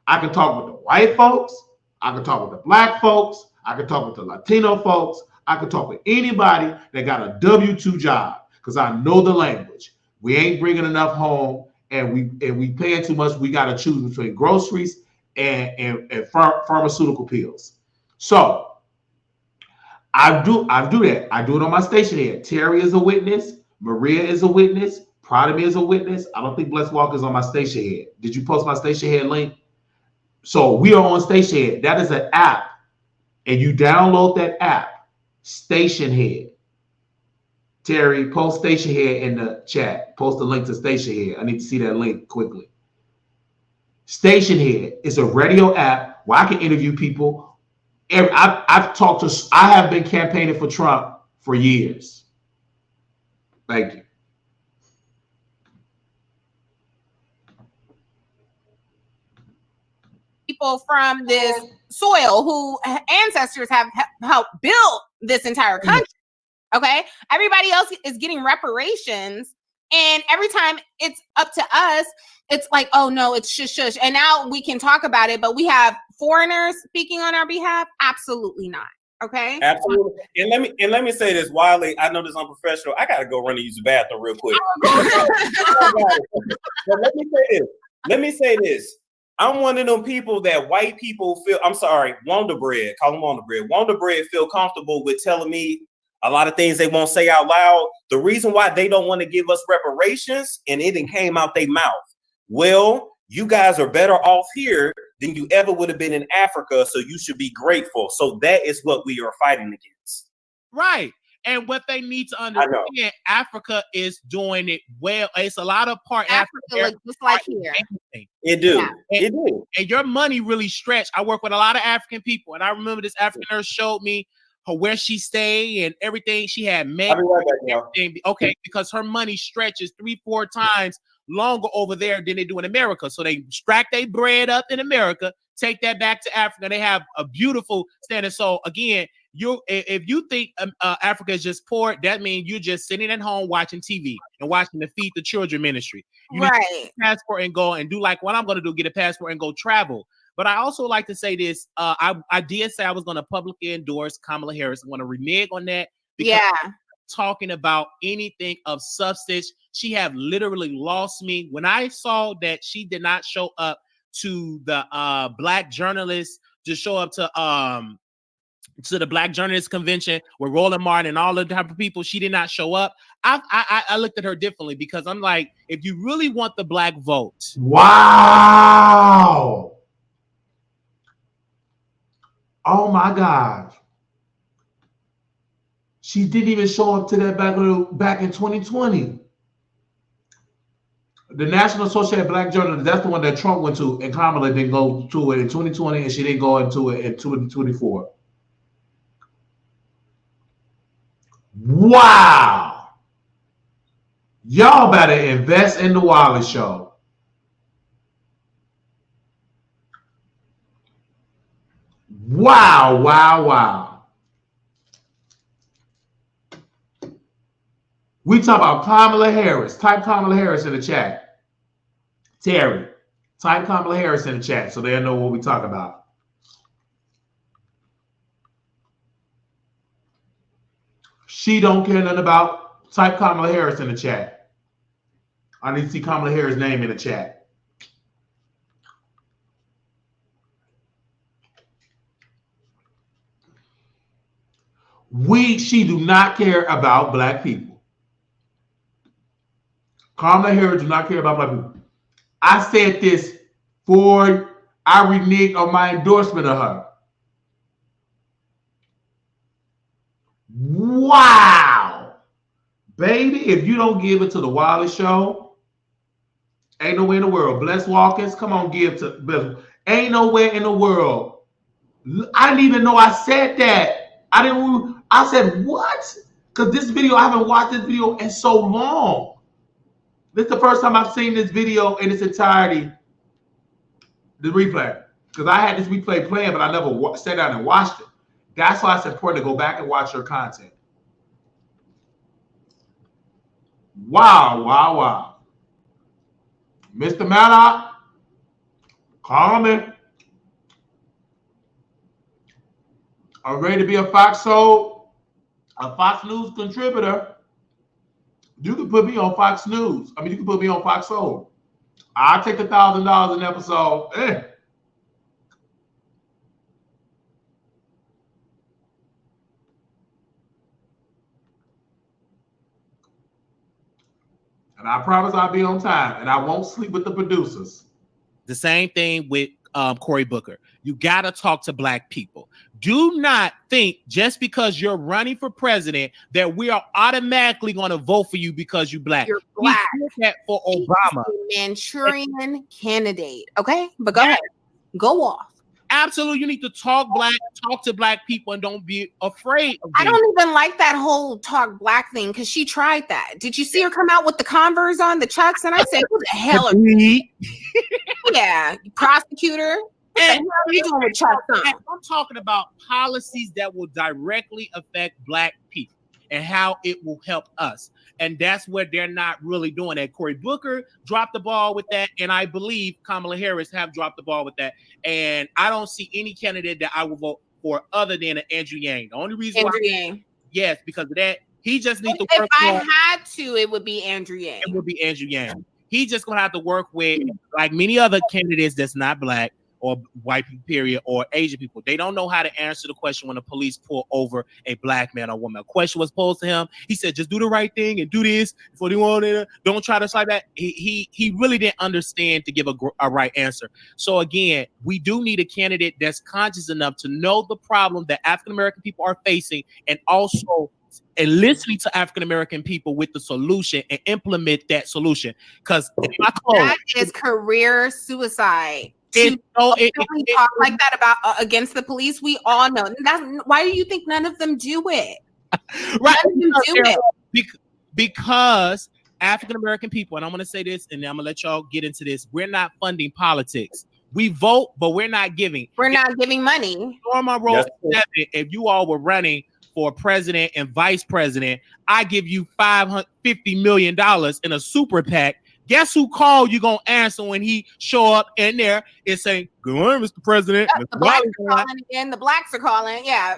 I can talk with the white folks. I can talk with the black folks. I can talk with the Latino folks. I can talk with anybody that got a W-2 job because I know the language. We ain't bringing enough home, and we paying too much. We got to choose between groceries and pharmaceutical pills. So I do that. I do it on my station here. Terry is a witness. Maria is a witness. Prodigy is a witness. I don't think Bless Walker is on my station head. Did you post my station head link? So we are on station head. That is an app. And you download that app, Station Head. Terry, post Station Head in the chat. Post the link to Station Head. I need to see that link quickly. Station Head is a radio app where I can interview people. I have been campaigning for Trump for years. Thank you. People from this soil who ancestors have helped build this entire country. Okay. Everybody else is getting reparations. And every time it's up to us, it's like, oh no, it's shush. And now we can talk about it, but we have foreigners speaking on our behalf. Absolutely not. Okay. Absolutely. And let me say this, Wiley. I know this is unprofessional. I gotta go run and use the bathroom real quick. But let me say this. I'm one of them people that white people feel, I'm sorry, Wonder Bread, call them Wonder Bread. Wonder Bread feel comfortable with telling me a lot of things they won't say out loud. The reason why they don't want to give us reparations, and it came out their mouth. Well, you guys are better off here than you ever would have been in Africa, so you should be grateful. So that is what we are fighting against. Right. And what they need to understand, Africa is doing it well. It's a lot of part Africa looks just like here. It do. Yeah. It do. And your money really stretched. I work with a lot of African people, and I remember this African nurse showed me where she stayed and everything. She had met everything. Okay, because her money stretches 3-4 times longer over there than they do in America. So they stack their bread up in America, take that back to Africa. They have a beautiful standard. So again, if you think Africa is just poor, that means you're just sitting at home watching TV and watching the Feed the Children ministry. You need to get a passport and go and do like what I'm going to do, get a passport and go travel. But I also like to say this. I did say I was going to publicly endorse Kamala Harris. I'm going to renege on that. Because talking about anything of substance, she have literally lost me. When I saw that she did not show up to the Black journalists, to show up to the Black Journalist Convention with Roland Martin and all the type of people, she did not show up. I looked at her differently because I'm like, if you really want the Black vote. Wow. Oh my God. She didn't even show up to that back in 2020. The National Association of Black Journalists, that's the one that Trump went to, and Kamala didn't go to it in 2020, and she didn't go into it in 2024. Wow. Y'all better invest in the Wiley Show. Wow, wow, wow. We talk about Kamala Harris. Type Kamala Harris in the chat. Terry, type Kamala Harris in the chat so they'll know what we talk about. She don't care nothing about. Type Kamala Harris in the chat. I need to see Kamala Harris' name in the chat. She do not care about Black people. Kamala Harris do not care about Black people. I said this before I reneged on my endorsement of her. Wow. Baby, if you don't give it to the Wiley Show, ain't nowhere in the world. Bless Walkins, come on, give to Bless. Ain't nowhere in the world. I didn't even know I said that. I said, what? Because this video, I haven't watched this video in so long. This is the first time I've seen this video in its entirety, the replay. Because I had this replay playing, but I never sat down and watched it. That's why it's important to go back and watch her content. Wow, wow, wow. Mr. Maddox, call me. I'm ready to be a Fox News contributor. You can put me on Fox News. I mean, you can put me on Fox Soul. I'll take $1,000 an episode. And I promise I'll be on time, and I won't sleep with the producers. The same thing with Cory Booker. You got to talk to Black people. Do not think just because you're running for president that we are automatically going to vote for you because you're Black. You're Black. We did that for Obama. Manchurian candidate. Okay, but go ahead. Go off. Absolutely, you need to talk to Black people, and don't be afraid of them. I don't even like that whole talk Black thing because she tried that. Did you see her come out with the Converse on, the Chucks? And I said, "Who the hell are you?" Yeah, prosecutor. And what are you doing with Chucks on? I'm talking about policies that will directly affect Black people and how it will help us. And that's what they're not really doing. That Cory Booker dropped the ball with that, and I believe Kamala Harris have dropped the ball with that. And I don't see any candidate that I will vote for other than Andrew Yang. The only reason Andrew Yang. Yes, because of that, he just needs to if work. I had to, it would be Andrew Yang. It would be Andrew Yang. He's just gonna have to work with, like many other candidates that's not Black or white people, period, or Asian people. They don't know how to answer the question when the police pull over a Black man or woman. A question was posed to him. He said, just do the right thing and do this before they want it. Don't try to slide that. He really didn't understand to give a right answer. So again, we do need a candidate that's conscious enough to know the problem that African-American people are facing, and also listening to African-American people with the solution and implement that solution. Because that is career suicide. talk like that about against the police. We all know that's why do you think none of them do it? Right? None of them do it. Because African American people, and I'm going to say this, and I'm going to let y'all get into this. We're not funding politics. We vote, but we're not giving. We're not giving money. Norma wrote if you all were running for president and vice president, I give you $550 million in a super PAC. Guess who call you gonna answer when he show up in there and say, "Good morning, Mr. President." The blacks are calling again. The blacks are calling. Yeah.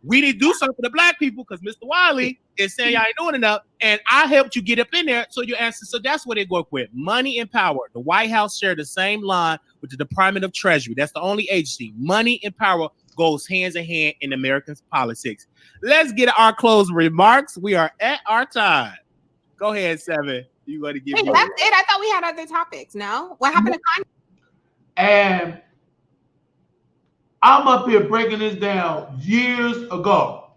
We need to do something for the black people because Mr. Wiley is saying y'all ain't doing enough, and I helped you get up in there, so you answer. So that's what they work with: money and power. The White House shared the same line with the Department of Treasury. That's the only agency. Money and power goes hands in hand in American politics. Let's get our closing remarks. We are at our time. Go ahead, Seven. You want to give? Hey, that's it. I thought we had other topics. No, what happened to Kanye? And I'm up here breaking this down years ago.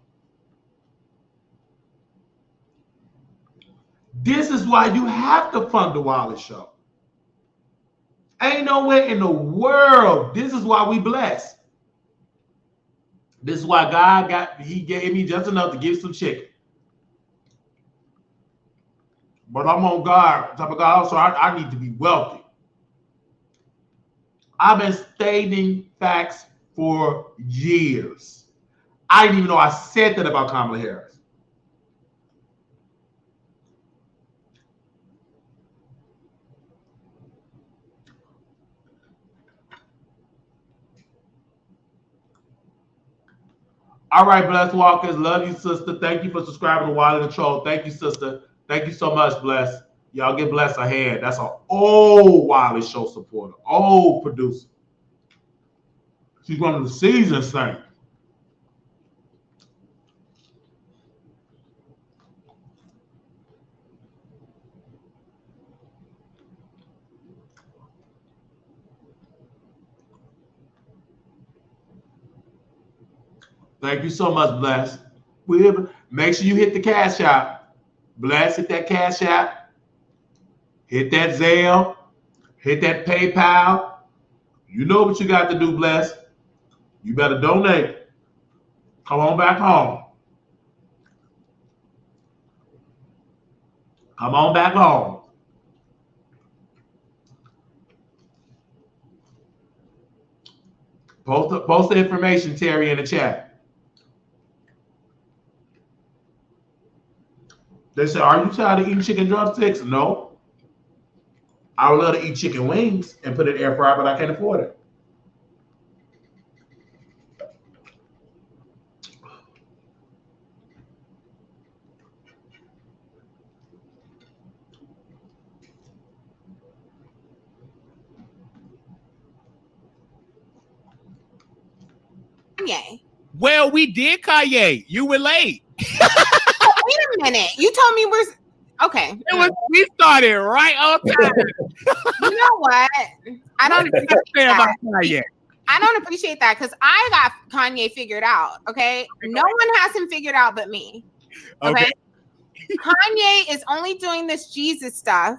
This is why you have to fund the Wiley Show. Ain't nowhere in the world. This is why we blessed. This is why He gave me just enough to give some chicken. But I'm on God, type of God, so I need to be wealthy. I've been stating facts for years. I didn't even know I said that about Kamala Harris. All right, Blessed Walkers. Love you, sister. Thank you for subscribing to Wiley the Troll. Thank you, sister. Thank you so much, Bless. Y'all give Bless a hand. That's an old Wiley Show supporter, old producer. She's one of the seasoned saints. Thank you so much, Bless. Make sure you hit the Cash App. Bless, hit that Cash App. Hit that Zelle. Hit that PayPal. You know what you got to do, Bless. You better donate. Come on back home. Come on back home. Post the information, Terry, in the chat. They said, "Are you tired of eating chicken drumsticks?" No. I would love to eat chicken wings and put it in air fryer, but I can't afford it. Kanye. Well, we did Kanye. You were late. Wait a minute. You told me we're okay. We started right on time. You know what? I don't appreciate that. I don't appreciate that because I got Kanye figured out. Okay, no one has him figured out but me. Okay. Kanye is only doing this Jesus stuff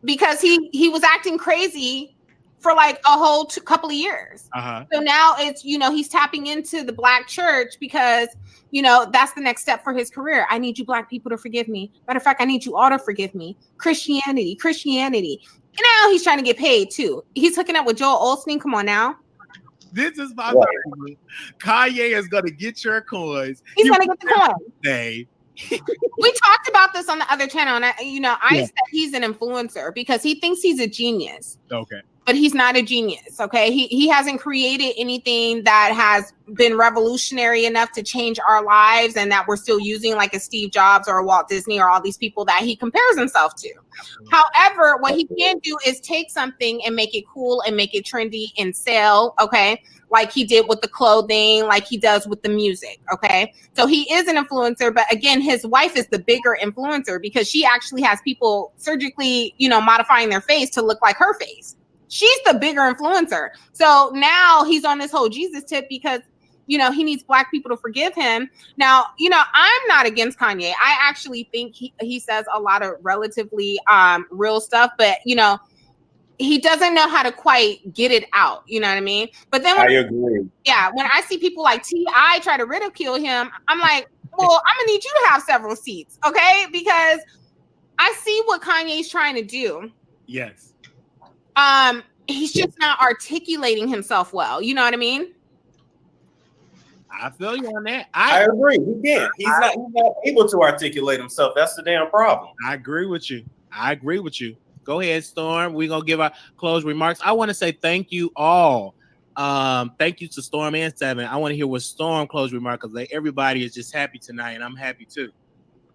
because he was acting crazy for like a whole couple of years. So now it's, he's tapping into the black church because, that's the next step for his career. I need you black people to forgive me. Matter of fact, I need you all to forgive me. Christianity. And now he's trying to get paid too. He's hooking up with Joel Osteen. Come on now. This is my favorite. Kanye is going to get your coins. He's going to get the coins. Dave. We talked about this on the other channel, and I said he's an influencer because he thinks he's a genius. Okay. But he's not a genius, okay? He hasn't created anything that has been revolutionary enough to change our lives and that we're still using like a Steve Jobs or a Walt Disney or all these people that he compares himself to. However, what he can do is take something and make it cool and make it trendy and sell, okay? Like he did with the clothing, like he does with the music, okay? So he is an influencer, but again, his wife is the bigger influencer because she actually has people surgically, modifying their face to look like her face. She's the bigger influencer. So now he's on this whole Jesus tip because, he needs black people to forgive him. Now, I'm not against Kanye. I actually think he says a lot of relatively real stuff, but, he doesn't know how to quite get it out. You know what I mean? But then I agree. Yeah, when I see people like T.I. try to ridicule him, I'm like, well, I'm gonna need you to have several seats, okay? Because I see what Kanye's trying to do. Yes. He's just not articulating himself well. You know what I mean? I feel you on that. I agree. He can't. He's not able to articulate himself. That's the damn problem. I agree with you. Go ahead, Storm. We're gonna give our closing remarks. I want to say thank you all. Thank you to Storm and Seven. I want to hear what Storm closing remark, because everybody is just happy tonight, and I'm happy too.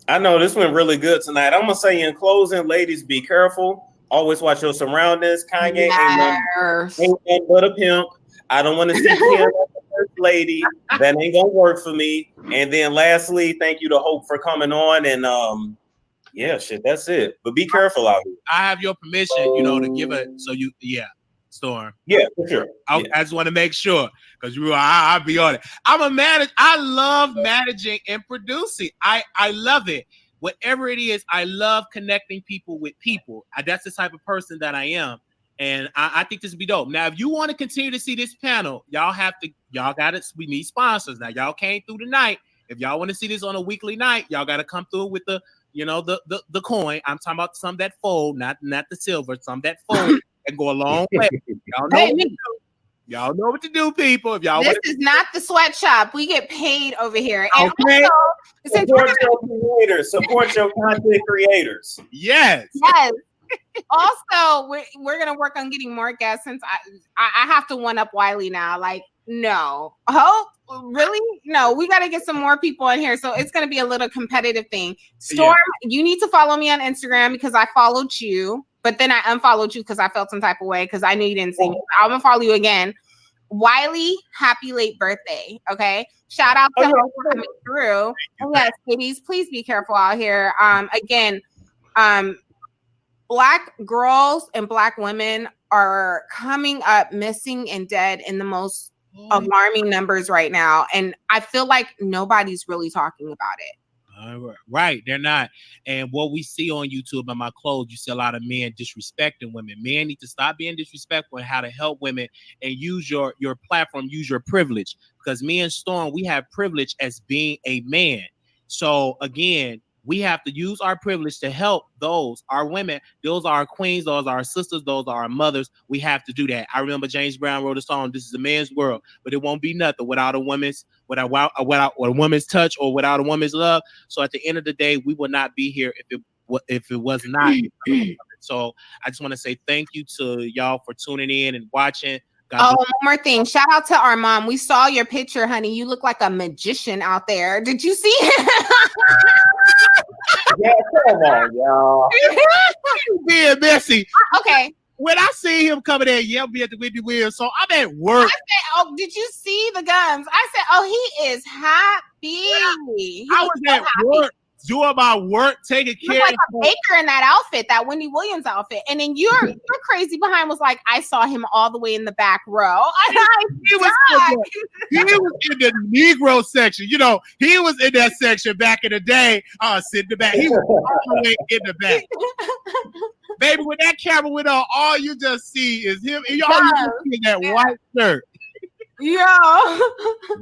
I know this went really good tonight. I'm gonna say in closing, ladies, be careful. Always watch your surroundings. Kanye ain't nothing but a pimp. I don't want to see Kim as the first lady. That ain't gonna work for me. And then lastly, thank you to Hope for coming on. And yeah, shit, that's it. But be careful out here. I have your permission, to give it. So Storm. Yeah, for sure. I just want to make sure, because I'll be on it. I love managing and producing. I love it. Whatever it is, I love connecting people with people. That's the type of person that I am. And I think this would be dope. Now, if you want to continue to see this panel, we need sponsors. Now, y'all came through tonight. If y'all want to see this on a weekly night, y'all got to come through with the coin. I'm talking about some that fold, not the silver, some that fold and go a long way. Y'all know what to do, people. If y'all this is not the sweatshop. We get paid over here. And okay. Also, support your creators. Support your content creators. Yes. Yes. Also, we're gonna work on getting more guests, since I have to one up Wiley now. Like, no, Hope, really? No, we got to get some more people in here. So it's gonna be a little competitive thing. Storm, you need to follow me on Instagram, because I followed you, but then I unfollowed you because I felt some type of way because I knew you didn't see me. I'm gonna follow you again. Wiley, happy late birthday. Okay. Shout out to Hope for coming through. Yes, ladies, please be careful out here. Again, Black girls and Black women are coming up missing and dead in the most alarming numbers right now. And I feel like nobody's really talking about it. Right, they're not. And what we see on YouTube and my clothes, you see a lot of men disrespecting women. Men need to stop being disrespectful and how to help women and use your platform, use your privilege. Because me and Storm, we have privilege as being a man. So again, we have to use our privilege to help our women. Those are our queens, those are our sisters, those are our mothers. We have to do that. I remember James Brown wrote a song, "This is a man's world," but it won't be nothing without a woman's touch or without a woman's love. So at the end of the day, we would not be here if it was not. So I just want to say thank you to y'all for tuning in and watching. One more thing. Shout out to our mom. We saw your picture, honey. You look like a magician out there. Did you see it? Yeah, come on, y'all. Being messy. Okay. When I see him coming in, be at the Whitney Williams, so I'm at work. I said, did you see the gums? I said, he is happy. I was at work, doing my work, taking care like a baker in that outfit, that Wendy Williams outfit. And then your crazy behind was like, I saw him all the way in the back row. He was in the Negro section. He was in that section back in the day. Sitting in the back. He was all the way in the back. Baby, when that camera went on, all you just see is him. And y'all just see that white shirt. Yo.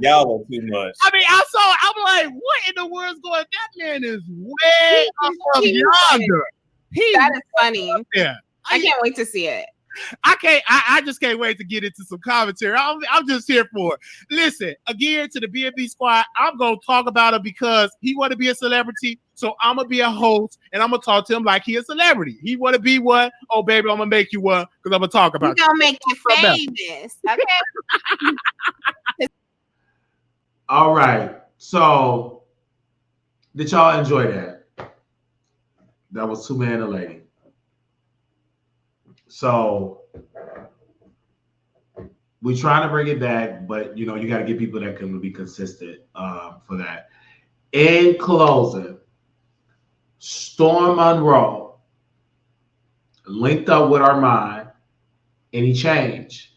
Y'all are too much. I mean, I'm like, what in the world's going on? That man is way up yonder. That is funny. Yeah. I can't wait to see it. I just can't wait to get into some commentary. I'm just here for it. Listen, again, to the B&B squad, I'm going to talk about him because he want to be a celebrity. So I'm going to be a host and I'm going to talk to him like he a celebrity. He want to be one. Oh, baby, I'm going to make you one because I'm going to talk about you. Going to make you famous. Okay. All right. So did y'all enjoy that? That was two men and a lady. So we're trying to bring it back, but you got to get people that can be consistent for that. In closing, Storm Monroe linked up with Armand and he changed.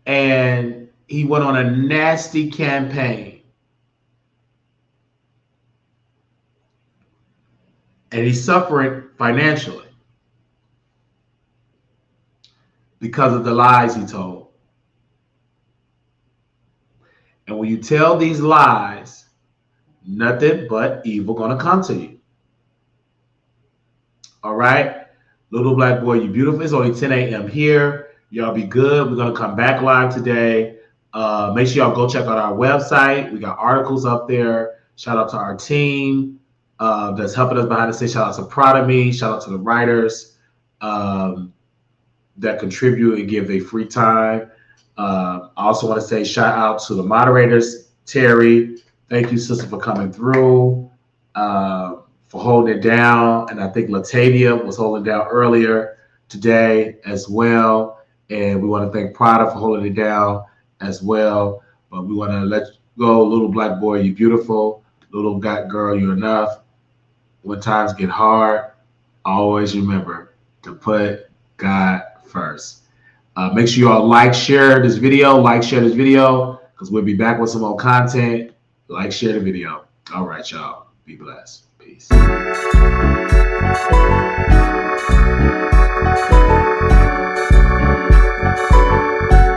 And he went on a nasty campaign. And he's suffering financially. because of the lies he told. And when you tell these lies, nothing but evil gonna come to you. All right? Little black boy, you beautiful. It's only 10 a.m. here. Y'all be good. We're gonna come back live today. Make sure y'all go check out our website. We got articles up there. Shout out to our team that's helping us behind the scenes. Shout out to Proud of Me. Shout out to the writers that contribute and give their free time. I also want to say shout out to the moderators. Terry, thank you, sister, for coming through, for holding it down. And I think Latavia was holding down earlier today as well. And we want to thank Prada for holding it down as well. But we want to let you go, little black boy, you beautiful. Little black girl, you're enough. When times get hard, always remember to put God first. Make sure you all share this video, because we'll be back with some more content. Share the video. All right, y'all. Be blessed. Peace.